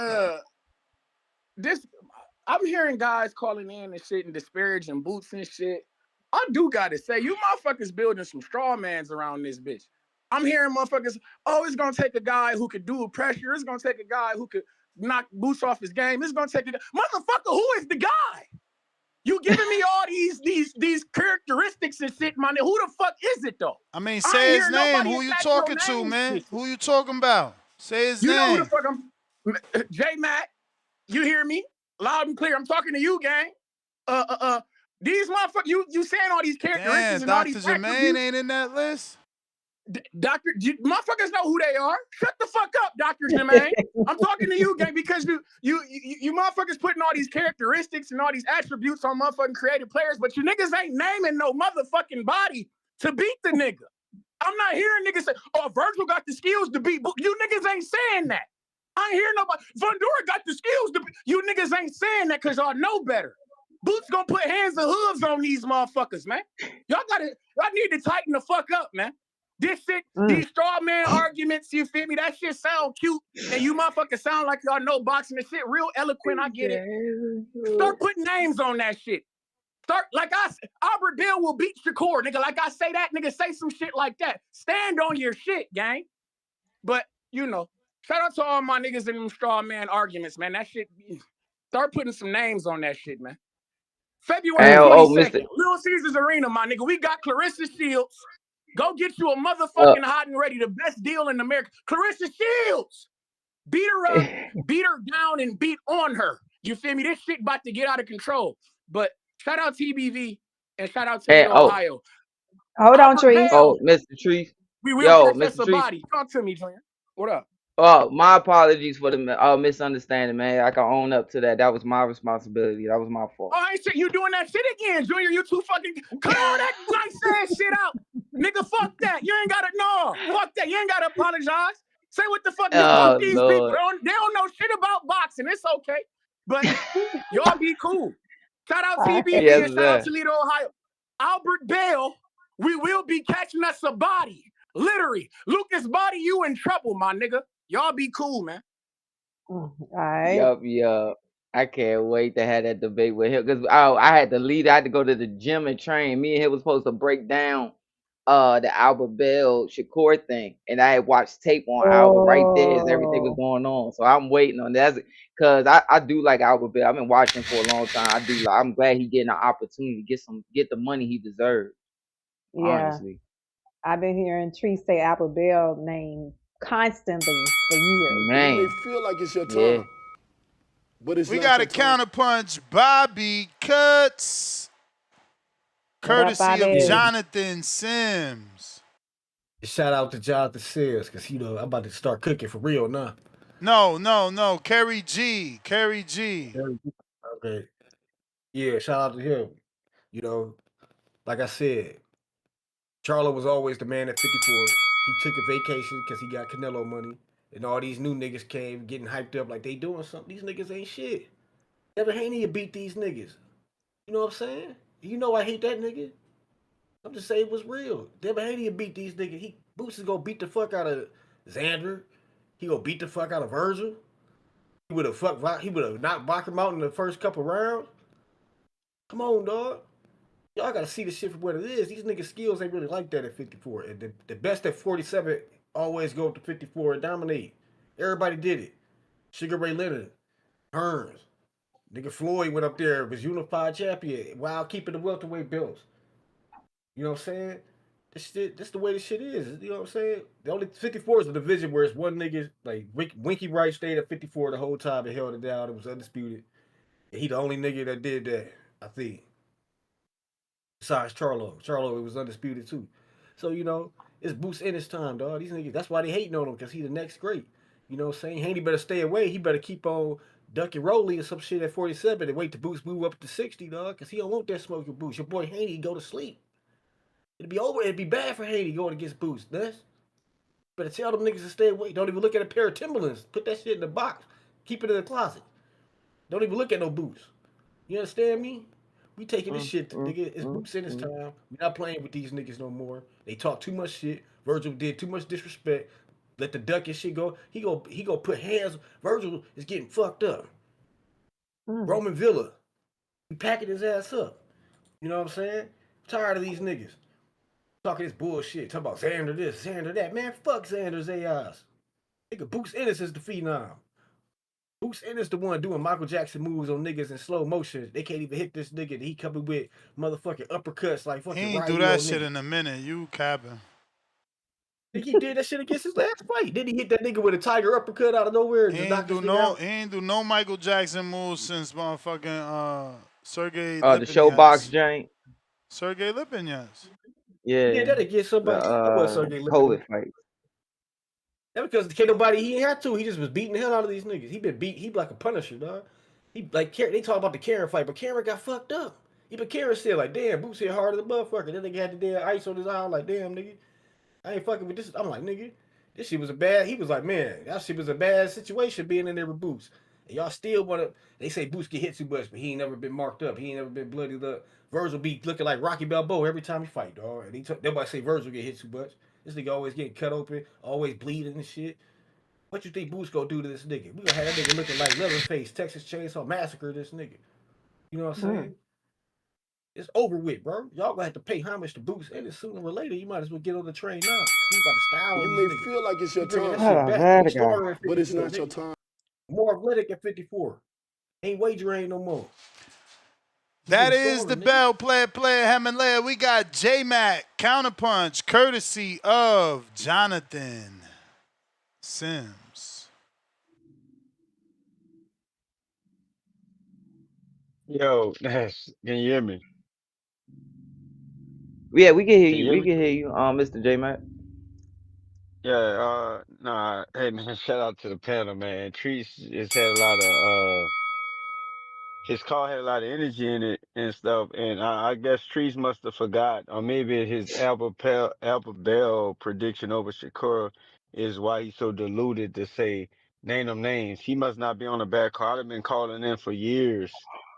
this. I'm hearing guys calling in and shit and disparaging Boots and shit. I do gotta say, you motherfuckers building some straw mans around this bitch. I'm hearing motherfuckers, it's gonna take a guy who could do pressure. It's gonna take a guy who could knock Boots off his game. It's gonna take a motherfucker. Who is the guy? You giving me all these characteristics and shit, man. Who the fuck is it though? I mean, say his name. Who you talking to, man? Who you talking about? Say his name. You know who the fuck I'm? J Mac. You hear me? Loud and clear. I'm talking to you, gang. These motherfuckers, you saying all these characteristics and all these Dr. Jermaine ain't in that list? Motherfuckers know who they are. Shut the fuck up, Dr. Jermaine. I'm talking to you, gang, because you motherfuckers putting all these characteristics and all these attributes on motherfucking creative players, but you niggas ain't naming no motherfucking body to beat the nigga. I'm not hearing niggas say, Vergil got the skills to beat. You niggas ain't saying that. I ain't hearing nobody. Fundora got the skills to beat. You niggas ain't saying that because y'all know better. Boots gonna put hands and hooves on these motherfuckers, man. Y'all need to tighten the fuck up, man. This shit, these straw man arguments, you feel me? That shit sound cute, and you motherfuckers sound like y'all know boxing and shit. Real eloquent, I get it. Start putting names on that shit. Albert Bill will beat Shakur, nigga. Like I say that, nigga, say some shit like that. Stand on your shit, gang. But, shout out to all my niggas in them straw man arguments, man. That shit, start putting some names on that shit, man. February Oh, 22nd, Mr. Little Caesars Arena, my nigga. We got Clarissa Shields. Go get you a motherfucking hot and ready, the best deal in America. Clarissa Shields. Beat her up, beat her down, and beat on her. You feel me? This shit about to get out of control. But shout out TBV and shout out Toledo, Ohio. Hold on, Trees. Oh, Mr. Trees. We will Yo, catch us Mr. a Trees. body. Talk to me, Junior. What up? Oh, my apologies for the misunderstanding, man. I can own up to that. That was my responsibility. That was my fault. Oh, I ain't shit. You doing that shit again, Junior. You too fucking cut all that nice ass shit out. Nigga, fuck that. You ain't gotta fuck that. You ain't gotta apologize. Say what the fuck you fuck these people. They don't know shit about boxing. It's okay. But y'all be cool. Shout out TBV and shout out Toledo, Ohio. Albert Bell, we will be catching us a body. Literally. Lucas Body, you in trouble, my nigga. Y'all be cool, man. All right. Yup. I can't wait to have that debate with him because I had to lead. I had to go to the gym and train. Me and him was supposed to break down the Albert Bell Shakur thing, and I had watched tape on Albert right there as everything was going on. So I'm waiting on that because I do like Albert Bell. I've been watching him for a long time. I'm glad he getting an opportunity to get the money he deserves. Yeah. Honestly. I've been hearing Tree say Albert Bell name constantly for years. Man. You may feel like it's your time, but it's We not got your a time. counterpunch. Bobby Cuts. Courtesy of Jonathan Sims. Shout out to Jonathan Sims, because, you know, I'm about to start cooking for real now. No. Kerry G. Okay. Yeah, shout out to him. You know, like I said, Charlo was always the man at 54. He took a vacation because he got Canelo money. And all these new niggas came getting hyped up like they doing something. These niggas ain't shit. Devin Haney beat these niggas. You know what I'm saying? You know I hate that nigga. I'm just saying it was real. Devin Haney beat these niggas. Boots is gonna beat the fuck out of Xander. He gonna beat the fuck out of Vergil. He would have knocked Bakker out in the first couple rounds. Come on, dog. Y'all gotta see the shit for what it is. These niggas' skills ain't really like that at 54. And the best at 47 always go up to 54 and dominate. Everybody did it. Sugar Ray Leonard, Hearns, nigga Floyd went up there, was unified champion while keeping the welterweight belts. You know what I'm saying? This the way this shit is. You know what I'm saying? The only 54 is a division where it's one nigga, like Winky Wright stayed at 54 the whole time and held it down. It was undisputed. And he the only nigga that did that, I think. Besides Charlo. Charlo, it was undisputed too. So, you know, it's Boots Ennis time, dog. These niggas, that's why they hating on him, because he the next great. You know what I'm saying? Haney better stay away. He better keep on ducking Rolly or some shit at 47 and wait till Boots move up to 60, dog, because he don't want that smoking Boots. Your boy Haney go to sleep. It'd be over. It'd be bad for Haney going against Boots. Better tell them niggas to stay away. Don't even look at a pair of Timberlands. Put that shit in the box. Keep it in the closet. Don't even look at no Boots. You understand me? We taking this shit, nigga. It's Boots in this time. We not playing with these niggas no more. They talk too much shit. Vergil did too much disrespect. Let the duck and shit go. He go put hands. Vergil is getting fucked up. Roman Villa, he packing his ass up. You know what I'm saying? I'm tired of these niggas talking this bullshit. Talking about Xander this, Xander that. Man, fuck Xander Zayas. Nigga, Boots Ennis is the phenom. Boots Ennis the one doing Michael Jackson moves on niggas in slow motion. They can't even hit this nigga. He coming with motherfucking uppercuts like fucking. He ain't do that shit in a minute. You capping. Think he did that shit against his last fight? Did he hit that nigga with a tiger uppercut out of nowhere? He ain't do no Michael Jackson moves since motherfucking Sergey. The showbox joint. Sergey Lipinets. Yeah, that against somebody. That was Sergey COVID fight. That because can't nobody. He ain't had to. He just was beating the hell out of these niggas. He been beat. He like a Punisher, dog. He like they talk about the Karen fight, but Karen got fucked up. Even Karen said like, damn, Boots hit harder than motherfucker. Then nigga had the damn ice on his eye. I'm like, damn, nigga, I ain't fucking with this. I'm like, nigga, this shit was a bad. He was like, man, that shit was a bad situation being in there with Boots. And y'all still want to. They say Boots get hit too much, but he ain't never been marked up. He ain't never been bloodied up. Vergil be looking like Rocky Balboa every time he fight, dog. And nobody say Vergil get hit too much. This nigga always getting cut open, always bleeding and shit. What you think Boots gonna do to this nigga? We gonna have that nigga looking like Leatherface, Texas Chainsaw Massacre this nigga. You know what I'm saying? It's over with, bro. Y'all gonna have to pay homage to Boots, and sooner or later, you might as well get on the train now. We about to style You may feel like it's your time, but it's not your time. More athletic at 54. Ain't wagering no more. That is the bell, player, Himalaya. We got J-Mac, counterpunch, courtesy of Jonathan Sims. Yo, can you hear me? Yeah, we can hear Can you you. hear We me? can hear you, Mr. J-Mac. Yeah, nah, hey man, shout out to the panel, man. Treese has had a lot of his call had a lot of energy in it and stuff, and I guess Treese must have forgot, or maybe his Albert Bell prediction over Shakur is why he's so deluded to say name them names. He must not be on the bad call. I've been calling in for years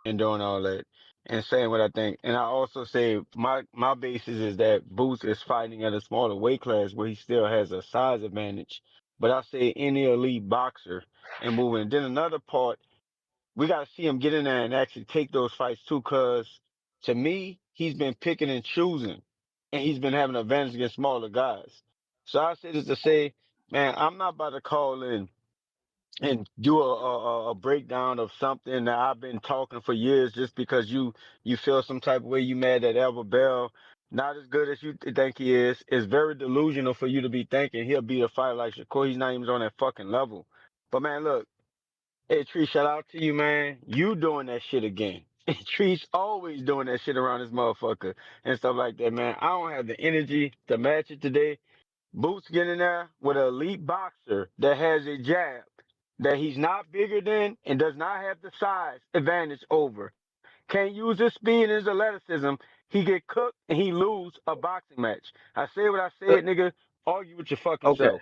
and doing all that and saying what I think. And I also say my basis is that Boots is fighting at a smaller weight class where he still has a size advantage. But I say any elite boxer and moving. Then another part, we got to see him get in there and actually take those fights too, because to me, he's been picking and choosing, and he's been having an advantage against smaller guys. So I say this to say, man, I'm not about to call in and do a breakdown of something that I've been talking for years just because you feel some type of way, you mad that Albert Bell not as good as you think he is. It's very delusional for you to be thinking he'll beat a fighter like Shakur. He's not even on that fucking level. But man, look. Hey, Tree, shout out to you, man. You doing that shit again. Tree's always doing that shit around this motherfucker and stuff like that, man. I don't have the energy to match it today. Boots getting in there with an elite boxer that has a jab that he's not bigger than and does not have the size advantage over. Can't use his speed and his athleticism. He get cooked and he lose a boxing match. I said what I said, nigga. Argue with your fucking Okay. self.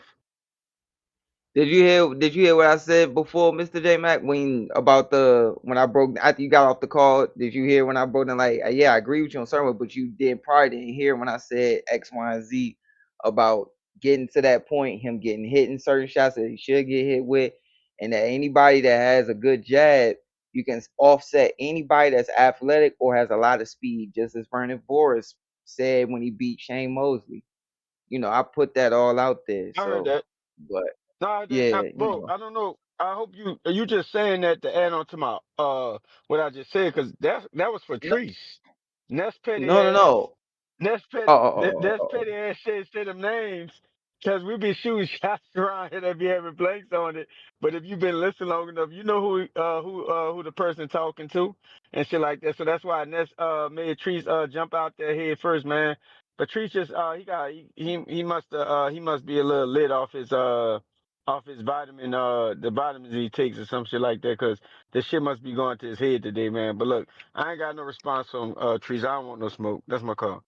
Did you hear what I said before, Mr. J Mac, when I broke after you got off the call? Did you hear when I broke down, like, yeah, I agree with you on certain way, but you probably didn't hear when I said X, Y, and Z about getting to that point, him getting hit in certain shots that he should get hit with, and that anybody that has a good jab, you can offset anybody that's athletic or has a lot of speed, just as Vernon Boris said when he beat Shane Mosley. I put that all out there. I heard So, that. but No, yeah, bro, I don't know. I hope you just saying that to add on to my what I just said, because that was for no, Treese. Ness petty no, no, ass. no. Ness Oh, petty. oh, oh, oh, Ness oh, oh. petty ass shit. Say them names. Cause we be shooting shots around here that be having blanks on it. But if you've been listening long enough, you know who the person talking to and shit like that. So that's why Ness made Treese jump out there head first, man. But Treese just he must be a little lit off his vitamin, the vitamins he takes or some shit like that, because this shit must be going to his head today, man. But look, I ain't got no response from Trees. I don't want no smoke. That's my call.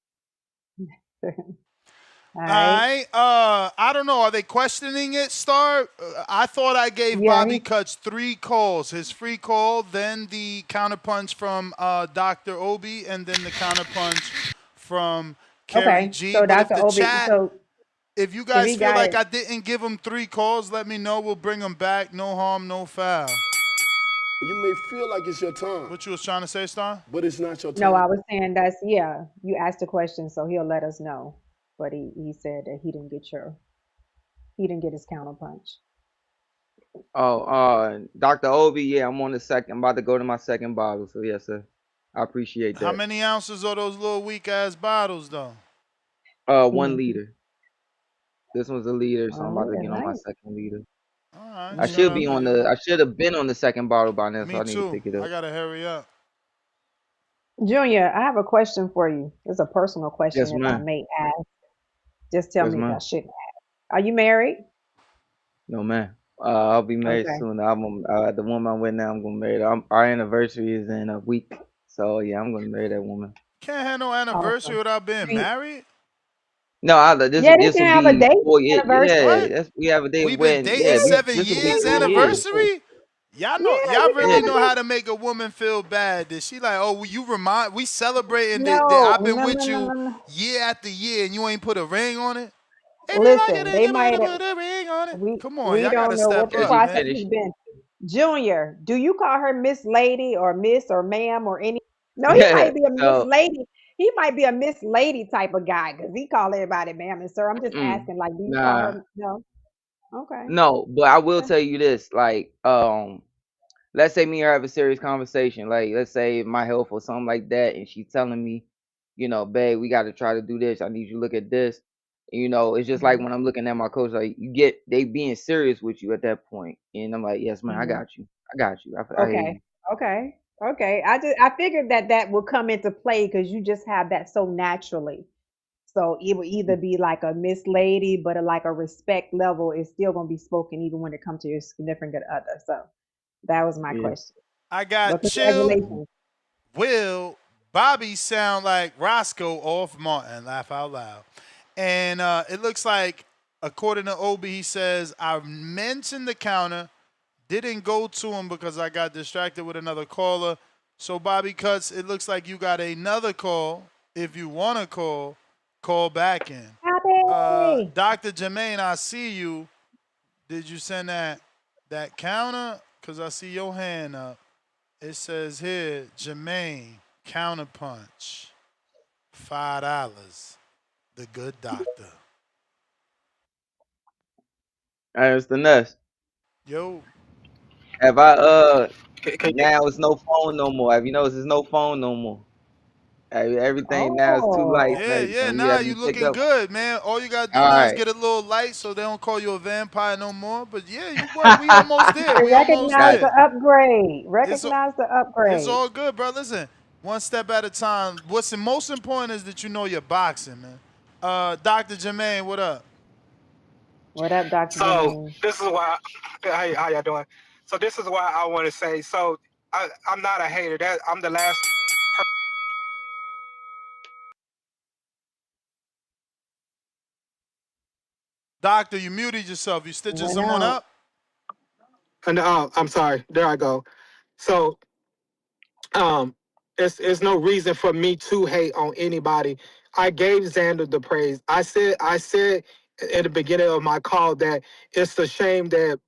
All right. I don't know. Are they questioning it, Star? I thought I gave Yeah, Bobby Cuts 3 calls. His free call, then the counterpunch from Dr. Obi, and then the counterpunch from Kerry okay. G. So But if Dr. the Obi, chat, so if you if guys he feel got like it, I didn't give him 3 calls, let me know. We'll bring him back. No harm, no foul. You may feel like it's your time, What you was trying to say, Star? but it's not your no, time. I was saying you asked a question, so he'll let us know. But he said that he didn't get his counterpunch. Dr. Obi, yeah, I'm about to go to my second bottle. So yes, sir. I appreciate How that. many ounces are those little weak-ass bottles, though? 1 liter. This one's a liter, so I'm about to get on my Nice. second liter. All right, I shout should out be to on you. I should have been on the second bottle by now, so Me I need to too. pick it up. I gotta hurry up. Junior, I have a question for you. It's a personal question, Yes, if I ma'am. may ask. Just tell Yes, me if I ma'am. shouldn't ask. Are you married? No, ma'am. I'll be married Okay. soon. The woman I'm with now, I'm gonna marry her. Our anniversary is in a week, so yeah, I'm gonna marry that woman. Can't have no anniversary Awesome. without being married. No, this Yeah, they this can will have a be date 4 years. anniversary. Yeah, What? we have a day of We've been wedding. Yeah, dating Yeah, you, 7 this will yeah, be years 4 yeah, years. anniversary? yeah, Y'all you can really have a know date. how to make a woman feel bad. That she like, oh, we celebrating that No, I've been no, no, with no, you no, no. year after year and you ain't put a ring on it? If you like it, Listen, then they you need might to have, put a ring on it. we Come on, we y'all don't gotta know what step the Let up, you process man. finish. has been. Junior, do you call her Miss Lady or Miss or Ma'am or any? No, he might be a Miss So, Lady. He might be a Miss Lady type of guy because he call everybody ma'am and sir. I'm just asking, like, do you call nah, her? No. Okay. no, but I will Okay. tell you this, like, let's say me and her have a serious conversation, like let's say my health or something like that, and she's telling me, babe, we got to try to do this. I need you to look at this. It's just like when I'm looking at my coach, like they being serious with you at that point, and I'm like, yes, man, I got you. I hear you. Okay. I figured that would come into play because you just have that so naturally. So it will either be like a Miss Lady, but like a respect level is still gonna be spoken even when it comes to your significant other. So that was my question. I got But Chill, congratulations. Will, Bobby sound like Roscoe off Martin. Laugh out loud. And it looks like, according to Obi, he says, I mentioned the counter, didn't go to him because I got distracted with another caller. So, Bobby Cuts, it looks like you got another call. If you want to call back in. Happy. Dr. Jermaine, I see you. Did you send that counter? Because I see your hand up. It says here, Jermaine, counterpunch, $5. The good doctor. It's the Nest. Yo. Have I now it's no phone no more. Have you noticed there's no phone no more? Everything now is two lights. Yeah, When you nah, have you me pick looking up. good, man. All you gotta do All now is right. get a little light so they don't call you a vampire no more. But yeah, we almost there. We almost Recognize the there. upgrade. Recognize the It's upgrade. all good, bro. Listen, one step at a time. What's the most important is that you know you're boxing, man. Dr. Jermaine, what up? What up, Dr. So Jermaine? this is why. Hey, how y'all doing? So this is why I want to say. So I'm not a hater. I'm the last. Doctor, you muted yourself. You stitching Went someone out. up? And I'm sorry. There I go. So it's no reason for me to hate on anybody. I gave Xander the praise. I said at the beginning of my call that it's a shame that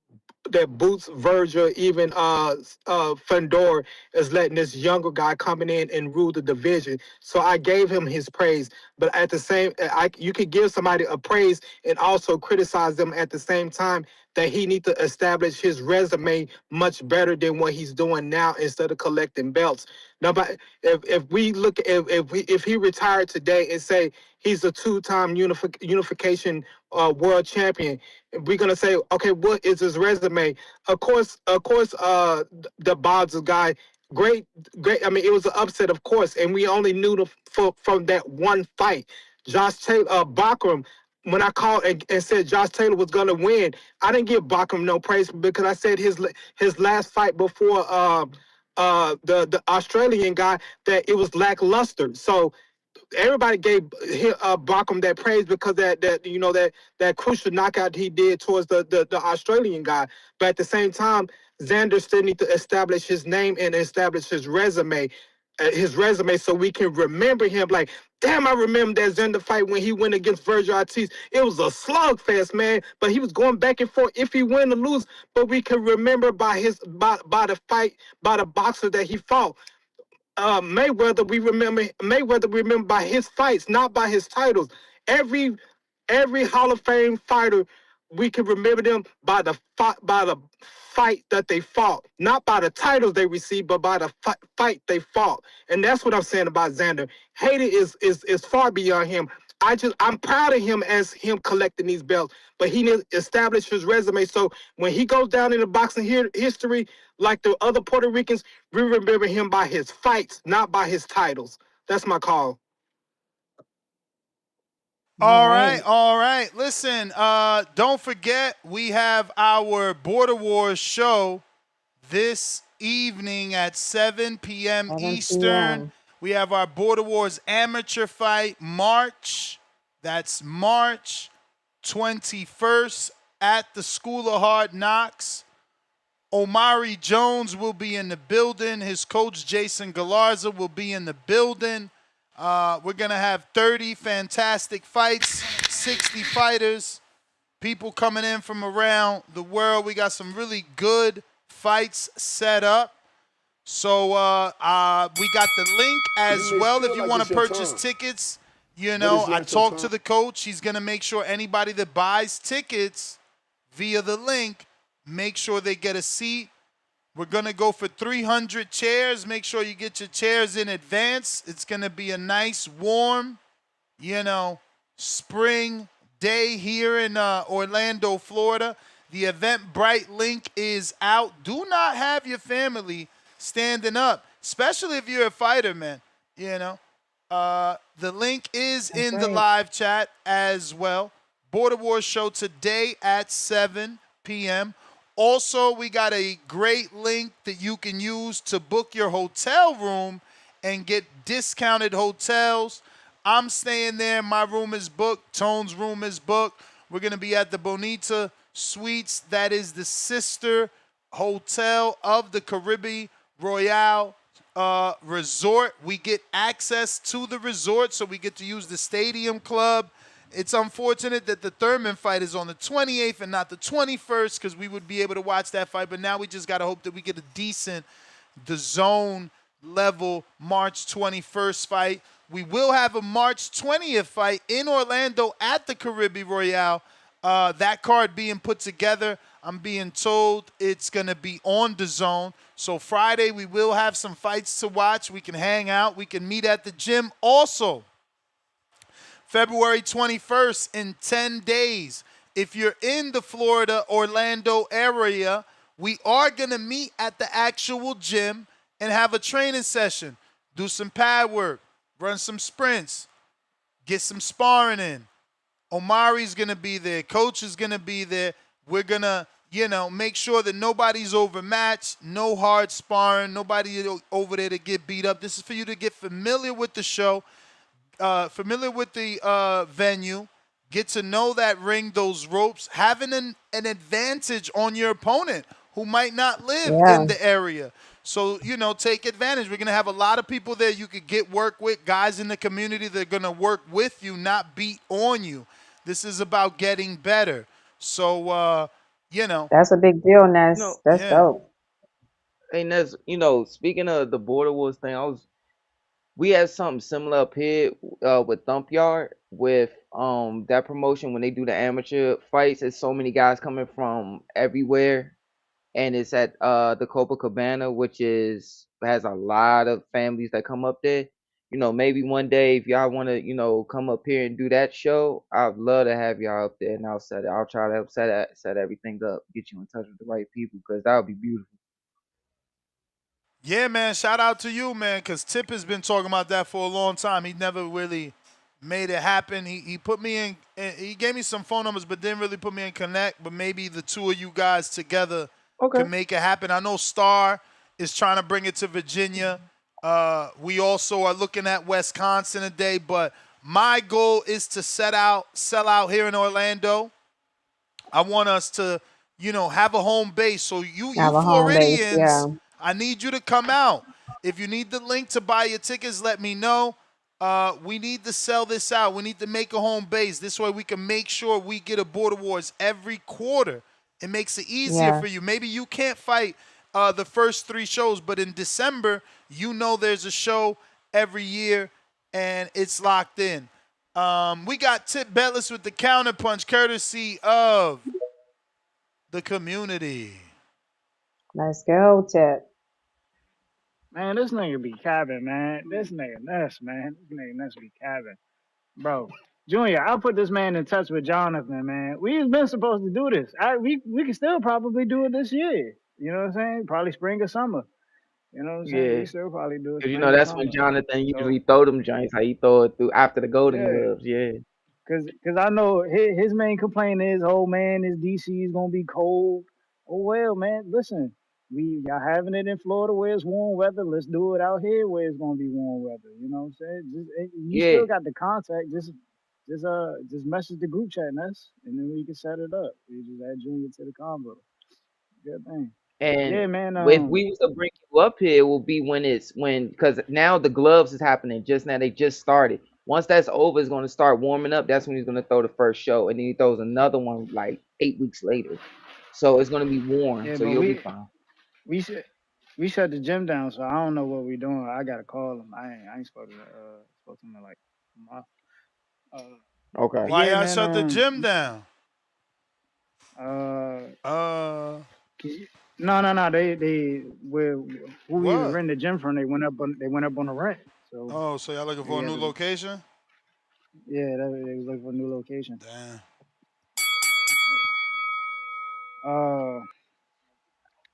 Boots, Vergil, even Fandor is letting this younger guy coming in and rule the division. So I gave him his praise, but at the same, you could give somebody a praise and also criticize them at the same time. That he need to establish his resume much better than what he's doing now instead of collecting belts. Nobody, if we look if he retired today and say he's a two-time unification world champion, we're gonna say, okay, what is his resume? Of course, the Bob's guy, great. I mean, it was an upset, of course, and we only knew from that one fight. Josh Taylor, Bachram. When I called and said Josh Taylor was gonna win, I didn't give Bachram no praise because I said his last fight before the Australian guy that it was lackluster. So everybody gave Bachram that praise because that crucial knockout he did towards the Australian guy. But at the same time, Xander still need to establish his name and establish his resume so we can remember him. Like, damn, I remember that Xander fight when he went against Vergil Ortiz. It was a slugfest, man. But he was going back and forth if he win or lose. But we can remember by the fight, by the boxer that he fought. Mayweather, we remember by his fights, not by his titles. Every Hall of Fame fighter, we can remember them by the fight that they fought, not by the titles they received, but by the fight they fought. And that's what I'm saying about Xander. Hater is far beyond him. I'm proud of him as him collecting these belts, but he needs to establish his resume. So when he goes down in the boxing history, like the other Puerto Ricans, we remember him by his fights, not by his titles. That's my call. All right. Listen, don't forget we have our Border Wars show this evening at 7 p.m. Eastern. We have our Border Wars amateur fight March 21st at the School of Hard Knocks. Omari Jones will be in the building. His coach, Jason Galarza, will be in the building. We're going to have 30 fantastic fights, 60 fighters, people coming in from around the world. We got some really good fights set up. So we got the link as well if you want to purchase tickets. I talked to the coach. He's going to make sure anybody that buys tickets via the link, make sure they get a seat We're going to go for 300 chairs. Make sure you get your chairs in advance. It's going to be a nice, warm, spring day here in Orlando, Florida. The Eventbrite link is out. Do not have your family standing up, especially if you're a fighter, man. The link is in the live chat as well. Border Wars show today at 7 p.m. Also, we got a great link that you can use to book your hotel room and get discounted hotels. I'm staying there. My room is booked. Tone's room is booked. We're going to be at the Bonita Suites. That is the sister hotel of the Caribbean Royale Resort. We get access to the resort, so we get to use the Stadium Club. It's unfortunate that the Thurman fight is on the 28th and not the 21st, because we would be able to watch that fight. But now we just got to hope that we get a decent DAZN level March 21st fight. We will have a March 20th fight in Orlando at the Caribbean Royale. That card being put together, I'm being told it's going to be on DAZN. So Friday we will have some fights to watch. We can hang out. We can meet at the gym. Also, February 21st, in 10 days, if you're in the Florida, Orlando area, we are going to meet at the actual gym and have a training session, do some pad work, run some sprints, get some sparring in. Omari's going to be there. Coach is going to be there. We're going to, make sure that nobody's overmatched, no hard sparring, nobody over there to get beat up. This is for you to get familiar with the show, familiar with the venue, get to know that ring, those ropes, having an advantage on your opponent who might not live in the area. So, take advantage. We're going to have a lot of people there you could get work with, guys in the community that are going to work with you, not beat on you. This is about getting better. So, That's a big deal, Ness. That's dope. Hey, Ness, speaking of the Border Wars thing, we had something similar up here with Thump Yard with that promotion when they do the amateur fights. There's so many guys coming from everywhere, and it's at the Copacabana, which has a lot of families that come up there. Maybe one day if y'all want to come up here and do that show, I'd love to have y'all up there, and I'll try to help set everything up, get you in touch with the right people, because that would be beautiful. Yeah, man, shout out to you, man, because Tip has been talking about that for a long time. He never really made it happen. He put me in, he gave me some phone numbers, but didn't really put me in connect. But maybe the two of you guys together can make it happen. I know Star is trying to bring it to Virginia. We also are looking at Wisconsin today, but my goal is to sell out here in Orlando. I want us to, have a home base. So you Floridians, I need you to come out. If you need the link to buy your tickets, let me know. We need to sell this out. We need to make a home base. This way we can make sure we get a Border Wars every quarter. It makes it easier for you. Maybe you can't fight the first 3 shows, but in December, there's a show every year, and it's locked in. We got Tip Bellis with the counterpunch, courtesy of the community. Let's go, Tip. Man, this nigga be capping, man. This nigga Ness, man. This nigga Ness be capping. Bro, Junior, I'll put this man in touch with Jonathan, man. We've been supposed to do this. We can still probably do it this year. You know what I'm saying? Probably spring or summer. You know what I'm saying? We still probably do it. Because that's when Jonathan usually throw them joints. How he throw it through after the Golden Gloves. Cause I know his main complaint is, oh man, this DC is gonna be cold. Oh well, man, listen, y'all having it in Florida where it's warm weather. Let's do it out here where it's gonna be warm weather. You know what I'm saying? You still got the contact. Just message the group chat, Ness, and then we can set it up. We just add Junior to the combo. Good thing. And yeah, man. If we was to bring you up here, it will be because now the gloves is happening just now. They just started. Once that's over, it's going to start warming up. That's when he's going to throw the first show, and then he throws another one like 8 weeks later. So it's going to be warm. So you'll be fine. We shut the gym down, so I don't know what we're doing. I gotta call him. I ain't spoke to him in like a month. Okay. Why y'all shut the gym down? No. They who we was renting the gym from. They went up on the rent. So. Oh, so y'all looking for a new location? Yeah, they was looking for a new location. Damn.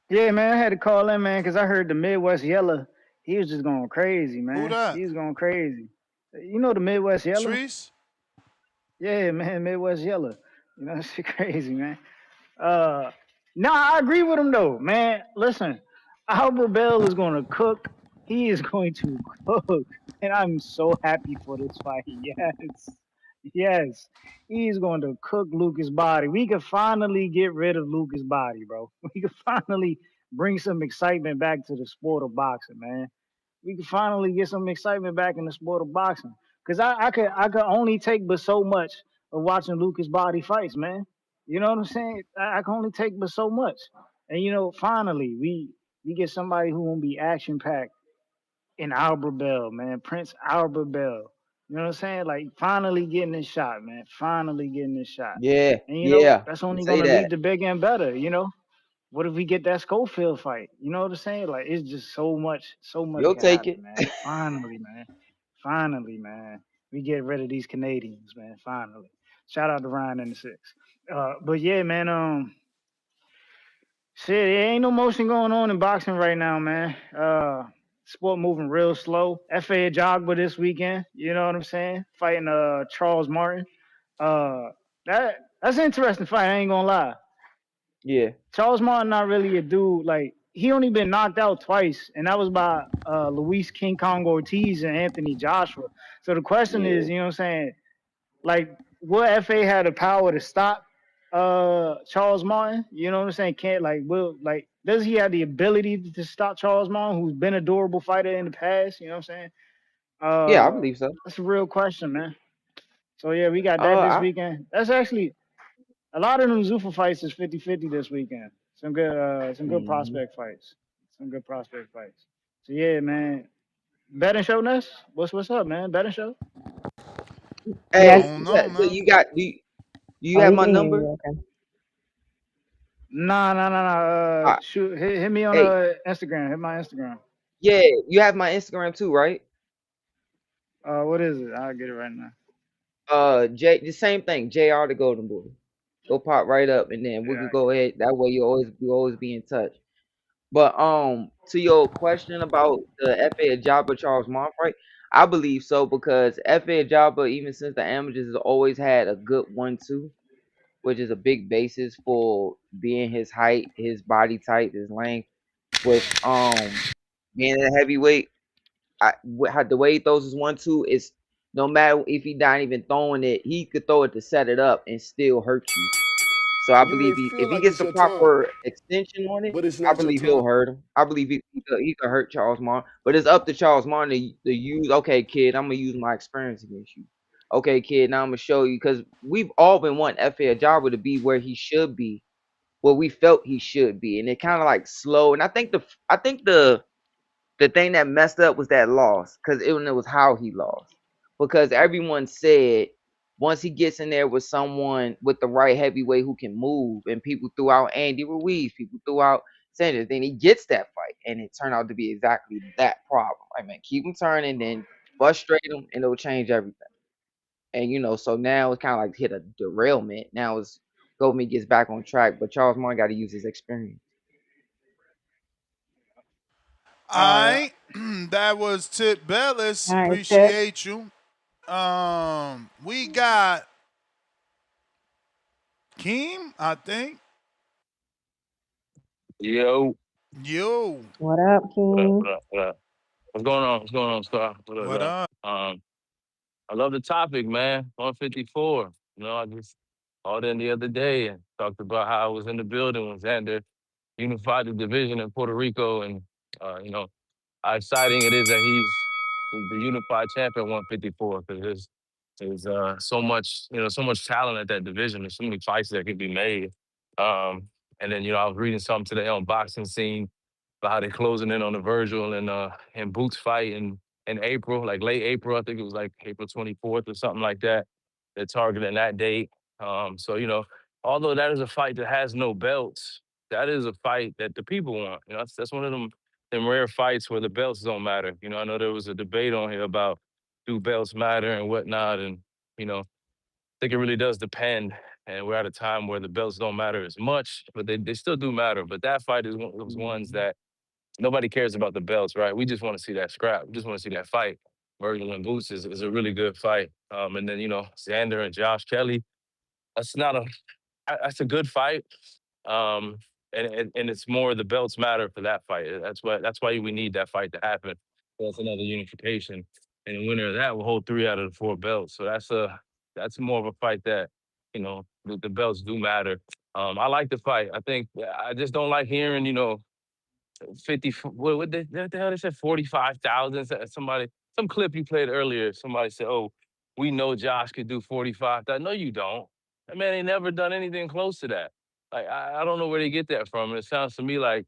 Yeah, man, I had to call in, man, because I heard the Midwest Yella. He was just going crazy, man. Who that? He was going crazy. You know the Midwest Yella? Trees? Yeah, man, Midwest Yella. You know, it's crazy, man. No, I agree with him though, man. Listen, Albert Bell is going to cook. He is going to cook, and I'm so happy for this fight. Yes. He's going to cook Lucas' body. We could finally get rid of Lucas' body, bro. We could finally bring some excitement back to the sport of boxing, man. We could finally get some excitement back in the sport of boxing. Cause I could only take but so much of watching Lucas' body fights, man. You know what I'm saying? I can only take but so much. And finally we get somebody who won't be action packed in Albert Bell, man. Prince Albert Bell. You know what I'm saying? Like finally getting this shot, man. Finally getting this shot. Yeah, And that's only say gonna that. lead to bigger and better, What if we get that Schofield fight? You know what I'm saying? Like it's just so much You'll can take happen, it. man. Finally, man. We get rid of these Canadians, man. Finally. Shout out to Ryan in the six. But yeah, man, shit, there ain't no motion going on in boxing right now, man. Sport moving real slow. F.A. Ajagba this weekend, you know what I'm saying? Fighting Charles Martin. That's an interesting fight, I ain't gonna lie. Yeah. Charles Martin not really a dude, like he only been knocked out twice, and that was by Luis King Kong Ortiz and Anthony Joshua. So the question is, you know what I'm saying, like will FA have the power to stop Charles Martin? You know what I'm saying? Does he have the ability to stop Charles Martin, who's been a durable fighter in the past? You know what I'm saying? Yeah, I believe so. That's a real question, man. So yeah, we got that this weekend. That's actually a lot of them Zuffa fights is 50-50 this weekend. Some good prospect fights. Some good prospect fights. So yeah, man. Betting show, Ness? What's up, man? Betting show? Hey, so you got you have my number? Okay. Nah. Shoot, hit me on Instagram. Hit my Instagram. Yeah, you have my Instagram too, right? What is it? I'll get it right now. The same thing, JR the Golden Boy. Go pop right up, and then we could go ahead. That way you always be in touch. But to your question about the F.A. Ajagba Charles Martin fight, I believe so because F.A. Ajagba, even since the amateurs, has always had a good 1-2, which is a big basis for being his height, his body type, his length. With being a heavyweight, the way he throws his 1-2 is no matter if he not even throwing it, he could throw it to set it up and still hurt you. So I believe if he gets the proper extension on it, I believe he'll hurt him. I believe he could hurt Charles Martin. But it's up to Charles Martin to use, okay, kid, I'm going to use my experience against you. Okay, kid, now I'm going to show you. Because we've all been wanting F.A. Ajagba to be where he should be, where we felt he should be. And it kind of like slow. And I think the thing that messed up was that loss. Because it was how he lost. Because everyone said once he gets in there with someone with the right heavyweight who can move, and people threw out Andy Ruiz, people threw out Sanders, then he gets that fight, and it turned out to be exactly that problem. I mean, keep him turning, then frustrate him, and it'll change everything. And so now it's kind of like hit a derailment. Now it's Goldman gets back on track, but Charles Martin got to use his experience. All right, that was Tip Bellis. Right, appreciate you. We got Keem, I think. Yo. What up, King? What up? What's going on, Star? What up? I love the topic, man. 154. I just called in the other day and talked about how I was in the building when Xander unified the division in Puerto Rico, and how exciting it is that he's the unified champion 154 because there's so much talent at that division. There's so many fights that could be made. And then I was reading something today on Boxing Scene about how they're closing in on the Vergil and Boots fight in April, like late April. I think it was like April 24th or something like that. They're targeting that date. So although that is a fight that has no belts, that is a fight that the people want. You know, that's one of them rare fights where the belts don't matter. You know, I know there was a debate on here about do belts matter and whatnot, and you know, I think it really does depend. And we're at a time where the belts don't matter as much, but they still do matter. But that fight is one of those ones that nobody cares about the belts, right? We just want to see that scrap. We just want to see that fight. Vergil and Boots is a really good fight. And then, you know, Xander and Josh Kelly, that's not a that's a good fight. Um, and it's more the belts matter for that fight. That's why we need that fight to happen. That's another unification. And the winner of that will hold 3 out of the 4 belts. So that's more of a fight that, you know, the belts do matter. I like the fight. I think I just don't like hearing, you know, 50, what the hell they said, 45,000. Somebody, some clip you played earlier, somebody said, oh, we know Josh could do 45,000. No, you don't. That man ain't never done anything close to that. Like, I don't know where they get that from. And it sounds to me like,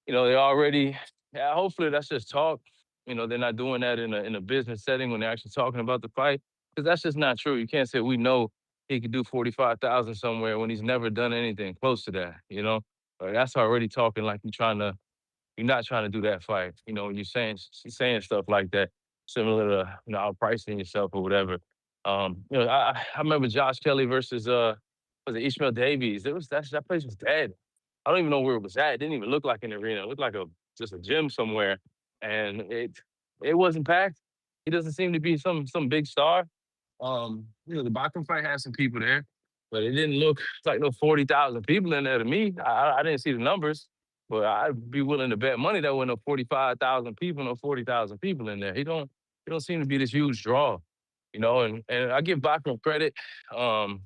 you know, they already, yeah, hopefully that's just talk. You know, they're not doing that in a business setting when they're actually talking about the fight. Because that's just not true. You can't say we know he could do 45,000 somewhere when he's never done anything close to that, you know? That's already talking like you're not trying to do that fight. You know, when you're saying stuff like that, similar to, you know, outpricing yourself or whatever. You know, I remember Josh Kelly versus was it Ishmael Davies? That place was dead. I don't even know where it was at. It didn't even look like an arena. It looked like just a gym somewhere. And it wasn't packed. He doesn't seem to be some big star. You know, the Bachman fight had some people there, but it didn't look like no 40,000 people in there to me. I didn't see the numbers, but I'd be willing to bet money there were no 45,000 people, no 40,000 people in there. He don't seem to be this huge draw, you know. And I give Bachman credit. You know,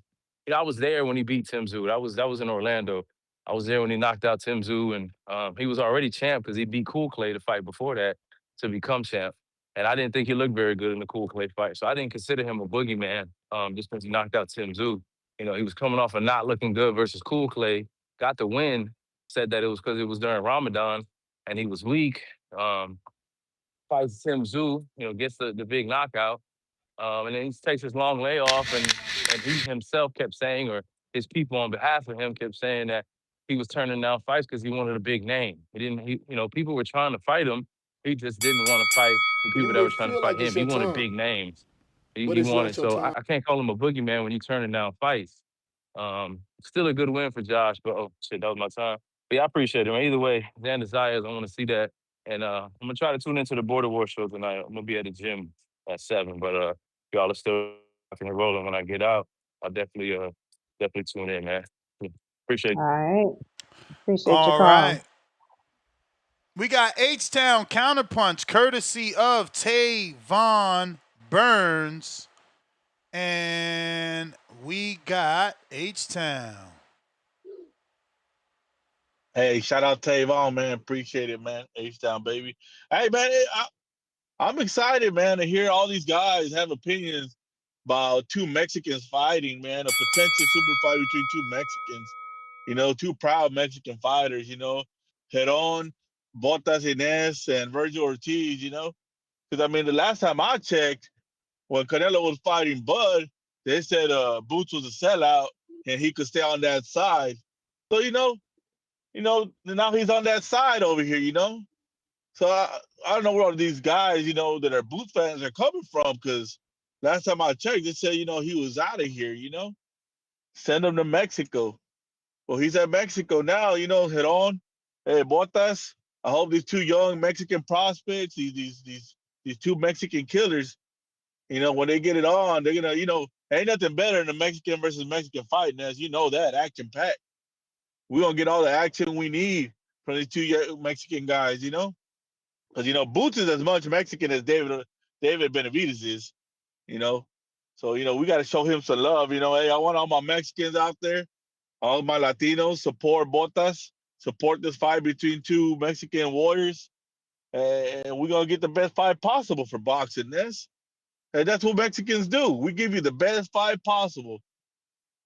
I was there when he beat Tim Tszyu. That was in Orlando. I was there when he knocked out Tim Tszyu, and he was already champ because he beat Cool Clay the fight before that to become champ. And I didn't think he looked very good in the Cool Clay fight. So I didn't consider him a boogeyman just because he knocked out Tim Tszyu. You know, he was coming off of not looking good versus Cool Clay, got the win, said that it was because it was during Ramadan and he was weak. Fights Tim Tszyu, you know, gets the big knockout. And then he takes his long layoff, and he himself kept saying, or his people on behalf of him kept saying that he was turning down fights because he wanted a big name. You know, people were trying to fight him. He just didn't want to fight the You people that may were trying to feel fight like it's him. He your wanted time, big names. but He it's not wanted, your so time. I can't call him a boogeyman when he's turning down fights. Still a good win for Josh, but oh shit, that was my time. But yeah, I appreciate it, man. Either way, Xander Zayas, I want to see that. And I'm gonna try to tune into the Border War show tonight. I'm gonna be at the gym at 7, but y'all are still rocking and rolling when I get out. I'll definitely tune in, man. Appreciate All it. right. Appreciate your All call. right. We got H-Town Counterpunch, courtesy of Tavon Burns. And we got H-Town. Hey, shout out Tavon, man. Appreciate it, man. H-Town, baby. Hey, man, I'm excited, man, to hear all these guys have opinions about two Mexicans fighting, man. A potential super fight between two Mexicans, you know, two proud Mexican fighters, you know. Jaron, Botas Inés, and Vergil Ortiz, you know. Because, I mean, the last time I checked, when Canelo was fighting Bud, they said Boots was a sellout and he could stay on that side. So, now he's on that side over here, you know. So I don't know where all these guys, you know, that are Boots fans are coming from, because last time I checked, they said, you know, he was out of here, you know. Send him to Mexico. Well, he's at Mexico now, you know, head on. Hey, Botas, I hope these two young Mexican prospects, these two Mexican killers, you know, when they get it on, they're gonna, you know, ain't nothing better than a Mexican versus Mexican fight, and as you know that, action packed. We're gonna get all the action we need from these two Mexican guys, you know? Because, you know, Boots is as much Mexican as David Benavidez is, you know? So, you know, we got to show him some love, you know? Hey, I want all my Mexicans out there, all my Latinos, support Botas, support this fight between two Mexican warriors, and we're going to get the best fight possible for boxing this. And that's what Mexicans do. We give you the best fight possible.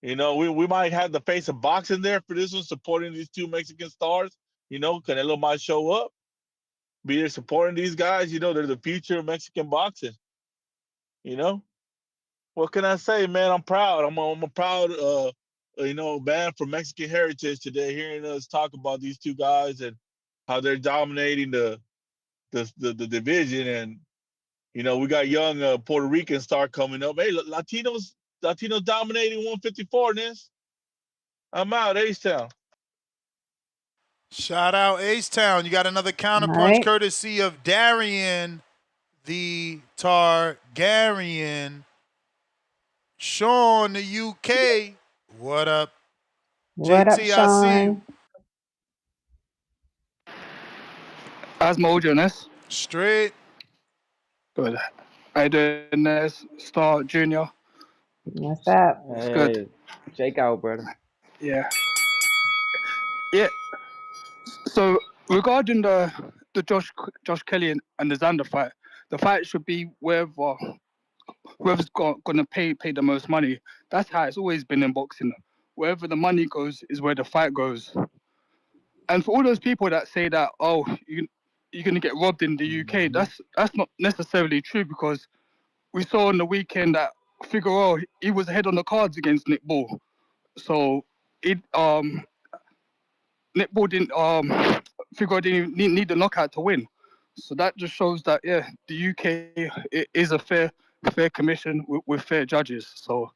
You know, we might have the face of boxing there for this one, supporting these two Mexican stars. You know, Canelo might show up, be there supporting these guys. You know, they're the future of Mexican boxing. You know, what can I say, man? I'm proud. I'm a proud man from Mexican heritage today, hearing us talk about these two guys and how they're dominating the division. And we got young Puerto Rican star coming up. Hey, Latinos dominating 154. This I'm out, H-Town. Shout out H-Town. You got another counterpunch courtesy of Darian the Targaryen. Sean, the UK. What up? What up, JT, I see you. Sean? How's my audio-ness? Straight. Good. How you doing, Ness? Star Junior? What's up? It's good. Check out, brother. Yeah. Yeah. So regarding the Josh Kelly and the Xander fight, the fight should be whoever's gonna pay the most money. That's how it's always been in boxing. Wherever the money goes is where the fight goes. And for all those people that say that, you're gonna get robbed in the UK, that's not necessarily true, because we saw on the weekend that Figueroa, he was ahead on the cards against Nick Ball. So Nick Ball Figueroa didn't need the knockout to win. So that just shows that the UK is a fair commission with fair judges. So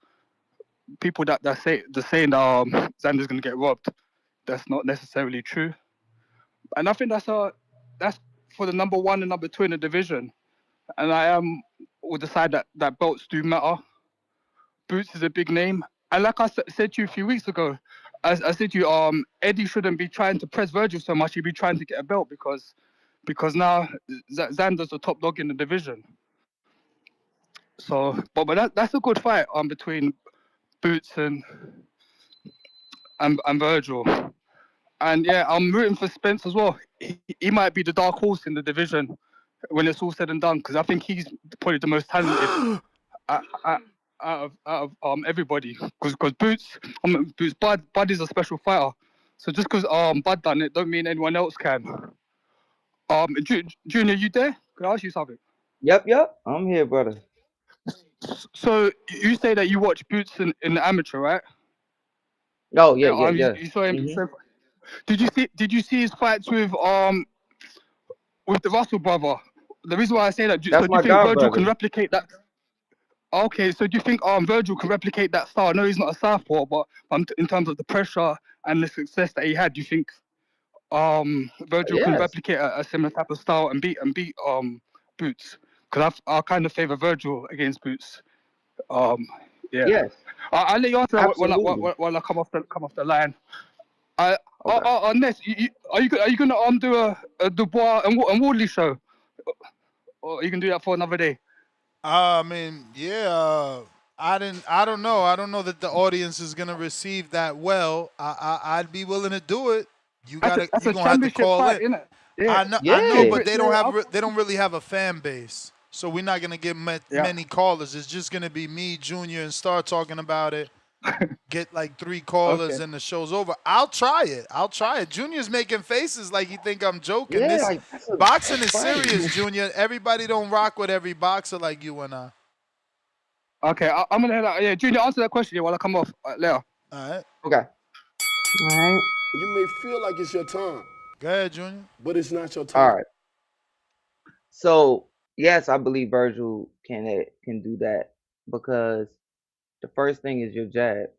people that saying Xander's gonna get robbed, that's not necessarily true. And I think that's for the number 1 and number 2 in the division. And I will decide that belts do matter. Boots is a big name. And like I said to you a few weeks ago, I said to you, Eddie shouldn't be trying to press Vergil so much. He'd be trying to get a belt because now Xander's the top dog in the division. So, but that's a good fight between Boots and Vergil. And yeah, I'm rooting for Spence as well. He might be the dark horse in the division when it's all said and done, because I think he's probably the most talented out of everybody. Because Boots, Bud is a special fighter. So just because Bud done it, don't mean anyone else can. Junior, you there? Can I ask you something? Yep, I'm here, brother. So you say that you watch Boots in the amateur, right? Oh yeah. You saw him. Mm-hmm. Did you see his fights with the Russell brother? The reason why I say that, do you think Vergil can replicate that? Okay, so do you think Vergil can replicate that style? I know he's not a southpaw, but in terms of the pressure and the success that he had, do you think Vergil can replicate a similar type of style and beat Boots? Because I kind of favor Vergil against Boots. Yeah. Yes. I'll let you answer that while I come off the line. Ness, are you gonna do a Dubois and Wardley show, or you can do that for another day? I mean, yeah. I don't know. I don't know that the audience is gonna receive that well. I'd be willing to do it. You're gonna have to call fight, in. Yeah. I know, but they don't really have a fan base, so we're not gonna get many callers. It's just gonna be me, Junior, and Star talking about it. Get like 3 callers and the show's over. I'll try it. Junior's making faces like he think I'm joking. Yeah, boxing is serious, Junior. Everybody don't rock with every boxer like you and I. Okay, I'm gonna head out. Yeah, Junior, answer that question while I come off later. All right. Okay. All right. You may feel like it's your time. Go ahead, Junior. But it's not your time. All right. So yes, I believe Vergil can do that, because the first thing is your jab.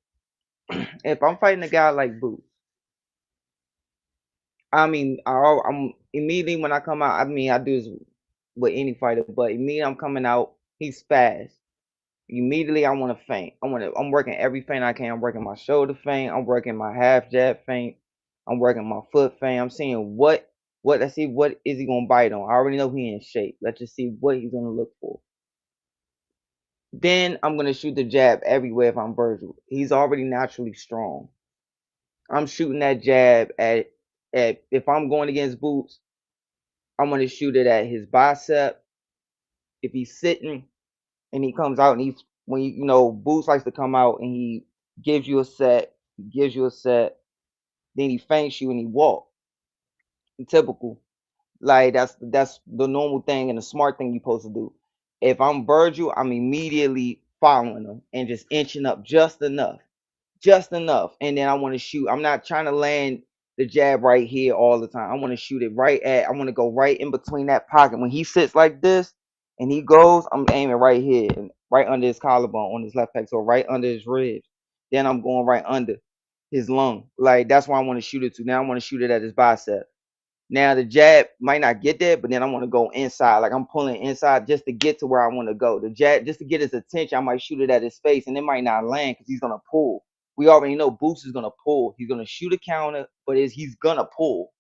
If I'm fighting a guy like Boots, I mean, I'm immediately when I come out. I mean, I do this with any fighter, but immediately I'm coming out. He's fast. Immediately I want to feint. I'm working every feint I can. I'm working my shoulder feint. I'm working my half jab feint. I'm working my foot feint. I'm seeing let's see what is he gonna bite on. I already know he in shape. Let's just see what he's gonna look for. Then I'm gonna shoot the jab everywhere if I'm Vergil. He's already naturally strong. I'm shooting that jab at if I'm going against Boots, I'm gonna shoot it at his bicep. If he's sitting and he comes out and he's Boots likes to come out and he gives you a set, then he feints you and he walks. Typical. Like that's the normal thing and the smart thing you're supposed to do. If I'm Vergil, I'm immediately following him and just inching up just enough just enough, and then I want to shoot. I'm not trying to land the jab right here all the time. I want to shoot it right at. I want to go right in between that pocket when he sits like this and he goes. I'm aiming right here and right under his collarbone on his left pec, right under his ribs. Then I'm going right under his lung. Like that's why I want to shoot it to. Now I want to shoot it at his bicep. Now the jab might not get there, but then I want to go inside. Like I'm pulling inside just to get to where I want to go. The jab, just to get his attention, I might shoot it at his face, and it might not land because he's gonna pull. We already know Boots is gonna pull. He's gonna shoot a counter, but he's gonna pull.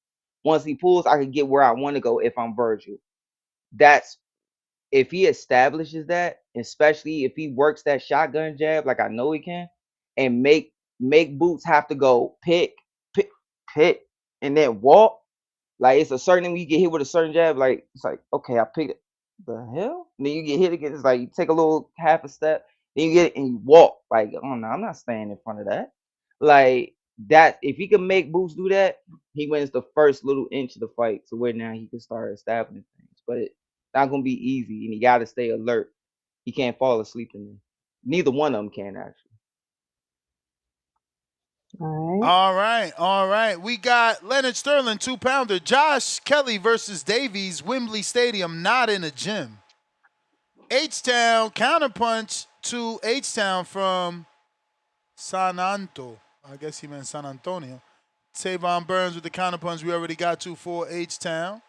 Once he pulls, I can get where I want to go if I'm Vergil. That's if he establishes that, especially if he works that shotgun jab like I know he can, and make Boots have to go pick, and then walk. Like it's a certain when you get hit with a certain jab, like it's like okay, I picked it. The hell? And then you get hit again. It's like you take a little half a step, then you get it and you walk. Like oh no, I'm not staying in front of that. Like that, if he can make Boots do that, he wins the first little inch of the fight. So where now he can start establishing things, but it's not gonna be easy, and he got to stay alert. He can't fall asleep in there. Neither one of them can actually. All right. All right. We got Leonard Sterling, 2-pounder. Josh Kelly versus Davies, Wembley Stadium, not in a gym. H-Town, counterpunch to H-Town from San Anto. I guess he meant San Antonio. Tavon Burns with the counterpunch. We already got to for H-Town.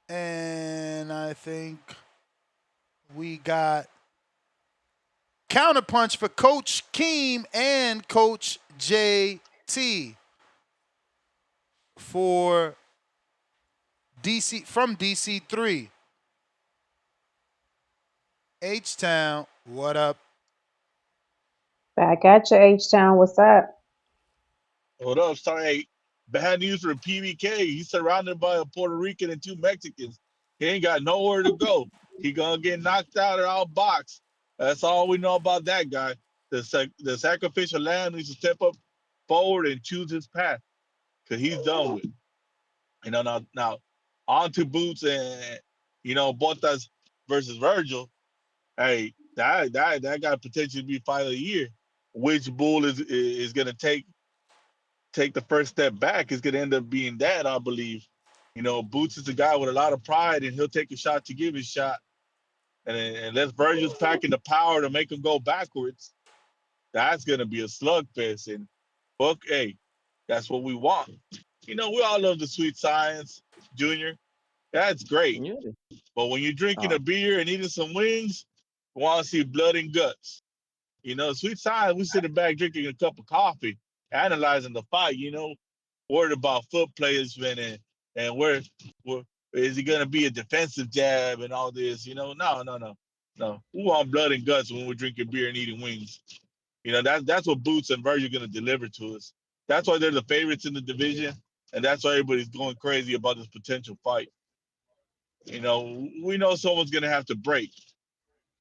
And I think we got counterpunch for Coach Keem and Coach JT for DC from DC3. H-Town, what up? Back at you, H-Town. What's up? What up? Sorry, bad news for PBK. He's surrounded by a Puerto Rican and 2 Mexicans. He ain't got nowhere to go. He gonna get knocked out or outboxed. That's all we know about that guy. The sacrificial lamb needs to step up forward and choose his path because he's done with. Now on to Boots and Bottas versus Vergil. Hey, that got potential to be fight of the year. Which bull is gonna take the first step back is going to end up being that, I believe. Boots is a guy with a lot of pride, and he'll take a shot to give his shot. And unless Vergil's packing the power to make him go backwards, that's going to be a slugfest. And, hey, that's what we want. We all love the sweet science, Junior. That's great. Yeah. But when you're drinking a beer and eating some wings, we want to see blood and guts. Sweet science, we sitting back drinking a cup of coffee, analyzing the fight, worried about foot placement and where is he gonna be a defensive jab and all this, No. We want blood and guts when we're drinking beer and eating wings. That's what Boots and Vergil are gonna deliver to us. That's why they're the favorites in the division, and that's why everybody's going crazy about this potential fight. We know someone's gonna have to break.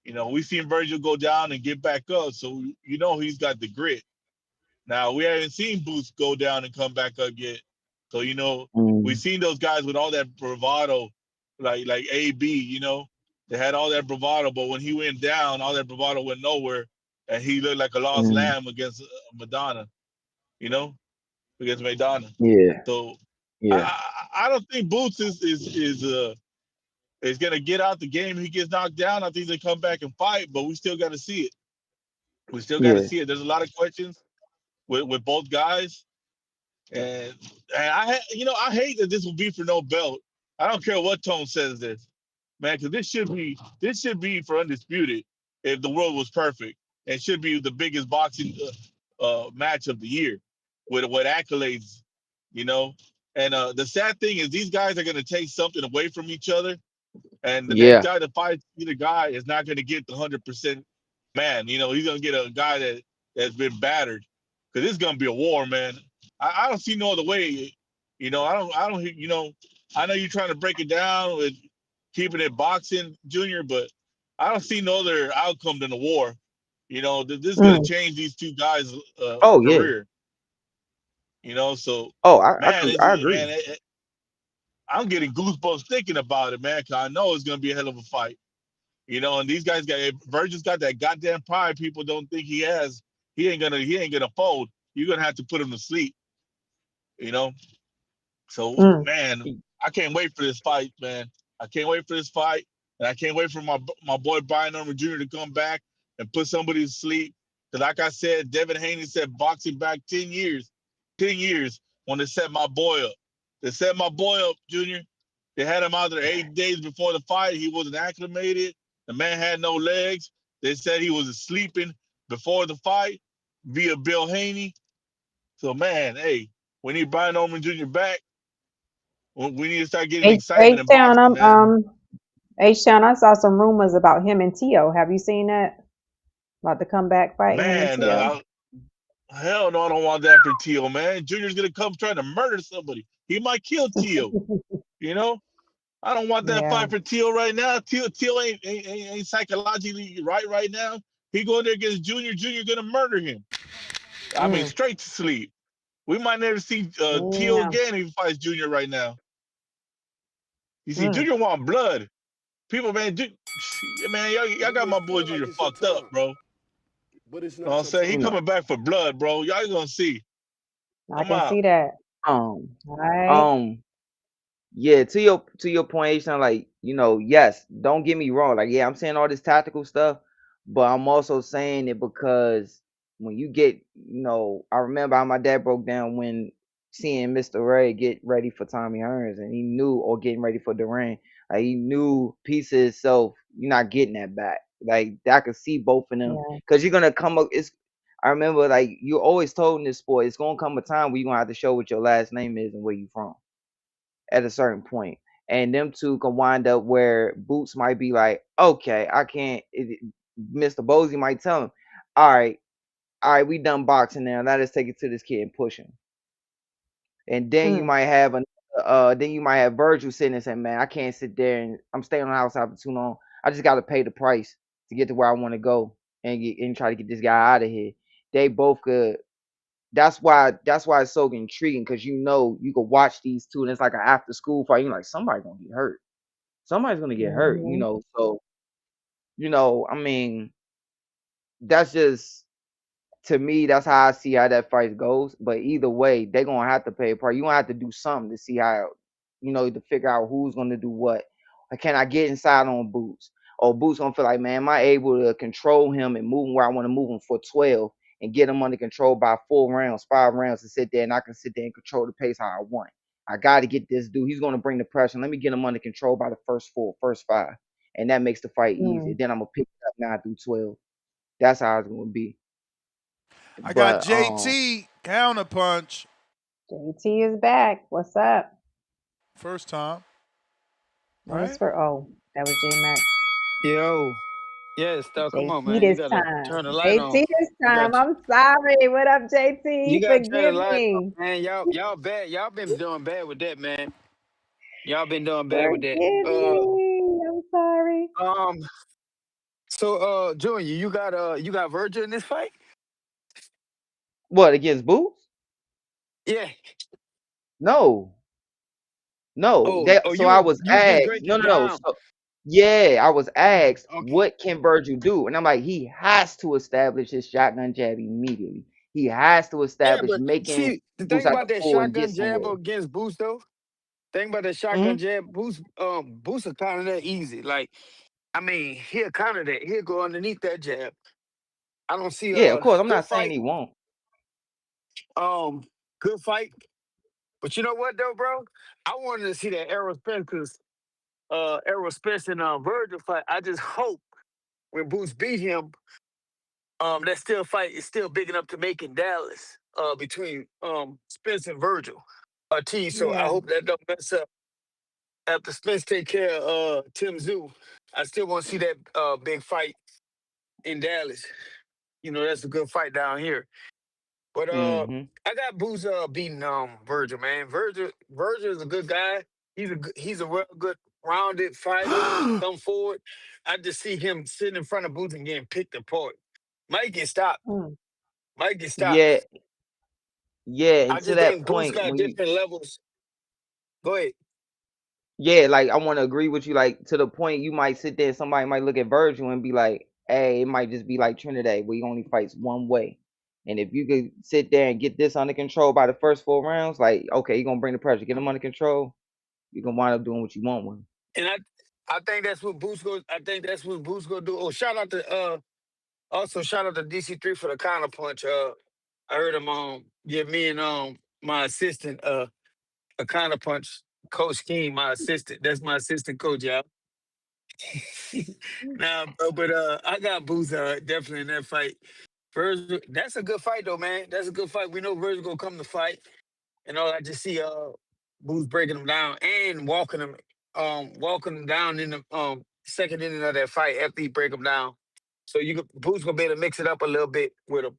We've seen Vergil go down and get back up, so he's got the grit. Now, we haven't seen Boots go down and come back up yet. So, we've seen those guys with all that bravado, like AB, they had all that bravado, but when he went down, all that bravado went nowhere, and he looked like a lost lamb against Madonna, against Madonna. Yeah. So, yeah. I don't think Boots is going to get out the game. He gets knocked down. I think they come back and fight, but we still got to see it. We still got to see it. There's a lot of questions with both guys, and I hate that this will be for no belt. I don't care what Tone says this, man, because this should be for undisputed if the world was perfect. It should be the biggest boxing match of the year with accolades, And the sad thing is these guys are going to take something away from each other, and the next guy to fight either guy is not going to get the 100% man. He's going to get a guy that's been battered. Because this is gonna be a war, man. I don't see no other way. I don't. I know you're trying to break it down with keeping it boxing, Junior, but I don't see no other outcome than a war. This is gonna change these two guys' career. So. I agree. Man, I'm getting goosebumps thinking about it, man. Cause I know it's gonna be a hell of a fight. And these guys Vergil's got that goddamn pride people don't think he has. he ain't gonna fold. You're gonna have to put him to sleep. You know. So man, I can't wait for this fight, man. I can't wait for this fight, and I can't wait for my boy Brian Norman Jr. to come back and put somebody to sleep. Because like I said, Devin Haney said boxing back 10 years, 10 years when they set my boy up. They set my boy up, Junior. They had him out there 8 days before the fight. He wasn't acclimated. The man had no legs. They said he was sleeping before the fight via Bill Haney. So man, hey, we need Brian Norman Jr. back. We need to start getting excitement in boxing, man. H-Town, I saw some rumors about him and Tio. Have you seen that? About the comeback fight, him and Man, Tio? hell no, I don't want that for Tio, man. Junior's gonna come trying to murder somebody. He might kill Tio. You know, I don't want that fight for Tio right now. Tio ain't psychologically right now. He go there against Junior. Junior gonna murder him. I mean, straight to sleep. We might never see Tio again if he fights Junior right now. You see, Junior want blood. People, man, man, y'all got my boy Junior fucked up, bro. But it's You know what I'm not your saying? He time. coming back for blood, bro. Y'all gonna see. I can see that. All right. Yeah, to your point, H-Town, like, yes, don't get me wrong. Like, yeah, I'm saying all this tactical stuff, but I'm also saying it because when you get, I remember how my dad broke down when seeing Mr. Ray get ready for Tommy Hearns, and he knew, or getting ready for Duran, like, he knew piece of himself, you're not getting that back. Like, I could see both of them, because you're gonna come up. I remember, like, you always told in this sport, it's gonna come a time where you're gonna have to show what your last name is and where you from at a certain point. And them two can wind up where Boots might be like, okay, I can't. Mr. Bosey might tell him, all right, we done boxing now. Now let's take it to this kid and push him. And then you might have Vergil sitting and saying, man, I can't sit there and I'm staying on the house after too long. I just got to pay the price to get to where I want to go and try to get this guy out of here. They both could. That's why it's so intriguing, because you could watch these two and it's like an after school fight. You're like, somebody's gonna get hurt. Somebody's gonna get hurt, So, I mean, that's just, to me, that's how I see how that fight goes. But either way, they're gonna have to pay a price. You're gonna have to do something to see how, to figure out who's gonna do what. Or can I get inside on Boots? Or Boots gonna feel like, man, am I able to control him and move him where I want to move him for 12 and get him under control by 4 rounds, 5 rounds, to sit there and I can sit there and control the pace how I want. I got to get this dude. He's gonna bring the pressure. Let me get him under control by the first 5, and that makes the fight easy. Then I'm gonna pick it up 9 through 12. That's how it's gonna be. I got JT counterpunch. JT is back. What's up? First time. Right? That was J-Mac. Yo. Yes, come on, man. JT You this gotta time. turn the light on. JT this time. I'm sorry. What up, You JT? gotta turn the Forgive light on, me. man. Y'all bad. Y'all been doing bad with that, man. Y'all been doing bad with that. Forgive me. I'm sorry. So Junior, you got Vergil in this fight? What, against Boots? Yeah. No. So I was You just asked. break it No. down. So, yeah, I was asked, what can Vergil do? And I'm like, he has to establish his shotgun jab immediately. He has to establish but making see, the Boots thing have about to that pull and get shotgun jab somewhere. against Boost though, thing about that shotgun jab, Boost are kind of that easy. Like, I mean, he'll counter that. He'll go underneath that jab. I don't see Yeah, of course. I'm good not saying fight. he won't. Good fight. But you know what though, bro? I wanted to see that Errol Spence, because Errol Spence and Vergil fight. I just hope when Boots beat him, that still fight is still big enough to make in Dallas, between Spence and Vergil Ortiz. So I hope that don't mess up after Spence take care of Tim Zoo. I still want to see that big fight in Dallas. That's a good fight down here. But I got Boots beating Vergil, man. Vergil is a good guy. He's a real good rounded fighter. Come forward. I just see him sitting in front of Boots and getting picked apart. Might get stopped. Might get stopped. Yeah, I and to just that think Boots point, got different levels. Go ahead. yeah, like, I want to agree with you. Like, to the point, you might sit there, somebody might look at Vergil and be like, hey, it might just be like Trinidad, where he only fights one way. And if you could sit there and get this under control by the first 4 rounds, like, okay, you're gonna bring the pressure, get them under control, you're gonna wind up doing what you want with them. And I think that's what Boots go. I think that's what Boots gonna do. Oh, shout out to also shout out to DC3 for the counter punch. I heard him give me and my assistant a counter punch. Coach King, my assistant. That's my assistant coach, y'all. Nah, but I got Boots definitely in that fight. Virgil, that's a good fight though, man. That's a good fight. We know Virgil gonna come to fight, and all I just see Boots breaking him down and walking him down in the second inning of that fight after he break him down. So Boots gonna be able to mix it up a little bit with him.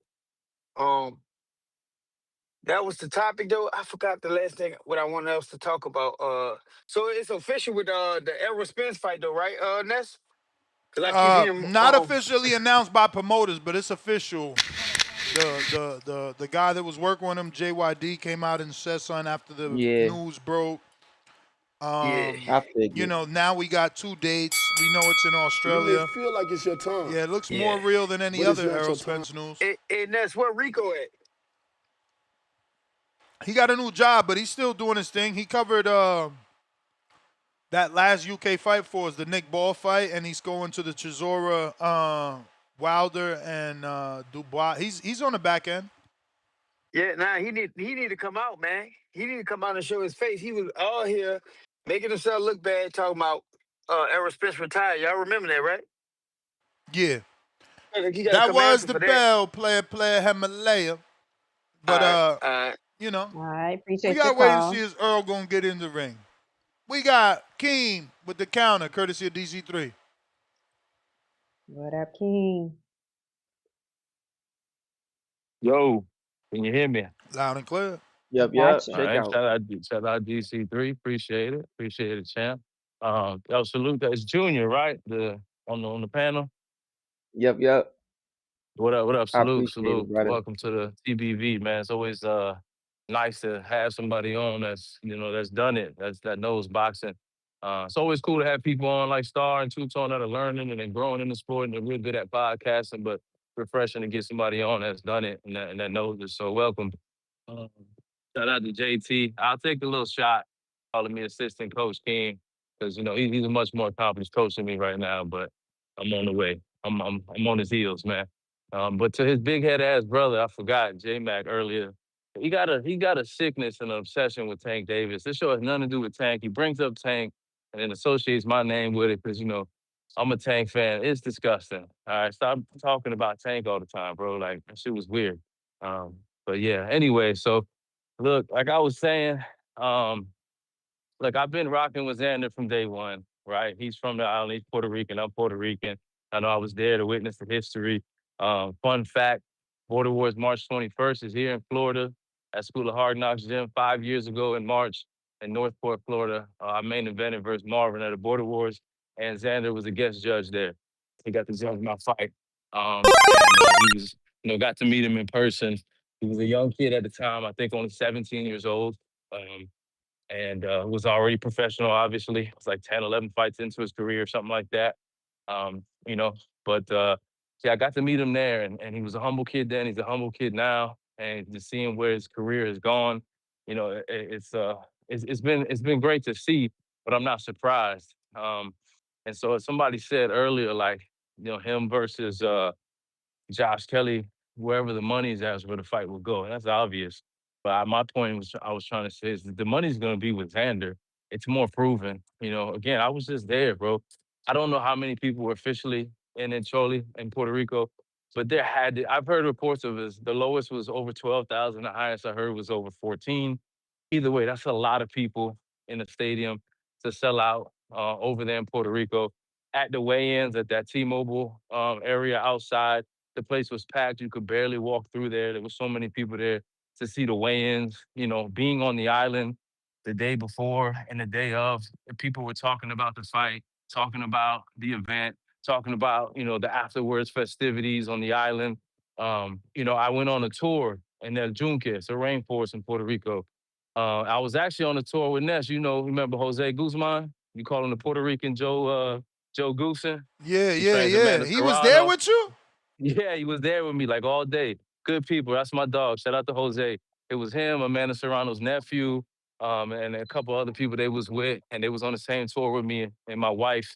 Um, that was the topic though. I forgot the last thing what I wanted else to talk about. So it's official with the Errol Spence fight though, right? Ness? Cause I keep hearing Not officially announced by promoters, but it's official. The guy that was working on him, JYD, came out and said something after the news broke. I You know, now we got 2 dates. We know it's in Australia. You may feel like it's your time. Yeah, it looks more real than any other Errol Spence news. And that's where Rico at. He got a new job, but he's still doing his thing. He covered that last UK fight for us, the Nick Ball fight, and he's going to the Chisora Wilder and Dubois. He's on the back end. Yeah, he need to come out, man. He need to come out and show his face. He was all here making himself look bad, talking about Errol Spence retired. Y'all remember that, right? Yeah. That was the bell, player Himalaya. But you know, all right, appreciate we gotta your wait call. and see is Earl gonna get in the ring. We got Keem with the counter, courtesy of DC3. What up, King? Yo, can you hear me? Loud and clear. Yep. All right, shout out DC3. Appreciate it, champ. Yo, salute. That's Junior, right? On the panel. Yep. What up? Salute. It, Welcome to the TBV, man. It's always nice to have somebody on that's done it, that knows boxing. It's always cool to have people on like Star and Two Tone that are learning and then growing in the sport and they're real good at podcasting, but refreshing to get somebody on that's done it and that knows it. So welcome. Shout out to JT. I'll take the little shot calling me assistant coach King because he's a much more accomplished coach than me right now, but I'm on the way. I'm on his heels, man. But to his big head ass brother, I forgot J Mac earlier. He got a sickness and an obsession with Tank Davis. This show has nothing to do with Tank. He brings up Tank and then associates my name with it because I'm a Tank fan. It's disgusting. All right, stop talking about Tank all the time, bro. Like that shit was weird. But yeah. Anyway, so look, like I was saying, look, I've been rocking with Xander from day one. Right? He's from the island. He's Puerto Rican. I'm Puerto Rican. I know I was there to witness the history. Fun fact, Border Wars March 21st is here in Florida at School of Hard Knocks Gym 5 years ago in March in Northport, Florida. I main evented versus Marvin at the Border Wars, and Xander was a guest judge there. He got to judge my fight. And he was, got to meet him in person. He was a young kid at the time, I think only 17 years old. And was already professional, obviously. It was like 10, 11 fights into his career, something like that. But I got to meet him there, and he was a humble kid then. He's a humble kid now, and just seeing where his career has gone, it's been great to see. But I'm not surprised. And so as somebody said earlier, like him versus Josh Kelly, wherever the money is at is where the fight will go. And that's obvious. But my point I was trying to say is that the money's going to be with Xander. It's more proven. Again, I was just there, bro. I don't know how many people were officially in Choli in Puerto Rico, but I've heard reports of the lowest was over 12,000. The highest I heard was over 14. Either way, that's a lot of people in the stadium to sell out over there in Puerto Rico. At the weigh-ins at that T-Mobile area outside, the place was packed. You could barely walk through there. There were so many people there to see the weigh-ins. Being on the island the day before and the day of, people were talking about the fight, talking about the event, talking about, the afterwards festivities on the island. I went on a tour in El Yunque, it's a rainforest in Puerto Rico. I was actually on a tour with Ness. Remember Jose Guzman? You call him the Puerto Rican Joe Goosen? Yeah. He was there with you? Yeah, he was there with me like all day. Good people. That's my dog. Shout out to Jose. It was him, Amanda Serrano's nephew, and a couple other people they was with, and they was on the same tour with me and my wife.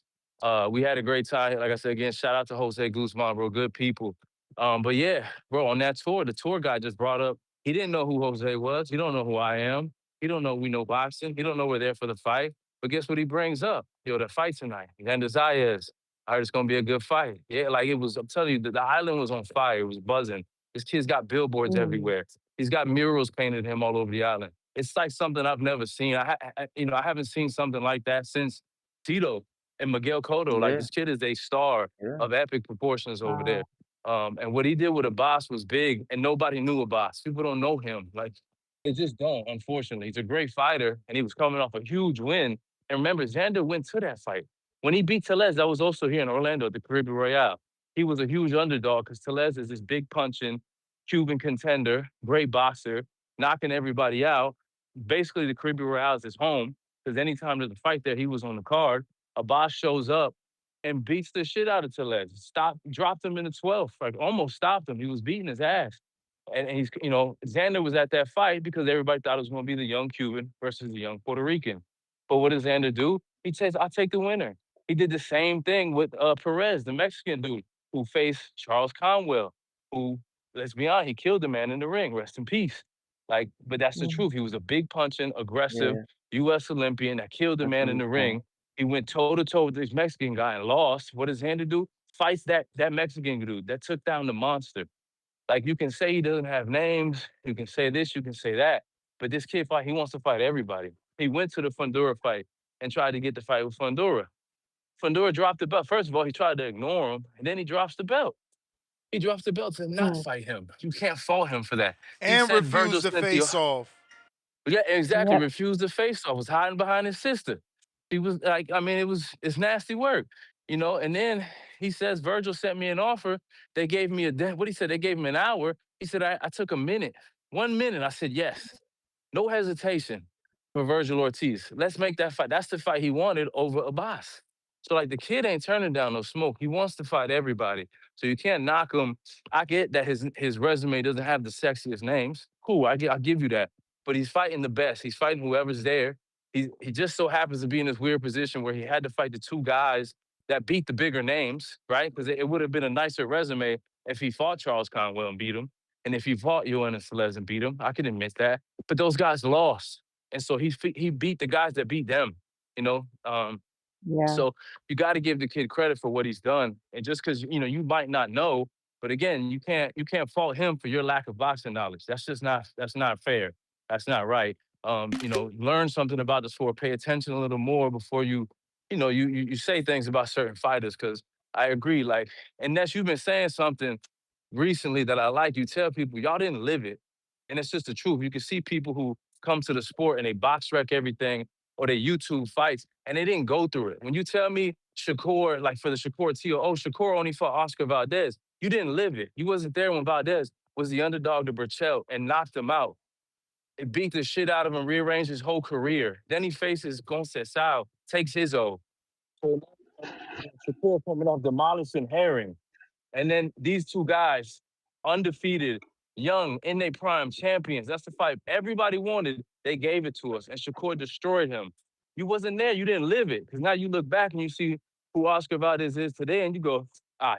We had a great time. Like I said again, shout out to Jose Guzman, bro. Good people. But yeah, bro, on that tour, the tour guy just brought up. He didn't know who Jose was. He don't know who I am. He don't know we know boxing. He don't know we're there for the fight. But guess what he brings up? Yo, the fight tonight. Xander Zayas. I heard it's gonna be a good fight. Yeah, like it was. I'm telling you, the island was on fire. It was buzzing. This kid's got billboards Mm. everywhere. He's got murals painted him all over the island. It's like something I've never seen. I haven't seen something like that since Tito and Miguel Cotto. Like Yeah, this kid is a star yeah. of epic proportions over there. Wow. And what he did with Abbas was big, and nobody knew Abbas. People don't know him. Like they just don't. Unfortunately, he's a great fighter, and he was coming off a huge win. And remember, Xander went to that fight when he beat Telez. That was also here in Orlando at the Caribbean Royale. He was a huge underdog because Telez is this big punching Cuban contender, great boxer, knocking everybody out. Basically, the Caribbean Royale is his home because anytime there's a fight there, he was on the card. Abbas shows up and beats the shit out of Telez. Dropped him in the 12th, like almost stopped him. He was beating his ass. And he's, Xander was at that fight because everybody thought it was going to be the young Cuban versus the young Puerto Rican. But what does Xander do? He says, I'll take the winner. He did the same thing with Perez, the Mexican dude who faced Charles Conwell, who, let's be honest, he killed the man in the ring. Rest in peace. Like, but that's the Mm. truth. He was a big punching, aggressive Yeah, U.S. Olympian that killed the that's what man in I'm the saying. ring. He went toe to toe with this Mexican guy and lost. What does Xander do? Fights that Mexican dude that took down the monster. Like you can say he doesn't have names, you can say this, you can say that, but this kid fight, he wants to fight everybody. He went to the Fundora fight and tried to get the fight with Fundora. Fundora dropped the belt. First of all, he tried to ignore him, and then he drops the belt. He drops the belt to not Mm. fight him. You can't fault him for that. He And said Virgil refused to sent the face off. yeah, exactly. Yep. Refused to face off. Was hiding behind his sister. He was like, I mean, it's nasty work, And then he says Virgil sent me an offer. They gave me what he said. They gave him an hour. He said I took a minute, 1 minute. I said yes, no hesitation for Vergil Ortiz. Let's make that fight. That's the fight he wanted over Abbas. So like the kid ain't turning down no smoke. He wants to fight everybody. So you can't knock him. I get that his resume doesn't have the sexiest names. Cool, I'll give you that. But he's fighting the best. He's fighting whoever's there. He just so happens to be in this weird position where he had to fight the two guys that beat the bigger names, right? Because it would have been a nicer resume if he fought Charles Conwell and beat him, and if he fought Yoenis Celez and beat him. I can admit that. But those guys lost, and so he beat the guys that beat them. You know, Yeah. so you got to give the kid credit for what he's done, and just because you might not know, but again, you can't fault him for your lack of boxing knowledge. That's not fair. That's not right. Learn something about the sport. Pay attention a little more before you say things about certain fighters. Because I agree, like, and Ness, you've been saying something recently that I like. You tell people y'all didn't live it, and it's just the truth. You can see people who come to the sport and they box wreck everything, or they YouTube fights, and they didn't go through it. When you tell me Shakur, like for the Shakur TO, Shakur only fought Oscar Valdez, you didn't live it. You wasn't there when Valdez was the underdog to Burchell and knocked him out. It beat the shit out of him, rearranged his whole career. Then he faces Conceição, takes his O. So Shakur coming off demolishing Herring. And then these two guys, undefeated, young, in their prime, champions. That's the fight everybody wanted. They gave it to us, and Shakur destroyed him. You wasn't there. You didn't live it. Because now you look back and you see who Oscar Valdez is today, and you go,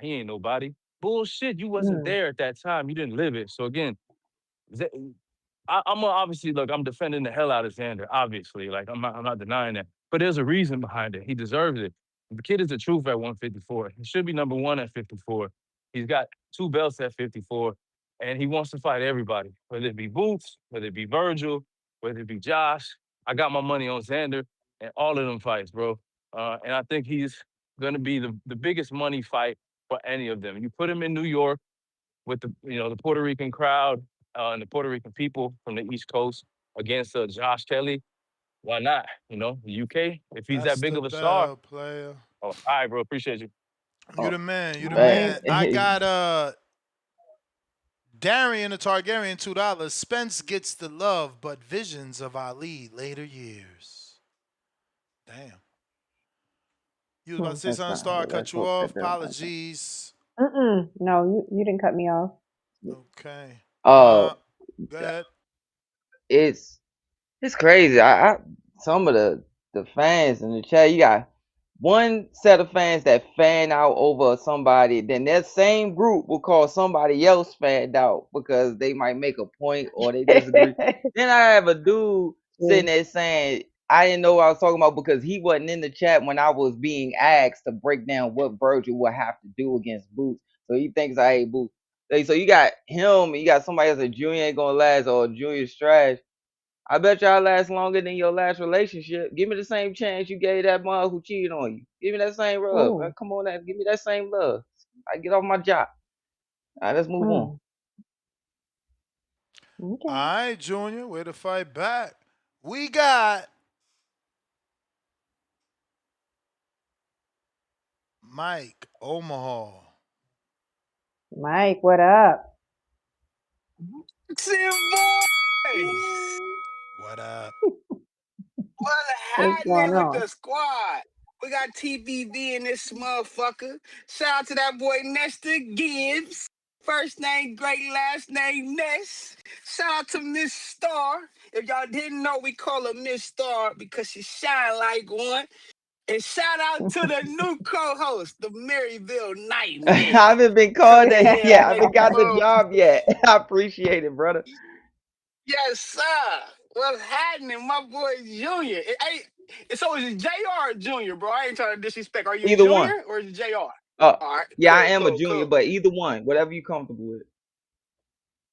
he ain't nobody. Bullshit. You wasn't Mm. there at that time. You didn't live it. So again, I'm gonna obviously look. I'm defending the hell out of Xander. Obviously, like I'm not denying that. But there's a reason behind it. He deserves it. The kid is the truth at 154. He should be number one at 54. He's got 2 belts at 54, and he wants to fight everybody, whether it be Boots, whether it be Virgil, whether it be Josh. I got my money on Xander and all of them fights, bro. And I think he's gonna be the biggest money fight for any of them. You put him in New York with the Puerto Rican crowd and the Puerto Rican people from the East Coast against Josh Kelly. Why not? The UK, if he's that That's big the of a star. bell, player. Oh, all right, bro. Appreciate you. You Oh, the man. You the All right. man. I got Darian the Targaryen $2. Spence gets the love, but visions of Ali later years. Damn. You was about to say That's something, fine. Star? I Let's cut you hope off. that doesn't happen. Apologies. No, you didn't cut me off. Okay. Uh, Go ahead. it's crazy. I some of the fans in the chat, you got one set of fans that fan out over somebody, then that same group will call somebody else fanned out because they might make a point or they disagree. Then I have a dude sitting there saying, I didn't know what I was talking about because he wasn't in the chat when I was being asked to break down what Vergil would have to do against Boots. So he thinks I hate Boots. So you got him, you got somebody else that Junior ain't gonna last or Junior's trash. I bet y'all last longer than your last relationship. Give me the same chance you gave that mom who cheated on you. Give me that same rub. Man. Oh. Come on, give me that same love. I get off my job. All right, let's move on. Okay. All right, Junior, way to fight back. We got Mike Omaha. Mike, what up? Boys. What up? What's What's going happening with on? the squad? We got TBV in this motherfucker. Shout out to that boy Nestor Gibbs. First name great, last name Ness. Shout out to Miss Star. If y'all didn't know, we call her Miss Star because she shine like one. And shout out to the new co-host, the Maryville I Nightmare. haven't been called Coming that in yet. I like haven't got the a job yet. I appreciate it, brother. yes, sir. What's happening, my boy Junior? So is it JR or Junior, bro? I ain't trying to disrespect. Are you Either one. Junior or is it JR? All right, Yeah, I cool, am a cool, junior, cool. but either one, whatever you comfortable with.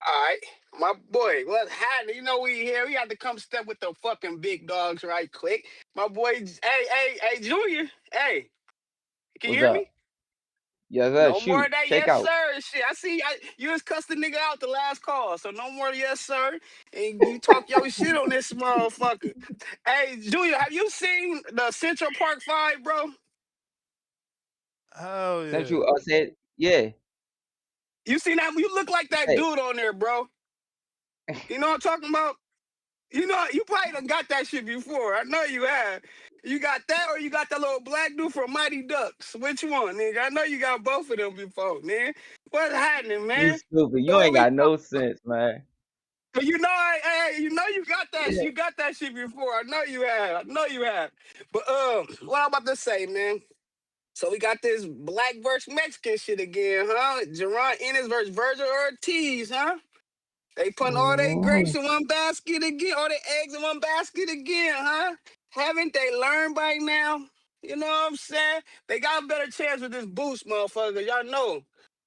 All right, my boy, what's happening? You know we here. We had to come step with the fucking big dogs right quick. My boy, hey, Junior. Hey, can you What's hear me? up? Yes, sir. No more of Shoot. that Check yes out. sir and shit. I see you just cussed the nigga out the last call, so no more yes sir. And you talk your shit on this motherfucker. Hey, Julia, have you seen the Central Park Five, bro? Hell Since yeah. you said, yeah. You seen that? You look like that Hey. dude on there, bro. You know what I'm talking about? You know, you probably done got that shit before. I know you have. You got that or you got that little black dude from Mighty Ducks. Which one, nigga? I know you got both of them before, man. What's happening, You man? stupid. So You what ain't we got no sense, man. But you know, you know you got that. Yeah. You got that shit before. I know you have. I know you have. But what I'm about to say, man. So we got this black versus Mexican shit again, huh? Jaron Ennis versus Vergil Ortiz, huh? They putting all their grapes Mm. in one basket again, all their eggs in one basket again, huh? Haven't they learned by now? You know what I'm saying? They got a better chance with this boost, motherfucker. Y'all know.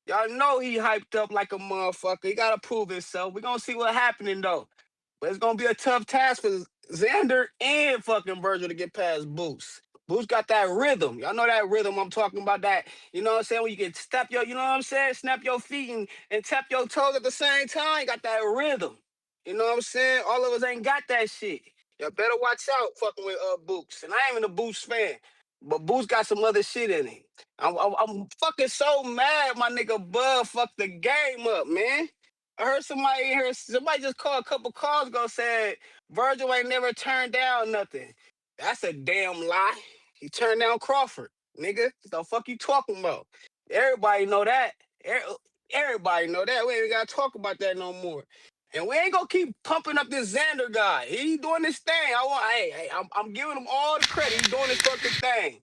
Y'all know he hyped up like a motherfucker. He gotta prove himself. We gonna see what happening though. But it's gonna be a tough task for Xander and fucking Vergil to get past Boost. Boost got that rhythm. Y'all know that rhythm I'm talking about. That, you know what I'm saying? When you can step your, you know what I'm saying? Snap your feet and tap your toes at the same time. You got that rhythm. You know what I'm saying? All of us ain't got that shit. Y'all better watch out fucking with Boost. And I ain't even a Boost fan. But Boost got some other shit in it. I'm fucking so mad my nigga Bud fucked the game up, man. I heard somebody here. Somebody just called a couple calls ago said Vergil ain't never turned down nothing. That's a damn lie. He turned down Crawford, nigga. The fuck you talking about? Everybody know that. Everybody know that. We ain't gotta talk about that no more. And we ain't gonna keep pumping up this Xander guy. He doing this thing. I'm giving him all the credit. He doing his fucking thing.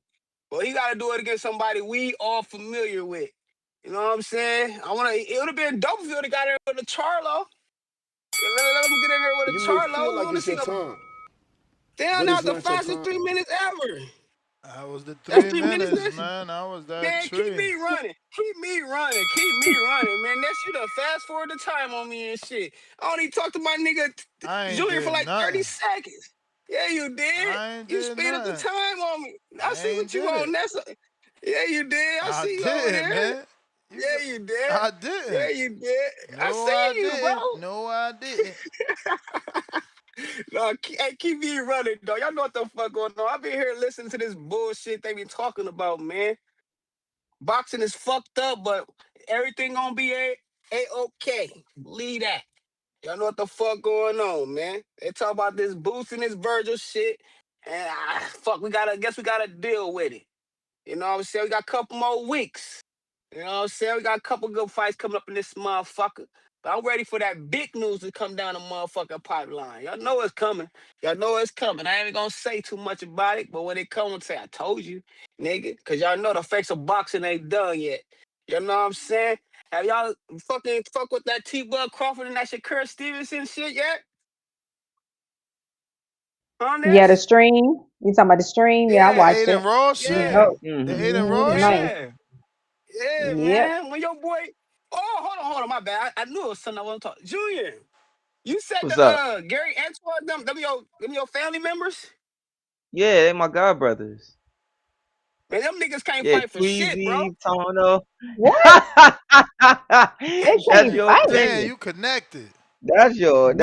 But he gotta do it against somebody we all familiar with. You know what I'm saying? It would have been dope if you would have got in with a Charlo. Let him get in there with a You may feel Charlo. We like want to it's see your the time, damn but it's out the not your fastest time. 3 minutes ever. That was the That's 3 3 minutes. minutes, This man. That was that man, keep tree. me running. Keep me running. Keep me running, man. That's you done fast forward the time on me and shit. I only talked to my nigga I ain't Junior for did like 30 nothing. seconds. Yeah, you did. I ain't You did sped up the nothing. time on me. I I see ain't what you did on. it. Yeah, you did. I I see you over didn't, there. man. Yeah, you did. I Yeah, didn't. you did. I No, I seen you, bro. didn't. No, I didn't. No, hey, keep me running, though. Y'all know what the fuck going on. I've been here listening to this bullshit they be talking about, man. Boxing is fucked up, but everything gonna be okay. Believe that. Y'all know what the fuck going on, man. They talk about this boosting this Virgil shit, and fuck, guess we gotta deal with it. You know what I'm saying? We got a couple more weeks. You know what I'm saying? We got a couple good fights coming up in this motherfucker. But I'm ready for that big news to come down the motherfucking pipeline. Y'all know it's coming. Y'all know it's coming. I ain't gonna say too much about it, but when it comes, say I told you, nigga. Cause y'all know the face of boxing ain't done yet. You know what I'm saying? Have y'all fucking fuck with that T-Bug Crawford and that Shakur Stevenson shit yet? On Yeah, the this? stream. You talking about the stream? Yeah, I The Yeah, watched Aiden it. Ross It was shit. yeah, dope. The Mm-hmm. Aiden Ross Nice. shit. yeah. Yeah, Yep. man. When your boy, oh, hold on, my bad. I knew it was something I wasn't talking. Junior, you said the What's up? Gary Antoine, them your family members. Yeah, they my god brothers. Man, them niggas can't Yeah, fight for shit, bro. Tweezy, Tono. What? They That's can't your fight? Damn, opinion. you connected. That's your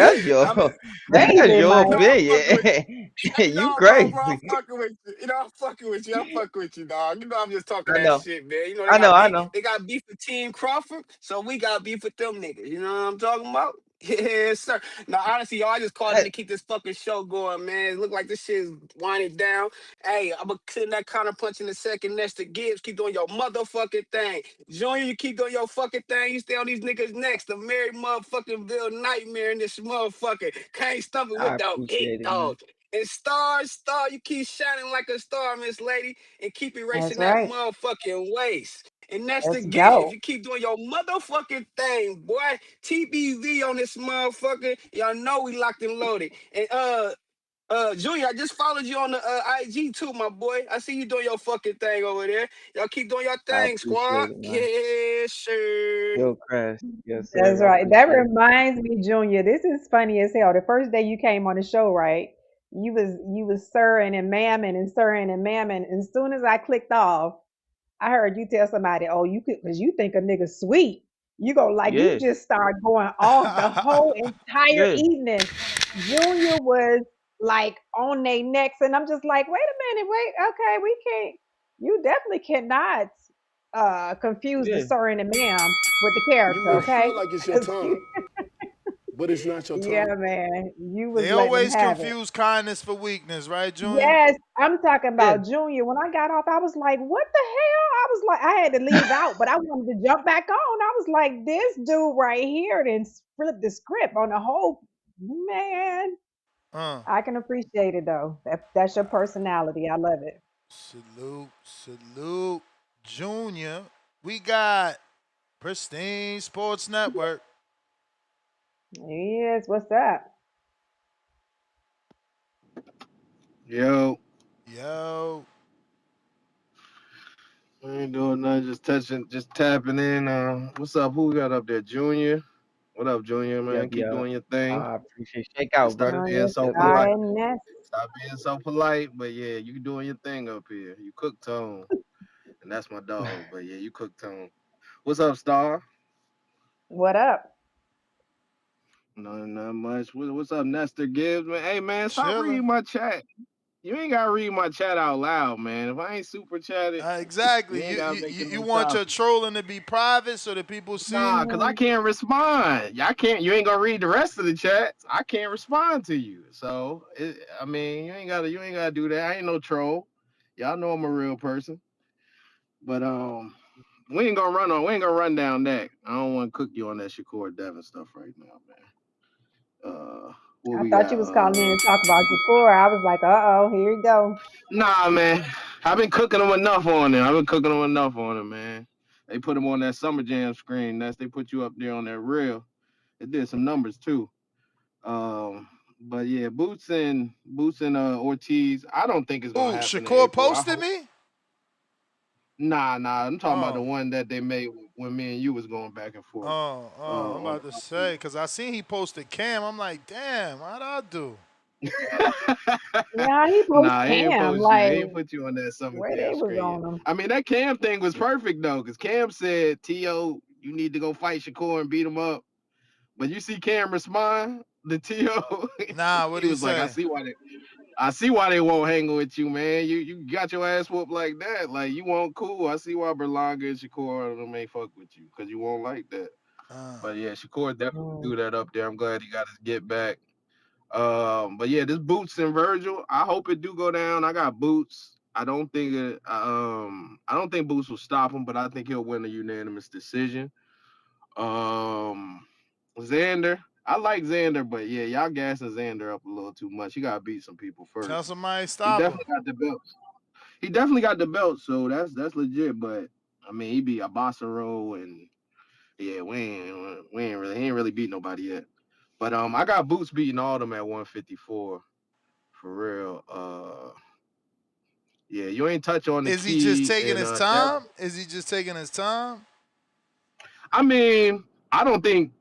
I'm, that's Crazy, your Mike. no, I'm fucking with opinion. you. Hey, You no, bro, I'm crazy. fucking with you. You know, I'm fucking with you. I'm fucking with you, dog. You know, I'm just talking I that know. shit, man. You know, I know, I know. they got beef with Team Crawford, so we got beef with them niggas. You know what I'm talking about? Yes, sir. Now, honestly, y'all, I just called in Hey, to keep this fucking show going, man. It look like this shit is winding down. Hey, I'm gonna send that counter punch in a second. Next to Gibbs, keep doing your motherfucking thing. Junior, you keep doing your fucking thing. You stay on these niggas next. The married motherfucking Bill nightmare in this motherfucker. Can't stop it I without appreciate big it, man. dog. And star, you keep shining like a star, Miss Lady, and keep erasing That's that right. motherfucking waste. And that's the Let's gift. go. You keep doing your motherfucking thing, boy. TBV on this motherfucker. Y'all know we locked and loaded. And Junior, I just followed you on the IG too, my boy. I see you doing your fucking thing over there. Y'all keep doing your I thing, squad. appreciate it, man. Yes, sir. Yo, Crash. Yes, That's sir. I right. That appreciate it. reminds me, Junior. This is funny as hell. The first day you came on the show, right? You was sirring and mamming and sirring and mamming. And as soon as I clicked off, I heard you tell somebody, "Oh, you could, because you think a nigga sweet. You go like you Yeah, just start going off the whole entire yeah, evening." Junior was like on their necks, and I'm just like, "Wait a minute, wait, okay, we can't. You definitely cannot confuse the yeah. sir and the ma'am with the You character, may okay?" feel like it's your 'Cause time, but it's not your yeah, time. man, you was They letting them always have it. confuse kindness for weakness, right, Junior? Yes, I'm talking Yeah. about Junior. When I got off, I was like, what the hell? I was like, I had to leave out, but I wanted to jump back on. I was like, this dude right here then flipped the script on the whole man. Uh, I can appreciate it though. That's your personality. I love it. salute, salute, Junior. We got Pristine Sports Network. Yes, what's up? Yo, Yo, I ain't doing nothing. Just tapping in. What's up? Who we got up there? Junior. What up, Junior? Yep, Man, keep yep. doing your thing. I appreciate it. Shake And out, stop brother. being Junior, so Yep, yep. polite. Star and Ness. Stop being so polite. But yeah, you doing your thing up here. You cook tone, and that's my dog. But yeah, you cook tone. What's up, Star? What up? Nothing, not much. What's up, Nestor Gibbs? Man, hey man, stop chilling. reading my chat. You ain't gotta read my chat out loud, man. If I ain't super chatted, Exactly. you ain't You, gotta you make you it you no want your topic. trolling to be private so that people see. Nah, cause I can't respond. I can't. You ain't gonna read the rest of the chat. I can't respond to you. So, I mean, you ain't gotta. You ain't gotta do that. I ain't no troll. Y'all know I'm a real person. But we ain't gonna run on. We ain't gonna run down that. I don't want to cook you on that Shakur Devin stuff right now, man. What I we thought got? you was calling in to talk about Shakur. I was like, here you go. Nah, man. I've been cooking them enough on it. Man. They put them on that Summer Jam screen. They put you up there on that reel. It did some numbers too. But yeah, Boots and Ortiz. I don't think it's gonna Ooh, happen in Shakur April. I posted hope. me. Nah. I'm talking about the Oh, one that they made when me and you was going back and forth. I'm On about to say because I seen he posted Cam. I'm like, damn, how'd I do? Yeah, he post Nah, he ain't Cam. post you. Like, He ain't put you on that Summer where Jam they was screen yet. on him. I mean, that Cam thing was perfect though, because Cam said, "T.O., you need to go fight Shakur and beat him up." But you see Cam respond to T.O. Nah, what He do you was like, say? I see why they won't hang with you, man. You got your ass whooped like that. Like, you won't cool. I see why Berlanga and Shakur them ain't fuck with you, because you won't like that. But yeah, Shakur definitely Mm. threw that up there. I'm glad he got his get back. But yeah, this Boots and Vergil, I hope it do go down. I got Boots. I don't think Boots will stop him, but I think he'll win a unanimous decision. Um, Xander. I like Xander, but yeah, y'all gassing Xander up a little too much. He gotta beat some people Tell first. somebody He stop him. definitely got the belts. He definitely got the belt, so that's legit. But I mean, he beat Abasaro, and yeah, he ain't really beat nobody yet. But I got Boots beating all them at 154 for real. Yeah, you ain't touch on the Is he just key taking and his Devin. time? Is he just taking his time? I mean, I don't think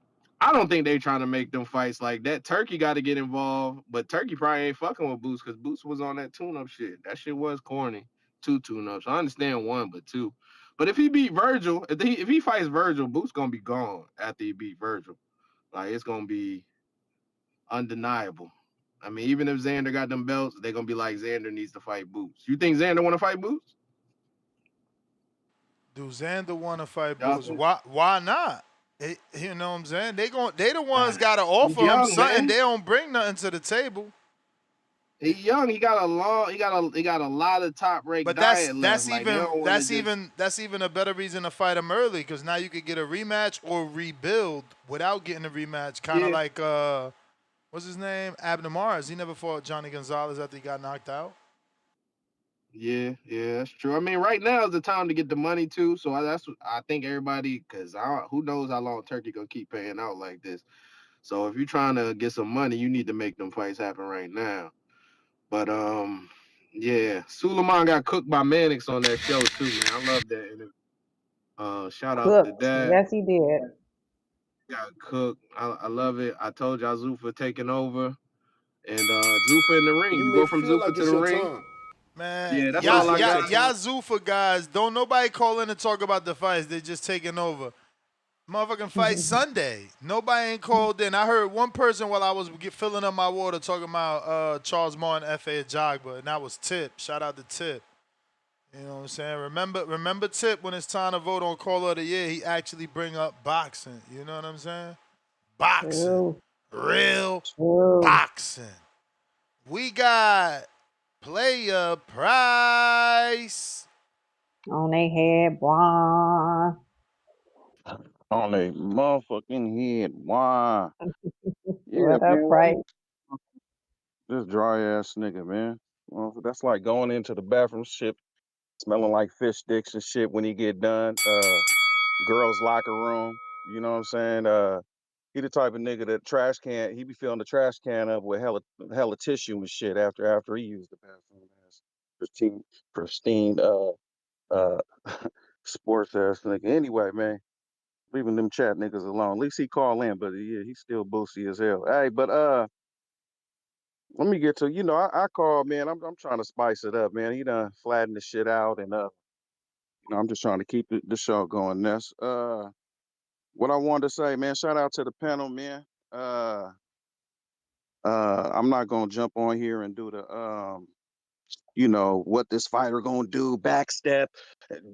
they trying to make them fights like that. Turkey got to get involved, but Turkey probably ain't fucking with Boots because Boots was on that tune-up shit. That shit was corny. 2 tune-ups. I understand 1, but 2. But if he beat Vergil, if he fights Vergil, Boots gonna be gone after he beat Vergil. Like it's gonna be undeniable. I mean, even if Xander got them belts, they're gonna be like Xander needs to fight Boots. You think Xander want to fight Boots? Do Xander want to fight Y'all Boots? think? Why not? You know what I'm saying? They the ones got to He's offer him young, something. man. They don't bring nothing to the table. He young. He got a lot of top ranked But diet left. Like they don't want to just. that's even a better reason to fight him early because now you could get a rematch or rebuild without getting a rematch. Kind of Yeah, like what's his name? Abner Mars. He never fought Johnny Gonzalez after he got knocked out. yeah, that's true. I mean, right now is the time to get the money too. So that's what I think everybody, because who knows how long Turkey gonna keep paying out like this. So if you're trying to get some money, you need to make them fights happen right now. But yeah, Suleiman got cooked by Mannix on that show too, man. I love that. Shout out to Cooked. that. Yes, he did. Got cooked. I love it. I told y'all Zuffa taking over, and Zuffa in the ring. You You may go from feel Zuffa like to it's the your ring. time. Man, Yeah, that's But it's all I not your got. y'all time. Zuffa guys, don't nobody call in to talk about the fights. They just taking over. Motherfucking fight Sunday. Nobody ain't called in. I heard one person while I was filling up my water talking about Charles Martin, F.A. Jogba, and that was Tip. Shout out to Tip. You know what I'm saying? Remember Tip when it's time to vote on Caller of the Year, he actually bring up boxing. You know what I'm saying? Boxing. True. Real True. boxing. We got Player Price. On they head, boy. On a motherfucking head. Why? Yeah, What man. up, Why right? you this dry ass nigga, man? Well, that's like going into the bathroom shit, smelling like fish sticks and shit when he get done. Girls' locker room. You know what I'm saying? He the type of nigga that trash can. He be filling the trash can up with hella tissue and shit after he used the bathroom. Ass pristine uh sports ass nigga. Anyway, man. Leaving them chat niggas alone. At least he call in, but yeah, he's still boosty as hell. Hey, but let me get to I call man. I'm trying to spice it up, man. He done flatten the shit out, and I'm just trying to keep the show going. That's what I wanted to say, man. Shout out to the panel, man. Uh, I'm not gonna jump on here and do the what this fighter gonna do, backstep,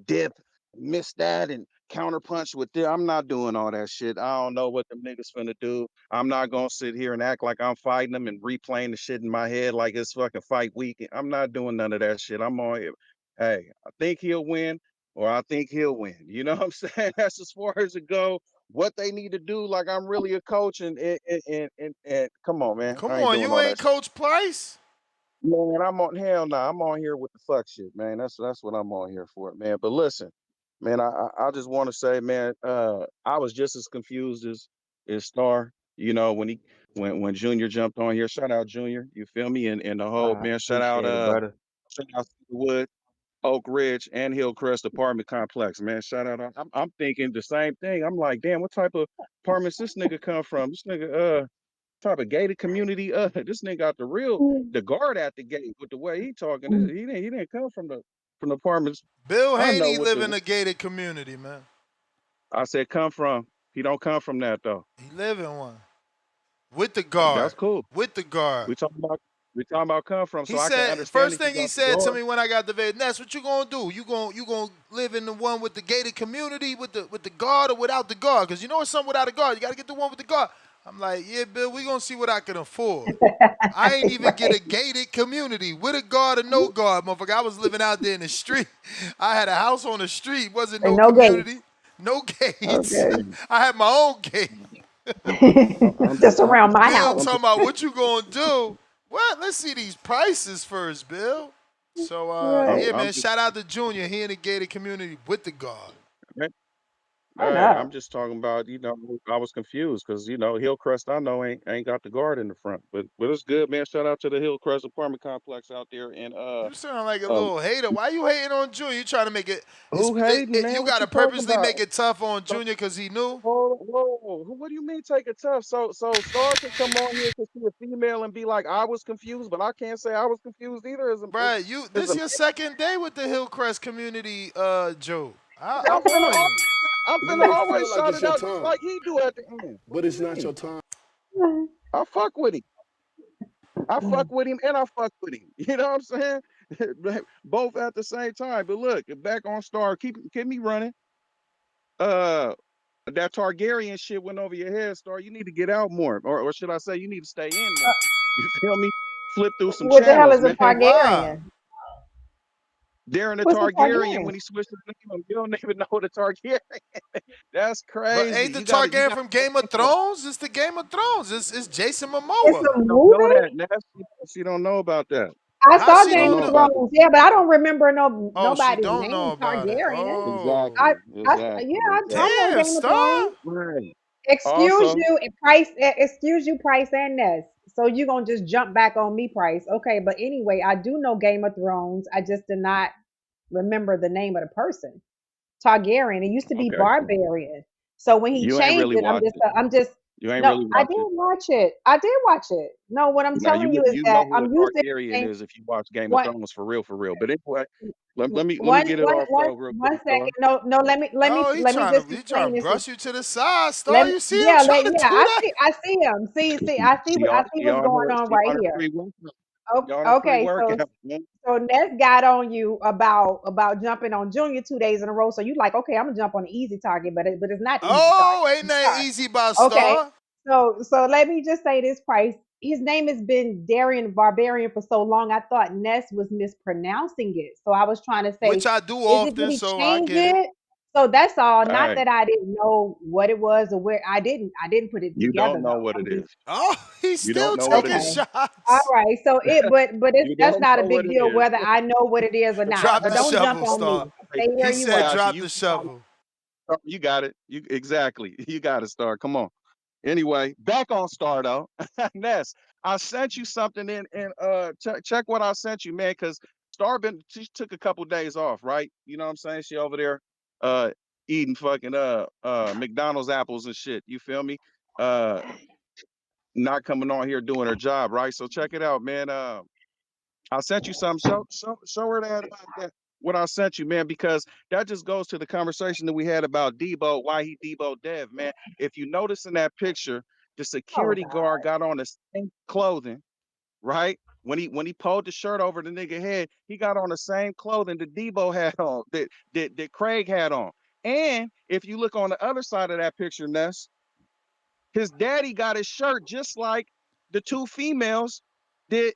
dip, miss that, and counterpunch with this. I'm not doing all that shit. I don't know what them niggas finna do. I'm not gonna sit here and act like I'm fighting them and replaying the shit in my head like it's fucking fight week. I'm not doing none of that shit. I'm on here. Hey, I think he'll win, or I think he'll win. You know what I'm saying? That's as far as it go. What they need to do, like I'm really a coach, and come on, man. Come I ain't on, doing you all that ain't shit. Coach Price? Man, I'm on hell no. I'm on here with the fuck shit, man. That's what I'm on here for, man. But listen, man, I just want to say, man, I was just as confused as Star, when Junior jumped on here. Shout out Junior, you feel me? And the whole man, Appreciate it, brother. shout out Wood, Oak Ridge, and Hillcrest apartment complex, man. Shout out. I'm thinking the same thing. I'm like, damn, what type of apartments this nigga come from? This nigga type of gated community. This nigga got the guard at the gate with the way he talking. He didn't come from the apartments. Bill I know Haney what live in the a gated community, man. I said come from. He don't come from that though. He live in one. With the guard. That's cool. With the guard. We talking about we talking about come from, He so I can said understand first if you thing he got the said to guard. me when I got the vet, Ness, what you gonna do? You gonna live in the one with the gated community with the guard or without the guard? Cause you know it's something without a guard. You gotta get the one with the guard. I'm like, yeah, Bill, we gonna see what I can afford. I ain't even get a Right. gated community with a guard or no guard, motherfucker. I was living out there in the street. I had a house on the street, wasn't And no no gates. community, no gates. Okay. I had my own gate. Just around my Bill house. talking about what you gonna do. What? Let's see these prices first, Bill. So Right. yeah, man. I'm just Shout out to Junior. He in the gated community with the guard. I Hey, I'm know. just talking about, I was confused because, Hillcrest I know ain't got the guard in the front. But it's good, man. Shout out to the Hillcrest apartment complex out there. And You sound like a um little hater. Why you hating on Junior? You trying to make it? who hating, man? You What got you to talking purposely about? make it tough on So, Junior because he knew. whoa, what do you mean take it tough? So Star can come on here because she's a female and be like, I was confused, but I can't say I was confused either Bruh, as this a your second day with the Hillcrest community, Joe. I'm I'm finna on al- you. I'm You finna may always feel like shout it's it your out just time, like he do at the end. What but do it's you not your mean? time. I fuck with him. I fuck with him and I fuck with him. You know what I'm saying? Both at the same time. But look, back on Star, keep me running. Uh that Targaryen shit went over your head, Star. You need to get out more. Or should I say you need to stay in more. You feel me? Flip through some What the hell channels, is a man. Why? Targaryen? Darren the What's a Targaryen, Targaryen? when he switched his name, you don't even know the Targaryen. That's But crazy. ain't the You Targaryen gotta from Game of Thrones? It's the Game of Thrones. It's Jason It's Momoa. a don't know movie? that. She don't know about that. I How saw she She don't Game don't of know know? about that. Thrones, yeah, but I don't remember Oh, she nobody's don't know name about it. Targaryen. Oh, I, Exactly. yeah, Exactly. I know damn, Game of Star. Thrones. Right. Excuse Also, you, Price. Excuse you, Price and Ness. So you gonna just jump back on me, Price? Okay, but anyway, I do know Game of Thrones. I just did not remember the name of the person. Targaryen. It used to be okay, Barbarian. So when he you ain't changed really it, watched it. I'm just You ain't no. really I watched did it. watch it. I did watch it. No, what I'm Now telling you is you know that who a I'm used to Targaryen saying is if you watch Game of what Thrones for real, for real. But anyway, let me one get it one off one real quick, one Star. second. No, no. Oh, Let me just he trying explain to this. brush you to the side, Star. Let You see him yeah, trying to yeah. do that? I see him. See. I see She what's going on right on her here. free workout. Okay, She on her free okay. workout, man. So Ness got on you about jumping on Junior 2 days in a row. So you like, okay, I'm gonna jump on the easy target, but it's not the easy target. Oh, ain't It's that Star. easy about Okay. Star? So let me just say this, Price. His name has been Darian Barbarian for so long. I thought Ness was mispronouncing it. So I was trying to Which say, I do is it did often, he so I change get it. it? So that's all. Not Hey, that I didn't know what it was or where I didn't put it you together don't know though. what I it mean, is. Oh, he's You don't still know what it taking is. okay. All shots. right. So but it's You that's don't not a know what big it deal is. whether I know what it is or not. Drop But the don't jump shovel, on me. Star. Stay where He you said at. Got drop you. the shovel. You got it. You exactly. You got to start. Come on. Anyway, back on Star though. Ness, I sent you something check what I sent you, man, because she took a couple days off, right? You know what I'm saying? She over there uh eating fucking McDonald's apples and shit. You feel me? Uh not coming on here doing her job, right? So check it out, man. I sent you something. Show her that what I sent you, man, because that just goes to the conversation that we had about Debo, why he Debo Dev, man. If you notice in that picture, the Oh security God. guard got on the same clothing, right? When he pulled the shirt over the nigga head, he got on the same clothing that Debo had on, that Craig had on. And if you look on the other side of that picture, Ness, his daddy got his shirt just like the two females that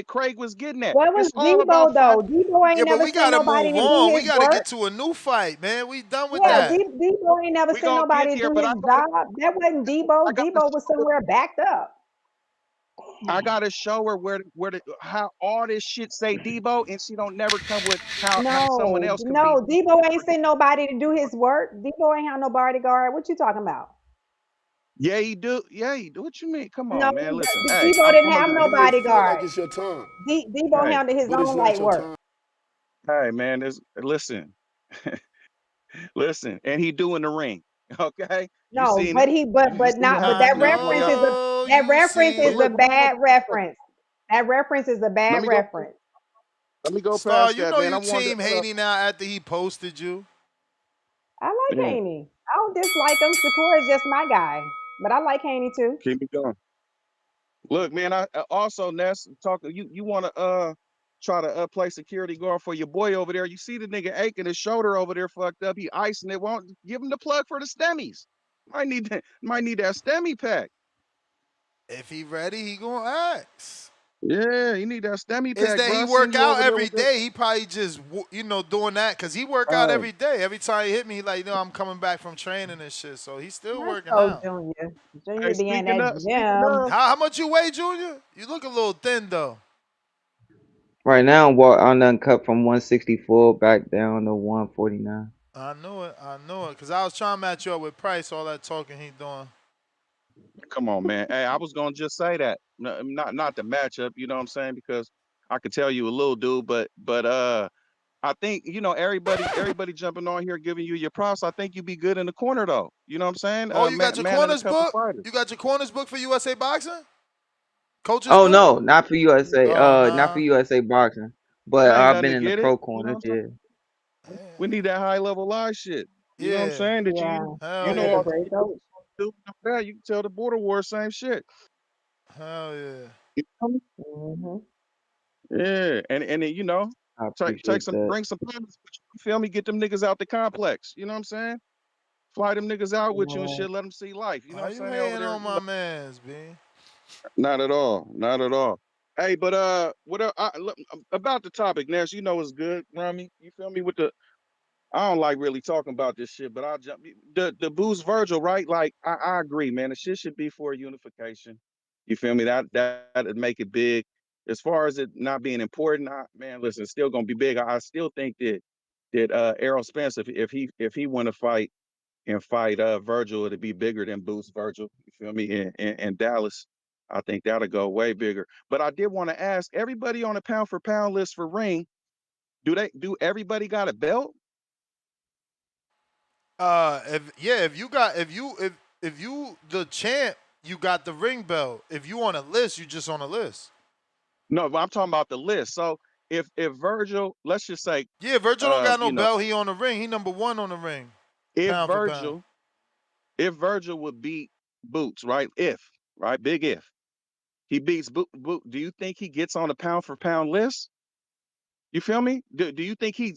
Craig was getting at. What was It's all about Debo though? finding. Debo Yeah, ain't but never we sent gotta nobody move to do on. We his gotta work. get to a new fight, man. We done with Yeah, that. Debo ain't never We sent gonna get nobody to there, do but his job. That wasn't Debo. I gotta Debo was show her, somewhere backed up. I gotta show her where how all this shit say Debo, and she don't never come with how someone No, else could be. no, Debo ain't sent nobody to do his work. Debo ain't have no bodyguard. What you talking about? Yeah, he do. Yeah, he do. What you mean? Come No, on, man. Listen, hey, Debo I'm didn't gonna have be no You may honest. feel like bodyguard. it's your time, Debo Hey, handled his but it's own not light your work. time. hey, man. Listen, listen, and he doing the ring. Okay, you No, seen it. but You seen it I that happening before reference y'all. is a know you But is seen a look, it. bad reference. That reference is a let bad me go. reference. Let me go Star, past you that, know man. I you wanted team to. Haney now after he posted you. I like Yeah, Haney. I don't dislike him. Shakur is just my guy, but I like Haney too. keep it going. Look, man. I also Ness talking. You want to try to play security guard for your boy over there? You see the nigga aching his shoulder over there, fucked up. He icing it. Won't give him the plug for the stemmies. Might need that STEMI pack. If he ready, he gonna ask. Yeah, he need that STEMI Is pack, that he bro. Send work you out over there every with that. day? He probably just doing that because he work out Hey, every day. Every time he hit me, he like, I'm coming back from training and shit. So he's still Let's working go, out. Junior. hey, Junior be in speaking that of, speaking gym. of, How much you weigh, Junior? You look a little thin though. Right now, I'm done cut from 164 back down to 149. I knew it. I knew it. Cause I was trying to match you up with Price. All that talking he doing. come on, man. Hey, I was gonna just say that. Not the matchup, you know what I'm saying? Because I could tell you a little dude, but I think, everybody jumping on here giving you your props. I think you'd be good in the corner though. You know what I'm saying? Oh, you got your Man and a corners couple book? fighters. You got your corners book for USA Boxing? Coach's Oh book? no, not for USA. Oh Not for nah. USA boxing. But It ain't I've nothing been to in the get it. pro You know what corners. I'm saying? Yeah. We need that high level live shit. You know what I'm Yeah. saying? That Yeah. you Hell Under know the all yeah. the great people coach. do that. You can tell the border war same shit. Hell yeah. You feel me? Hmm. Yeah, and then, I take appreciate some, that. bring some partners with you. You feel me? Get them niggas out the complex. You know what I'm saying? Fly them niggas out with you and Yeah. shit. Let them see life. You know Why what you I'm saying? They over hating there. on my mans, B? Not at all. Not at all. Hey, but what look, about the topic, Nash? You know it's good, Rami. You feel me? I don't like really talking about this shit, but I'll jump. The boost Virgil, right? Like I agree, man. The shit should be for unification. You feel me? That'd make it big. As far as it not being important, man, listen, it's still gonna be big. I still think that Errol Spence, if he want to fight and fight Virgil, it'd be bigger than Boots Virgil. You feel me? In Dallas, I think that'll go way bigger. But I did want to ask everybody on the pound for pound list for ring. Do everybody got a belt? If you the champ, you got the ring belt. If you on a list, you just on a list. No, but I'm talking about the list. So if Virgil, let's just say, Yeah, Virgil don't got no you know, belt. He on the ring. He number one on the ring, if pound for pound. Virgil, if Virgil would beat Boots, right? Right, big if he beats Boot, do you think he gets on the pound for pound list? You feel me? Do you think he's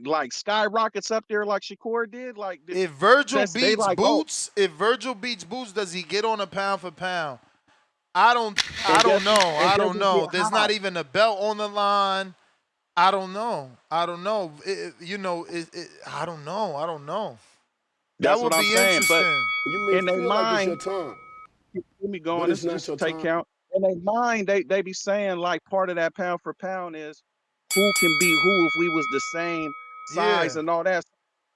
like skyrockets up there like Shakur did? Like If Virgil since they beats like, oh, Boots, does he get on a pound for pound? I don't and know. and I does don't he get know. There's high? not even a belt on the line. I don't know. I don't know. I don't know. I don't know. That That's what would I'm be saying. But interesting. You may in their feel like it's mind, your time, let me go but on. it's This not just your take time. count. In their mind, they be saying like part of that pound for pound is who can beat who if we was the same size Yeah. and all that.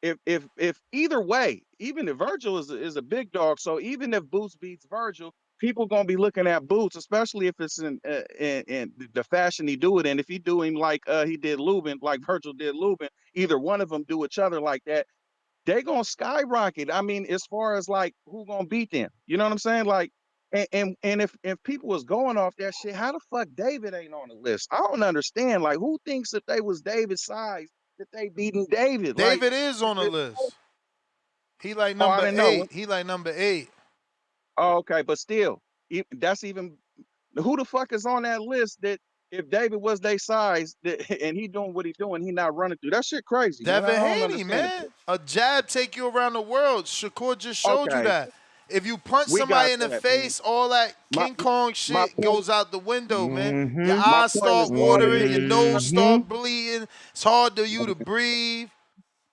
If either way, even if Virgil is a big dog, so even if Boots beats Virgil, people gonna be looking at Boots, especially if it's in the fashion he do it in. If he do him like he did Lubin, like Virgil did Lubin, either one of them do each other like that, they gonna skyrocket. I mean, as far as like who gonna beat them, you know what I'm saying? Like, and if people was going off that shit, how the fuck David ain't on the list? I don't understand. Like, who thinks if they was David's size that they beating David? Like, David is on the it, list. He like oh, I number didn't know. 8. He like number 8. Oh, okay, but still, that's even who the fuck is on that list that if David was their size that, and he doing what he doing, he not running through that shit crazy, man. Devin I don't Haney, understand it. man. A jab take you around the world. Shakur just showed you Okay, that. If you punch we got somebody in the that, man. face, all that My King Kong my shit point goes out the window, man. Your Mm-hmm. my eyes point is start all the watering, your niggas. nose Mm-hmm. start bleeding. It's hard for you to breathe.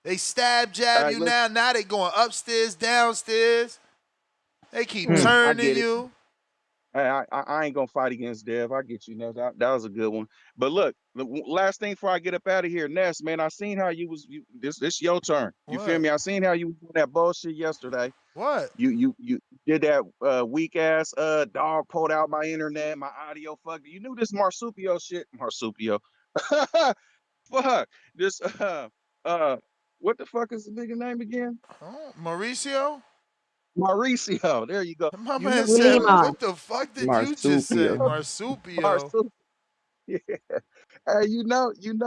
They stab jab Hey, you listen, now. Now they going upstairs, downstairs. They keep Hmm. I turning get it. you. Hey, I ain't gonna fight against Dev. I get you, Ness. That was a good one. But look, last thing before I get up out of here, Ness, man, I seen how this your turn. You feel What? me? I seen how you was doing that bullshit yesterday. What? You did that weak ass dog pulled out my internet, my audio fucked. You knew this Marsupio shit. Marsupio. Fuck. This uh what the fuck is the nigga name again? Oh, Mauricio? Mauricio. There you go. My You knew man you said, knew this Lima. what the fuck did you just say? Marsupio. Marsupio. Marsupio. Yeah. Hey,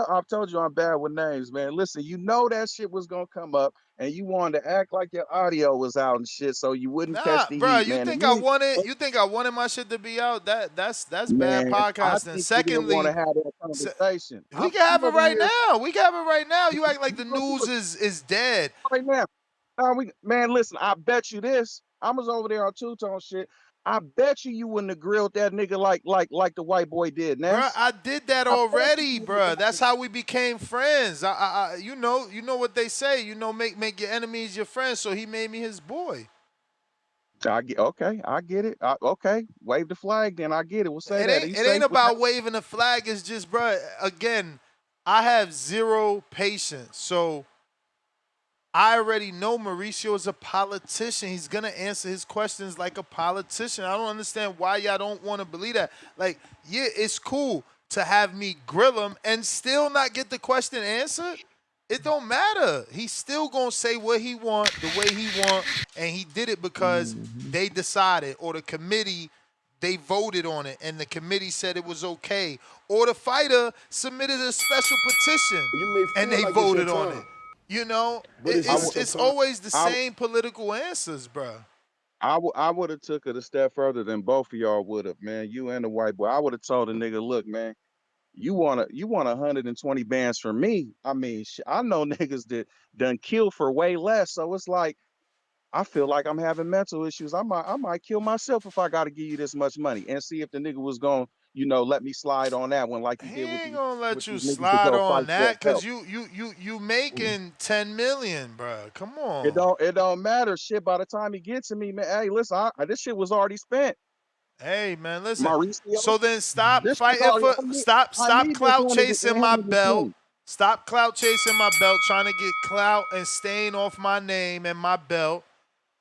I've told you I'm bad with names, man. Listen, you know that shit was gonna come up, and you wanted to act like your audio was out and shit, so you wouldn't catch Nah, the bro. heat, You man. And think I you, wanted? You think I wanted my shit to be out? That's bad man, I podcasting. think you didn't want to Secondly, have that se- conversation. we can I'm have it over right here. now. We can have it right now. You act like the You gonna do news it is dead. right now? Man, listen. I bet you this. I was over there on two tone shit. I bet you wouldn't have grilled that nigga like the white boy did, Bruh, Ness. I did that I bet already, you wouldn't bruh. That's how we became friends. You know what they say. You know, make your enemies your friends. So he made me his boy. okay, I get it. Okay, wave the flag, then I get it. We'll say It that. ain't He's it ain't safe with that. about waving a flag. It's just, bruh. Again, I have zero patience. So I already know Mauricio is a politician. He's gonna answer his questions like a politician. I don't understand why y'all don't want to believe that. Like, yeah, it's cool to have me grill him and still not get the question answered. It don't matter. He's still gonna say what he want, the way he want, and he did it because Mm-hmm. they decided, or the committee, they voted on it, and the committee said it was okay, or the fighter submitted a special petition You may and feel they like it's your voted on it. time, You know, but it's I not would, your it's time. always the I, same political answers, bro. I would have took it a step further than both of y'all would have, man. You and the white boy. I would have told the nigga, look, man, you want 120 bands from me. I mean, I know niggas that done kill for way less. So it's like I feel like I'm having mental issues. I might kill myself if I got to give you this much money and see if the nigga was going, let me slide on that one like he He did ain't gonna with let you these niggas to slide go on fight for that a belt. because you making 10 million, bro. Come It on. don't it don't matter shit by the time he gets to me, man. Hey, listen, this shit was already spent. Hey man, listen. Mauricio, So then stop this shit fighting already for I stop need this clout chasing my belt. 120. Stop clout chasing my belt, trying to get clout and stain off my name and my belt,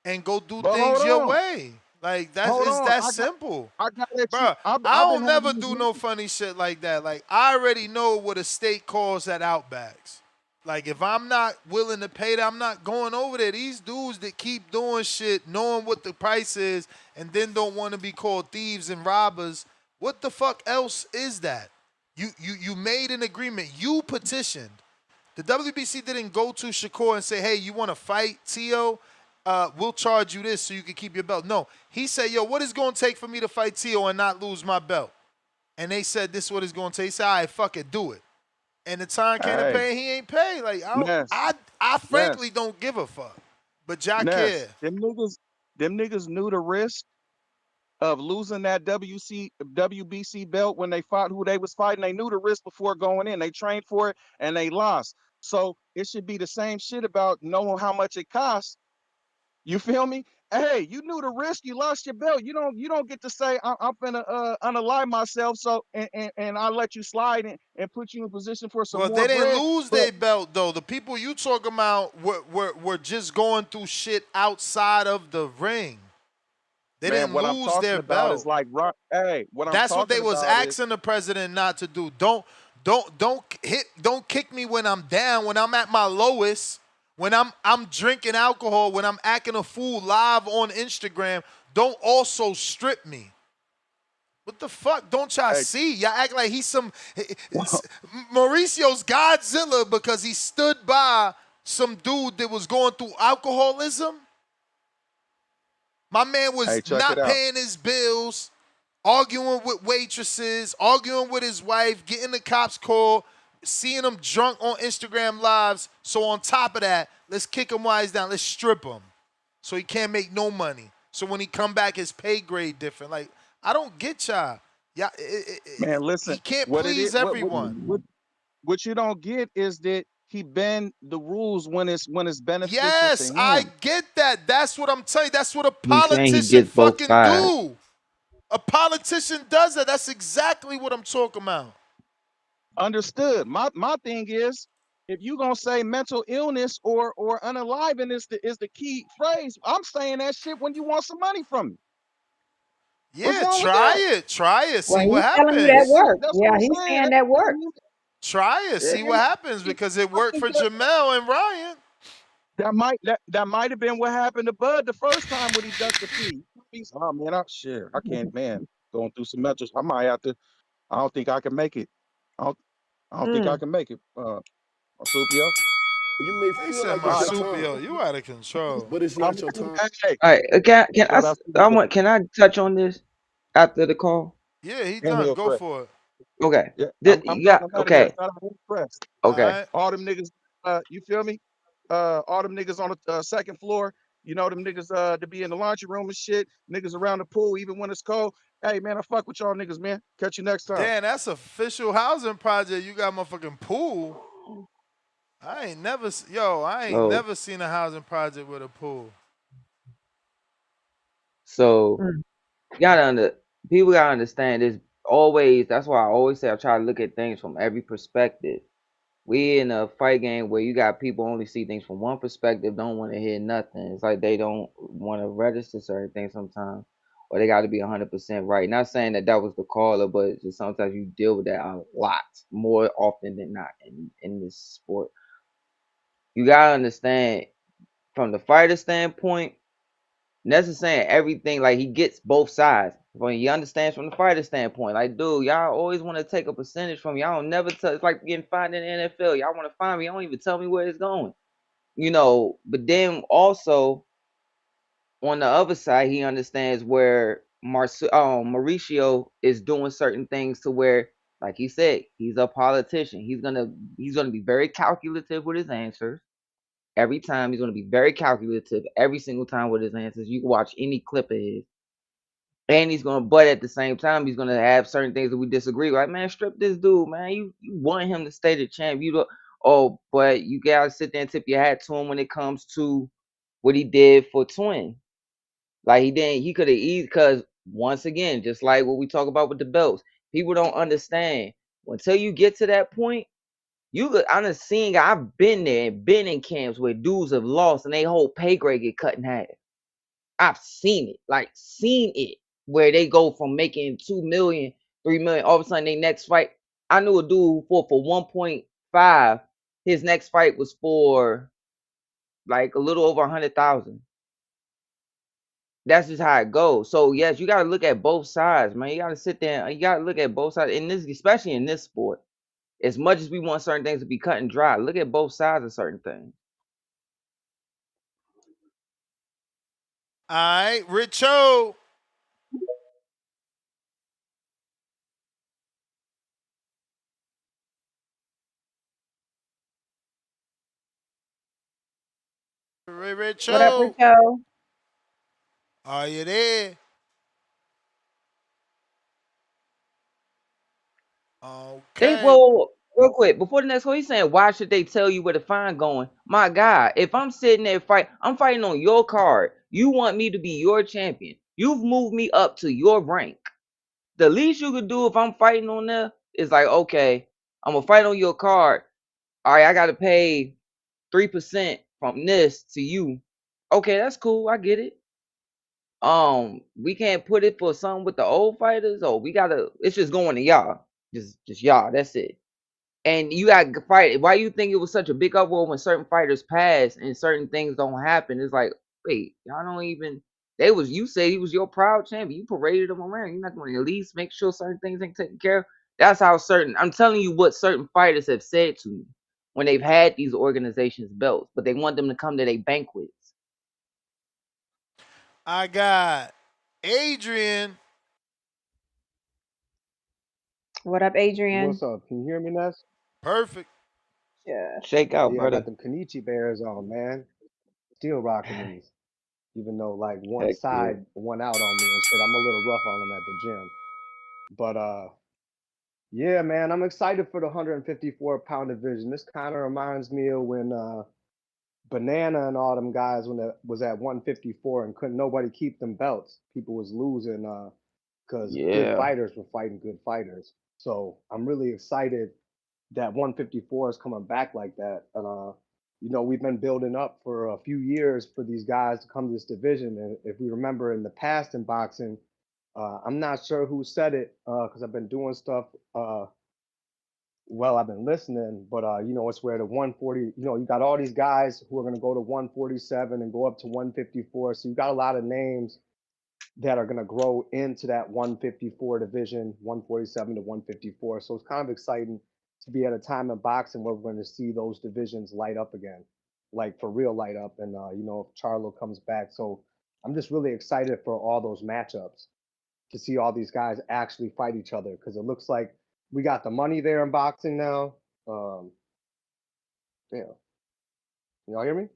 and go do But hold things your on. way. Like Hold it's on. that simple. I got let you Bro, I I've been don't never having this do no funny shit like that. Like, I already know what a state calls at Outbacks. Like, if I'm not willing to pay that, I'm not going over there. These dudes that keep doing shit, knowing what the price is, and then don't want to be called thieves and robbers, what the fuck else is that? You made an agreement. You petitioned. The WBC didn't go to Shakur and say, hey, you want to fight Tio? We'll charge you this so you can keep your belt. No, he said, yo, what is going to take for me to fight Tio and not lose my belt? And they said, this is what it's going to take. He said, all right, fuck it, do it. And the time came to Hey, pay, he ain't paid. Like, Ness, I Ness, frankly don't give a fuck. But y'all Ness. care. Them niggas knew the risk of losing that WBC belt when they fought who they was fighting. They knew the risk before going in. They trained for it and they lost. So it should be the same shit about knowing how much it costs. You feel me? Hey, you knew the risk. You lost your belt. You don't get to say I'm finna unalive myself. So and I let you slide and put you in position for some Well, more they didn't bread. lose But their belt, though. The people you talking about were just going through shit outside of the ring. They man, didn't what I'm lose talking their about is belt. like, hey, what I'm That's what they talking was about is, asking the president not to do. Don't kick me when I'm down, when I'm at my lowest, when I'm drinking alcohol, when I'm acting a fool live on Instagram. Don't also strip me. What the fuck? Don't y'all hey, see? Y'all act like he's Mauricio's Godzilla because he stood by some dude that was going through alcoholism. My man hey, was check it not out. paying his bills, arguing with waitresses, arguing with his wife, getting the cops called, seeing him drunk on Instagram lives. So on top of that, let's kick him while he's down. Let's strip him so he can't make no money. So when he come back, his pay grade different. Like, I don't get y'all. Y'all, Man, listen, he can't what it is, please everyone. what you don't get is that he bend the rules when it's beneficial to Yes, I him. get that. That's what I'm telling you. That's what a He's saying he politician gets both fucking sides. do. A politician does that. That's exactly what I'm talking about. Understood. My thing is, if you gonna say mental illness or unaliveness is the key phrase, I'm saying that shit when you want some money from me. What's Yeah, wrong with try that? it. Try it. Well, See what he's telling you that happens. worked. That's what Yeah, I'm he's saying. saying that worked. Try it. See what happens because it I worked think for Jamel and Ryan. that might have been what happened to Bud the first time when he ducked the fee. Oh man, I can't, man, going through some mental. I might have to. I don't think I can make it. I don't, I don't think I Mm. can make it. Supio. You may He feel said like it's your Marsupio, time, you out of control. but it's I'm, not your time. hey, All right, what I see, can I touch on this after the call? Yeah, he and done. he'll Go correct. for it. Okay. Yeah, I'm You got talking about it. Yeah, okay. shout out to Press. All Okay. right. All them niggas. You feel me? All them niggas on the second floor. You know them niggas to be in the laundry room and shit. Niggas around the pool even when it's cold. Hey man, I fuck with y'all niggas, man. Catch you next time. Damn, that's official housing project. You got motherfucking pool. I ain't never So seen a housing project with a pool. so Mm. people gotta understand this always. That's why I always say I try to look at things from every perspective. We in a fight game where you got people only see things from one perspective, don't want to hear nothing. It's like they don't want to register certain things sometimes, or they got to be 100% right. Not saying that that was the caller, but just sometimes you deal with that a lot more often than not in this sport. You gotta understand from the fighter standpoint. Nessa saying everything like he gets both sides. When he understands from the fighter standpoint, like, dude, y'all always want to take a percentage from me. Y'all don't never tell. It's like getting fined in the NFL. Y'all want to find me. Y'all don't even tell me where it's going. But then also on the other side, he understands where Mauricio is doing certain things to where, like he said, he's a politician. He's gonna be very calculative with his answers. Every time he's gonna be very calculative every single time with his answers. You can watch any clip of his. And he's gonna, but at the same time, he's gonna have certain things that we disagree. Like, man, strip this dude, man. You want him to stay the champ. You don't. Oh, but you gotta sit there and tip your hat to him when it comes to what he did for Twin. Like he didn't. He could have eased because once again, just like what we talk about with the belts, people don't understand until you get to that point. I'm just seeing. I've been there and been in camps where dudes have lost and they whole pay grade get cut in half. I've seen it, like seen it, where they go from making 2 million, 3 million, all of a sudden they next fight. I knew a dude who fought for 1.5. His next fight was for like a little over 100,000. That's just how it goes. So yes, you gotta look at both sides, man. You gotta sit there and you gotta look at both sides in this, especially in this sport. As much as we want certain things to be cut and dry, look at both sides of certain things. All right, Richo. What up, Richo. Richo? Are you there? They Okay. well, real quick before the next one, he's saying, why should they tell you where the fine going? My God, if I'm sitting there I'm fighting on your card. You want me to be your champion. You've moved me up to your rank. The least you could do if I'm fighting on there is like, okay, I'm gonna fight on your card. All right, I gotta pay 3% from this to you. Okay, that's cool. I get it. We can't put it for something with the old fighters. Oh, we gotta. It's just going to y'all. Just y'all. That's it. And you got to fight. Why you think it was such a big uproar when certain fighters pass and certain things don't happen? It's like, wait, y'all don't even. You say he was your proud champion. You paraded him around. You're not going to at least make sure certain things ain't taken care of. That's how certain. I'm telling you what certain fighters have said to me when they've had these organizations belts, but they want them to come to their banquets. I got Adrian. What up, Adrian? What's up? Can you hear me, Ness? Perfect. Yeah. Shake Oh out, yeah, I got brother. them Kenichi Bears on, man. Still rocking these. Even though like one Heck yeah. side won out on me and shit. I'm a little rough on them at the gym. But yeah, man, I'm excited for the 154-pound division. This kind of reminds me of when Banana and all them guys when it was at 154 and couldn't nobody keep them belts. People was losing because good Yeah. fighters were fighting good fighters. So I'm really excited that 154 is coming back like that. And we've been building up for a few years for these guys to come to this division. And if we remember in the past in boxing, I'm not sure who said it because I've been doing stuff. I've been listening, but it's where the 140. You got all these guys who are going to go to 147 and go up to 154. So you got a lot of names that are going to grow into that 154 division, 147 to 154. So it's kind of exciting to be at a time in boxing where we're going to see those divisions light up again, like for real light up. And, if Charlo comes back. So I'm just really excited for all those matchups to see all these guys actually fight each other because it looks like we got the money there in boxing now. Yeah. Y'all hear me?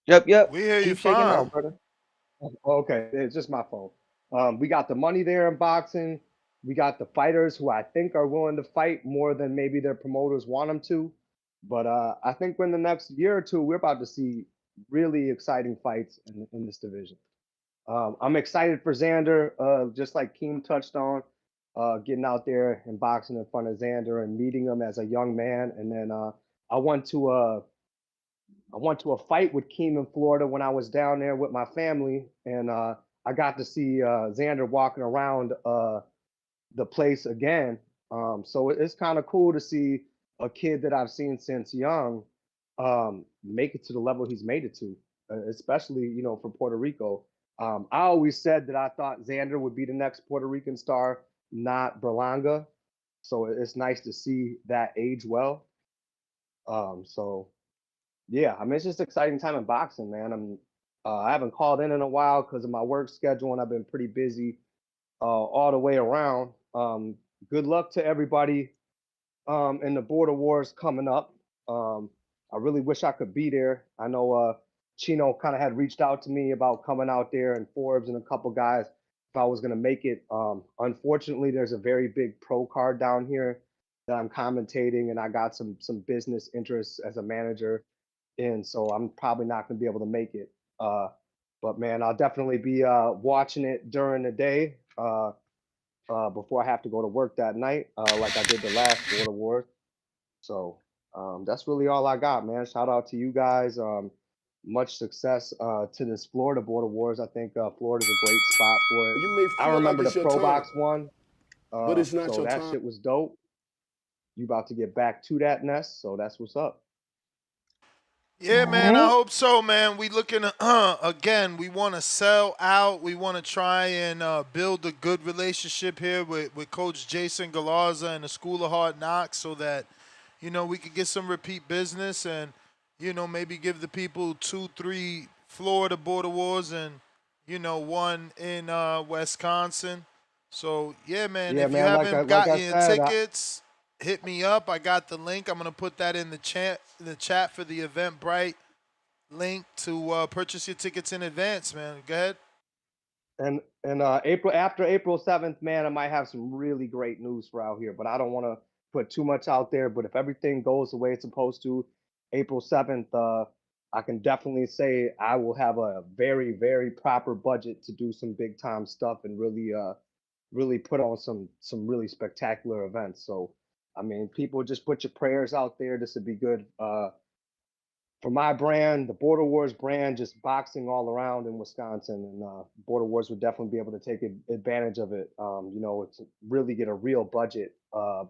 Yep. We hear you Keep shaking fine. out, brother. Okay, it's just my phone. We got the money there in boxing. We got the fighters who I think are willing to fight more than maybe their promoters want them to. But I think in the next year or two, we're about to see really exciting fights in this division. I'm excited for Xander, just like Keem touched on, getting out there and boxing in front of Xander and meeting him as a young man. And then I went to a fight with Keem in Florida when I was down there with my family, and I got to see Xander walking around the place again. So it's kind of cool to see a kid that I've seen since young make it to the level he's made it to, especially for Puerto Rico. I always said that I thought Xander would be the next Puerto Rican star, not Berlanga. So it's nice to see that age well. So yeah, I mean it's just an exciting time in boxing, man. I haven't called in a while because of my work schedule, and I've been pretty busy all the way around. Good luck to everybody in the border wars coming up. I really wish I could be there. I know Chino kind of had reached out to me about coming out there, and Forbes and a couple guys if I was going to make it. Unfortunately, there's a very big pro card down here that I'm commentating, and I got some business interests as a manager, and so I'm probably not going to be able to make it. But man, I'll definitely be watching it during the day before I have to go to work that night, like I did the last Border Wars. So that's really all I got, man. Shout out to you guys. Much success to this Florida Border Wars. I think Florida's a great spot for it. You may I feel like remember the it's your Pro time, Box one, but it's not so your that time. shit was dope. You about to get back to that nest, so that's what's up. Yeah, All man, I right. hope so, man. We looking to, again, we want to sell out. We want to try and build a good relationship here with Coach Jason Galarza and the School of Hard Knocks so that, we could get some repeat business and, maybe give the people 2, 3 Florida Border Wars and, one in Wisconsin. So, yeah, man, Yeah, if you man. haven't Like I gotten your said, tickets, hit me up. I got the link. I'm gonna put that in the chat for the Eventbrite link to purchase your tickets in advance, man. Go ahead. and after April 7th, man, I might have some really great news for out here, but I don't want to put too much out there. But if everything goes the way it's supposed to, April 7th, I can definitely say I will have a very, very proper budget to do some big time stuff and really put on some really spectacular events. So, I mean, people just put your prayers out there. This would be good. For my brand, the Border Wars brand, just boxing all around in Wisconsin, and Border Wars would definitely be able to take advantage of it. It's really get a real budget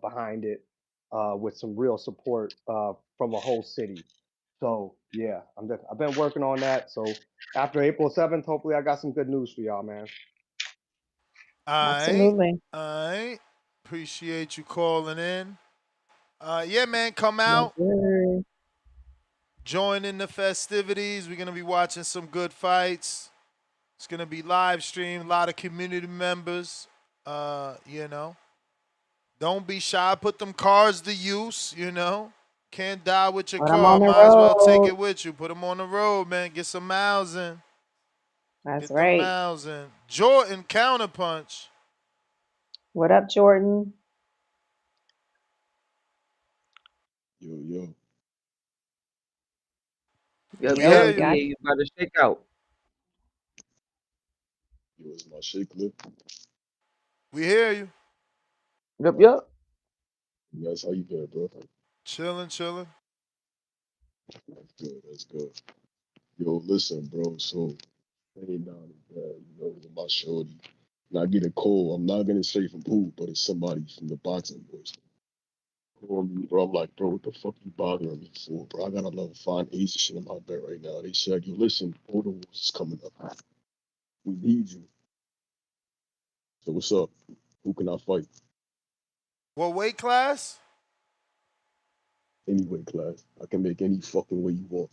behind it with some real support from a whole city. So yeah, I've been working on that. So after April 7th, hopefully I got some good news for y'all, man. All right. Absolutely. All right. Appreciate you calling in. Yeah, man, come Yes, out. sir. Join in the festivities. We're gonna be watching some good fights. It's gonna be live streamed. A lot of community members. Uh, you know, don't be shy. Put them cars to use. Can't die with your But I'm car. on the Might as well take road. it with you. Put them on the road, man. Get some miles in. That's Get them right. miles in. Jordan counterpunch. What up, Jordan? Yo. Yep, We Yo, hear yep. we you. We got hear you about to shake out. Yo, it's my shit clip. We hear you. Yep. You guys, how you been, bro? Chilling, chilling. That's good. Yo, listen, bro. So, hey, down with my shorty. And I get a call. I'm not gonna say from who, but it's somebody from the boxing boys. Call me, bro. I'm like, bro, what the fuck you bothering me for, bro? I got a level 5 ace of shit in my bed right now. They said, yo, listen, Border Wars is coming up. We need you. So what's up? Who can I fight? What weight class? Any weight class. I can make any fucking way you want.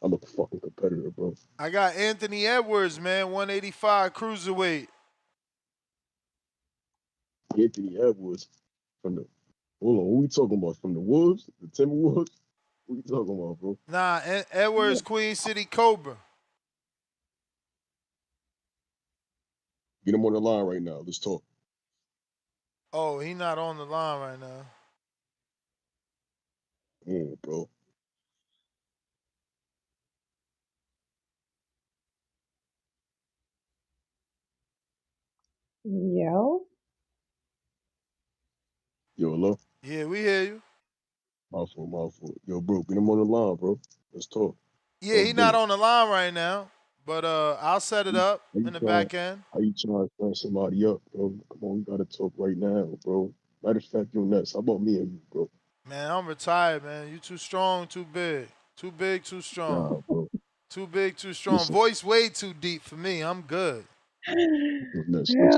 I'm a fucking competitor, bro. I got Anthony Edwards, man, 185 cruiserweight. Anthony Edwards from the hold on, who we talking about? From the Wolves? The Timberwolves? What you talking about, bro? Nah, Edwards, Queen City Cobra. Get him on the line right now. Let's talk. Oh, he not on the line right now. Come on, bro. Yo. Yo, hello? Yeah, we hear you. Mouthful. Yo, bro, get him on the line, bro. Let's talk. Yeah, Talk he not business. on the line right now, but I'll set it up in the back end. How you trying to turn somebody up, bro? Come on, we gotta talk right now, bro. Matter of fact, you're nuts. How about me and you, bro? Man, I'm retired, man. You too strong, too big. Too big, too strong. Nah, bro. Too big, too strong. Listen. Voice way too deep for me. I'm good. You're nuts. Yeah.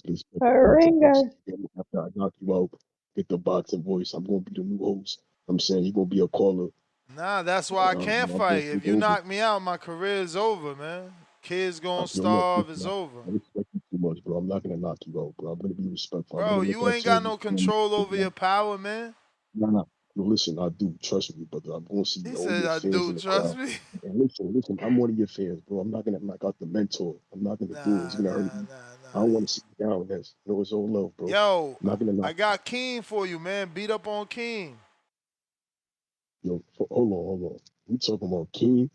Let's Ringo. after I knock you out, get the boxing voice. I'm gonna be the new host. I'm saying you're gonna be a caller. Nah, that's why I can't I'm gonna fight. take If you over. knock me out, my career's over, man. Kids gonna Yo, look, starve. listen, It's over. I respect you too much, bro. I'm not gonna knock you out, bro. I'm gonna be respectful. I'm Bro, gonna look you at ain't you. got no control over your power, man. Nah. Yo, listen, I do. Trust me, brother. I'm gonna see He all said your I fans do, in the trust crowd. me. And listen, I'm one of your fans, bro. I'm not gonna knock out the mentor. I'm not gonna do it. It's gonna hurt me. I don't want to see you down, this. No, it's all love, bro. Yo, I'm not gonna knock. I got Keem for you, man. Beat up on Keem. Yo, hold on. We talking about King,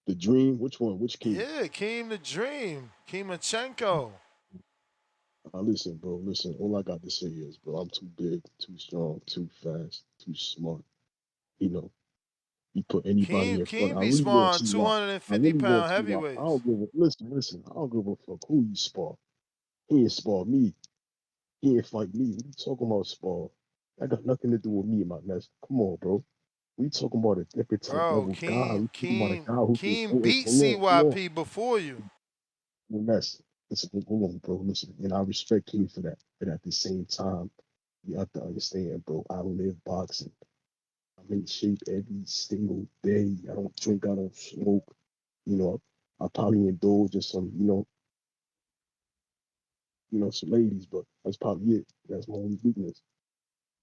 the Dream. Which one? Which King? Yeah, Keem the Dream. Keemachenko. Listen, bro. Listen. All I got to say is, bro, I'm too big, too strong, too fast, too smart. You know, you put anybody in front. Keem I be really want to sparring see why. I 250 really want pound to see why. I heavyweights. don't give a listen. I don't give a fuck who you spar. He ain't spar me. He ain't fight me. What you talking about spar? That got nothing to do with me, my mess. Come on, bro. We talking about a different type Bro, level guy. We talking about a guy who can Keem hold beat on. CYP before you. Well, that's listen, hold on, bro. Listen, and I respect you for that. But at the same time, you have to understand, bro. I live boxing. I'm in shape every single day. I don't drink. I don't smoke. You know, I probably indulge in some, some ladies, but that's probably it. That's my only weakness.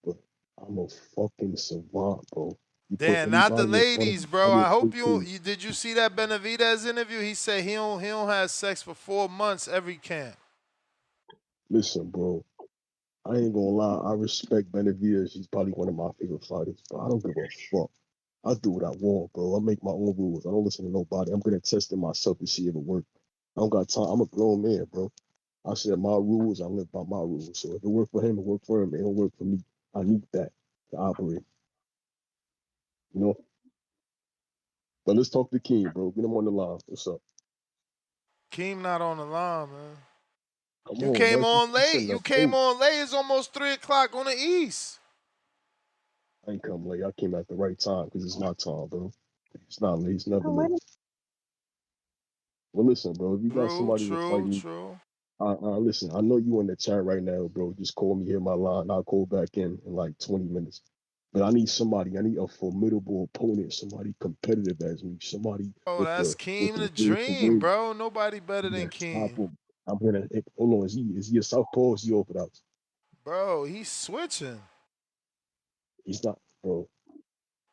But I'm a fucking savant, bro. You put Damn, not the anybody in front of ladies, me, bro. I will I hope take you. you did you see that Benavidez interview? He said he don't have sex for 4 months every camp. Listen, bro. I ain't gonna lie. I respect Benavidez. He's probably one of my favorite fighters, but I don't give a fuck. I do what I want, bro. I make my own rules. I don't listen to nobody. I'm good at testing myself to see if it works. I don't got time. I'm a grown man, bro. I said my rules. I live by my rules. So if it work for him, it work for him. It don't work for me. I need that to operate. You know. But let's talk to King, bro. Get him on the line. What's up? Keem not on the line, man. Come You on, came man. on You late. sitting You up came late. on late. It's almost 3 o'clock on the east. I ain't come late. I came at the right time because it's my time, bro. It's not late. It's never Oh, late. Well, listen, bro. If you got True, somebody to fight true, me, true. listen. I know you in the chat right now, bro. Just call me, hit my line. I'll call back in like 20 minutes. But I need somebody. I need a formidable opponent. Somebody competitive as me. Somebody Oh, with that's the Keem the will to Dream, win. bro. Nobody better than That's top Keem. of. I'm gonna. Hold on. Is he a southpaw or is he orthodox? Bro, he's switching. He's not, bro. Is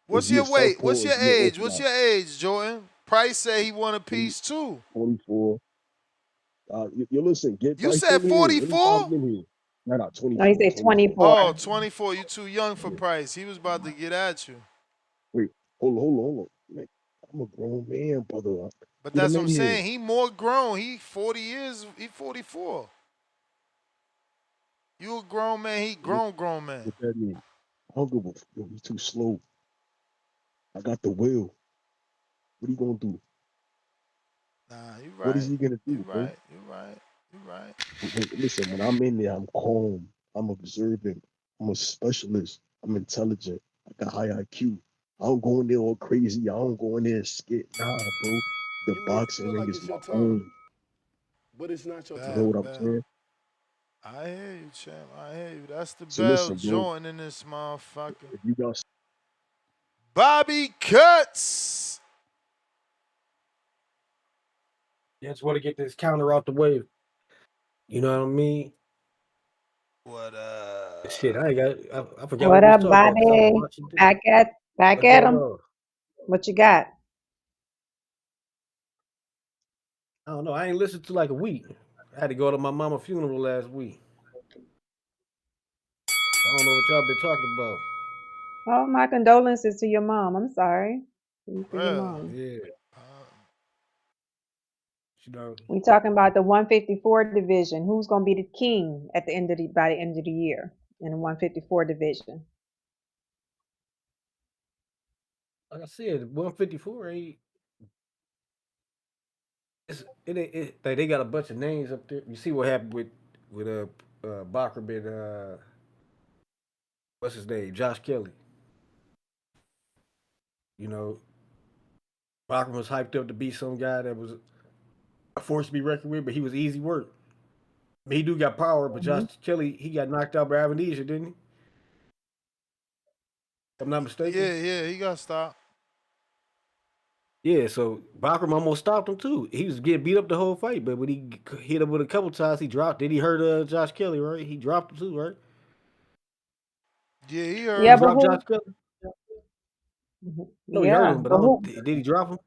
What's he a your weight? southpaw What's or is your he an age? What's orthodox? your age, Jordan? Price said he want a piece too. 24. You listen, get You Price said in here. 44? Anybody in here? Not no, he 24. said 24. Oh, 24. 24. You too young for Yeah. Price. He was about to get at you. Wait, hold on. Man, I'm a grown man, brother. But Get that's him what in I'm here. saying. He more grown. He 40 years. He 44. You a grown man. He grown man. What that mean? I don't give a yo, he's too slow. I got the will. What he gonna do? Nah, you What is right. he gonna You do, bro? right. You right. You right. Listen, when I'm in there, I'm calm. I'm observant. I'm a specialist. I'm intelligent. I got high IQ. I don't go in there all crazy. I don't go in there skit. Nah, bro. The You may boxing feel ring like is it's my your time, home. but it's not your You know time. what Bet, I'm bet. saying? I hear you, champ. I hear you. That's the So bell listen, bro. joint in this motherfucker. If you got Bobby Cuts. Yeah, just want to get this counter out the way. You know what I mean? What Shit, I ain't got. I forgot What what we was up, talking about. 'Cause I was Bobby? watching. Back at Back What's at going him. on? What you got? I don't know. I ain't listened to like a week. I had to go to my mama's funeral last week. I don't know what y'all been talking about. Oh, my condolences to your mom. I'm sorry for your Well, mom. Yeah, uh, you know, We talking about the 154 division. Who's gonna be the king at the end of the by the end of the year in the 154 division? like I said, 154 ain't. They got a bunch of names up there. You see what happened with Bachram and what's his name, Josh Kelly. You know, Bachram was hyped up to be some guy that was a force to be reckoned with, but he was easy work. I mean, he do got power, but Josh Hmm. Kelly he got knocked out by amnesia, didn't he? If I'm not mistaken. yeah, he got stopped. Yeah, so Bachram almost stopped him too. He was getting beat up the whole fight, but when he hit him with a couple times, he dropped. Then he hurt Josh Kelly, right? He dropped him too, right? Yeah, he He Yeah, hurt but him. dropped Josh who? Kelly. No, he hurt Yeah, him, but I but don't. who? Did he drop him?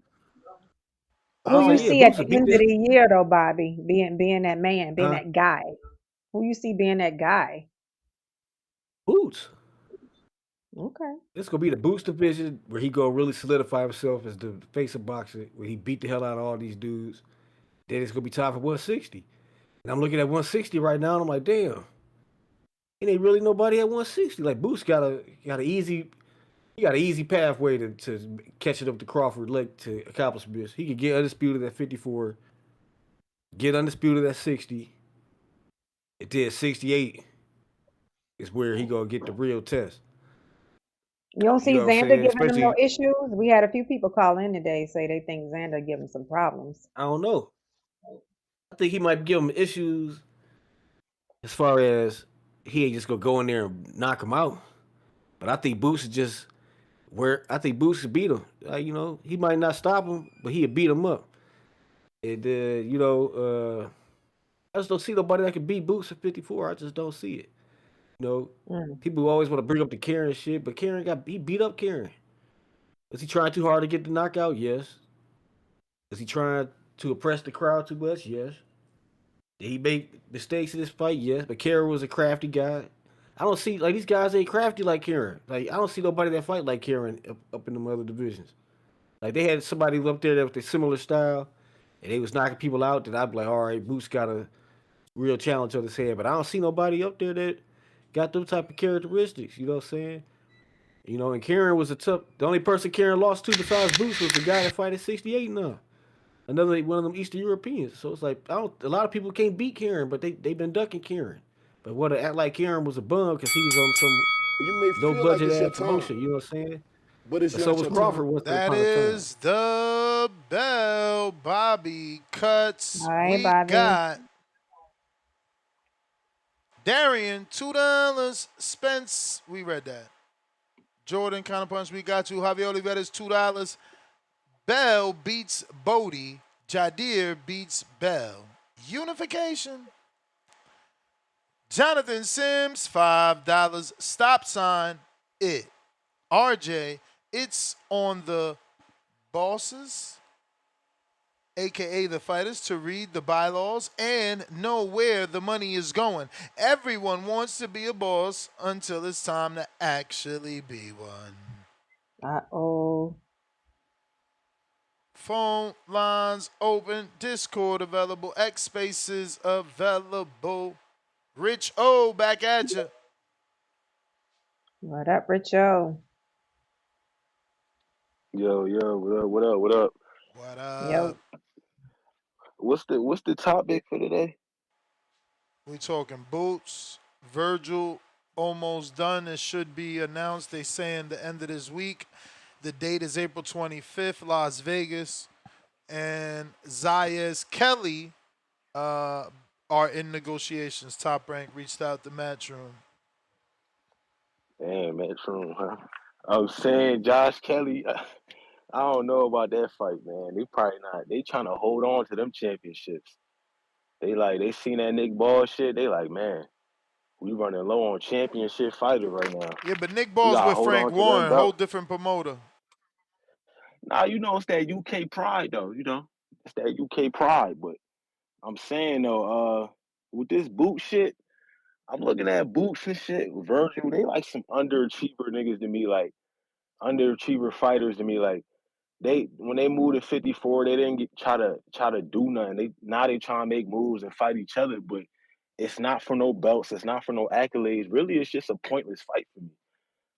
I Who I'm you saying, don't. yeah, see at Boots the will beat end of that. the year though, Bobby, being that man, being Huh? that guy? Who you see being that guy? Boots. Okay. This gonna be the Boots division where he gonna really solidify himself as the face of boxing, where he beat the hell out of all these dudes. Then it's gonna be time for 160. And I'm looking at 160 right now, and I'm like, damn, it ain't really nobody at 160. Like Boots got an easy he got an easy pathway to catching up to Crawford Lake to accomplish this. He could get undisputed at 54, get undisputed at 60. It did 68 is where he gonna get the real test. You don't You see know what I'm Xander saying? giving him no Especially, issues. We had a few people call in today say they think Xander give him some problems. I don't know. I think he might give him issues as far as he ain't just gonna go in there and knock him out. But I think Boots is just where I think Boots could beat him. You know, he might not stop him, but he'd beat him up. And I just don't see nobody that can beat Boots at 54. I just don't see it. You know, Mm. people always want to bring up the Karen shit, but he beat up Karen. Was he trying too hard to get the knockout? Yes. Was he trying to impress the crowd too much? Yes. Did he make mistakes in this fight? Yes. But Karen was a crafty guy. I don't see like these guys ain't crafty like Karen. Like I don't see nobody that fight like Karen up in them other divisions. Like they had somebody up there that with a similar style, and they was knocking people out. That I'd be like, all right, Boots got a real challenge on his head. But I don't see nobody up there that got them type of characteristics. You know what I'm saying? You know, and Karen was a tough. The only person Karen lost to besides Boots was the guy that fight at 68 now. Another one of them Eastern Europeans. So it's like I don't. A lot of people can't beat Karen, but they've been ducking Karen. But what to act like Karen was a bum because he was on some You may no feel like budget it's your ad time, promotion. You know what I'm saying? but it's But so not was your time. Crawford once That upon a time. is the bell. Bobby All cuts. right, We Bobby. got Darian, $2. Spence, we read that. Jordan, Counterpunch, we got you. Javier Oliveira's $2. Bell beats Bodie. Jadir beats Bell. Unification. Jonathan Sims, $5. Stop sign, it. RJ, it's on the bosses, aka the fighters, to read the bylaws and know where the money is going. Everyone wants to be a boss until it's time to actually be one. Uh-oh. Phone lines open, Discord available, X Spaces available. Rich O back at you. What up, Richo? Yo, yo, what up, what up, what up? What up? Yo. What's the topic for today? We talking Boots. Vergil almost done. It should be announced. They saying the end of this week. The date is April 25th, Las Vegas. And Zayas Kelly are in negotiations. Top Rank reached out to Matchroom. Damn, Matchroom, huh? I was saying Josh Kelly. I don't know about that fight, man. They probably not. They trying to hold on to them championships. They seen that Nick Ball shit. They like, man, we running low on championship fighters right now. Yeah, but Nick We Ball's gotta with hold Frank on to them Warren, whole belts. different promoter. Nah, it's that UK pride though. It's that UK pride. But I'm saying though, with this boot shit, I'm looking at boots and shit. Virgil, they like some underachiever niggas to me, like underachiever fighters to me, like. When they moved to 54, they didn't try to do nothing. They try to make moves and fight each other, but it's not for no belts. It's not for no accolades. Really, it's just a pointless fight for me.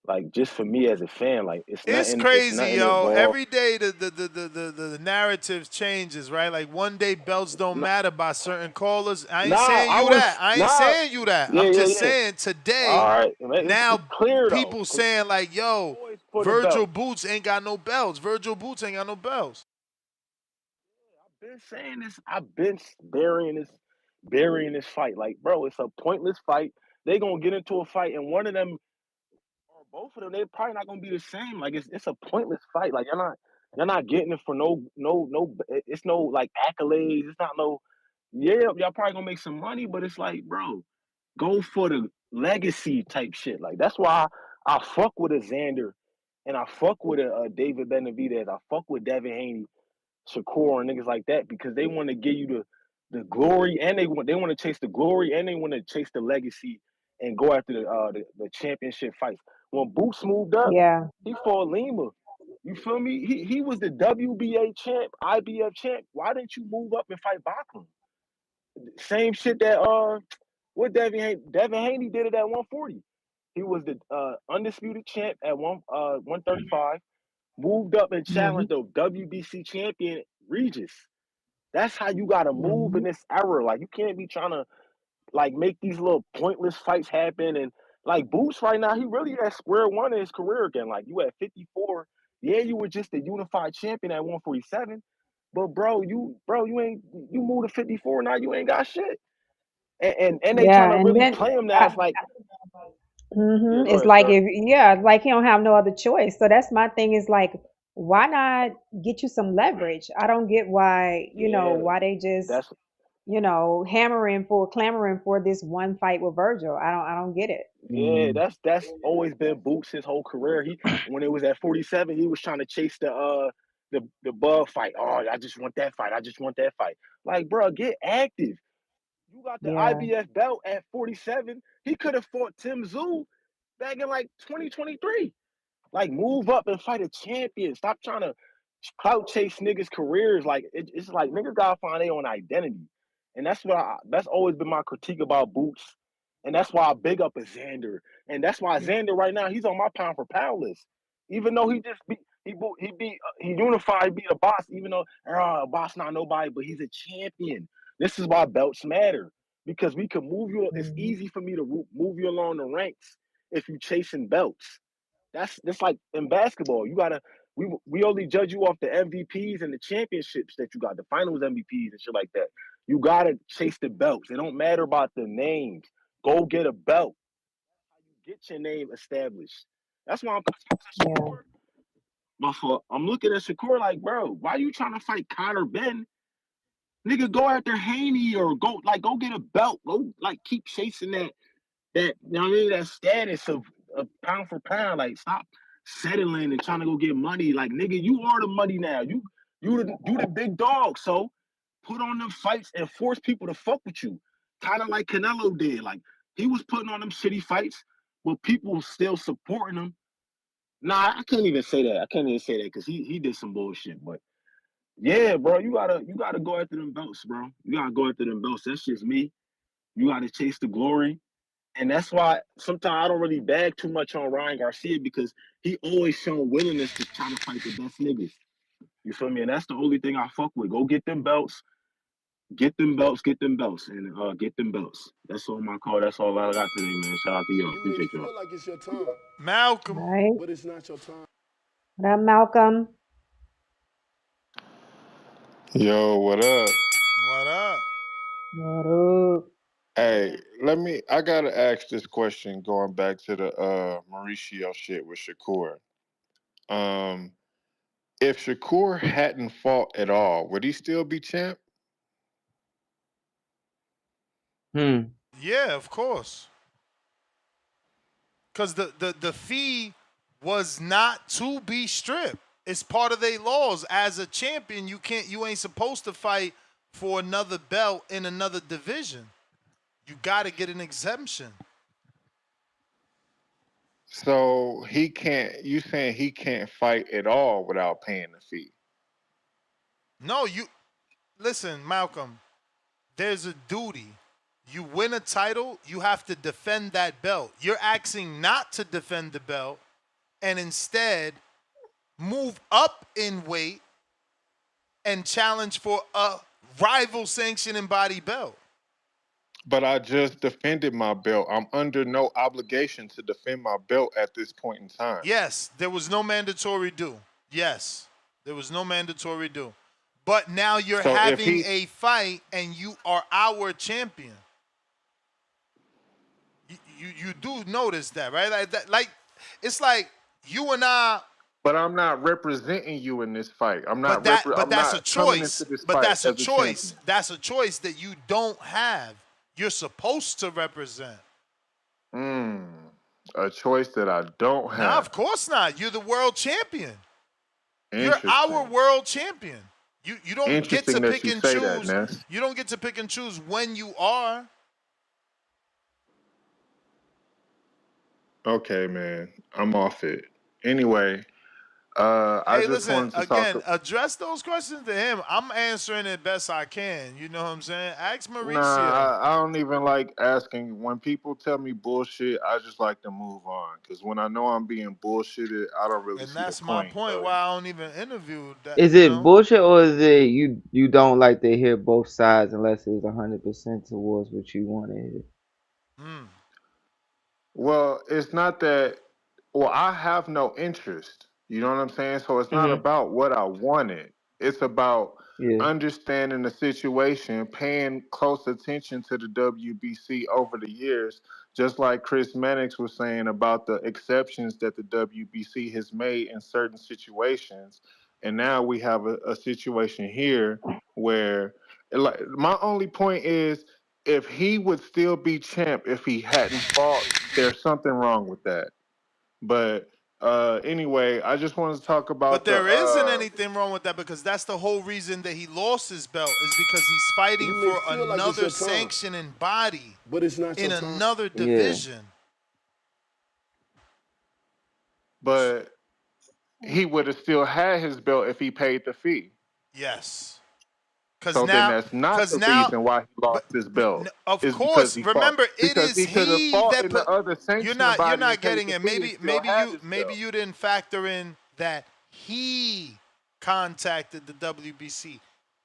Like just for me as a fan, like it's It's nothing. It's crazy, nothing yo. involved. Every day the narrative changes, right? Like one day belts don't Nah, matter by certain callers. I ain't nah, saying I you that. was I ain't nah. saying you that. I'm Yeah, yeah, just yeah. saying All today, right, man, it's now clear though, people 'cause saying like, yo, always for the Virgil belt. Boots ain't got no belts. Virgil Boots ain't got no belts. I've been saying this. I've been burying this fight. Like, bro, it's a pointless fight. They gonna get into a fight, and one of them or both of them, they're probably not gonna be the same. Like it's a pointless fight. Like you're not getting it for no. It's no like accolades. It's not no. Yeah, y'all probably gonna make some money, but it's like, bro, go for the legacy type shit. Like that's why I fuck with a Xander, and I fuck with a David Benavidez. I fuck with Devin Haney, Shakur, and niggas like that because they want to give you the glory, and they want to chase the glory, and they want to chase the legacy and go after the championship fights. When Boots moved up, Yeah. he fought Lima. You feel me? He was the WBA champ, IBF champ. Why didn't you move up and fight Bachman? Same shit that what Devin Haney did it at 140. He was the undisputed champ at 135. Moved up and Hmm. challenged the WBC champion Regis. That's how you gotta move in Hmm. this era. Like you can't be trying to like make these little pointless fights happen. And like Boots right now, he really at square one in his career again. Like you at 54, yeah, you were just a unified champion at 147. But you ain't you moved to 54 now. You ain't got shit. And they trying Yeah, to and really then play him now. It's like, yeah, go it's ahead, like sir. if yeah, like he don't have no other choice. So that's my thing is like, why not get you some leverage? I don't get why, Yeah, why they just, that's clamoring for this one fight with Virgil. I don't get it. yeah, that's always been Boots his whole career. He when it was at 47, he was trying to chase the Bud fight. Oh, I just want that fight. I just want that fight. Like, bro, get active. You got the Yeah. IBF belt at 47. He could have fought Tim Tszyu back in like 2023. Like, move up and fight a champion. Stop trying to clout chase niggas' careers. Like, it's like niggas gotta find their own identity, and that's always been my critique about Boots, and that's why I big up a Xander, and that's why Xander right now he's on my pound for pound list, even though he just beat he unified he beat a boss, even though a boss not nobody, but he's a champion. This is why belts matter because we can move you. It's Hmm. easy for me to move you along the ranks if you chasing belts. That's like in basketball. You gotta we only judge you off the MVPs and the championships that you got, the finals MVPs and shit like that. You gotta chase the belts. It don't matter about the names. Go get a belt. How you get your name established. That's why Yeah. I'm looking at Shakur like, bro, why you trying to fight Conor Ben? Nigga, go after Haney or go get a belt. Go like keep chasing that status of pound for pound. Like stop settling and trying to go get money. Like nigga, you are the money now. You the big dog. So put on them fights and force people to fuck with you. Kind of like Canelo did. Like he was putting on them shitty fights, but people still supporting him. Nah, I can't even say that. I can't even say that because he did some bullshit. But yeah, bro, you gotta go after them belts, bro. You gotta go after them belts. That's just me. You gotta chase the glory. And that's why sometimes I don't really bag too much on Ryan Garcia because he always shown willingness to try to fight the best niggas. You feel me? And that's the only thing I fuck with. Go get them belts, get them belts, get them belts, and get them belts. That's all my call. That's all I got today, man. Shout out to y'all. You may Appreciate y'all. feel like it's your time, Malcolm. Right. but it's not your time. What up, Malcolm? Yo, what up? What up? What up? Hey, I gotta ask this question going back to the Mauricio shit with Shakur. Um, if Shakur hadn't fought at all, would he still be champ? Hmm. Yeah, of course. Because the fee was not to be stripped. It's part of their laws. As a champion, you ain't supposed to fight for another belt in another division. You got to get an exemption. So he can't. You saying he can't fight at all without paying the fee? No, you listen, Malcolm. There's a duty. You win a title, you have to defend that belt. You're asking not to defend the belt and instead move up in weight and challenge for a rival sanctioning body belt. But I just defended my belt. I'm under no obligation to defend my belt at this point in time. Yes, there was no mandatory due. Yes, there was no mandatory due. But now you're having a fight and you are our champion. You do notice that, right? Like it's like you and I. But I'm not representing you in this fight. I'm not. But that's a choice. But that's a choice. That's a choice that you don't have. You're supposed to represent. A choice that I don't have. No, of course not. You're the world champion. You're our world champion. You don't get to pick and choose. You don't get to pick and choose when you are. Okay, man. I'm off it. Anyway, I just wanted to again, address those questions to him. I'm answering it best I can. You know what I'm saying? Ask Mauricio. Nah, I don't even like asking. When people tell me bullshit, I just like to move on. Because when I know I'm being bullshitted, I don't really see the point. And that's my point why I don't even interview that. Is it bullshit or is it you don't like to hear both sides unless it's 100% towards what you want to hear? Well, it's not that. Well, I have no interest. You know what I'm saying? So it's not about what I wanted. It's about understanding the situation, paying close attention to the WBC over the years, just like Chris Mannix was saying about the exceptions that the WBC has made in certain situations. And now we have a situation here where, like, my only point is, if he would still be champ if he hadn't fought, there's something wrong with that. But anyway, I just wanted to talk about. But there isn't anything wrong with that because that's the whole reason that he lost his belt is because he's fighting for another sanctioning body but it's not in another division. But he would have still had his belt if he paid the fee. Yes. So then that's not the reason why he lost his belt. Of course, remember it is he that put. You're not getting it. Maybe you didn't factor in that he contacted the WBC.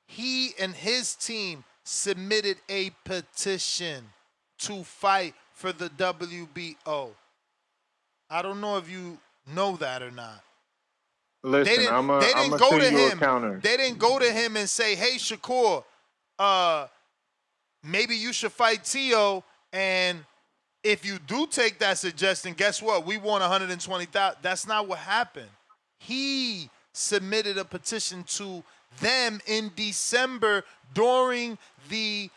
He and his team submitted a petition to fight for the WBO. I don't know if you know that or not. Listen, they didn't go to him. They didn't go to him and say, "Hey, Shakur, maybe you should fight Tio." And if you do take that suggestion, guess what? We won 120,000. That's not what happened. He submitted a petition to them in December during the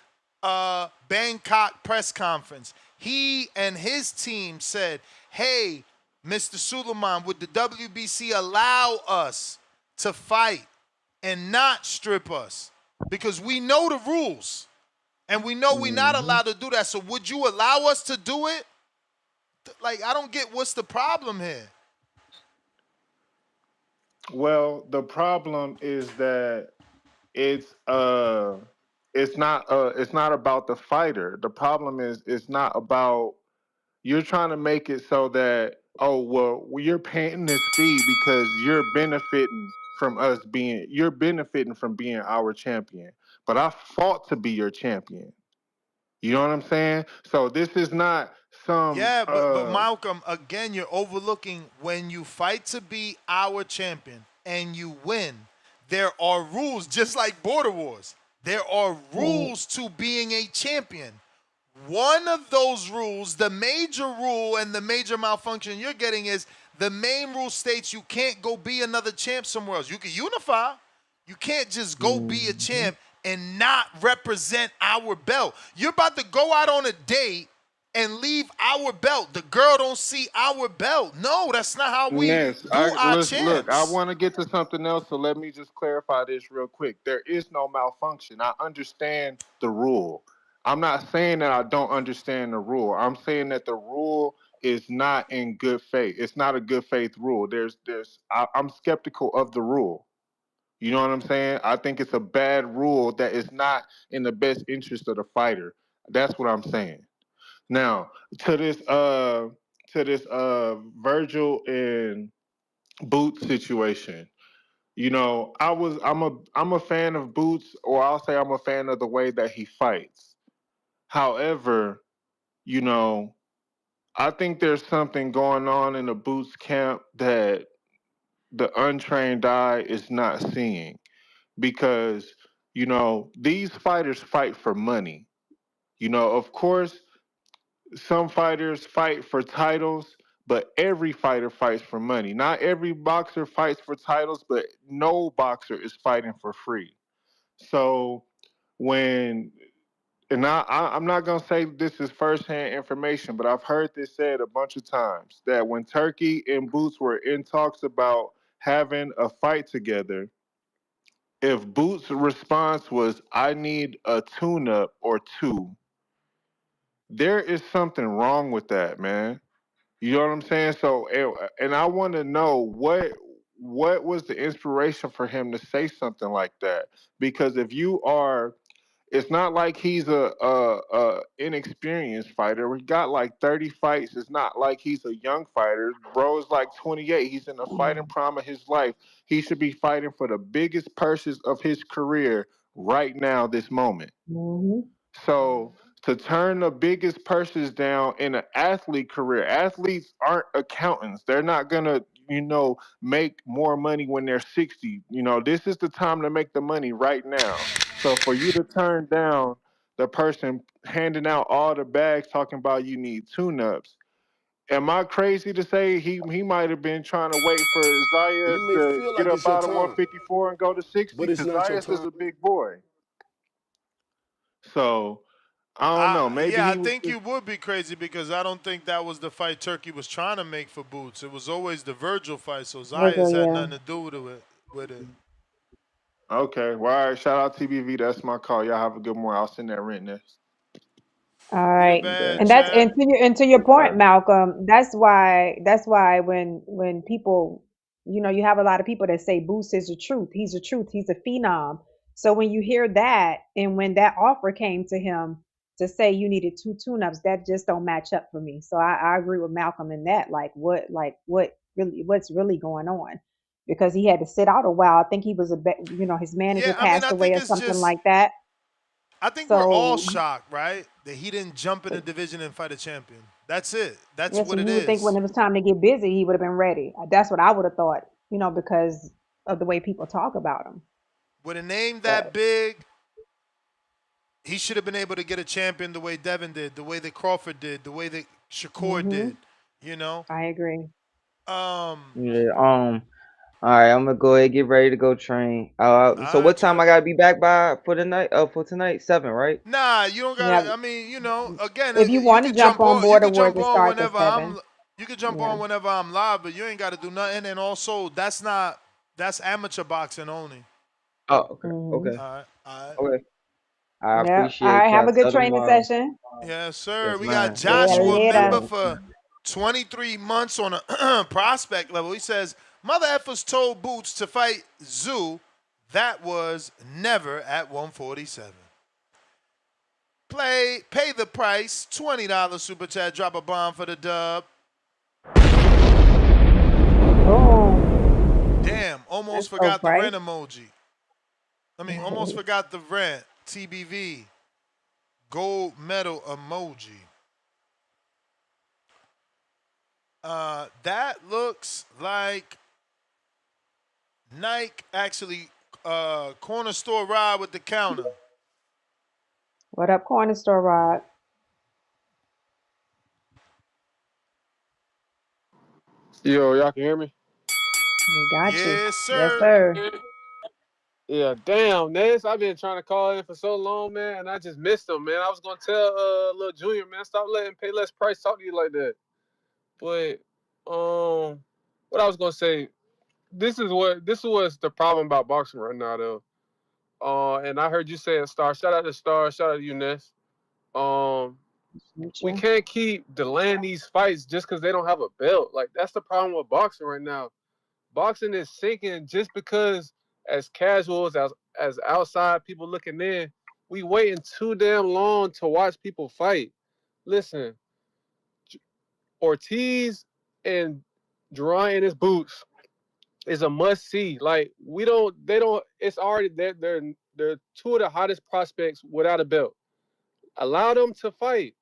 Bangkok press conference. He and his team said, "Hey, Mr. Suleiman, would the WBC allow us to fight and not strip us? Because we know the rules, and we know we're not allowed to do that. So would you allow us to do it?" Like, I don't get what's the problem here. Well, the problem is that it's not about the fighter. The problem is it's not about. You're trying to make it so that, oh, well, you're paying this fee because you're benefiting from being our champion. But I fought to be your champion. You know what I'm saying? So this is not some. Yeah, but Malcolm, again, you're overlooking when you fight to be our champion and you win. There are rules, just like Border Wars. There are rules to being a champion. One of those rules, the major rule and the major malfunction you're getting is the main rule states you can't go be another champ somewhere else. You can unify. You can't just go be a champ and not represent our belt. You're about to go out on a date and leave our belt. The girl don't see our belt. No, that's not how we Ness, do our look. I champs. want to get to something else, so let me just clarify this real quick. There is no malfunction. I understand the rule. I'm not saying that I don't understand the rule. I'm saying that the rule is not in good faith. It's not a good faith rule. I'm skeptical of the rule. You know what I'm saying? I think it's a bad rule that is not in the best interest of the fighter. That's what I'm saying. Now, to this Virgil and Boots situation. I'm a fan of Boots, or I'll say I'm a fan of the way that he fights. However, you know, I think there's something going on in the Boots camp that the untrained eye is not seeing because these fighters fight for money. Of course, some fighters fight for titles, but every fighter fights for money. Not every boxer fights for titles, but no boxer is fighting for free. So when I'm not gonna say this is firsthand information, but I've heard this said a bunch of times that when Turkey and Boots were in talks about having a fight together, if Boots' response was "I need a tune-up or two," there is something wrong with that, man. You know what I'm saying? So, and I want to know what was the inspiration for him to say something like that? Because it's not like he's a inexperienced fighter. He got like 30 fights. It's not like he's a young fighter. Bro is like 28. He's in the fighting prime of his life. He should be fighting for the biggest purses of his career right now, this moment. Mm-hmm. So to turn the biggest purses down in an athlete career, athletes aren't accountants. They're not gonna, make more money when they're 60. This is the time to make the money right now. So for you to turn down the person handing out all the bags talking about you need tune-ups, am I crazy to say he might have been trying to wait for Zayas You may to feel get like up it's your out of time, 154 and go to 60? but it's Because not your Zayas is time. a big boy. So I don't know. Maybe I he was think just you would be crazy because I don't think that was the fight Turkey was trying to make for Boots. It was always the Virgil fight, so Virgil, Zayas had yeah. nothing to do with it. okay. Well, all right. Shout out TBV. That's my call. Y'all have a good morning. I'll send that rent next. All Be the right. man, And that's champ. and to your Yes, point, sir. Malcolm, that's why when people, you have a lot of people that say Boost is the truth. He's the truth. He's a phenom. So when you hear that and when that offer came to him to say you needed two tune-ups, that just don't match up for me. So I agree with Malcolm in that. What's really going on? Because he had to sit out a while. I think he was his manager Yeah, I mean, passed away or something like that. I think we're all So shocked, right? That he didn't jump in the division and fight a champion. That's it. That's yeah, so what it you would think when is. it was time to get busy, he would have been ready. That's what I would have thought, because of the way people talk about him. With a name But that big, he should have been able to get a champion the way Devin did, the way that Crawford did, the way that Shakur did. hmm You know, I agree. um, Yeah. All right, I'm gonna go ahead get ready to go train. So all right, what time I champ. gotta be back by for the night? For tonight, 7, right? Nah, you don't Yeah, gotta. I mean, again, if you you want to could jump jump on on. You board could awards, jump it on starts at whenever 7. You could jump Yeah. on whenever I'm live, but you ain't got to do nothing. And also, that's amateur boxing only. Oh, okay, hmm okay, All right, all right. okay. I Yep. All appreciate right. Have y'all. a good Till training tomorrow. session. Yes, sir. Yes, We got man. Yeah, Yes, man. Joshua later. member Appreciate for 23 months on a prospect level. He says, Mother effers told Boots to fight Zoo. That was never at 147. Pay the price. $20 super chat. Drop a bomb for the dub. Boom. Damn, almost Let's go, forgot the Price. rent emoji. Almost forgot the rent. TBV. Gold medal emoji. That looks like Nike actually corner store ride with the counter. What up, Corner Store Rod? Yo, y'all can hear me? We got you. Yes, Yes, sir. sir. Yeah, damn, Ness. I've been trying to call in for so long, man, and I just missed him, man. I was gonna tell little Junior, man, stop letting Payless Price talk to you like that. But what I was gonna say, this is what's the problem about boxing right now, though. And I heard you saying Star. Shout out to Star. Shout out to you, Ness. Um, we can't keep delaying these fights just because they don't have a belt. Like that's the problem with boxing right now. Boxing is sinking just because, as casuals, as outside people looking in, we waiting too damn long to watch people fight. Listen, Ortiz and Jaron Ennis boots is a must see. Like they don't. It's already they're two of the hottest prospects without a belt. Allow them to fight.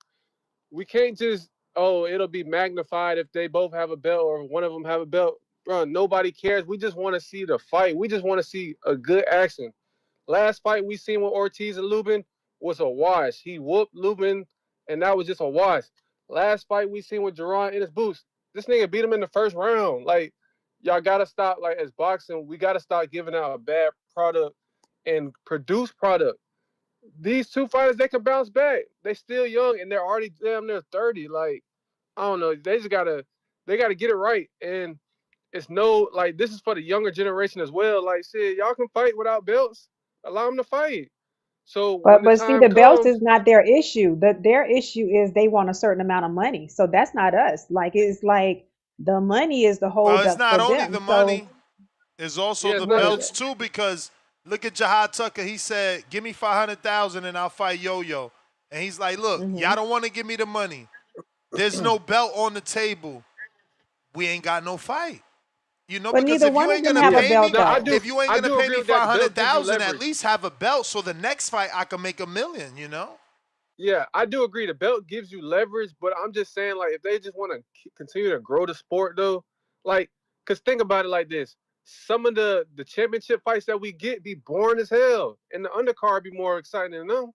We can't just it'll be magnified if they both have a belt or one of them have a belt. Bro, nobody cares. We just want to see the fight. We just want to see a good action. Last fight we seen with Ortiz and Lubin was a wash. He whooped Lubin, and that was just a wash. Last fight we seen with Jaron in his boots, this nigga beat him in the first round. Like, y'all gotta stop. Like, as boxing, we gotta start giving out a bad product and produce product. These two fighters, they can bounce back. They still young and they're already damn near 30. Like, I don't know. They gotta get it right. And it's no like this is for the younger generation as well. Like, shit, y'all can fight without belts. Allow them to fight. So when the But see, time the belts comes, is not their issue. Their issue is they want a certain amount of money. So that's not us. Like it's like the money is the Well, hold it's up not for only them. the money, So it's also yeah, it's the not what is just belts it? too. Because look at Jahad Tucker. He said, "Give me 500,000 and I'll fight Yo-Yo." And he's like, "Look, y'all Hmm. don't want to give me the money. There's no belt on the table. We ain't got no fight." You know, But because neither if you one of ain't them gonna have a yeah. pay belt me, No, though. if you ain't I gonna do pay agree me with that. The belt gives you 500,000, at leverage. least have a belt so the next fight I can make 1 million. You know? Yeah, I do agree. The belt gives you leverage, but I'm just saying, like, if they just want to continue to grow the sport, though, like, cause think about it like this: some of the championship fights that we get be boring as hell, and the undercard be more exciting than them.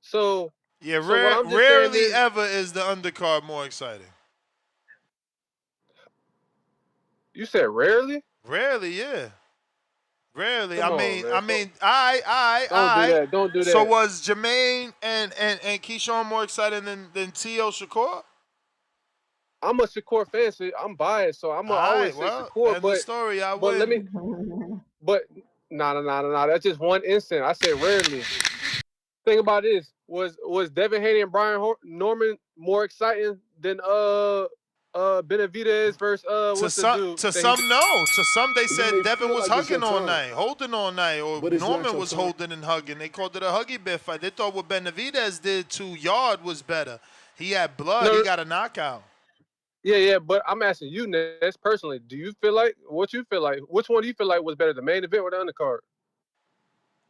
So, Yeah, so what I'm just saying rarely is, ever is the undercard more exciting. you said rarely. Rarely, yeah. Rarely. I Come on, mean, man. I mean, I, Don't do that. Don't do So that. was Jermaine and Keyshawn more exciting than T.O. Shakur? I'm a Shakur fan, so I'm biased, so I'm All gonna right, always say well, Shakur. end the story. I But let win. me, but no. That's just one instant. I said rarely. Think about this: was Devin Haney and Brian Norman more exciting than Benavidez versus what's the dude To that he some, no. To some, they He said may Devin feel was like it's your hugging all time, night, holding all night, or but it's not Norman your was time. holding and hugging. They called it a huggy bear fight. They thought what Benavidez did to Yard was better. He had blood. He no got a knockout. yeah, but I'm asking you, Ness, personally, do you feel like what you feel like? Which one do you feel like was better, the main event or the undercard?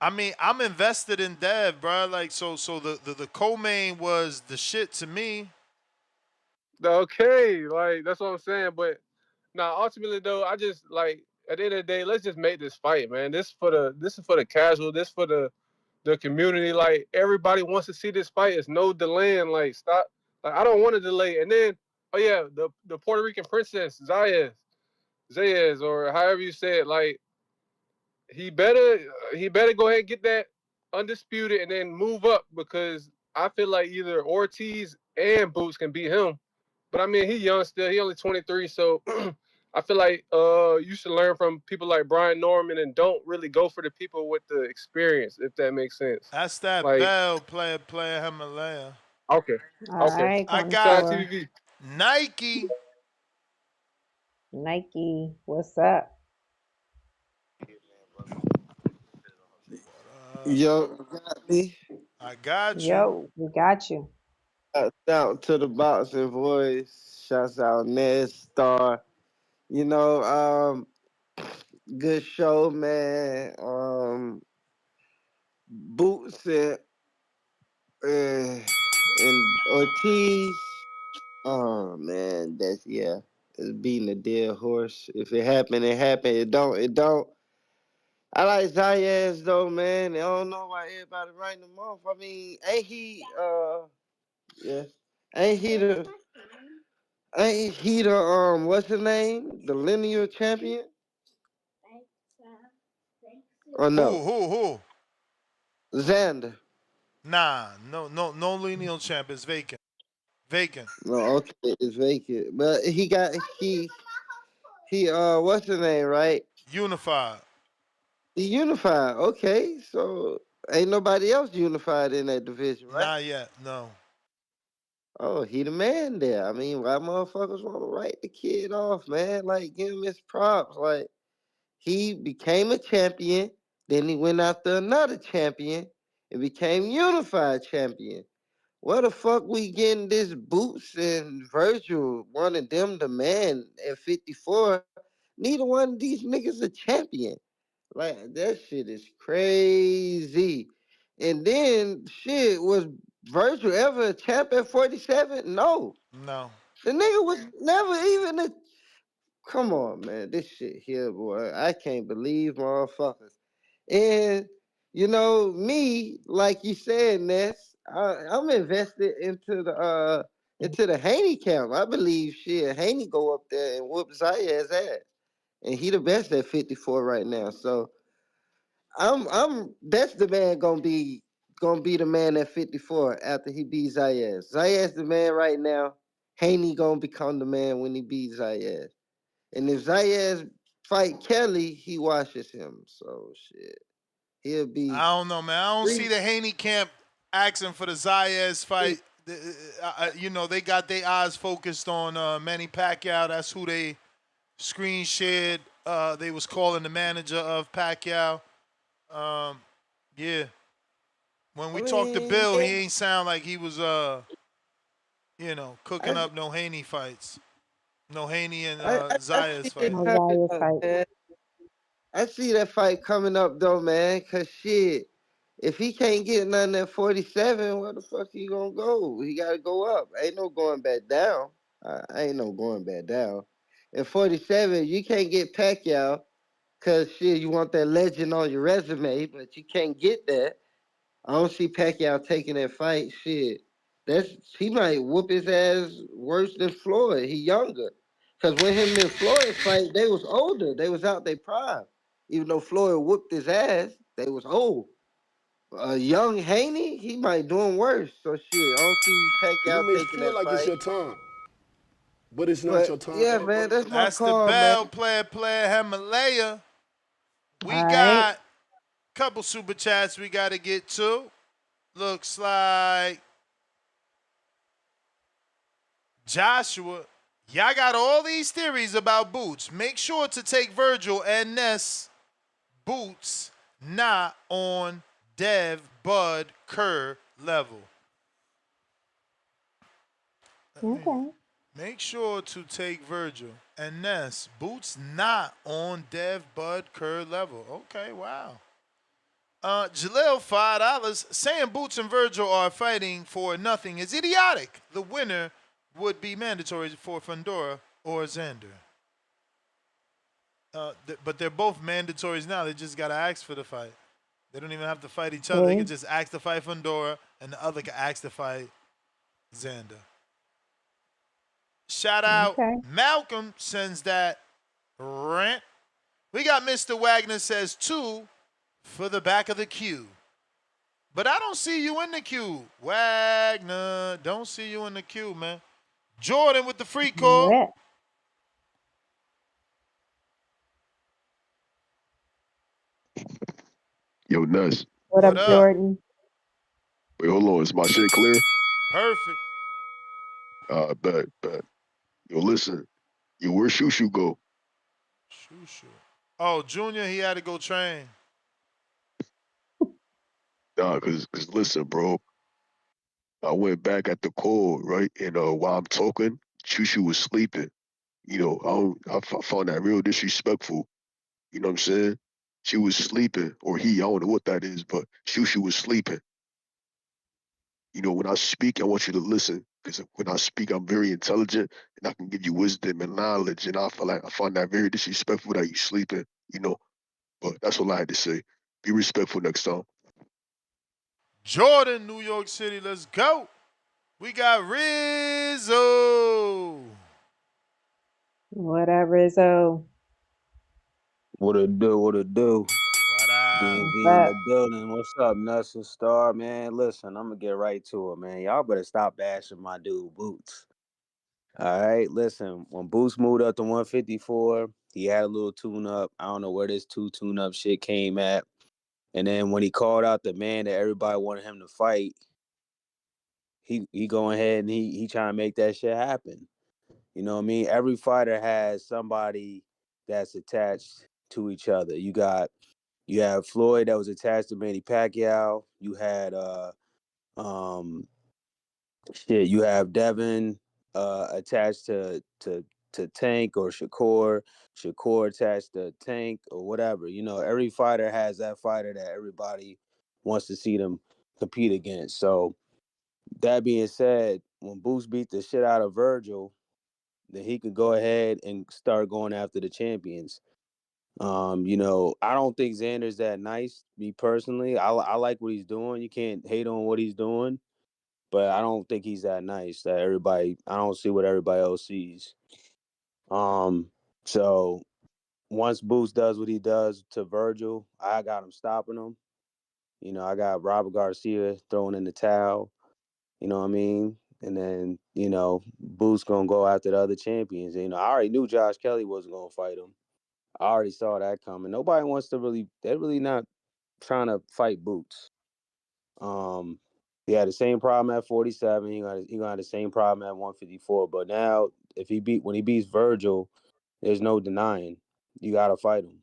I mean, I'm invested in Dev, bro. Like, so the co-main was the shit to me. Okay, like that's what I'm saying. But now, ultimately though, I just like at the end of the day, let's just make this fight, man. This is for the casual. This for the community. Like everybody wants to see this fight. It's no delaying. Like stop. Like I don't want to delay. And then oh yeah, the Puerto Rican princess Zayas or however you say it. Like he better he better go ahead and get that undisputed and then move up because I feel like either Ortiz and Boots can beat him. But I mean, he young still. He only 23, so I feel like you should learn from people like Brian Norman and don't really go for the people with the experience, if that makes sense. That's that Like, Bell player Himalaya. okay, All okay. right, I Shout got out connoisseur. TVV. Nike. Nike, what's up? Yo, got me. I got you. Yo, we got you. Shouts out to the boxing voice. Shouts out Ned Star. You know, good show, man. Boots and Ortiz. Oh man, that's yeah. It's beating a dead horse. If it happen, it happen. It don't. It don't. I like Zayas though, man. I don't know why everybody writing him off. I mean, ain't he? Yeah. Ain't he the? Ain't he the what's the name? The lineal champion? Or no? Who? Xander. Nah, no lineal champ. It's vacant. Vacant. No, okay, it's vacant. But he what's the name, right? Unified. He unified. Okay, so ain't nobody else unified in that division, right? Not yet. No. Oh, he the man there. I mean, why motherfuckers want to write the kid off, man? Like, give him his props. Like, he became a champion, then he went after another champion and became unified champion. Where the fuck we getting this Boots and Vergil wanting them the man at 54? Neither one of these niggas a champion. Like, that shit is crazy. And then, shit, was Vergil ever a champ at 47? No. No. The nigga was never even a. Come on, man. This shit here, boy. I can't believe motherfuckers. And, me, like you said, Ness, I'm invested into the Haney camp. I believe shit, Haney go up there and whoop Zayas ass. And he the best at 54 right now. So that's the man gonna be the man at 54 after he beats Zayas. Zayas the man right now. Haney gonna become the man when he beats Zayas. And if Zayas fight Kelly, he washes him. So shit. He'll be I don't know, man. I don't see the Haney camp asking for the Zayas fight. They got their eyes focused on Manny Pacquiao. That's who they screen shared. They was calling the manager of Pacquiao. Yeah. When we talked to Bill, he ain't sound like he was, cooking up no Haney fights. No Haney and Zayas fight. No Zayas fight. I see that fight coming up though, man. Cause shit, if he can't get nothing at 47, where the fuck he gonna go? He gotta go up. Ain't no going back down. Ain't no going back down. At 47, you can't get Pacquiao. Cause shit, you want that legend on your resume, but you can't get that. I don't see Pacquiao taking that fight. Shit, he might whoop his ass worse than Floyd. He younger. Cause when him and Floyd fight, they was older. They was out their prime. Even though Floyd whooped his ass, they was old. Young Haney, he might do him worse. So shit, I don't see You Pacquiao may taking feel that like it's fight. your time, but it's not But your time. yeah, man, that's my That's the call, man. bell, player Himalaya. All We right. got a couple super chats we got to get to. Looks like Joshua. Y'all got all these theories about Boots. Make sure to take Vergil and Ness. Boots not on Dev Bud Kerr level. Okay. Make sure to take Vergil and Ness. Boots not on Dev Bud Kerr level. Okay, wow. Jaleel, $5. Saying Boots and Vergil are fighting for nothing is idiotic. The winner would be mandatory for Fundora or Xander. But they're both mandatories now. They just got to ask for the fight. They don't even have to fight each other. They can just ask to fight Fundora, and the other can ask to fight Xander. Shout out. Okay. Malcolm sends that rant. We got Mr. Wagner says 2 for the back of the queue. But I don't see you in the queue. Wagner, don't see you in the queue, man. Jordan with the free call. Yeah. Yo, Nuss. What up, What up? Jordan? Wait, hold on. Is my shit clear? Perfect. Bet. Yo, listen. Yo, where Shushu go? Shoo. Oh, Junior, he had to go train. Nah, cause listen, bro. I went back at the call, right? And while I'm talking, Shushu was sleeping. I found that real disrespectful. You know what I'm saying? She was sleeping, or he, I don't know what that is, but Shushu was sleeping. When I speak, I want you to listen. Because when I speak, I'm very intelligent and I can give you wisdom and knowledge. And I find that very disrespectful that you sleeping, But that's all I had to say. Be respectful next time. Jordan, New York City, let's go. We got Rizzo. What up, Rizzo? What it do? What up? DMV What's in the up? building. What's up, Nuts and Star, man? Listen, I'm gonna get right to it, man. Y'all better stop bashing my dude Boots. All right, listen. When Boots moved up to 154, he had a little tune up. I don't know where this two tune up shit came at. And then when he called out the man that everybody wanted him to fight, he going ahead and he trying to make that shit happen. You know what I mean? Every fighter has somebody that's attached to each other. You have Floyd that was attached to Manny Pacquiao. You had um you have Devin attached to Tank or Shakur, Shakur attached to Tank or whatever. You know, every fighter has that fighter that everybody wants to see them compete against. So that being said, when Boost beat the shit out of Vergil, then he could go ahead and start going after the champions. I don't think Xander's that nice, me personally. I like what he's doing. You can't hate on what he's doing, but I don't think he's that nice that everybody, I don't see what everybody else sees. So once Boost does what he does to Vergil, I got him stopping him. I got Robert Garcia throwing in the towel, you know what I mean? And then, Boost gonna go after the other champions. I already knew Josh Kelly wasn't gonna fight him. I already saw that coming. Nobody wants to they're really not trying to fight Boots. He had the same problem at 47. He gonna have the same problem at 154. But now, when he beats Vergil, there's no denying. You gotta fight him.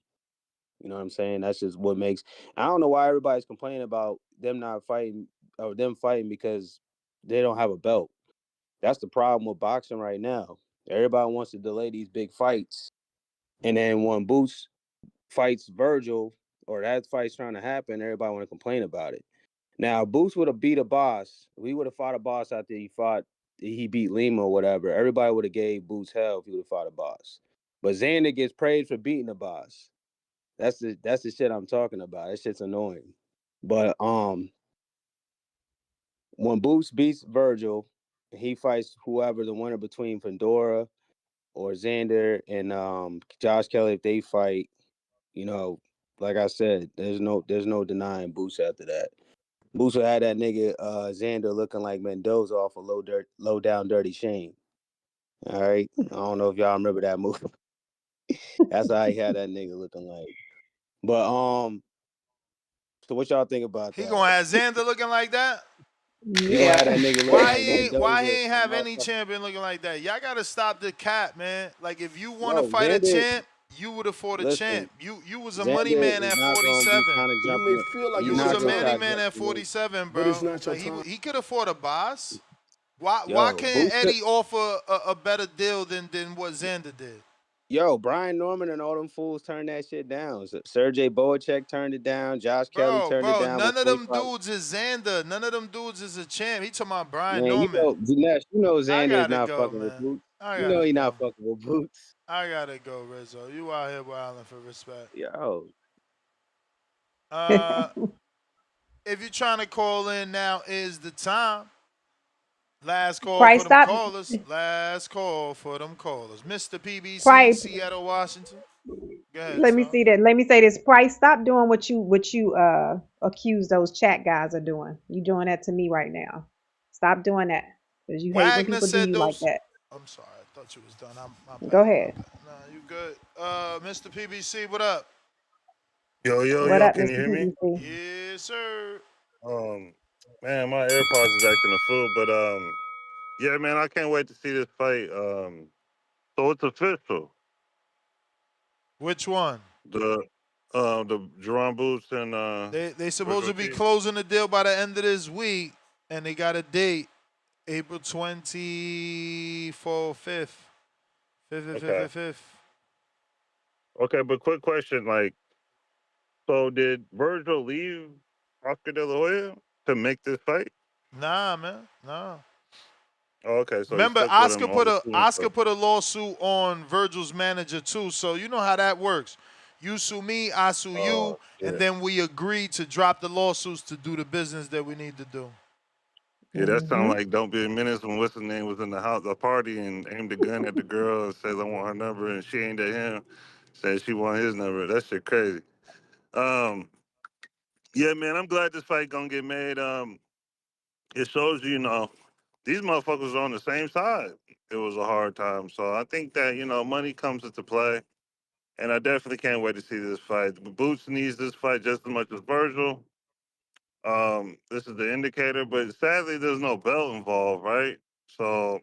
You know what I'm saying? That's just what makes. I don't know why everybody's complaining about them not fighting or them fighting because they don't have a belt. That's the problem with boxing right now. Everybody wants to delay these big fights, and then when Boots fights Vergil or that fight's trying to happen, everybody want to complain about it. Now, Boots would have beat a boss. We would have fought a boss after he beat Lima or whatever. Everybody would have gave Boots hell if he would have fought a boss. But Xander gets praised for beating a boss. That's the shit I'm talking about. That shit's annoying. But when Boots beats Vergil, he fights whoever the winner between Pandora or Xander and Josh Kelly. If they fight, like I said, there's no denying Boots after that. Boots had that nigga Xander looking like Mendoza off of low down dirty Shame. All right. I don't know if y'all remember that movie. That's how he had that nigga looking like. But so what y'all think about He that? gonna have Xander looking like that? He gonna have that Yeah. nigga looking Why like he ain't why he Mendoza. ain't have any champion looking like that? Y'all gotta stop the cap, man. Like if you want to Yo, fight a Xander, champ, you would have fought a listen, champ. You was a money Xander man is at not gonna be 47. trying to You jump may in. feel like He's You it's was your not a gonna money try time, to man jump at in. 47, but it's bro. not your Like time. he could afford a boss. Why Yo, can't Booster. Eddie offer a better deal than what Xander did? Yo, Brian Norman and all them fools turned that shit down. Sergey Boacek turned it down. Josh Kelly turned it Bro, down none of before he them fought. dudes is Xander. None of them dudes is a champ. He talking about Brian Man, Norman. Dinesh, I Xander is gotta not go, fucking with man. Boots. I You know gotta he go. not fucking with Boots. I gotta go, Rizzo. You out here wilding for respect. Yo, Uh, if you're trying to call in, now is the time. Last call for Price them stop. callers. Last call for them callers. Mr. PBC, Price. Seattle, Washington. Go ahead, Let me sir. see that. Let me say this. Price. Stop doing what you accuse those chat guys of doing. You doing that to me right now. Stop doing that because you hate when Wagner people do said you like those. that. I'm sorry. I thought you was done. My Go bad. My ahead. bad. Nah, you good. Mr. PBC, what up? What Yo, up, can you Mr. hear me? PBC? Yes, sir. Um, man, my AirPods is acting a fool, but yeah, man, I can't wait to see this fight. So it's official. Which one? The Jerron Boots and They supposed Vergil to be Ortiz. closing the deal by the end of this week, and they got a date, April 24th, 5th. 5th, 5th, Okay, 5th, 5th. okay, but quick question, like, so did Virgil leave Oscar De La Hoya to make this fight? Nah, man. Nah. Oh, okay, so he Remember, stuck with him all the way. Oscar put a lawsuit on Virgil's manager too. So you know how that works. You sue me, I sue you, Oh and shit. then we agree to drop the lawsuits to do the business that we need to do. Yeah, that Mm-hmm. sounded like Don't Be a Menace when what's his name was in the house, a party, and aimed a gun at the girl and says I want her number, and she aimed at him, said she want his number. That shit crazy. Um, Yeah, man, I'm glad this fight gonna get made. It shows you know these motherfuckers are on the same side. It was a hard time, so I think that money comes into play, and I definitely can't wait to see this fight. Boots needs this fight just as much as Vergil. This is the indicator, but sadly, there's no belt involved, right? So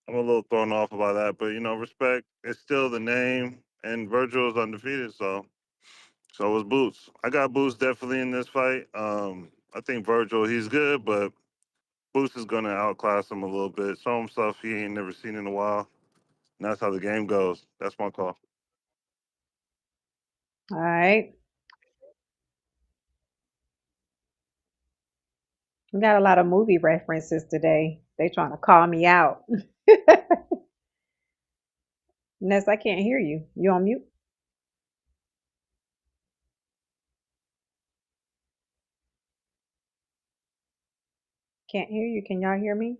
I'm a little thrown off about that, but respect. It's still the name, and Vergil is undefeated, so was Boots. I got Boots definitely in this fight. I think Vergil, he's good, but Boots is gonna outclass him a little bit, show him stuff he ain't never seen in a while. And that's how the game goes. That's my call. All right. We got a lot of movie references today. They trying to call me out. Ness, I can't hear you. You on mute? Can't hear you. Can y'all hear me?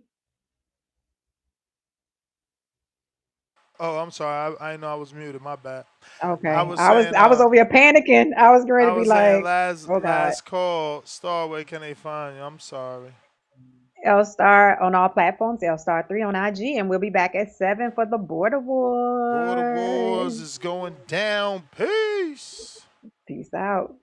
Oh, I'm sorry. I know I was muted. My bad. I Okay. was I was saying, I was over here panicking. I was going I to be was saying like, last oh God. last call. Star, where can they find you? I'm sorry. L Star on all platforms, L Star 3 on IG, and we'll be back at 7 for the Border Border Wars. Wars is going down. Peace. Peace out.